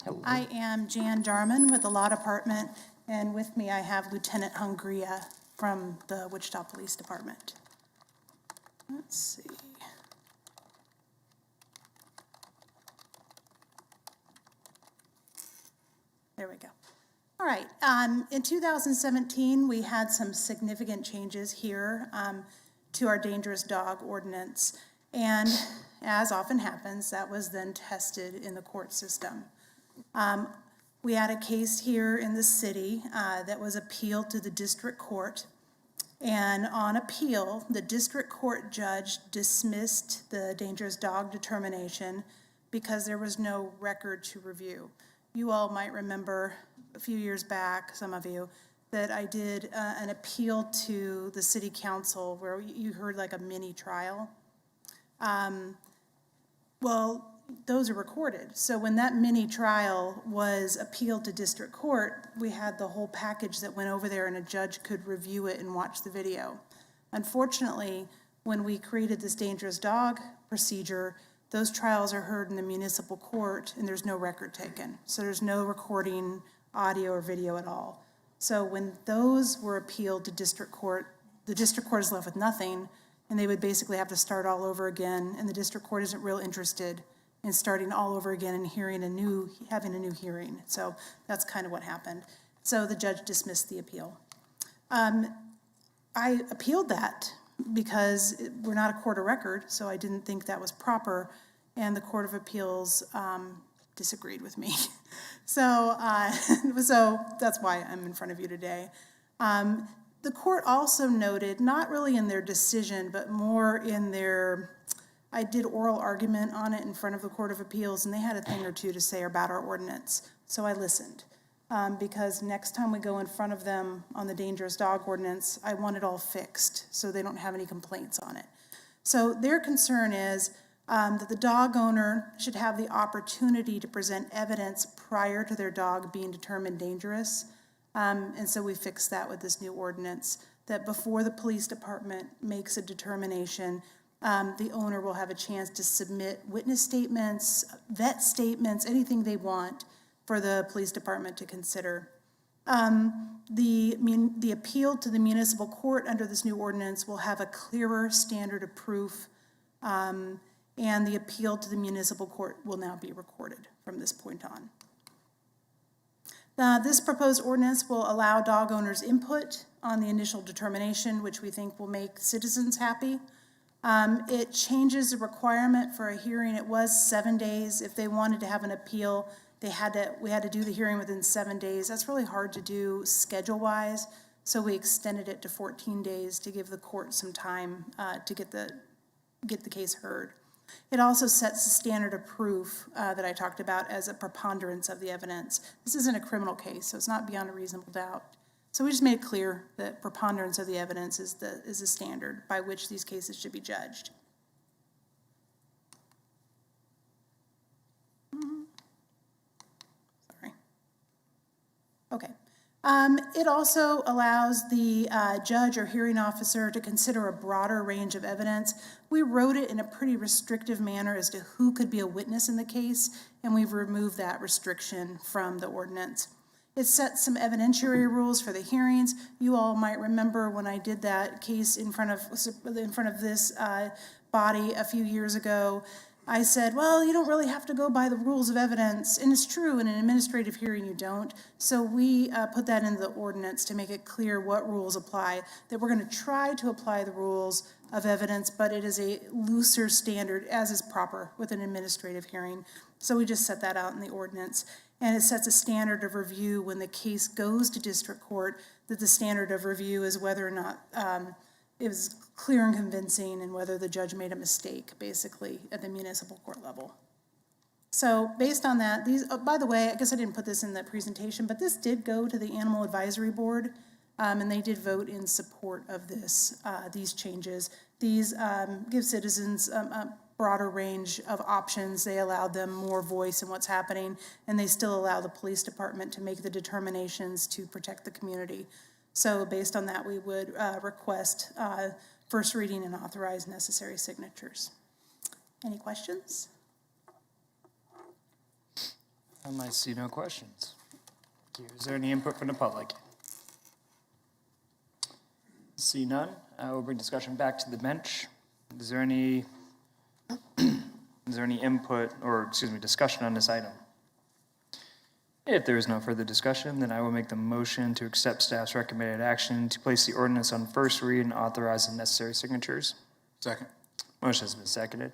Hello. I am Jan Jarman with the Law Department, and with me I have Lieutenant Hungria from the Wichita Police Department. Let's see. There we go. All right. In 2017, we had some significant changes here to our dangerous dog ordinance. And as often happens, that was then tested in the court system. We had a case here in the city that was appealed to the district court. And on appeal, the district court judge dismissed the dangerous dog determination because there was no record to review. You all might remember a few years back, some of you, that I did an appeal to the city council where you heard like a mini trial. Well, those are recorded. So when that mini trial was appealed to district court, we had the whole package that went over there and a judge could review it and watch the video. Unfortunately, when we created this dangerous dog procedure, those trials are heard in the municipal court and there's no record taken. So there's no recording, audio or video at all. So when those were appealed to district court, the district court is left with nothing and they would basically have to start all over again, and the district court isn't real interested and starting all over again and having a new hearing. So that's kind of what happened. So the judge dismissed the appeal. I appealed that because we're not a court of record, so I didn't think that was proper, and the Court of Appeals disagreed with me. So that's why I'm in front of you today. The court also noted, not really in their decision, but more in I did oral argument on it in front of the Court of Appeals, and they had a thing or two to say about our ordinance. So I listened. Because next time we go in front of them on the dangerous dog ordinance, I want it all fixed so they don't have any complaints on it. So their concern is that the dog owner should have the opportunity to present evidence prior to their dog being determined dangerous. And so we fixed that with this new ordinance, that before the police department makes a determination, the owner will have a chance to submit witness statements, vet statements, anything they want for the police department to consider. The appeal to the municipal court under this new ordinance will have a clearer standard of proof, and the appeal to the municipal court will now be recorded from this point on. This proposed ordinance will allow dog owners input on the initial determination, which we think will make citizens happy. It changes the requirement for a hearing. It was 7 days. If they wanted to have an appeal, we had to do the hearing within 7 days. That's really hard to do schedule-wise, so we extended it to 14 days to give the court some time to get the case heard. It also sets the standard of proof that I talked about as a preponderance of the evidence. This isn't a criminal case, so it's not beyond a reasonable doubt. So we just made it clear that preponderance of the evidence is the standard by which these cases should be judged. Okay. It also allows the judge or hearing officer to consider a broader range of evidence. We wrote it in a pretty restrictive manner as to who could be a witness in the case, and we've removed that restriction from the ordinance. It sets some evidentiary rules for the hearings. You all might remember when I did that case in front of this body a few years ago, I said, well, you don't really have to go by the rules of evidence. And it's true, in an administrative hearing you don't. So we put that in the ordinance to make it clear what rules apply, that we're going to try to apply the rules of evidence, but it is a looser standard, as is proper with an administrative hearing. So we just set that out in the ordinance. And it sets a standard of review when the case goes to district court, that the standard of review is whether or not it was clear and convincing and whether the judge made a mistake, basically, at the municipal court level. So based on that, by the way, I guess I didn't put this in the presentation, but this did go to the Animal Advisory Board, and they did vote in support of these changes. These give citizens a broader range of options. They allowed them more voice in what's happening, and they still allow the police department to make the determinations to protect the community. So based on that, we would request first reading and authorize necessary signatures. Any questions? I see no questions. Thank you. Is there any input from the public? See none. I will bring discussion back to the bench. Is there any input or, discussion on this item? If there is no further discussion, then I will make the motion to accept staff's recommended action to place the ordinance on first read and authorize the necessary signatures. Second. Motion has been seconded.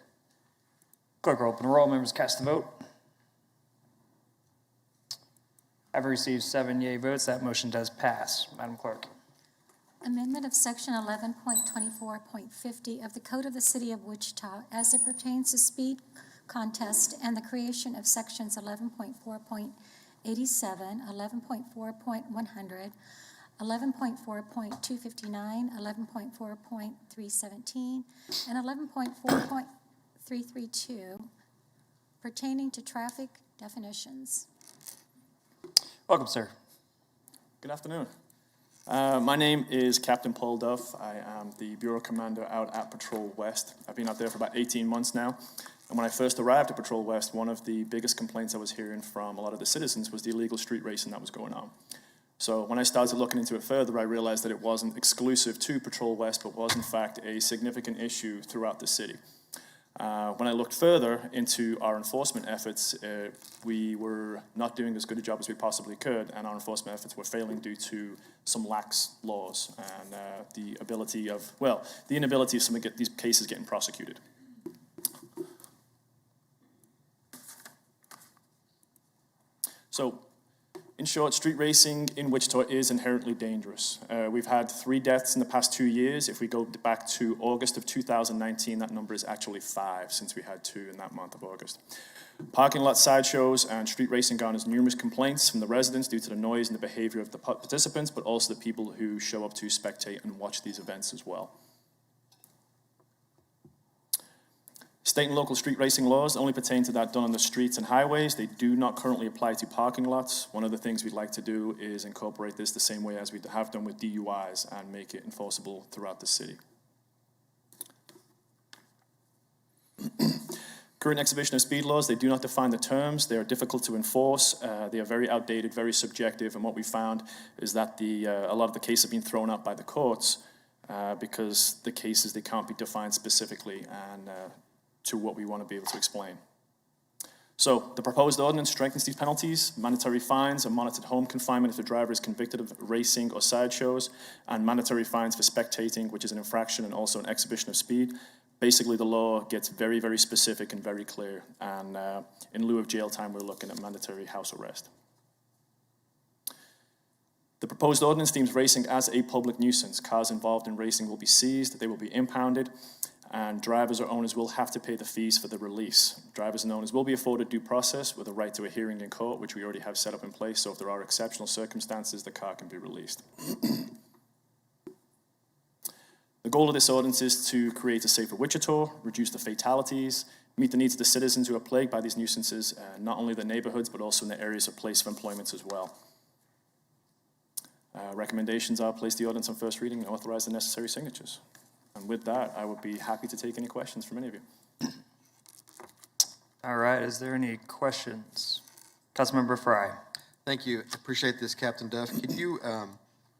Clerk will open the roll. Members cast the vote. I've received 7 yea votes. That motion does pass. Madam Clerk. Amendment of Section 11.24.50 of the Code of the City of Wichita as it pertains to speed contest and the creation of Sections 11.4.87, 11.4.100, 11.4.259, 11.4.317, and 11.4.332 pertaining to traffic definitions. Welcome, sir. Good afternoon. My name is Captain Paul Duff. I am the Bureau Commander out at Patrol West. I've been out there for about 18 months now. And when I first arrived at Patrol West, one of the biggest complaints I was hearing from a lot of the citizens was the illegal street racing that was going on. So when I started looking into it further, I realized that it wasn't exclusive to Patrol West, but was in fact a significant issue throughout the city. When I looked further into our enforcement efforts, we were not doing as good a job as we possibly could, and our enforcement efforts were failing due to some lax laws and the inability of some of these cases getting prosecuted. So, in short, street racing in Wichita is inherently dangerous. We've had 3 deaths in the past 2 years. If we go back to August of 2019, that number is actually 5, since we had 2 in that month of August. Parking lot sideshows and street racing garners numerous complaints from the residents due to the noise and the behavior of the participants, but also the people who show up to spectate and watch these events as well. State and local street racing laws only pertain to that done on the streets and highways. They do not currently apply to parking lots. One of the things we'd like to do is incorporate this the same way as we have done with DUIs and make it enforceable throughout the city. Current exhibition of speed laws, they do not define the terms. They are difficult to enforce. They are very outdated, very subjective, and what we found is that a lot of the cases have been thrown out by the courts because the cases, they can't be defined specifically and to what we want to be able to explain. So the proposed ordinance strengthens these penalties, mandatory fines and monitored home confinement if the driver is convicted of racing or sideshows, and mandatory fines for spectating, which is an infraction and also an exhibition of speed. Basically, the law gets very, very specific and very clear, and in lieu of jail time, we're looking at mandatory house arrest. The proposed ordinance deems racing as a public nuisance. Cars involved in racing will be seized, they will be impounded, and drivers or owners will have to pay the fees for the release. Drivers and owners will be afforded due process with a right to a hearing in court, which we already have set up in place, so if there are exceptional circumstances, the car can be released. The goal of this ordinance is to create a safer Wichita, reduce the fatalities, meet the needs of the citizens who are plagued by these nuisances, not only the neighborhoods, but also in the areas of place of employment as well. Recommendations are place the ordinance on first reading and authorize the necessary signatures. And with that, I would be happy to take any questions from any of you. All right, is there any questions? Councilmember Fry. Thank you. Appreciate this, Captain Duff. Could you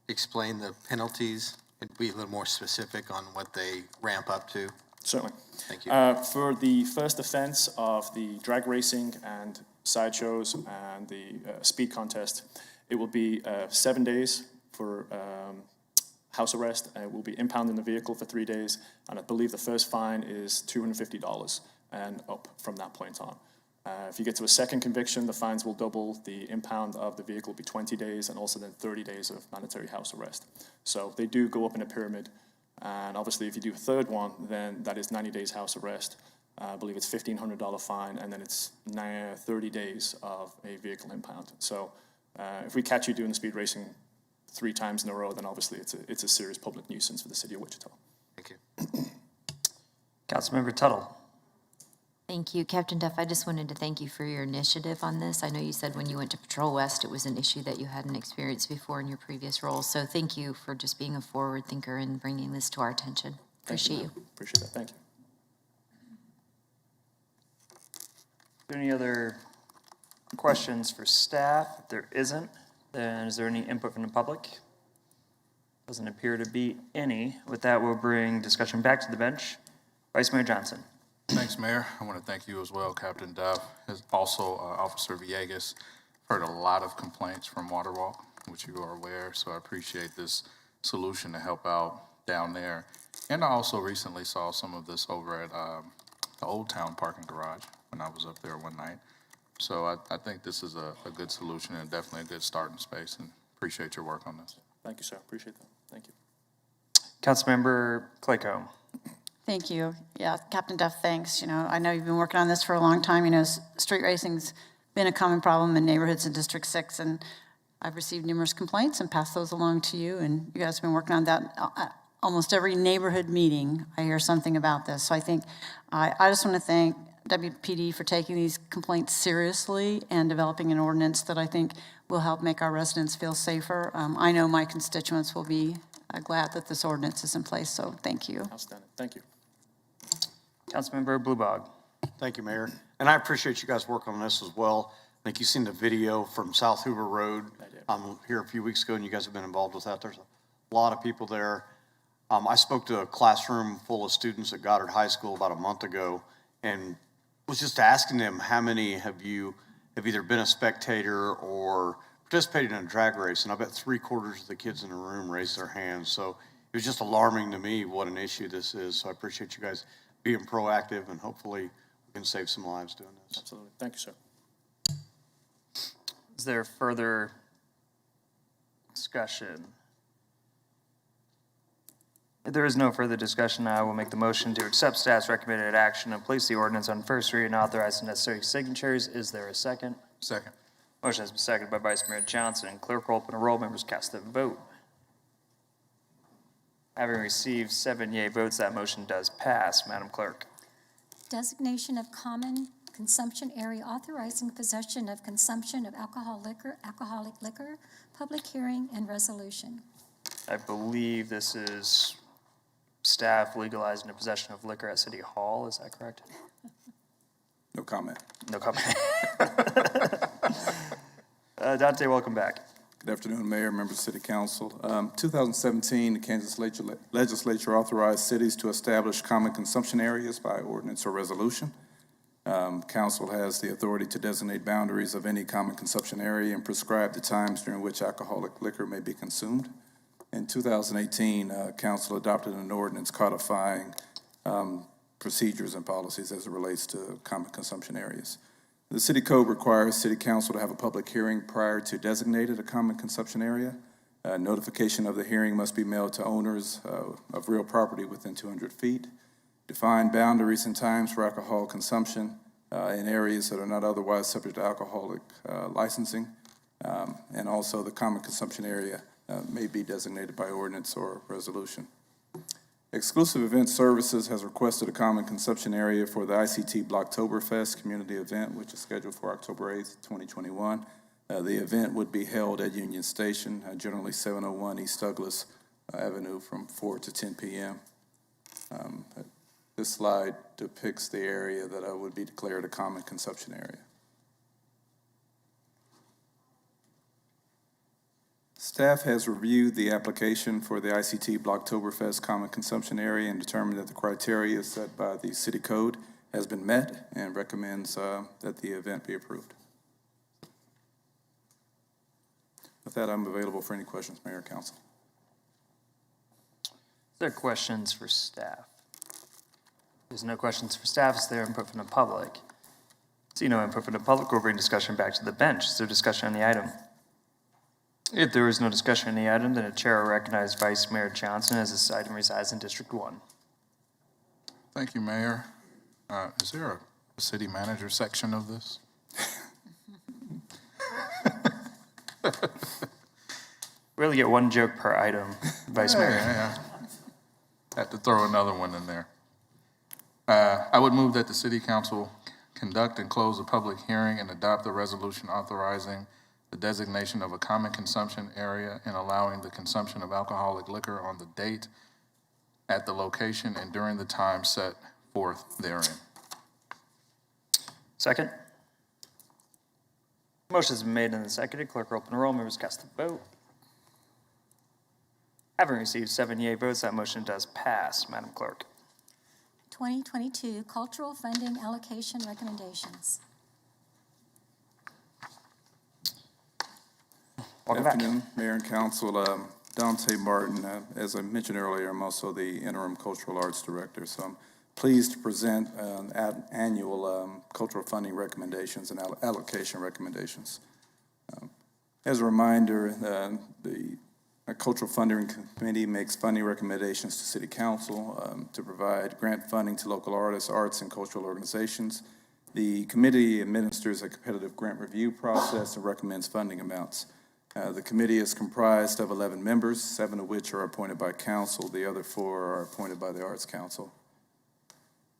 explain the penalties and be a little more specific on what they ramp up to? Certainly. Thank you. For the first offense of the drag racing and sideshows and the speed contest, it will be 7 days for house arrest. It will be impounding the vehicle for 3 days, and I believe the first fine is $250 and up from that point on. If you get to a second conviction, the fines will double. The impound of the vehicle will be 20 days, and also then 30 days of mandatory house arrest. So they do go up in a pyramid, and obviously if you do a third one, then that is 90 days house arrest. I believe it's $1,500 fine, and then it's 30 days of a vehicle impound. So if we catch you doing the speed racing 3 times in a row, then obviously it's a serious public nuisance for the city of Wichita. Thank you. Councilmember Tuttle. Thank you. Captain Duff, I just wanted to thank you for your initiative on this. I know you said when you went to Patrol West, it was an issue that you hadn't experienced before in your previous role. So thank you for just being a forward thinker and bringing this to our attention. Appreciate you. Appreciate that. Thank you. Is there any other questions for staff? If there isn't, then is there any input from the public? Doesn't appear to be any. With that, we'll bring discussion back to the bench. Vice Mayor Johnson. Thanks, Mayor. I want to thank you as well, Captain Duff, as also Officer Villegas. Heard a lot of complaints from Waterwalk, which you are aware, so I appreciate this solution to help out down there. And I also recently saw some of this over at the Old Town parking garage when I was up there one night. So I think this is a good solution and definitely a good starting space, and appreciate your work on this. Thank you, sir. Appreciate that. Thank you. Councilmember Clayco. Thank you. Yeah, Captain Duff, thanks. You know, I know you've been working on this for a long time. You know, street racing's been a common problem in neighborhoods in District 6, and I've received numerous complaints and passed those along to you, and you guys have been working on that. Almost every neighborhood meeting, I hear something about this. So I think I just want to thank WPD for taking these complaints seriously and developing an ordinance that I think will help make our residents feel safer. I know my constituents will be glad that this ordinance is in place, so thank you. Outstanding. Thank you. Councilmember Bluebog. Thank you, Mayor. And I appreciate you guys working on this as well. I think you've seen the video from South Hoover Road. I'm here a few weeks ago, and you guys have been involved with that. There's a lot of people there. I spoke to a classroom full of students at Goddard High School about a month ago, and was just asking them, how many have either been a spectator or participated in a drag race? And I bet 3/4 of the kids in the room raised their hands. So it was just alarming to me what an issue this is. So I appreciate you guys being proactive, and hopefully we can save some lives doing this. Absolutely. Thank you, sir. Is there further discussion? If there is no further discussion, I will make the motion to accept staff's recommended action and place the ordinance on first reading and authorize the necessary signatures. Is there a second? Second. Motion has been seconded by Vice Mayor Johnson. Clerk will open a roll. Members cast their vote. Having received 7 yea votes, that motion does pass. Madam Clerk. Designation of common consumption area authorizing possession of consumption of alcoholic liquor, public hearing and resolution. I believe this is staff legalizing the possession of liquor at City Hall. Is that correct? No comment. No comment. Dante, welcome back. Good afternoon, Mayor, members of City Council. 2017, the Kansas Legislature authorized cities to establish common consumption areas by ordinance or resolution. Council has the authority to designate boundaries of any common consumption area and prescribe the times during which alcoholic liquor may be consumed. In 2018, Council adopted an ordinance codifying procedures and policies as it relates to common consumption areas. The City Code requires City Council to have a public hearing prior to designating a common consumption area. Notification of the hearing must be mailed to owners of real property within 200 feet. Define boundaries and times for alcohol consumption in areas that are not otherwise subject to alcoholic licensing. And also the common consumption area may be designated by ordinance or resolution. Exclusive Event Services has requested a common consumption area for the ICT Blocktoberfest community event, which is scheduled for October 8th, 2021. The event would be held at Union Station, generally 701 East Douglas Avenue from 4 to 10 p.m. This slide depicts the area that would be declared a common consumption area. Staff has reviewed the application for the ICT Blocktoberfest Common Consumption Area and determined that the criteria set by the City Code has been met and recommends that the event be approved. With that, I'm available for any questions, Mayor and Council. Is there questions for staff? There's no questions for staff. Is there input from the public? See no input from the public, we'll bring discussion back to the bench. Is there discussion on the item? If there is no discussion on the item, then the chair will recognize Vice Mayor Johnson as this item resides in District 1. Thank you, Mayor. Is there a city manager section of this? We only get one joke per item, Vice Mayor. Yeah. Had to throw another one in there. I would move that the City Council conduct and close a public hearing and adopt a resolution authorizing the designation of a common consumption area and allowing the consumption of alcoholic liquor on the date, at the location, and during the time set forth therein. Second. Motion has been made and seconded. Clerk will open the roll. Members cast the vote. Having received 7 yea votes, that motion does pass. Madam Clerk. 2022 Cultural Funding Allocation Recommendations. Good afternoon, Mayor and Council. Dante Martin, as I mentioned earlier, I'm also the interim cultural arts director, so I'm pleased to present annual cultural funding recommendations and allocation recommendations. As a reminder, the Cultural Funding Committee makes funding recommendations to City Council to provide grant funding to local artists, arts, and cultural organizations. The committee administers a competitive grant review process and recommends funding amounts. The committee is comprised of 11 members, 7 of which are appointed by council. The other 4 are appointed by the Arts Council.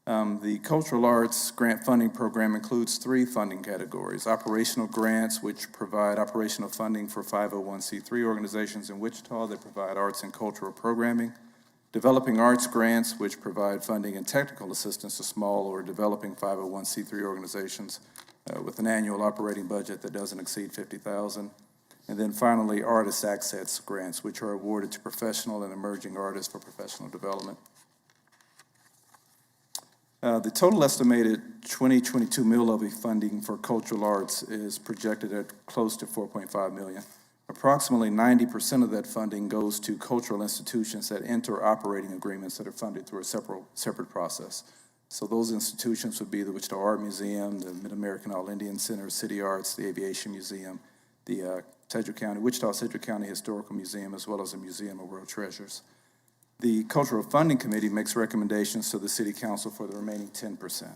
The Cultural Arts Grant Funding Program includes 3 funding categories: operational grants, which provide operational funding for 501c3 organizations in Wichita that provide arts and cultural programming; developing arts grants, which provide funding and technical assistance to small or developing 501c3 organizations with an annual operating budget that doesn't exceed $50,000. And then finally, artist access grants, which are awarded to professional and emerging artists for professional development. The total estimated 2022 mill levy funding for cultural arts is projected at close to $4.5 million. Approximately 90% of that funding goes to cultural institutions that enter operating agreements that are funded through a separate process. So those institutions would be the Wichita Art Museum, the Mid-American All-Indian Center, City Arts, the Aviation Museum, the Wichita Sedgwick County Historical Museum, as well as the Museum of World Treasures. The Cultural Funding Committee makes recommendations to the City Council for the remaining 10%.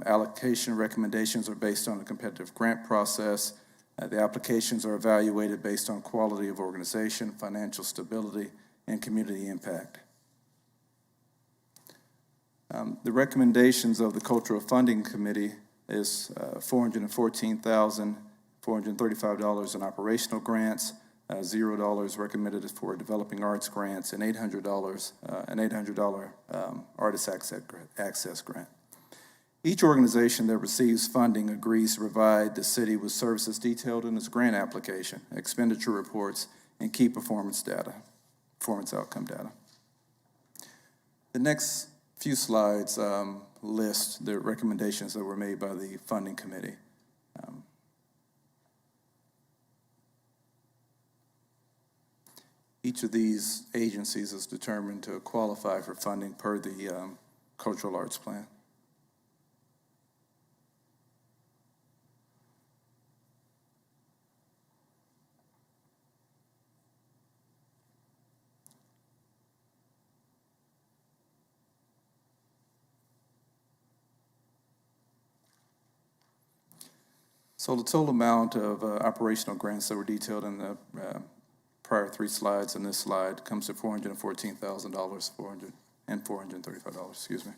Allocation recommendations are based on a competitive grant process. The applications are evaluated based on quality of organization, financial stability, and community impact. The recommendations of the Cultural Funding Committee is $414,435 in operational grants, $0 recommended for developing arts grants, and $800 artist access grant. Each organization that receives funding agrees to provide the city with services detailed in its grant application, expenditure reports, and key performance outcome data. The next few slides list the recommendations that were made by the funding committee. Each of these agencies is determined to qualify for funding per the cultural arts plan. So the total amount of operational grants that were detailed in the prior 3 slides and this slide comes to $414,000, and $435, excuse me.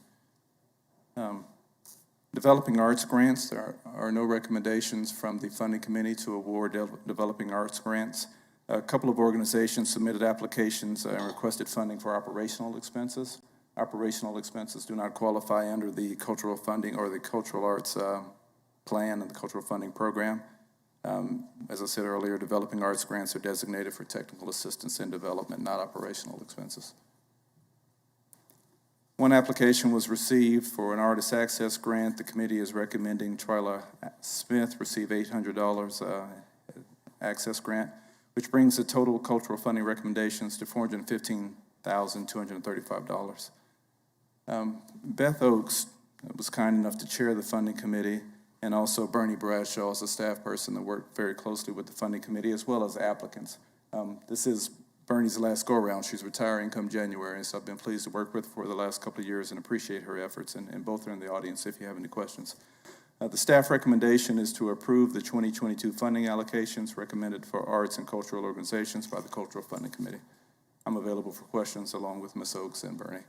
Developing arts grants, there are no recommendations from the funding committee to award developing arts grants. A couple of organizations submitted applications and requested funding for operational expenses. Operational expenses do not qualify under the cultural funding or the cultural arts plan and the cultural funding program. As I said earlier, developing arts grants are designated for technical assistance in development, not operational expenses. One application was received for an artist access grant. The committee is recommending Twyla Smith receive $800 access grant, which brings the total cultural funding recommendations to $415,235. Beth Oakes was kind enough to chair the funding committee, and also Bernie Bradshaw is a staff person that worked very closely with the funding committee as well as applicants. This is Bernie's last go-around. She's retiring come January, so I've been pleased to work with her for the last couple of years and appreciate her efforts, and both are in the audience if you have any questions. The staff recommendation is to approve the 2022 funding allocations recommended for arts and cultural organizations by the Cultural Funding Committee. I'm available for questions along with Ms. Oakes and Bernie.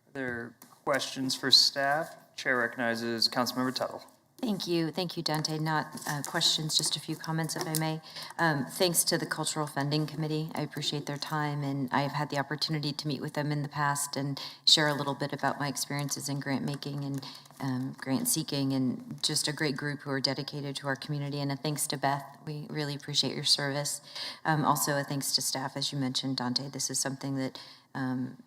Are there questions for staff? Chair recognizes Councilmember Tuttle. Thank you, Dante. Not questions, just a few comments, if I may. Thanks to the Cultural Funding Committee. I appreciate their time, and I've had the opportunity to meet with them in the past and share a little bit about my experiences in grant making and grant seeking, and just a great group who are dedicated to our community. And a thanks to Beth. We really appreciate your service. Also, a thanks to staff, as you mentioned, Dante. This is something that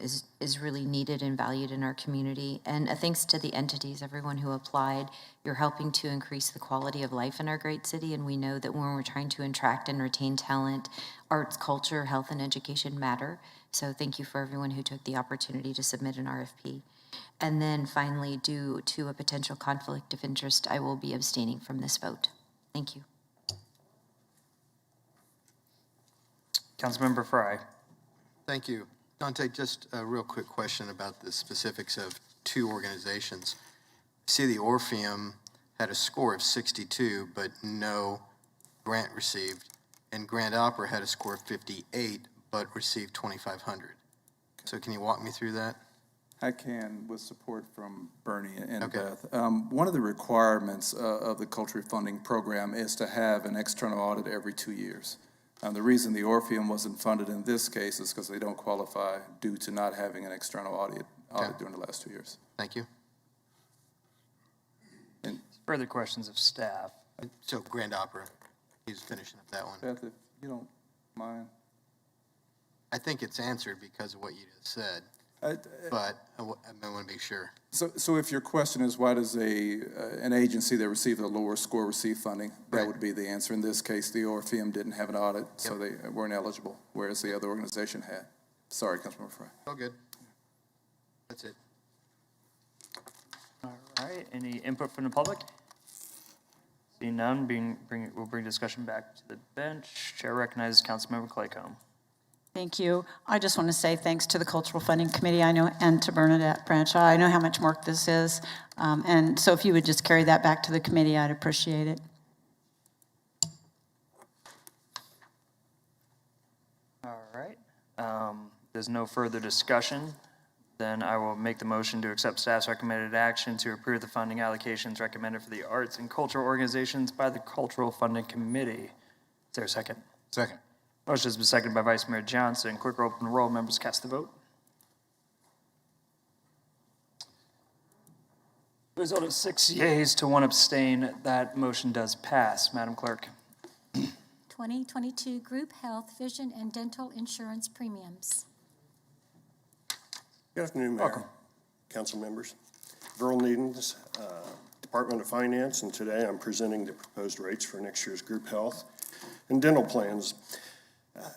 is really needed and valued in our community. And a thanks to the entities, everyone who applied. You're helping to increase the quality of life in our great city, and we know that when we're trying to attract and retain talent, arts, culture, health, and education matter. So thank you for everyone who took the opportunity to submit an RFP. And then finally, due to a potential conflict of interest, I will be abstaining from this vote. Thank you. Councilmember Fry. Thank you. Dante, just a real quick question about the specifics of 2 organizations. I see the Orpheum had a score of 62, but no grant received, and Grand Opera had a score of 58, but received 2,500. So can you walk me through that? I can, with support from Bernie and Beth. One of the requirements of the culture funding program is to have an external audit every 2 years. The reason the Orpheum wasn't funded in this case is because they don't qualify due to not having an external audit during the last 2 years. Thank you. And further questions of staff? So Grand Opera, he's finishing up that one. Beth, if you don't mind. I think it's answered because of what you just said. but I want to be sure. So if your question is why does an agency that received a lower score receive funding, that would be the answer. In this case, the ORFM didn't have an audit, so they weren't eligible, whereas the other organization had. Sorry, Councilmember Fry. All good. That's it. All right, any input from the public? Seeing none, we'll bring discussion back to the bench. Chair recognizes Councilmember Claycomb. Thank you. I just want to say thanks to the Cultural Funding Committee, I know, and to Bernadette Bradshaw. I know how much work this is. And so if you would just carry that back to the committee, I'd appreciate it. All right. There's no further discussion. Then I will make the motion to accept staff's recommended action to approve the funding allocations recommended for the arts and cultural organizations by the Cultural Funding Committee. Is there a second? Second. Motion has been seconded by Vice Mayor Johnson. Clerk will open the roll. Members cast the vote. The result is 6 yeas to 1 abstain. That motion does pass. Madam Clerk. 2022 Group Health, Vision, and Dental Insurance Premiums. Good afternoon, Mayor, council members. Verl Needens, Department of Finance, and today I'm presenting the proposed rates for next year's group health and dental plans.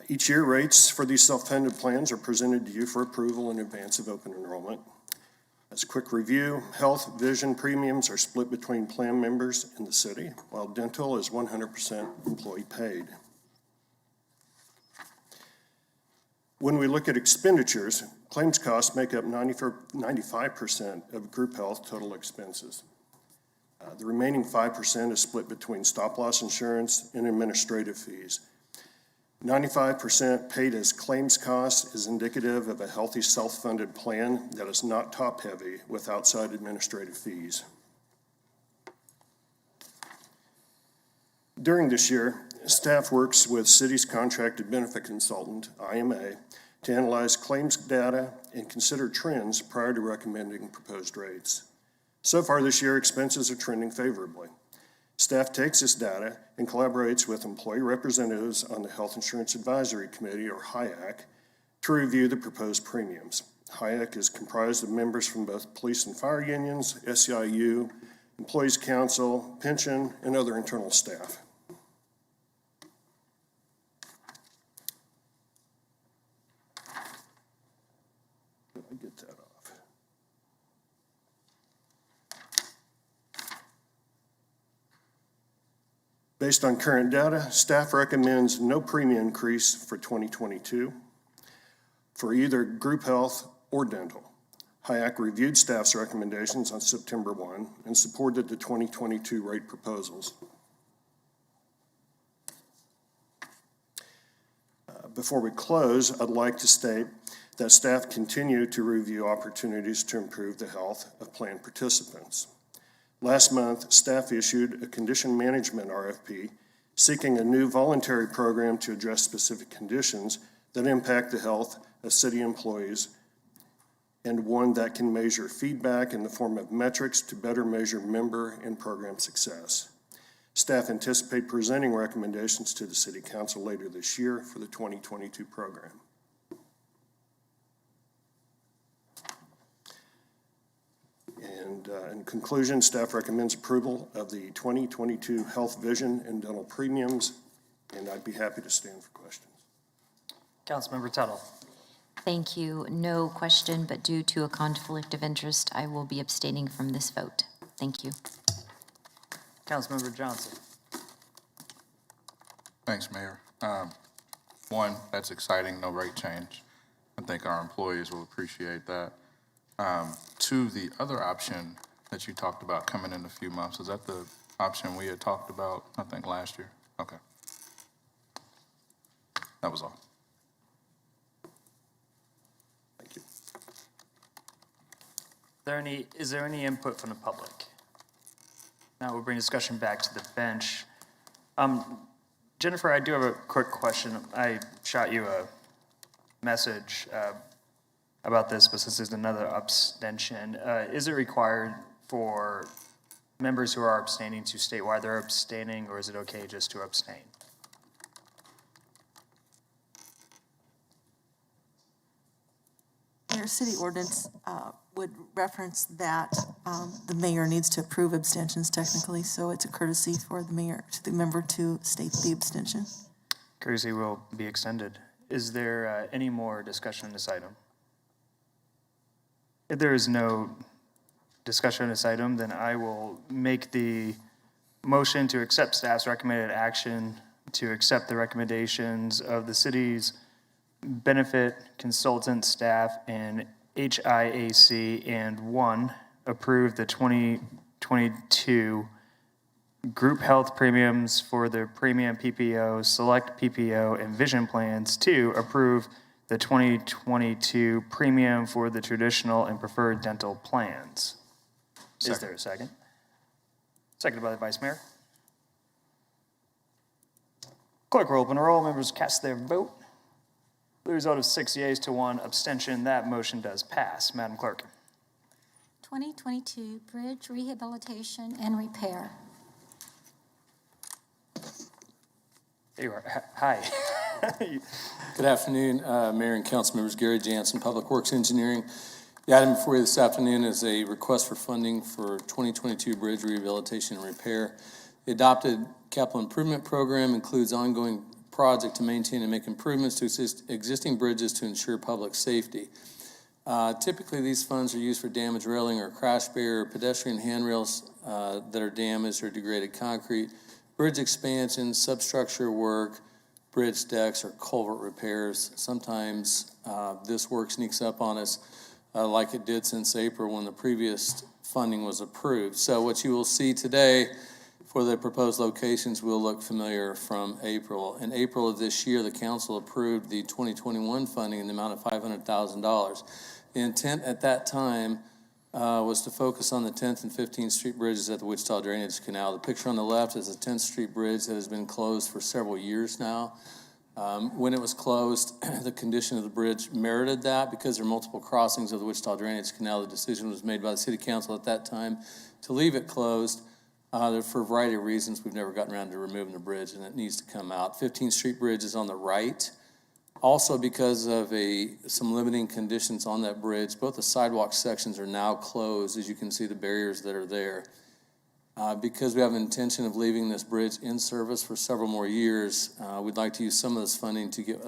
Each year, rates for these self-funded plans are presented to you for approval in advance of open enrollment. As a quick review, health, vision premiums are split between plan members in the city, while dental is 100% employee paid. When we look at expenditures, claims costs make up 95% of group health total expenses. The remaining 5% is split between stop-loss insurance and administrative fees. 95% paid as claims costs is indicative of a healthy self-funded plan that is not top-heavy with outside administrative fees. During this year, staff works with city's contracted benefit consultant, IMA, to analyze claims data and consider trends prior to recommending proposed rates. So far this year, expenses are trending favorably. Staff takes this data and collaborates with employee representatives on the Health Insurance Advisory Committee, or HIAC, to review the proposed premiums. HIAC is comprised of members from both police and fire unions, SEIU, Employees Council, pension, and other internal staff. Did I get that off? Based on current data, staff recommends no premium increase for 2022 for either group health or dental. HIAC reviewed staff's recommendations on September 1 and supported the 2022 rate proposals. Before we close, I'd like to state that staff continue to review opportunities to improve the health of plan participants. Last month, staff issued a condition management RFP seeking a new voluntary program to address specific conditions that impact the health of city employees, and one that can measure feedback in the form of metrics to better measure member and program success. Staff anticipate presenting recommendations to the City Council later this year for the 2022 program. And in conclusion, staff recommends approval of the 2022 health, vision, and dental premiums, and I'd be happy to stand for questions. Councilmember Tuttle. Thank you. No question, but due to a conflict of interest, I will be abstaining from this vote. Thank you. Councilmember Johnson. Thanks, Mayor. One, that's exciting, no rate change. I think our employees will appreciate that. Two, the other option that you talked about coming in a few months, is that the option we had talked about, I think, last year? Okay. That was all. Thank you. Is there any input from the public? Now we'll bring discussion back to the bench. Jennifer, I do have a quick question. I shot you a message about this, but since there's another abstention, is it required for members who are abstaining to state why they're abstaining, or is it okay just to abstain? Mayor, city ordinance would reference that the mayor needs to approve abstentions technically, so it's a courtesy for the mayor, to the member to state the abstention. Courtesy will be extended. Is there any more discussion on this item? If there is no discussion on this item, then I will make the motion to accept staff's recommended action to accept the recommendations of the city's benefit consultant staff and HIAC, and 1, approve the 2022 group health premiums for the premium PPO, select PPO, and vision plans. 2, approve the 2022 premium for the traditional and preferred dental plans. Second. Is there a second? Seconded by the Vice Mayor. Clerk will open a roll. Members cast their vote. The result of 6 yeas to 1 abstention, that motion does pass. Madam Clerk. 2022 Bridge Rehabilitation and Repair. There you are. Hi. Good afternoon, Mayor and council members. Gary Jansen, Public Works Engineering. The item before you this afternoon is a request for funding for 2022 bridge rehabilitation and repair. The adopted capital improvement program includes ongoing project to maintain and make improvements to existing bridges to ensure public safety. Typically, these funds are used for damaged railing or crash barrier or pedestrian handrails that are damaged or degraded concrete, bridge expansion, substructure work, bridge decks, or culvert repairs. Sometimes this work sneaks up on us like it did since April when the previous funding was approved. So what you will see today for the proposed locations will look familiar from April. In April of this year, the council approved the 2021 funding in the amount of $500,000. The intent at that time was to focus on the 10th and 15th Street bridges at the Wichita Drainage Canal. The picture on the left is a 10th Street bridge that has been closed for several years now. When it was closed, the condition of the bridge merited that because there are multiple crossings of the Wichita Drainage Canal. The decision was made by the City Council at that time to leave it closed. For a variety of reasons, we've never gotten around to removing the bridge, and it needs to come out. 15th Street Bridge is on the right. Also, because of some limiting conditions on that bridge, both the sidewalk sections are now closed, as you can see the barriers that are there. Because we have an intention of leaving this bridge in service for several more years, we'd like to use some of this funding to get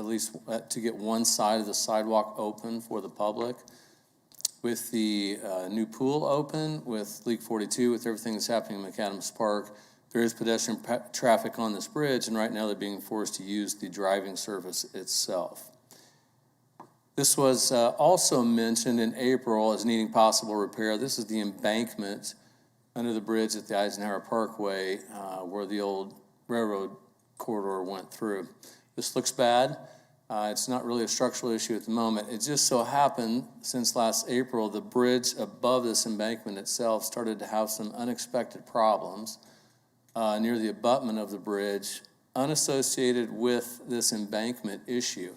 get one side of the sidewalk open for the public. With the new pool open, with Leak 42, with everything that's happening in McAdams Park, there is pedestrian traffic on this bridge, and right now they're being forced to use the driving surface itself. This was also mentioned in April as needing possible repair. This is the embankment under the bridge at the Eisenhower Parkway where the old railroad corridor went through. This looks bad. It's not really a structural issue at the moment. It just so happened since last April, the bridge above this embankment itself started to have some unexpected problems near the abutment of the bridge, unassociated with this embankment issue.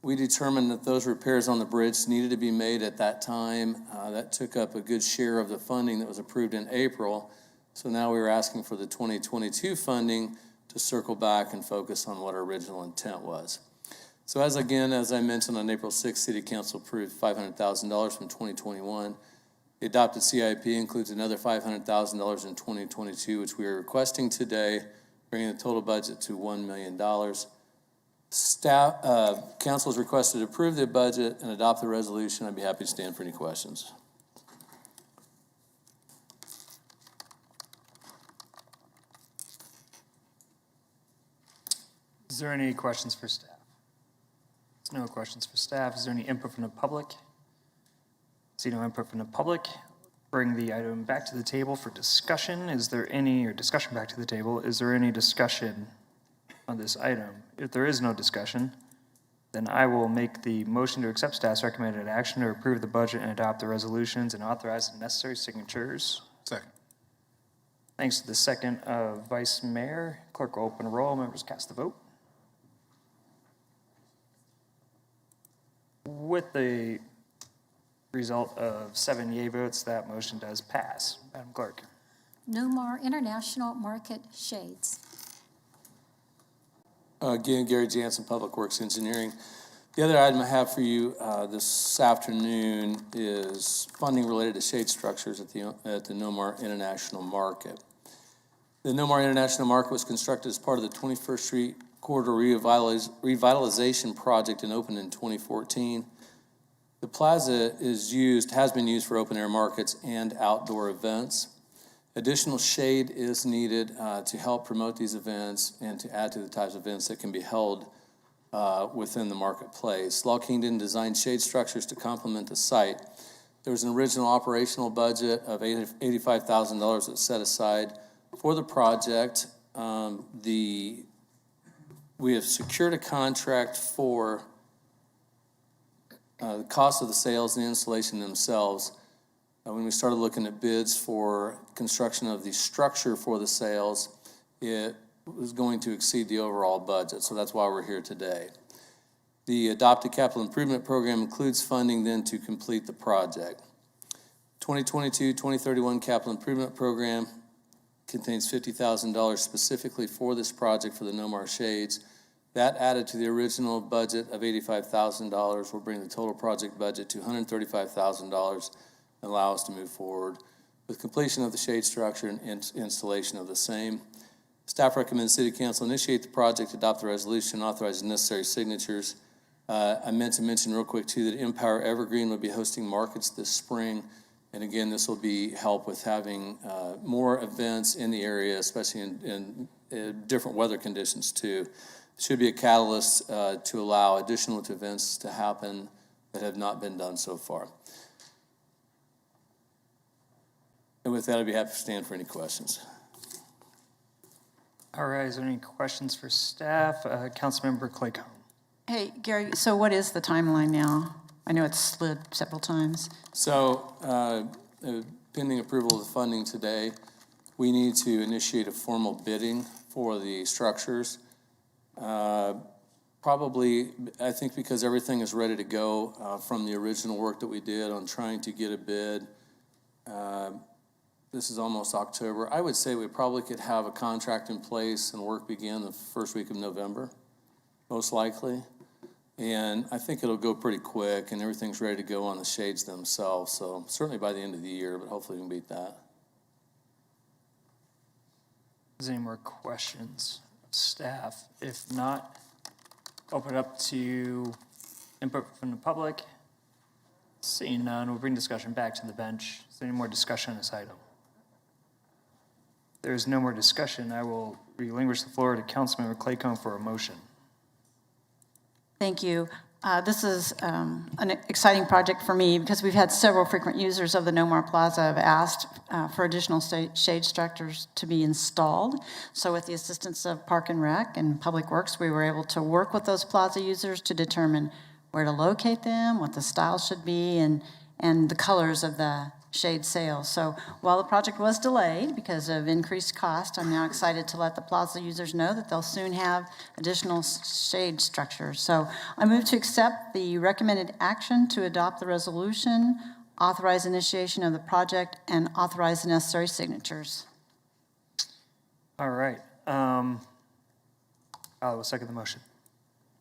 We determined that those repairs on the bridge needed to be made at that time. That took up a good share of the funding that was approved in April. So now we were asking for the 2022 funding to circle back and focus on what our original intent was. So as I mentioned on April 6th, City Council approved $500,000 from 2021. The adopted CIP includes another $500,000 in 2022, which we are requesting today, bringing the total budget to $1 million. Council is requested to approve the budget and adopt the resolution. I'd be happy to stand for any questions. Is there any questions for staff? There's no questions for staff. Is there any input from the public? See no input from the public. Bring the item back to the table for discussion. Is there any, or discussion back to the table, is there any discussion on this item? If there is no discussion, then I will make the motion to accept staff's recommended action to approve the budget and adopt the resolutions and authorize the necessary signatures. Second. Thanks to the second of Vice Mayor. Clerk will open a roll. Members cast the vote. With the result of 7 yea votes, that motion does pass. Madam Clerk. No more international market shades. Again, Gary Jansen, Public Works Engineering. The other item I have for you this afternoon is funding related to shade structures at the Nomar International Market. The Nomar International Market was constructed as part of the 21st Street Corridor Revitalization Project and opened in 2014. The plaza has been used for open-air markets and outdoor events. Additional shade is needed to help promote these events and to add to the types of events that can be held within the marketplace. Law Kingdom designed shade structures to complement the site. There was an original operational budget of $85,000 that's set aside for the project. We have secured a contract for the cost of the sales and the installation themselves. When we started looking at bids for construction of the structure for the sales, it was going to exceed the overall budget, so that's why we're here today. The adopted capital improvement program includes funding then to complete the project. 2022-2031 capital improvement program contains $50,000 specifically for this project for the Nomar Shades. That added to the original budget of $85,000 will bring the total project budget to $135,000 and allow us to move forward with completion of the shade structure and installation of the same. Staff recommends City Council initiate the project, adopt the resolution, authorize the necessary signatures. I meant to mention real quick too that Empower Evergreen will be hosting markets this spring. And again, this will be help with having more events in the area, especially in different weather conditions too. Should be a catalyst to allow additional events to happen that have not been done so far. And with that, I'd be happy to stand for any questions. All right, is there any questions for staff? Councilmember Claycomb. Hey, Gary, so what is the timeline now? I know it's slid several times. So, pending approval of the funding today, we need to initiate a formal bidding for the structures. Probably, I think because everything is ready to go from the original work that we did on trying to get a bid. This is almost October. I would say we probably could have a contract in place and work begin the first week of November, most likely. And I think it'll go pretty quick and everything's ready to go on the shades themselves. So certainly by the end of the year, but hopefully we can beat that. Is there any more questions of staff? If not, open it up to input from the public. Seeing none, we'll bring discussion back to the bench. Is there any more discussion on this item? If there is no more discussion, I will relinquish the floor to Councilmember Claycomb for a motion. Thank you. This is an exciting project for me because we've had several frequent users of the Nomar Plaza have asked for additional shade structures to be installed. So with the assistance of Park and Rec and Public Works, we were able to work with those plaza users to determine where to locate them, what the style should be, and the colors of the shade sails. So while the project was delayed because of increased cost, I'm now excited to let the plaza users know that they'll soon have additional shade structures. So I move to accept the recommended action to adopt the resolution, authorize initiation of the project, and authorize the necessary signatures. All right. I will second the motion.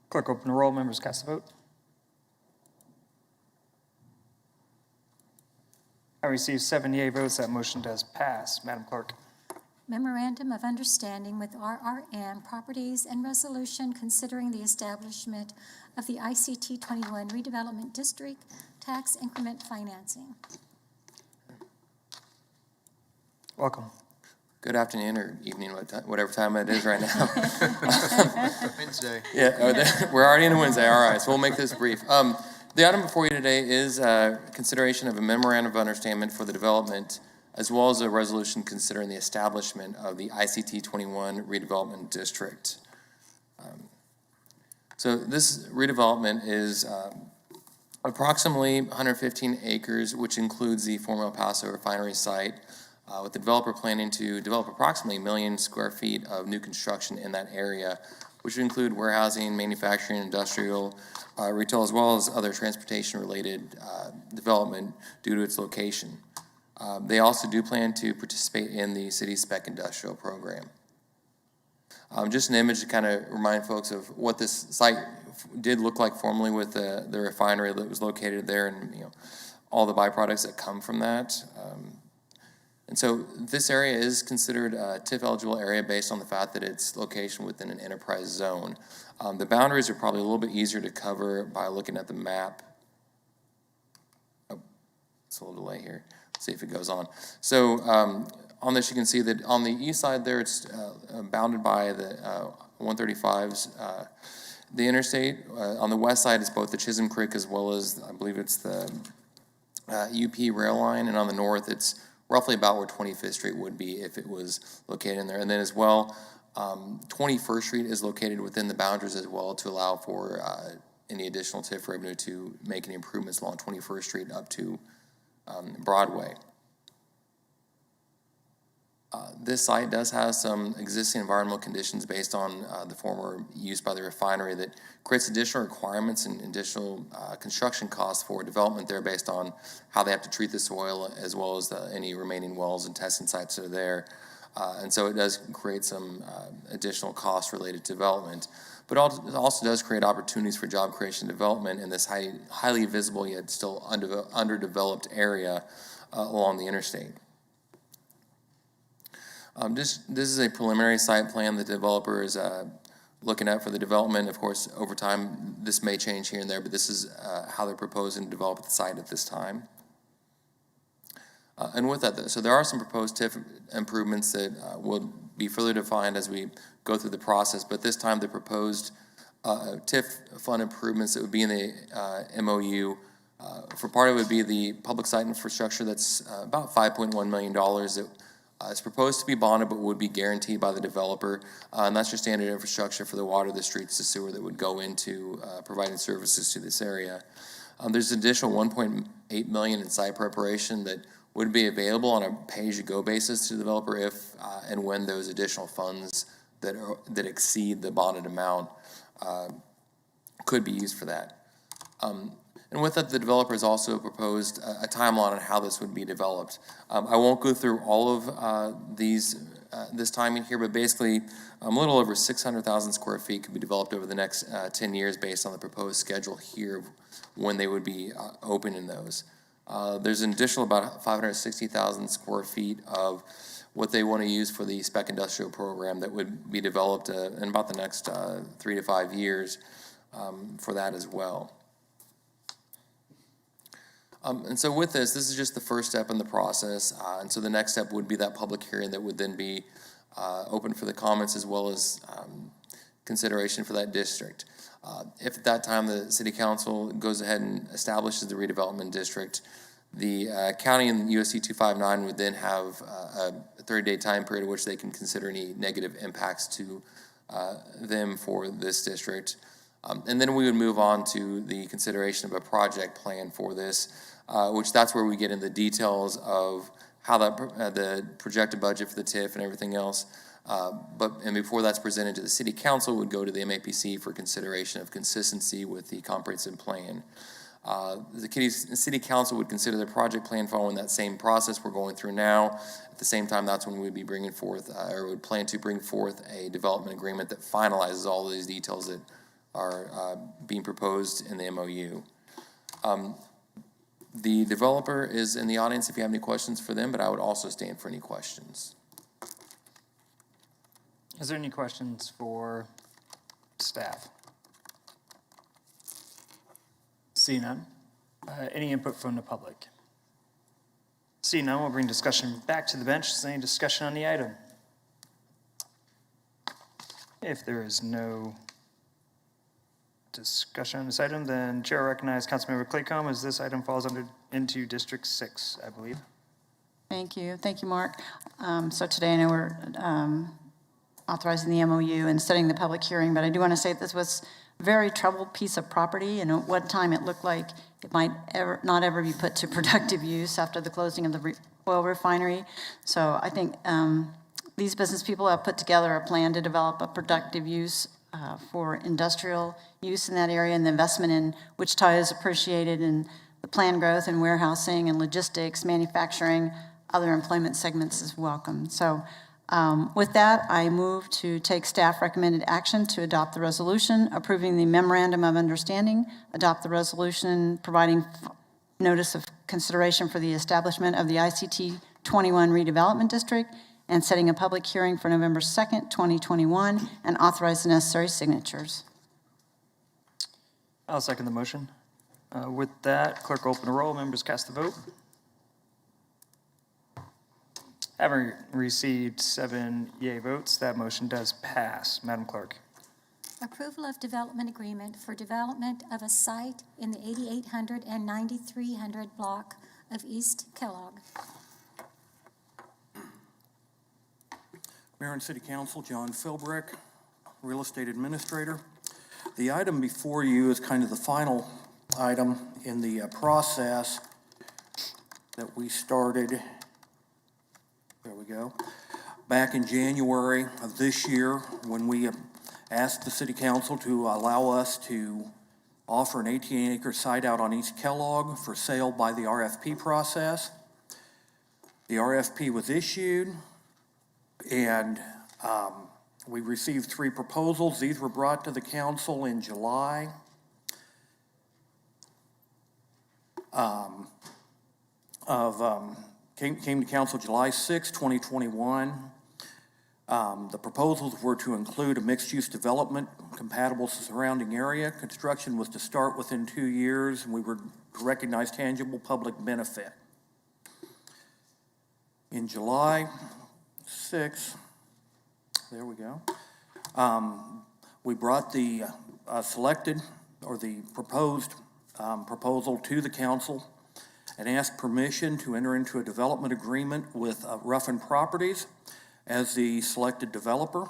Clerk, open the roll. Members cast the vote. I received 7 yea votes. That motion does pass. Madam Clerk. Memorandum of Understanding with RRM Properties and Resolution considering the establishment of the ICT 21 Redevelopment District Tax Increment Financing. Welcome. Good afternoon or evening, whatever time it is right now. Wednesday. Yeah, we're already in a Wednesday. All right, so we'll make this brief. The item before you today is consideration of a memorandum of understanding for the development, as well as a resolution considering the establishment of the ICT 21 Redevelopment District. So this redevelopment is approximately 115 acres, which includes the former El Paso refinery site, with the developer planning to develop approximately 1 million square feet of new construction in that area, which would include warehousing, manufacturing, industrial, retail, as well as other transportation-related development due to its location. They also do plan to participate in the city spec industrial program. Just an image to kind of remind folks of what this site did look like formerly with the refinery that was located there, and all the byproducts that come from that. And so this area is considered a TIF eligible area based on the fact that it's location within an enterprise zone. The boundaries are probably a little bit easier to cover by looking at the map. Oh, it's a little delay here. Let's see if it goes on. So on this, you can see that on the east side there, it's bounded by the 135's, the interstate. On the west side, it's both the Chisholm Creek as well as, I believe it's the UP rail line, and on the north, it's roughly about where 25th Street would be if it was located in there. And then as well, 21st Street is located within the boundaries as well to allow for any additional TIF revenue to make any improvements along 21st Street up to Broadway. This site does have some existing environmental conditions based on the former use by the refinery that creates additional requirements and additional construction costs for development there based on how they have to treat the soil as well as any remaining wells and testing sites that are there. And so it does create some additional costs related to development. But it also does create opportunities for job creation and development in this highly visible yet still underdeveloped area along the interstate. This is a preliminary site plan the developer is looking at for the development. Of course, over time, this may change here and there, but this is how they're proposing to develop the site at this time. And with that, so there are some proposed TIF improvements that will be further defined as we go through the process, but this time the proposed TIF fund improvements that would be in the MOU, for part of it would be the public site infrastructure that's about $5.1 million that it's proposed to be bonded but would be guaranteed by the developer, and that's your standard infrastructure for the water, the streets, the sewer that would go into providing services to this area. There's an additional $1.8 million in site preparation that would be available on a pay-as-you-go basis to the developer if and when those additional funds that exceed the bonded amount could be used for that. And with that, the developer has also proposed a timeline on how this would be developed. I won't go through all of this timing here, but basically a little over 600,000 square feet could be developed over the next 10 years based on the proposed schedule here of when they would be open in those. There's an additional about 560,000 square feet of what they want to use for the spec industrial program that would be developed in about the next 3 to 5 years for that as well. And so with this is just the first step in the process, and so the next step would be that public hearing that would then be open for the comments as well as consideration for that district. If at that time the City Council goes ahead and establishes the redevelopment district, the county and USC 259 would then have a 30-day time period in which they can consider any negative impacts to them for this district. And then we would move on to the consideration of a project plan for this, which that's where we get into the details of how the projected budget for the TIF and everything else. And before that's presented to the City Council, would go to the MAPC for consideration of consistency with the comprehensive plan. The City Council would consider the project plan following that same process we're going through now. At the same time, that's when we would be bringing forth, or would plan to bring forth a development agreement that finalizes all of these details that are being proposed in the MOU. The developer is in the audience if you have any questions for them, but I would also stand for any questions. Is there any questions for staff? See none. Any input from the public? See none, we'll bring discussion back to the bench. Is there any discussion on the item? If there is no discussion on this item, then Chair recognizes Councilmember Claycomb as this item falls into District 6, I believe. Thank you, Mark. So today I know we're authorizing the MOU and setting the public hearing, but I do want to say this was a very troubled piece of property, and at one time it looked like it might not ever be put to productive use after the closing of the oil refinery. So I think these business people have put together a plan to develop a productive use for industrial use in that area, and the investment in Wichita is appreciated, and the planned growth in warehousing and logistics, manufacturing, other employment segments is welcome. So With that, I move to take staff recommended action to adopt the resolution approving the memorandum of understanding, adopt the resolution providing notice of consideration for the establishment of the ICT 21 redevelopment district, and setting a public hearing for November 2nd, 2021, and authorize the necessary signatures. I'll second the motion. With that, clerk open the roll, members cast the vote. Having received 7 yea votes, that motion does pass. Madam Clerk. Approval of development agreement for development of a site in the 8800 and 9300 block of East Kellogg. Mayor and City Council, John Philbrick, Real Estate Administrator. The item before you is kind of the final item in the process that we started, there we go, back in January of this year when we asked the City Council to allow us to offer an 18-acre site out on East Kellogg for sale by the RFP process. The RFP was issued, and we received 3 proposals. These were brought to the council in July. Came to council July 6, 2021. The proposals were to include a mixed-use development compatible with the surrounding area. Construction was to start within 2 years, and we were to recognize tangible public benefit. In July 6, there we go, we brought the selected or the proposed proposal to the council and asked permission to enter into a development agreement with Ruffin Properties as the selected developer.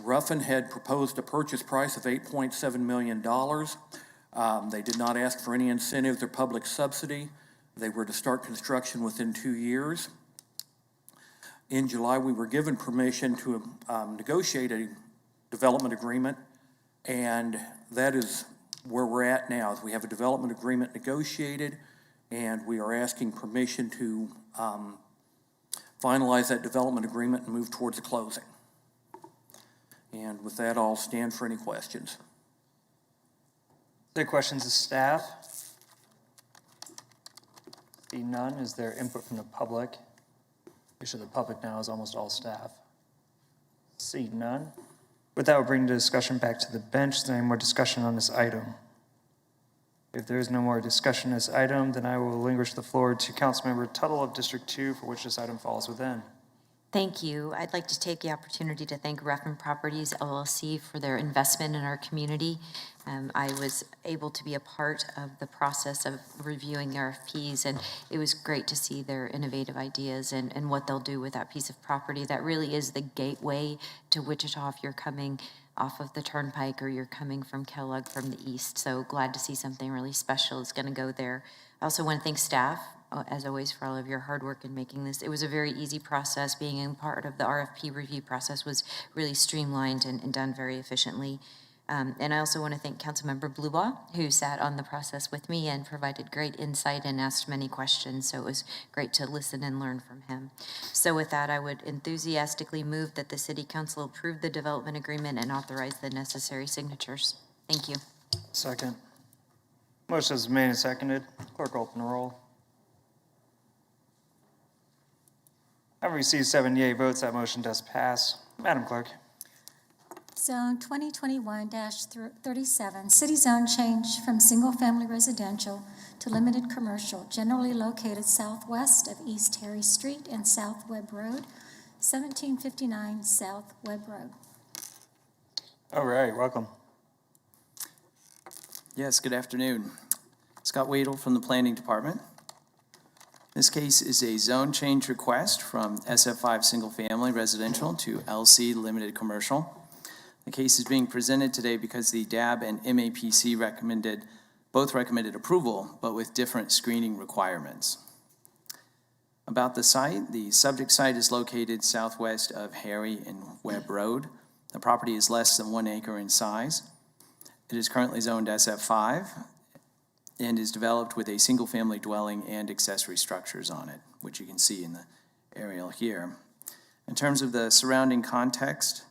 Ruffin had proposed a purchase price of $8.7 million. They did not ask for any incentives or public subsidy. They were to start construction within 2 years. In July, we were given permission to negotiate a development agreement, and that is where we're at now. We have a development agreement negotiated, and we are asking permission to finalize that development agreement and move towards a closing. And with that, I'll stand for any questions. Any questions of staff? See none. Is there input from the public? Actually, the public now is almost all staff. See none. With that, we'll bring the discussion back to the bench. Is there any more discussion on this item? If there is no more discussion on this item, then I will relinquish the floor to Councilmember Tuttle of District 2, for which this item falls within. Thank you. I'd like to take the opportunity to thank Ruffin Properties LLC for their investment in our community. I was able to be a part of the process of reviewing the RFPs, and it was great to see their innovative ideas and what they'll do with that piece of property. That really is the gateway to Wichita if you're coming off of the Turnpike or you're coming from Kellogg from the east. So glad to see something really special is going to go there. I also want to thank staff, as always, for all of your hard work in making this. It was a very easy process. Being a part of the RFP review process was really streamlined and done very efficiently. And I also want to thank Councilmember Blubaugh, who sat on the process with me and provided great insight and asked many questions. So it was great to listen and learn from him. So with that, I would enthusiastically move that the City Council approve the development agreement and authorize the necessary signatures. Thank you. Second. Motion is made and seconded. Clerk, open the roll. Having received 7 yea votes, that motion does pass. Madam Clerk. Zone 2021-37, city zone change from single-family residential to limited commercial, generally located southwest of East Harry Street and South Webb Road, 1759 South Webb Road. All right, welcome. Yes, good afternoon. Scott Wadle from the Planning Department. This case is a zone change request from SF5 single-family residential to LC limited commercial. The case is being presented today because the DAB and MAPC both recommended approval, but with different screening requirements. About the site, the subject site is located southwest of Harry and Webb Road. The property is less than 1 acre in size. It is currently zoned SF5 and is developed with a single-family dwelling and accessory structures on it, which you can see in the aerial here. In terms of the surrounding context,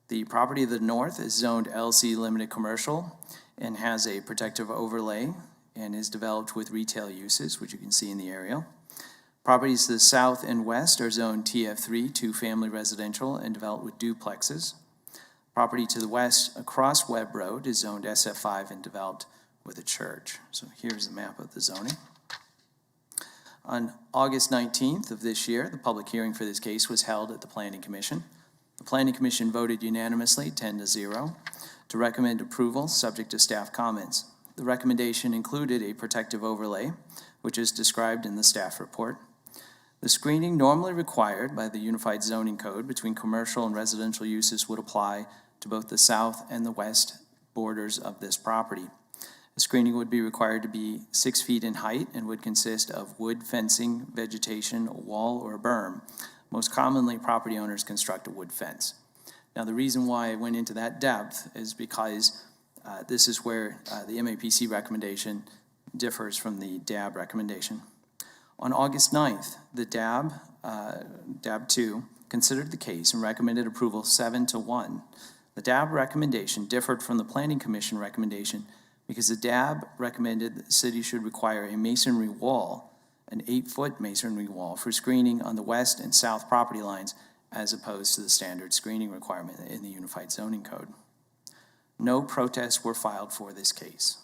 the property to the north is zoned LC Limited Commercial and has a protective overlay and is developed with retail uses, which you can see in the aerial. Properties to the south and west are zoned TF3, two-family residential, and developed with duplexes. Property to the west across Webb Road is zoned SF5 and developed with a church. So here's a map of the zoning. On August 19th of this year, the public hearing for this case was held at the Planning Commission. The Planning Commission voted unanimously, 10-0, to recommend approval subject to staff comments. The recommendation included a protective overlay, which is described in the staff report. The screening normally required by the Unified Zoning Code between commercial and residential uses would apply to both the south and the west borders of this property. The screening would be required to be 6 feet in height and would consist of wood fencing, vegetation, a wall, or a berm. Most commonly, property owners construct a wood fence. Now, the reason why I went into that depth is because this is where the MAPC recommendation differs from the DAB recommendation. On August 9th, the DAB 2, considered the case and recommended approval 7-1. The DAB recommendation differed from the Planning Commission recommendation because the DAB recommended that the city should require a masonry wall, an 8-foot masonry wall for screening on the west and south property lines, as opposed to the standard screening requirement in the Unified Zoning Code. No protests were filed for this case.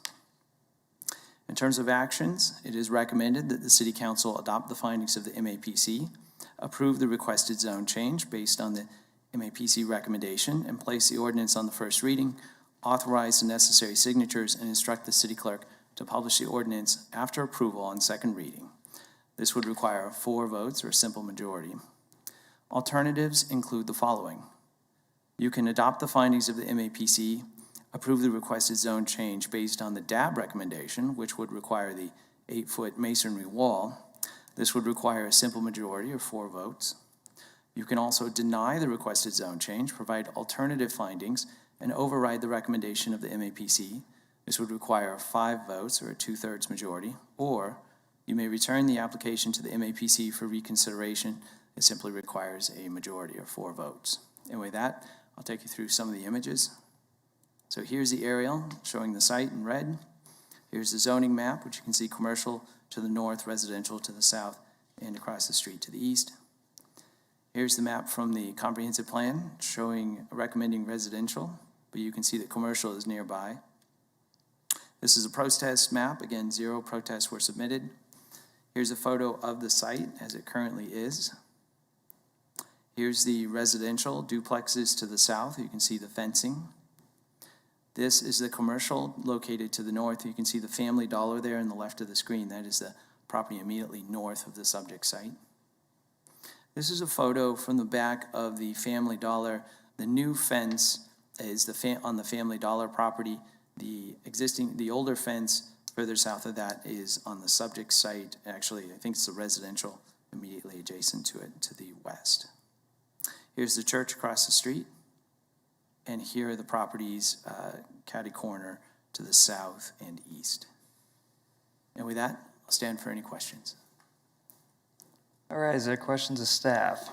In terms of actions, it is recommended that the City Council adopt the findings of the MAPC, approve the requested zone change based on the MAPC recommendation, and place the ordinance on the first reading, authorize the necessary signatures, and instruct the city clerk to publish the ordinance after approval on second reading. This would require 4 votes or a simple majority. Alternatives include the following. You can adopt the findings of the MAPC, approve the requested zone change based on the DAB recommendation, which would require the 8-foot masonry wall. This would require a simple majority of 4 votes. You can also deny the requested zone change, provide alternative findings, and override the recommendation of the MAPC. This would require 5 votes or a 2/3 majority, or you may return the application to the MAPC for reconsideration. It simply requires a majority of 4 votes. And with that, I'll take you through some of the images. So here's the aerial showing the site in red. Here's the zoning map, which you can see commercial to the north, residential to the south, and across the street to the east. Here's the map from the comprehensive plan showing recommending residential, but you can see that commercial is nearby. This is a protest map. Again, 0 protests were submitted. Here's a photo of the site as it currently is. Here's the residential duplexes to the south. You can see the fencing. This is the commercial located to the north. You can see the Family Dollar there on the left of the screen. That is the property immediately north of the subject site. This is a photo from the back of the Family Dollar. The new fence is on the Family Dollar property. The older fence further south of that is on the subject site. Actually, I think it's the residential immediately adjacent to it to the west. Here's the church across the street. And here are the properties catty corner to the south and east. And with that, I'll stand for any questions. All right, is there questions of staff?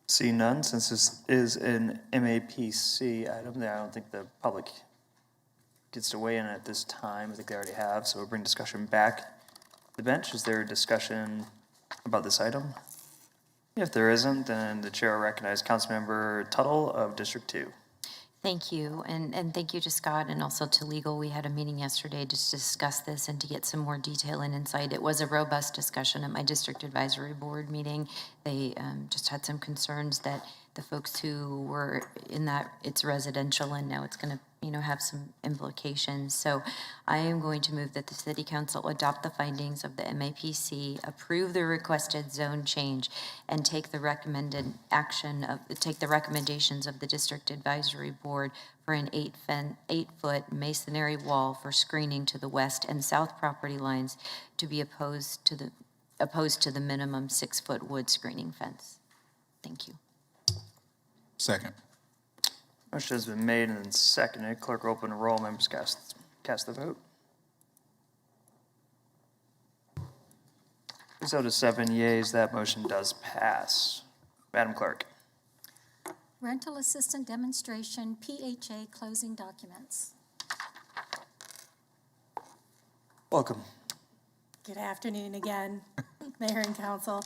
See none, since this is an MAPC item, I don't think the public gets to weigh in at this time. I think they already have, so we'll bring discussion back to the bench. Is there a discussion about this item? If there isn't, then the chair will recognize Councilmember Tuttle of District 2. Thank you, and thank you to Scott and also to legal. We had a meeting yesterday to discuss this and to get some more detail and insight. It was a robust discussion at my district advisory board meeting. They just had some concerns that the folks who were in that, it's residential and now it's going to have some implications. So I am going to move that the City Council adopt the findings of the MAPC, approve the requested zone change, and take the recommendations of the District Advisory Board for an 8-foot masonry wall for screening to the west and south property lines to be opposed to the minimum 6-foot wood screening fence. Thank you. Second. Motion has been made and seconded. Clerk will open the roll. Members cast the vote. Result is 7 yeas, that motion does pass. Madam Clerk. Rental assistant demonstration, PHA closing documents. Welcome. Good afternoon again, Mayor and Council.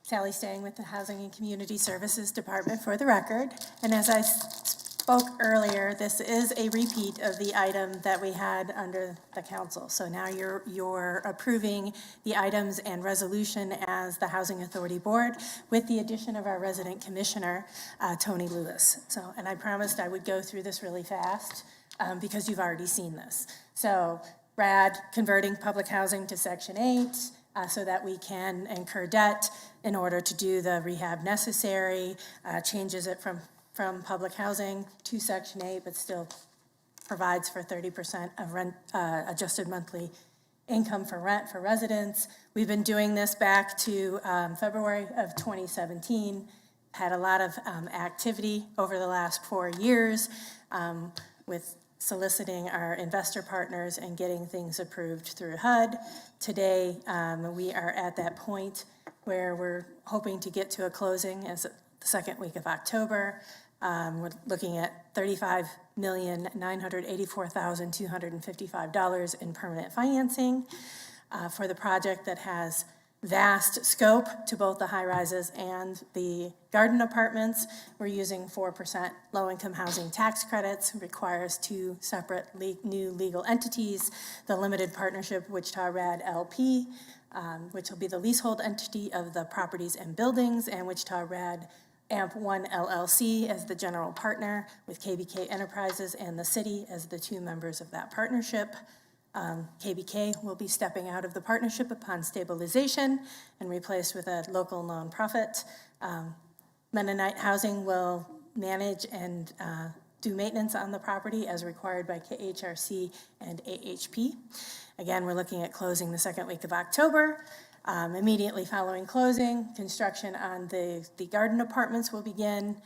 Sally Stang with the Housing and Community Services Department for the record. And as I spoke earlier, this is a repeat of the item that we had under the council. So now you're approving the items and resolution as the Housing Authority Board with the addition of our resident commissioner, Tony Lewis. So, and I promised I would go through this really fast because you've already seen this. So RAD converting public housing to Section 8 so that we can incur debt in order to do the rehab necessary, changes it from public housing to Section 8, but still provides for 30% of rent, adjusted monthly income for rent for residents. We've been doing this back to February of 2017. Had a lot of activity over the last 4 years with soliciting our investor partners and getting things approved through HUD. Today, we are at that point where we're hoping to get to a closing as the second week of October. We're looking at $35,984,255 in permanent financing for the project that has vast scope to both the high-rises and the garden apartments. We're using 4% low-income housing tax credits, requires 2 separate new legal entities, the limited partnership Wichita RAD LP, which will be the leasehold entity of the properties and buildings, and Wichita RAD AMP1 LLC as the general partner, with KBK Enterprises and the city as the 2 members of that partnership. KBK will be stepping out of the partnership upon stabilization and replaced with a local nonprofit. Mennonite Housing will manage and do maintenance on the property as required by KHRC and AHP. Again, we're looking at closing the second week of October. Immediately following closing, construction on the garden apartments will begin.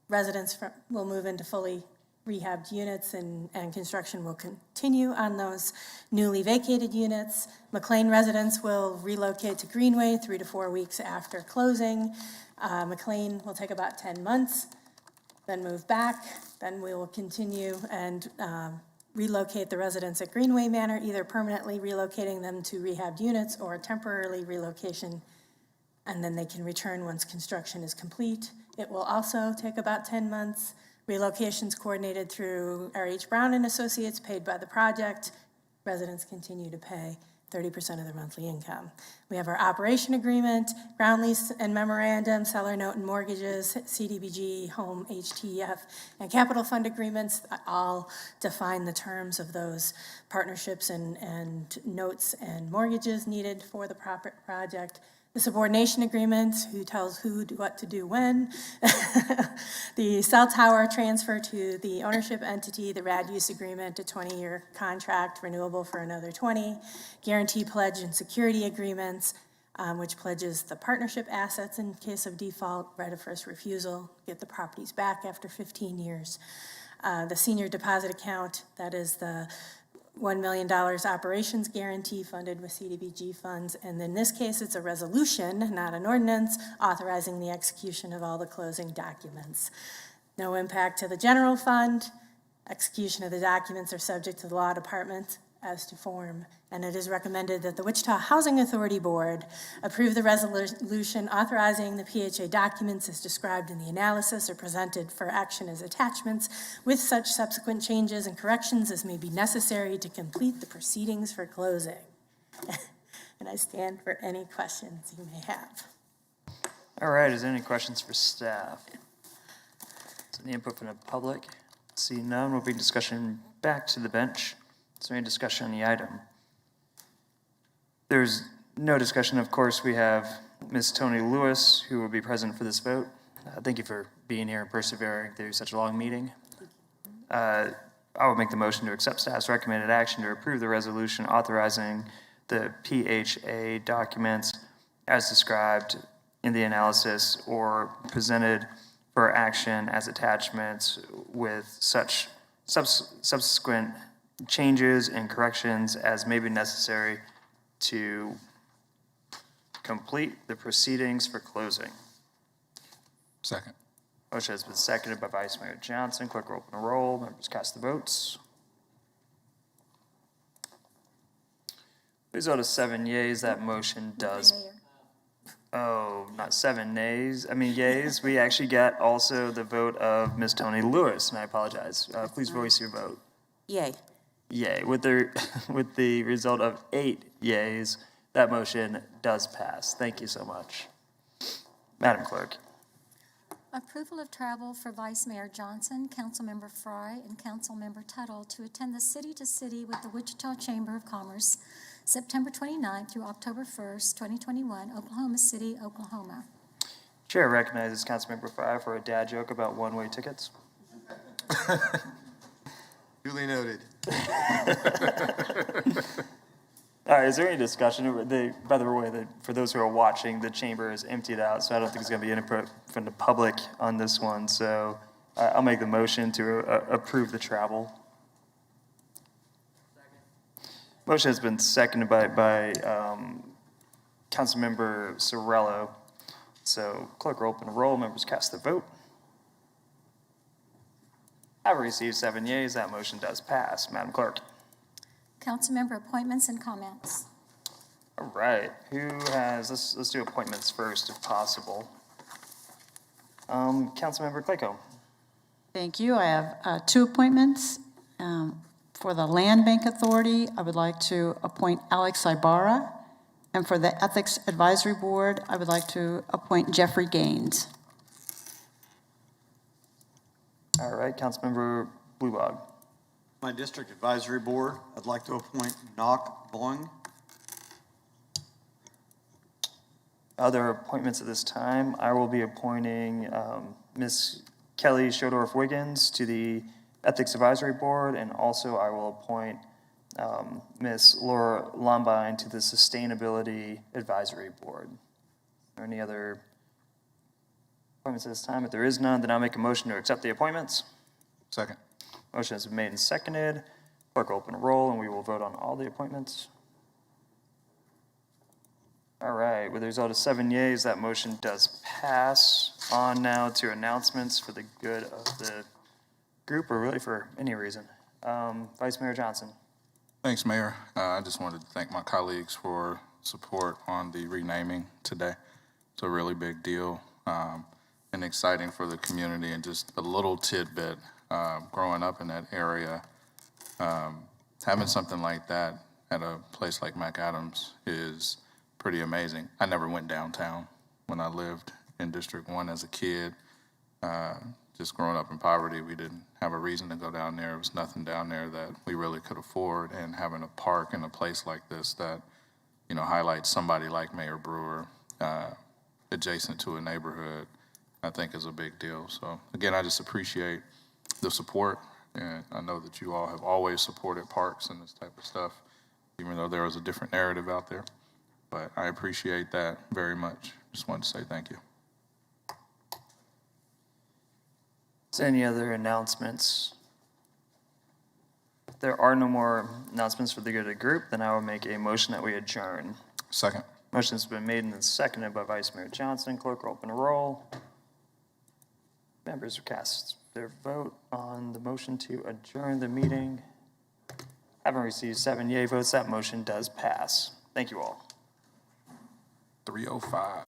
Residents will move into fully rehabbed units, and construction will continue on those newly vacated units. McLean residents will relocate to Greenway 3 to 4 weeks after closing. McLean will take about 10 months, then move back. Then we will continue and relocate the residents at Greenway Manor, either permanently relocating them to rehabbed units or temporarily relocation, and then they can return once construction is complete. It will also take about 10 months. Relocations coordinated through R.H. Brown and Associates, paid by the project. Residents continue to pay 30% of their monthly income. We have our operation agreement, ground lease and memorandum, seller note and mortgages, CDBG, home, HTF, and capital fund agreements that all define the terms of those partnerships and notes and mortgages needed for the project. The subordination agreement, who tells who what to do when. The cell tower transfer to the ownership entity, the RAD use agreement, a 20-year contract, renewable for another 20. Guarantee pledge and security agreements, which pledges the partnership assets in case of default, right of first refusal, get the properties back after 15 years. The senior deposit account, that is the $1 million operations guarantee funded with CDBG funds. And in this case, it's a resolution, not an ordinance, authorizing the execution of all the closing documents. No impact to the general fund. Execution of the documents are subject to the law department as to form. And it is recommended that the Wichita Housing Authority Board approve the resolution authorizing the PHA documents as described in the analysis or presented for action as attachments, with such subsequent changes and corrections as may be necessary to complete the proceedings for closing. And I stand for any questions you may have. All right, is there any questions for staff? Is there any input from the public? See none, we'll bring discussion back to the bench. Is there any discussion on the item? There's no discussion. Of course, we have Ms. Tony Lewis, who will be present for this vote. Thank you for being here and persevering through such a long meeting. I will make the motion to accept staff's recommended action to approve the resolution authorizing the PHA documents as described in the analysis or presented for action as attachments, with such subsequent changes and corrections as may be necessary to complete the proceedings for closing. Second. Motion has been seconded by Vice Mayor Johnson. Clerk will open the roll. Members cast the votes. Result of 7 yeas, that motion does. Oh, not 7 nays. I mean, yeas. We actually got also the vote of Ms. Tony Lewis, and I apologize. Please voice your vote. Yay. Yay. With the result of 8 yeas, that motion does pass. Thank you so much. Madam Clerk. Approval of travel for Vice Mayor Johnson, Councilmember Fry, and Councilmember Tuttle to attend the City to City with the Wichita Chamber of Commerce, September 29th through October 1st, 2021, Oklahoma City, Oklahoma. Chair recognizes Councilmember Fry for a dad joke about one-way tickets. Duly noted. All right, is there any discussion? By the way, for those who are watching, the chamber is emptied out, so I don't think there's going to be any input from the public on this one. So I'll make the motion to approve the travel. Motion has been seconded by Councilmember Sorello. So clerk will open the roll. Members cast the vote. I've received 7 yeas. That motion does pass. Madam Clerk. Councilmember appointments and comments. All right. Who has, let's do appointments first if possible. Councilmember Clayco. Thank you. I have 2 appointments. For the Land Bank Authority, I would like to appoint Alex Ibarra. And for the Ethics Advisory Board, I would like to appoint Jeffrey Gaines. All right, Councilmember Bluebog. My District Advisory Board, I'd like to appoint Knock Boing. Other appointments at this time, I will be appointing Ms. Kelly Shodorf-Wiggins to the Ethics Advisory Board, and also I will appoint Ms. Laura Lombine to the Sustainability Advisory Board. Are there any other appointments at this time? If there is none, then I'll make a motion to accept the appointments. Second. Motion has been made and seconded. Clerk will open a roll, and we will vote on all the appointments. All right, with the result of 7 yeas, that motion does pass. On now to announcements for the good of the group, or really for any reason. Vice Mayor Johnson. Thanks, Mayor. I just wanted to thank my colleagues for support on the renaming today. It's a really big deal and exciting for the community, and just a little tidbit. Growing up in that area, having something like that at a place like McAdams is pretty amazing. I never went downtown when I lived in District 1 as a kid. Just growing up in poverty, we didn't have a reason to go down there. There was nothing down there that we really could afford, and having a park in a place like this that, you know, highlights somebody like Mayor Brewer adjacent to a neighborhood, I think is a big deal. So again, I just appreciate the support, and I know that you all have always supported parks and this type of stuff, even though there was a different narrative out there. But I appreciate that very much. Just wanted to say thank you. Is there any other announcements? If there are no more announcements for the good of the group, then I will make a motion that we adjourn. Second. Motion has been made and seconded by Vice Mayor Johnson. Clerk will open a roll. Members cast their vote on the motion to adjourn the meeting. Having received 7 yea votes, that motion does pass. Thank you all. 3:05.